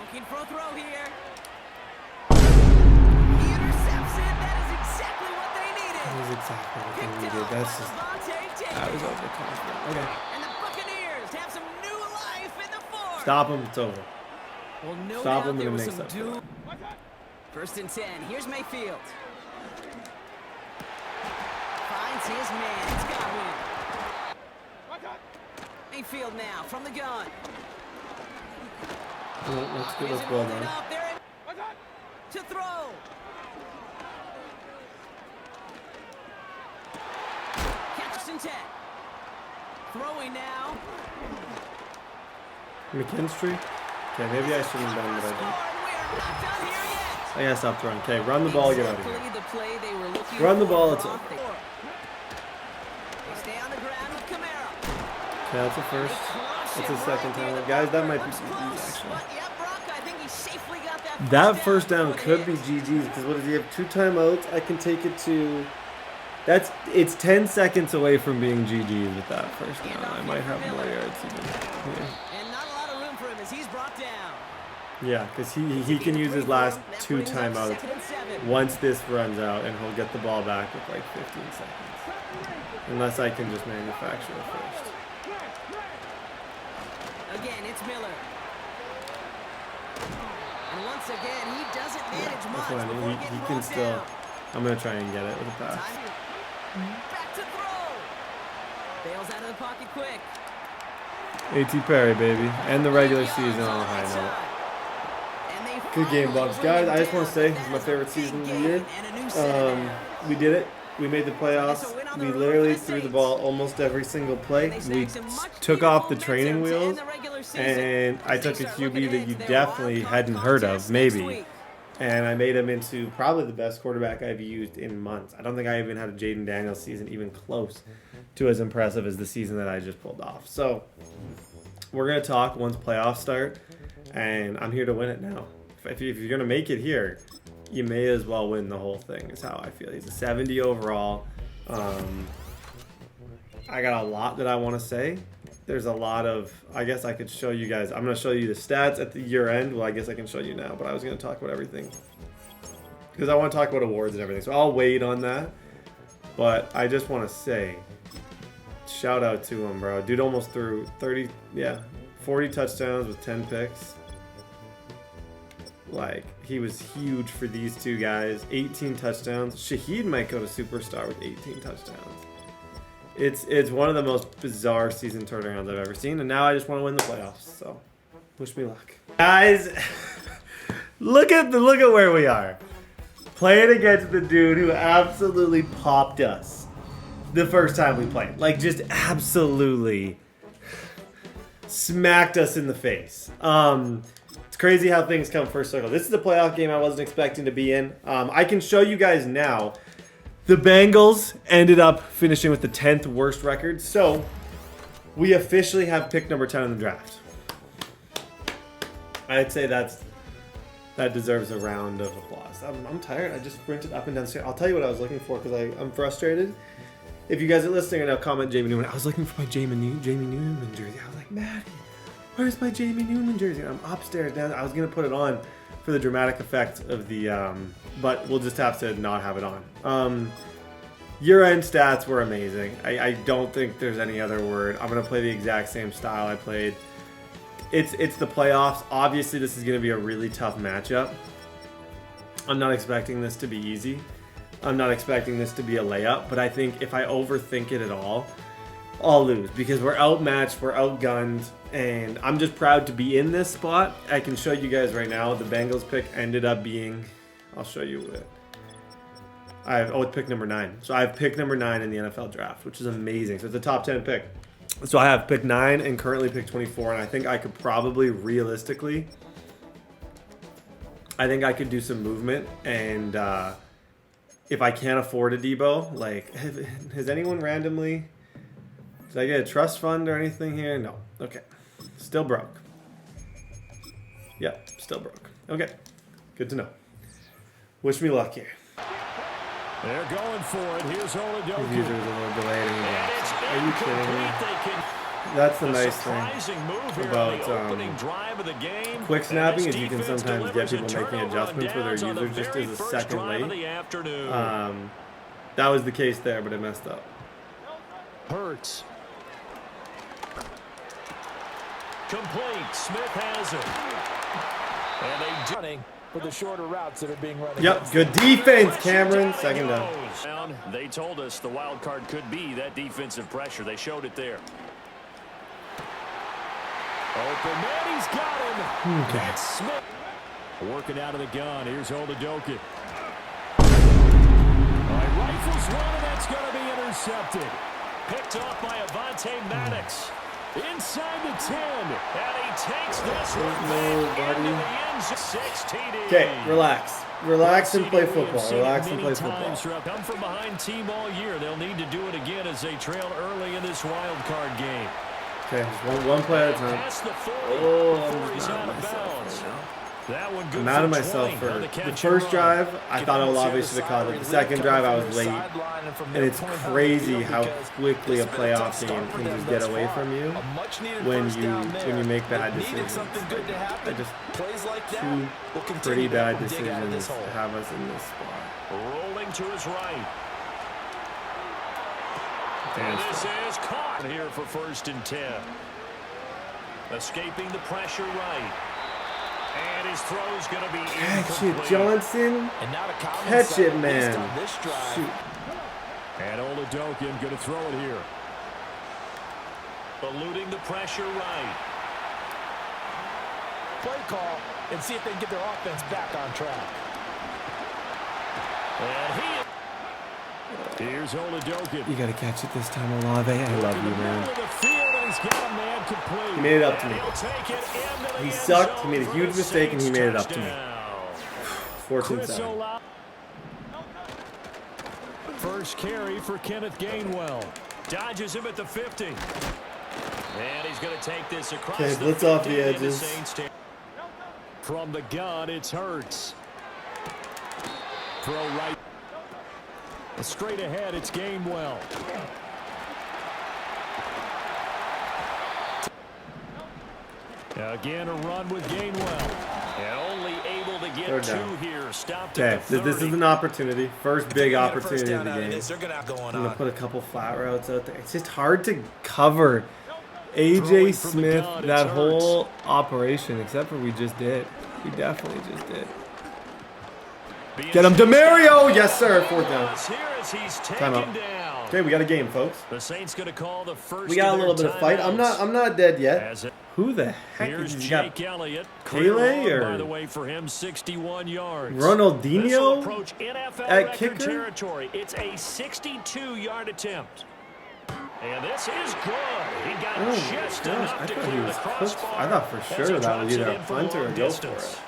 Looking for a throw here. He intercepts it. That is exactly what they needed. That was exactly what they needed. That's just... I was overconfident. Okay. And the Buccaneers have some new life in the fourth. Stop him. It's over. Well, no Stop doubt him there and it was makes some up for it. First and 10. Here's Mayfield. Finds his man. It's Godwin. Mayfield now from the gun. Let's get this ball down. To throw. Catch and 10. Throwing now. McKinstry? Okay, maybe I shouldn't have done what I did. Not done here yet. I gotta stop throwing. Okay, run the ball, get out of here. Exactly the play they were looking Run the for. ball, it's over. They stay on the ground with Camaro. Okay, that's a first. That's a second time. Guys, that might be GG's actually. But yeah, Brock, I think he safely got that That first down could be GG's because what does he have? 2 timeouts. I can take it to. It's 10 seconds away from being GG's with that first down. I might have more yards even. Yeah. And not a lot of room for him as he's brought down. Yeah, because he can use his last 2 timeouts once this runs out, and he'll get the ball back with like 15 seconds. Unless I can just manufacture it first. Again, it's Miller. And once again, he doesn't manage much That's what I before mean. getting He can brought still. down. I'm gonna try and get it with a pass. Back to throw. Bails out of the pocket quick. A.T. Perry, baby, and the regular season on a high note. Good game, Bucks. Guys, I just want to say this is my favorite season of the year. We did it. We made the playoffs. We literally threw the ball almost every single play. We took off the training wheels, and I took a QB that you definitely hadn't heard of, maybe. And I made him into probably the best quarterback I've used in months. I don't think I even had a Jaden Daniels season even close to as impressive as the season that I just pulled off. So we're going to talk once playoffs start, and I'm here to win it now. If you're going to make it here, you may as well win the whole thing is how I feel. He's a 70 overall. I got a lot that I want to say. There's a lot of, I guess I could show you guys. I'm going to show you the stats at the year end. Well, I guess I can show you now, but I was going to talk about everything because I want to talk about awards and everything. So I'll wait on that. But I just want to say, shout out to him, bro. Dude almost threw 40 touchdowns with 10 picks. Like, he was huge for these two guys. 18 touchdowns. Shaheed might go to superstar with 18 touchdowns. It's one of the most bizarre season turnarounds I've ever seen, and now I just want to win the playoffs. So, wish me luck, guys. look at where we are, playing against the dude who absolutely popped us the first time we played. Like, just absolutely smacked us in the face. It's crazy how things come first circle. This is a playoff game I wasn't expecting to be in. I can show you guys now. The Bengals ended up finishing with the 10th worst record. So we officially have pick number 10 in the draft. I'd say that deserves a round of applause. I'm tired. I just sprinted up and down the stairs. I'll tell you what I was looking for because I'm frustrated. If you guys are listening right now, comment Jamie Newman. I was looking for my Jamie Newman jersey. I was like, Maddie, where's my Jamie Newman jersey? And I'm upstairs down. I was going to put it on for the dramatic effect of the, but we'll just have to not have it on. Year-end stats were amazing. I don't think there's any other word. I'm going to play the exact same style I played. It's the playoffs. Obviously, this is going to be a really tough matchup. I'm not expecting this to be easy. I'm not expecting this to be a layup, but I think if I overthink it at all, I'll lose because we're outmatched, we're outgunned, and I'm just proud to be in this spot. I can show you guys right now. The Bengals pick ended up being, I'll show you it. It's pick number 9. So I have pick number 9 in the NFL draft, which is amazing. So it's a top 10 pick. So I have pick 9 and currently pick 24, and I think I could probably realistically, I think I could do some movement, and if I can't afford a Debo, like, has anyone randomly, did I get a trust fund or anything here? No. Okay. Still broke. Yep, still broke. Okay. Good to know. Wish me luck here. They're going for it. Here's Oladoke. His user was a little delayed and he drops. Are you kidding me? That's the nice thing about quick snapping is you can sometimes get people making adjustments where their user just is a second late. That was the case there, but it messed up. Hurts. Complete. Smith has it. And they running for the shorter routes that are being run. Yep, good defense, Cameron. Second down. They told us the wild card could be that defensive pressure. They showed it there. Open man, he's got him. Okay. That's Smith. Working out of the gun. Here's Oladoke. All right, rifles one, and that's going to be intercepted. Picked off by Avonte Maddox. Inside the 10. And he takes this one into the end zone. 6 TD. Okay, relax. Relax and play football. Relax and play football. Come from behind team all year. They'll need to do it again as they trail early in this wild card game. Okay, just one play at a time. Oh, I'm just mad at myself right now. I'm mad at myself for the first drive. I thought Olave should have caught it. The second drive, I was late. And it's crazy how quickly a playoff game can just get away from you when you make bad decisions. I just two pretty bad decisions have us in this spot. Rolling to his right. And this is caught here for 1st and 10. Escaping the pressure right. And his throw's going to be catch it, Johnson. Catch it, man. Shoot. And Oladoke going to throw it here. Eluding the pressure right. Play call and see if they can get their offense back on track. And here's Oladoke. You got to catch it this time, Olave. I love you, man. He made it up to me. He sucked. He made a huge mistake, and he made it up to me. 14-7. First carry for Kenneth Gainwell. Dodges him at the 50. And he's going to take this across the 50. Blitz off the edges. From the gun, it's Hurts. Throw right. Straight ahead, it's Gainwell. Again, a run with Gainwell. And only able to get 2 here. Stopped at the 30. This is an opportunity. First big opportunity of the game. I'm going to put a couple flat routes out there. It's just hard to cover A.J. Smith, that whole operation, except for we just did. We definitely just did. Get him, DeMario! Yes, sir. 4th down. Timeout. Okay, we got a game, folks. The Saints going to call the first. We got a little bit of fight. I'm not dead yet. Who the heck is he? Jake Elliott. Pele or by the way for him, 61 yards. Ronaldinho NFL at kicker. Territory. It's a 62-yard attempt. And this is good. He got Oh just my gosh, enough I to thought he clear the was cooked. crossbar. I thought for sure that was either a punt or a go for it.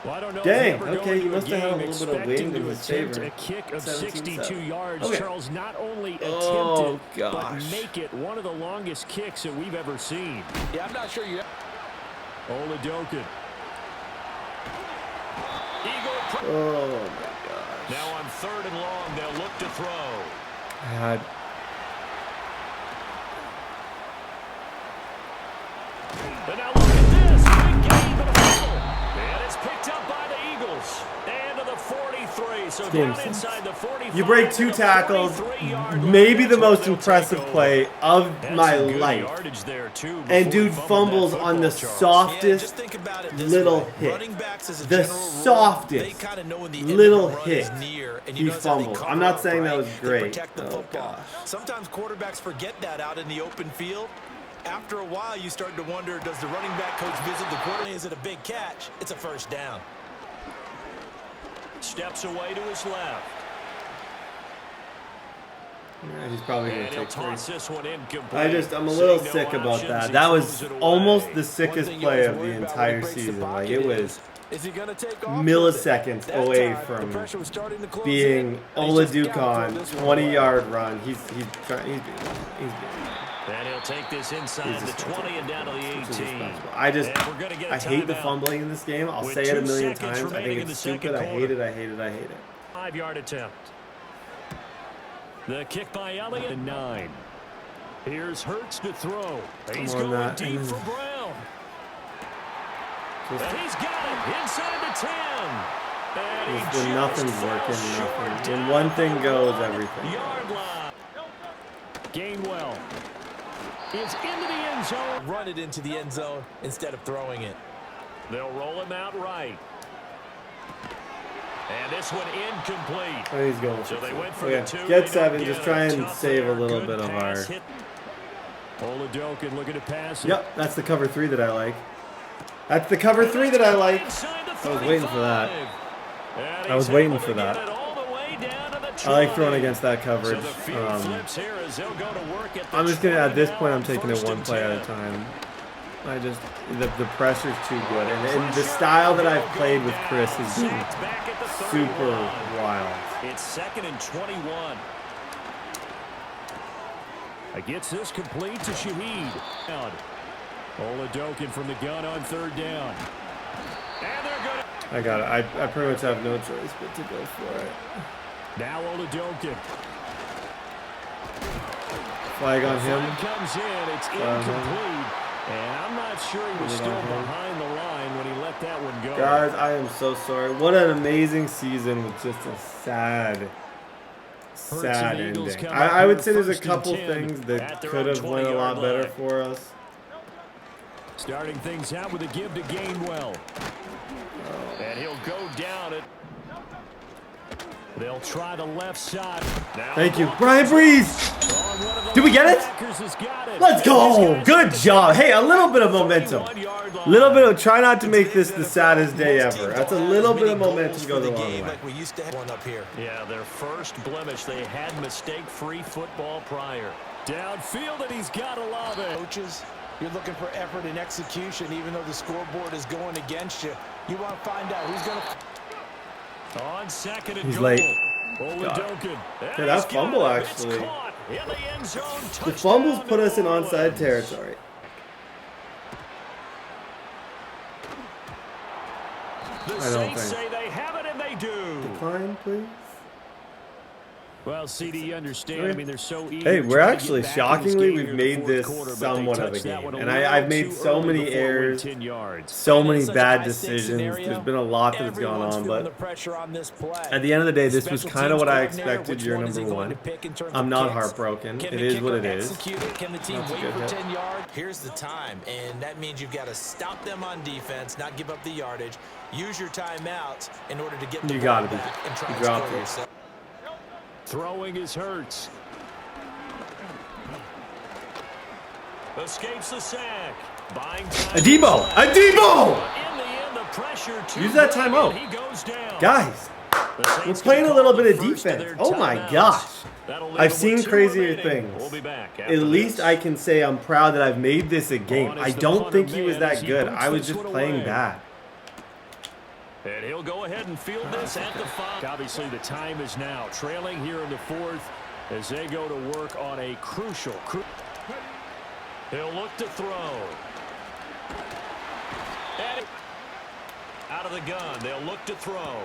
Well, I don't know Dang, if you ever okay, go you into must have had a little bit of expecting wind in to his attempt favor. a kick of 17-7. 62 yards. Okay. Charles not only attempted, Oh, but gosh. make it one of the longest kicks that we've ever seen. Yeah, I'm not sure you. Oladokin. Oh, my gosh. Now on 3rd and long, they'll look to throw. God. And now look at this. Big game and a fumble. And it's picked up by the Eagles. And to the 43. So down inside the 45. You break 2 tackles, maybe the most impressive play of my life. And dude fumbles on the softest little hit. The softest little hit. He fumbled. I'm not saying that was great. Oh, gosh. Sometimes quarterbacks forget that out in the open field. After a while, you start to wonder, does the running back coach visit the quarterback? Is it a big catch? It's a first down. Steps away to his left. Yeah, he's probably going to take toss this one incomplete. I'm a little sick about that. That was almost the sickest play of the entire season. Like, it was milliseconds away from being Oladukan 20-yard run. He's being And he'll take this inside the 20 and down to the 18. I hate the fumbling in this game. I'll say it a million times. I think it's stupid. I hate it. 5-yard attempt. The kick by Elliott. And 9. Here's Hurts to throw. He's going deep for Brown. And he's got it inside the 10. When nothing's working, when one thing goes, everything Yard line. Gainwell is into the end zone. Run it into the end zone instead of throwing it. They'll roll him out right. And this one incomplete. Oh, he's going. So they went for the 2. Get 7. Just try and save a little bit of our. Oladokin looking to pass it. Yep, that's the cover 3 that I like. That's the cover 3 that I like. I was waiting for that. I like throwing against that coverage. I'm just gonna, at this point, I'm taking it one play at a time. The pressure's too good, and the style that I've played with Chris has been super wild. It's 2nd and 21. Gets this complete to Shaheed. Oladokin from the gun on 3rd down. And they're good. I got it. I pretty much have no choice but to go for it. Now Oladokin. Flag on him. Comes in. It's incomplete. And I'm not sure he was still behind the line when he let that one go. Guys, I am so sorry. What an amazing season with just a sad ending. I would say there's a couple things that could have went a lot better for us. Starting things out with a give to Gainwell. And he'll go down it. They'll try the left side. Now thank you. Brian Breeze! Did we get it? Let's go! Good job. Hey, a little bit of momentum. Try not to make this the saddest day ever. That's a little bit of momentum goes a long way. Like we used to have one up here. Yeah, their first blemish. They had mistake-free football prior. Downfield, and he's got to love it. Coaches, you're looking for effort and execution, even though the scoreboard is going against you. You want to find out who's going to... On 2nd and He's goal. late. Oladokin. Yeah, that fumble actually. The fumbles put us in onside territory. I don't think. Say they have it, and they do. Decline, please. Well, CD, you understand. I mean, they're so eager. Hey, we're actually shockingly we've made this somewhat of a game, and I've made so many errors, so many bad decisions. There's been a lot that's gone on, but at the end of the day, this was kind of what I expected. Year number 1. I'm not heartbroken. It is what it is. Can the team wait for 10 yards? Here's the time, and that means you've got to stop them on defense, not give up the yardage. Use your timeouts in order to get the ball back and try and score yourself. Throwing is Hurts. Escapes the sack. Buying time. Adebo! In the end, the pressure use that timeout. He goes down. Guys, We're playing a little bit of defense. Oh my gosh. I've seen crazier things. We'll be back At least I can say I'm proud that I've made this a game. I don't think he was that good. I was just playing bad. And he'll go ahead and field this at the 5. Obviously, the time is now trailing here in the 4th as they go to work on a crucial. He'll look to throw. Out of the gun, they'll look to throw.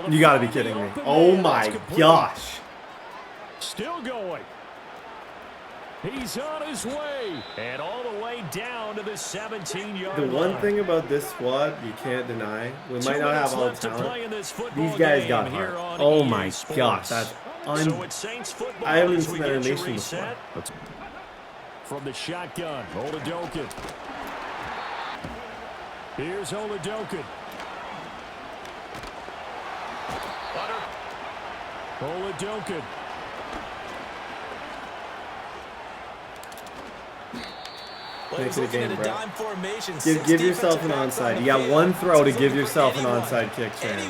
You got to be kidding me. Oh my gosh. Still going. He's on his way. And all the way down to the 17-yard line. The one thing about this squad you can't deny, we might not have all the talent. These guys got heart. Oh my gosh. That's I haven't seen that animation before. From the shotgun, Oladokin. Here's Oladokin. Oladokin. Makes it a game, bro. Give yourself an onside. You got one throw to give yourself an onside kick chance.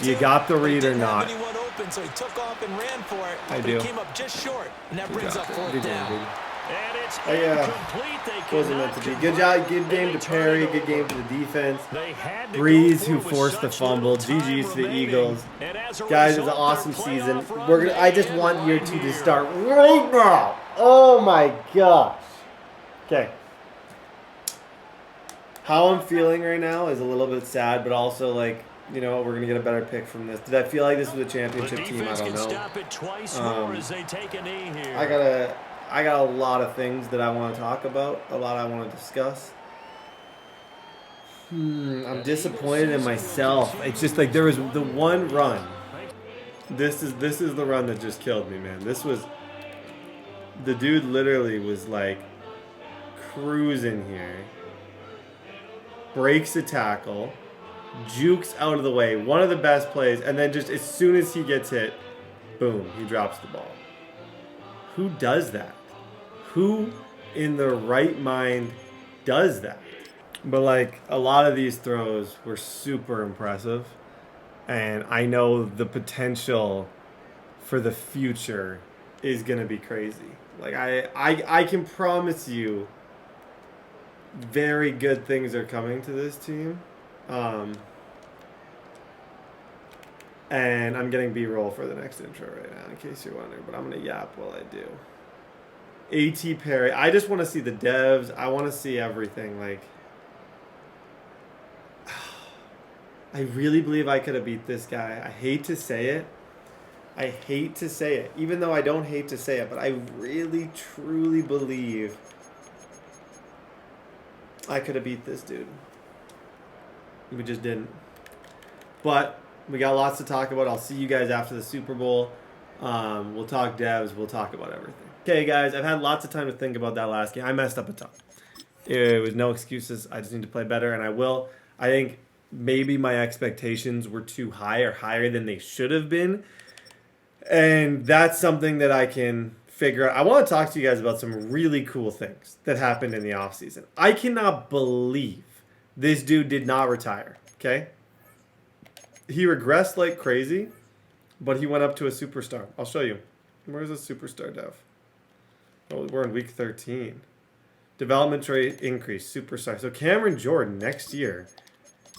You got the read or not. So he took off and ran for it. I do. He came up just short, and that brings up 4th down. And it's wasn't meant to be. Good job. Good game to Perry. Good game to the defense. Breeze, who forced the fumble. GG's to the Eagles. Guys, it's an awesome season. I just want year 2 to start right now. Oh my gosh. Okay. How I'm feeling right now is a little bit sad, but also like, you know, we're gonna get a better pick from this. Did I feel like this was a championship team? I don't know. I got a lot of things that I want to talk about, a lot I want to discuss. I'm disappointed in myself. It's just like there was the one run. This is the run that just killed me, man. This was the dude literally was like cruising here. Breaks a tackle, jukes out of the way, one of the best plays, and then just as soon as he gets hit, boom, he drops the ball. Who does that? Who in their right mind does that? But like a lot of these throws were super impressive, and I know the potential for the future is gonna be crazy. Like I can promise you very good things are coming to this team. And I'm getting B-roll for the next intro right now, in case you're wondering, but I'm going to yap while I do. A.T. Perry. I just want to see the devs. I want to see everything. Like, I really believe I could have beat this guy. I hate to say it. I hate to say it, even though I don't hate to say it, but I really, truly believe I could have beat this dude. We just didn't. But we got lots to talk about. I'll see you guys after the Super Bowl. We'll talk devs. We'll talk about everything. Okay, guys, I've had lots of time to think about that last game. I messed up a ton. It was no excuses. I just need to play better, and I will. I think maybe my expectations were too high or higher than they should have been. And that's something that I can figure out. I want to talk to you guys about some really cool things that happened in the offseason. I cannot believe this dude did not retire, okay? He regressed like crazy, but he went up to a superstar. I'll show you. Where's the superstar dev? Oh, we're in week 13. Development rate increase, superstar. So Cameron Jordan next year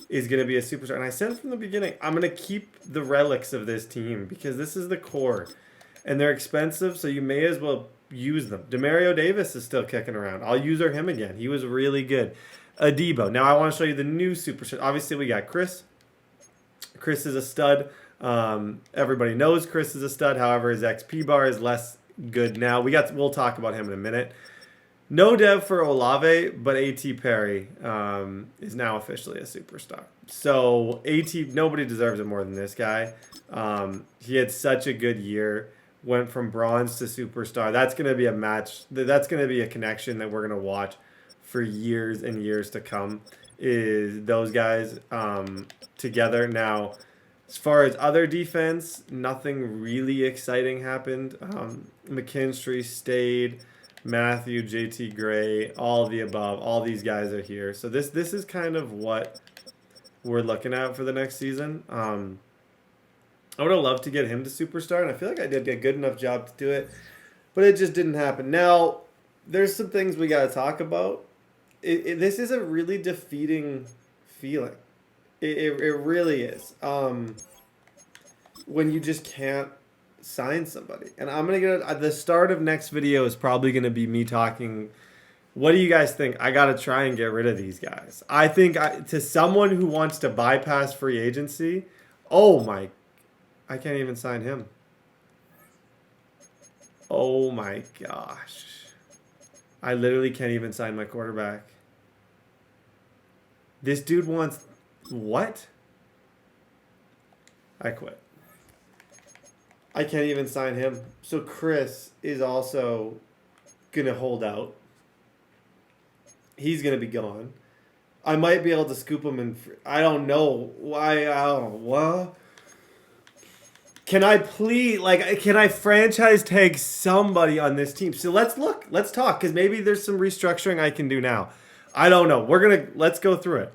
is going to be a superstar. And I said from the beginning, I'm going to keep the relics of this team because this is the core. And they're expensive, so you may as well use them. Demario Davis is still kicking around. I'll use him again. He was really good. Adebo. Now I want to show you the new superstar. Obviously, we got Chris. Chris is a stud. Everybody knows Chris is a stud. However, his XP bar is less good now. We'll talk about him in a minute. No dev for Olave, but A.T. Perry is now officially a superstar. So A.T. nobody deserves it more than this guy. He had such a good year. Went from bronze to superstar. That's going to be a match. That's going to be a connection that we're going to watch for years and years to come. Is those guys together. Now, as far as other defense, nothing really exciting happened. McKinstry stayed. Matthew, JT Gray, all of the above. All these guys are here. So this is kind of what we're looking at for the next season. I would have loved to get him to superstar, and I feel like I did a good enough job to do it, but it just didn't happen. Now, there's some things we got to talk about. This is a really defeating feeling. It really is. When you just can't sign somebody. And I'm going to get the start of next video is probably going to be me talking. What do you guys think? I got to try and get rid of these guys. I think to someone who wants to bypass free agency, I can't even sign him. Oh my gosh. I literally can't even sign my quarterback. This dude wants what? I quit. I can't even sign him. So Chris is also going to hold out. He's going to be gone. I might be able to scoop him in. I don't know why. I don't know. What? Can I please, can I franchise tag somebody on this team? So let's look. Let's talk, because maybe there's some restructuring I can do now. I don't know. Let's go through it.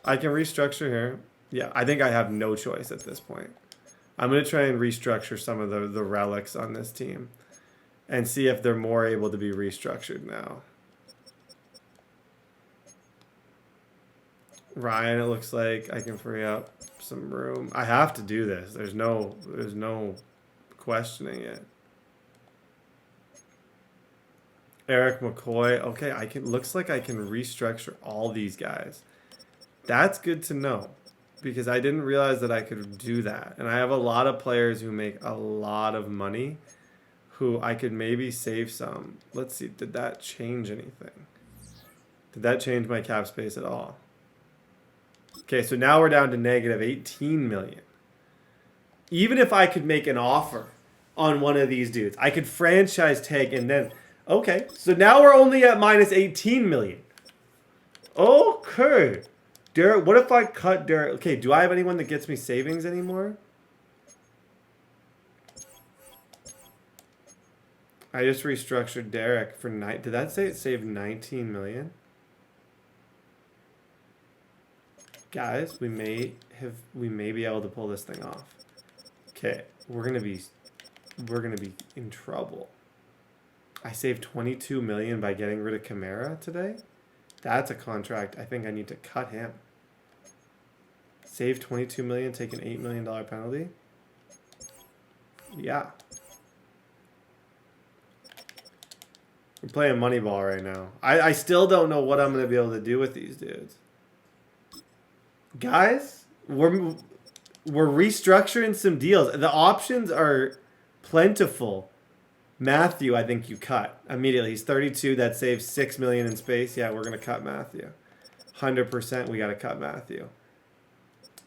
I can restructure here. Yeah, I think I have no choice at this point. I'm going to try and restructure some of the relics on this team and see if they're more able to be restructured now. Ryan, it looks like I can free up some room. I have to do this. There's no questioning it. Eric McCoy. Okay, looks like I can restructure all these guys. That's good to know, because I didn't realize that I could do that. And I have a lot of players who make a lot of money who I could maybe save some. Let's see, did that change anything? Did that change my cap space at all? Okay, so now we're down to negative 18 million. Even if I could make an offer on one of these dudes, I could franchise tag and then... Okay, so now we're only at minus 18 million. Okay. Derek, what if I cut Derek? Okay, do I have anyone that gets me savings anymore? I just restructured Derek for did that say it saved 19 million? Guys, we may be able to pull this thing off. Okay, we're gonna be in trouble. I saved 22 million by getting rid of Kamara today. That's a contract. I think I need to cut him. Save 22 million, take an $8 million penalty. Yeah. We're playing Moneyball right now. I still don't know what I'm going to be able to do with these dudes. Guys, we're restructuring some deals. The options are plentiful. Matthew, I think you cut immediately. He's 32. That saves $6 million in space. Yeah, we're going to cut Matthew. 100% we got to cut Matthew.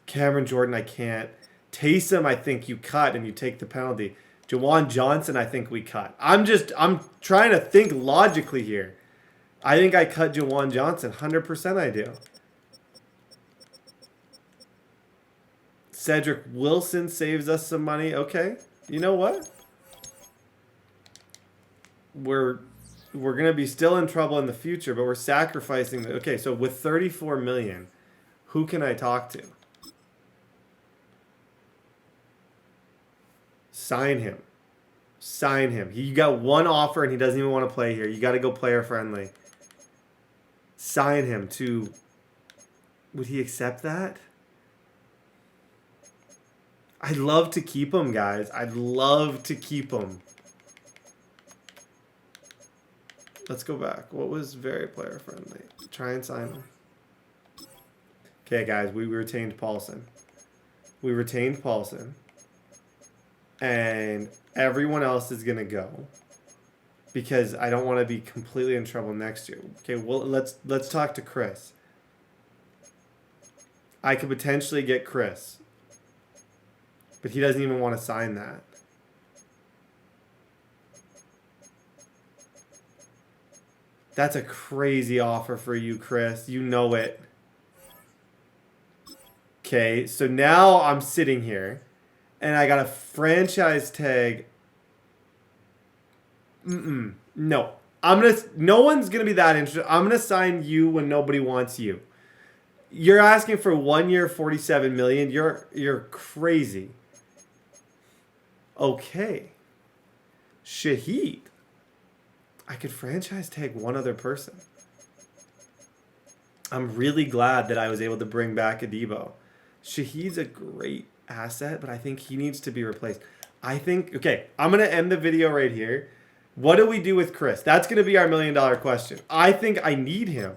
Cameron Jordan, I can't. Taysom, I think you cut and you take the penalty. Jawan Johnson, I think we cut. I'm trying to think logically here. I think I cut Jawan Johnson. 100% I do. Cedric Wilson saves us some money. Okay. You know what? We're going to be still in trouble in the future, but we're sacrificing. Okay, so with 34 million, who can I talk to? Sign him. Sign him. You got one offer and he doesn't even want to play here. You got to go player friendly. Sign him to... Would he accept that? I'd love to keep him, guys. I'd love to keep him. Let's go back. What was very player friendly? Try and sign him. Okay, guys, we retained Paulson. We retained Paulson. And everyone else is going to go. Because I don't want to be completely in trouble next year. Okay, well, let's talk to Chris. I could potentially get Chris. But he doesn't even want to sign that. That's a crazy offer for you, Chris. You know it. Okay, so now I'm sitting here. And I got a franchise tag. No. No one's going to be that interested. I'm going to sign you when nobody wants you. You're asking for 1 year, 47 million. You're crazy. Okay. Shaheed. I could franchise tag one other person. I'm really glad that I was able to bring back Adebo. Shaheed's a great asset, but I think he needs to be replaced. I think, okay, I'm going to end the video right here. What do we do with Chris? That's going to be our $1 million question. I think I need him,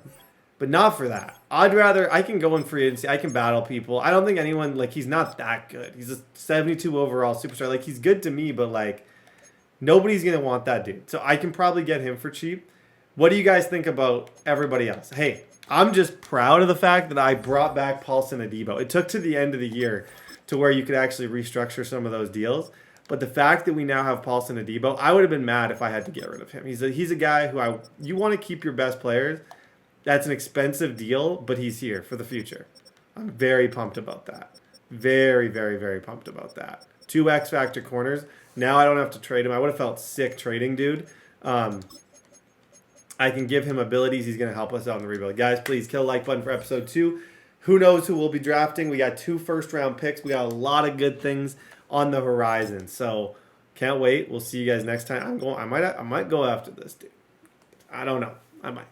but not for that. I'd rather, I can go in free agency. I can battle people. I don't think anyone, like, he's not that good. He's a 72 overall superstar. Like, he's good to me, but, like, nobody's going to want that dude. So I can probably get him for cheap. What do you guys think about everybody else? Hey, I'm just proud of the fact that I brought back Paulson Adebo. It took to the end of the year to where you could actually restructure some of those deals. But the fact that we now have Paulson Adebo, I would have been mad if I had to get rid of him. He's a guy who you want to keep your best players. That's an expensive deal, but he's here for the future. I'm very pumped about that. Very, very, very pumped about that. 2 X Factor corners. Now I don't have to trade him. I would have felt sick trading dude. I can give him abilities. He's going to help us out in the rebuild. Guys, please kill the like button for episode 2. Who knows who we'll be drafting? We got 2 first-round picks. We got a lot of good things on the horizon. So can't wait. We'll see you guys next time. I might go after this dude. I don't know. I might.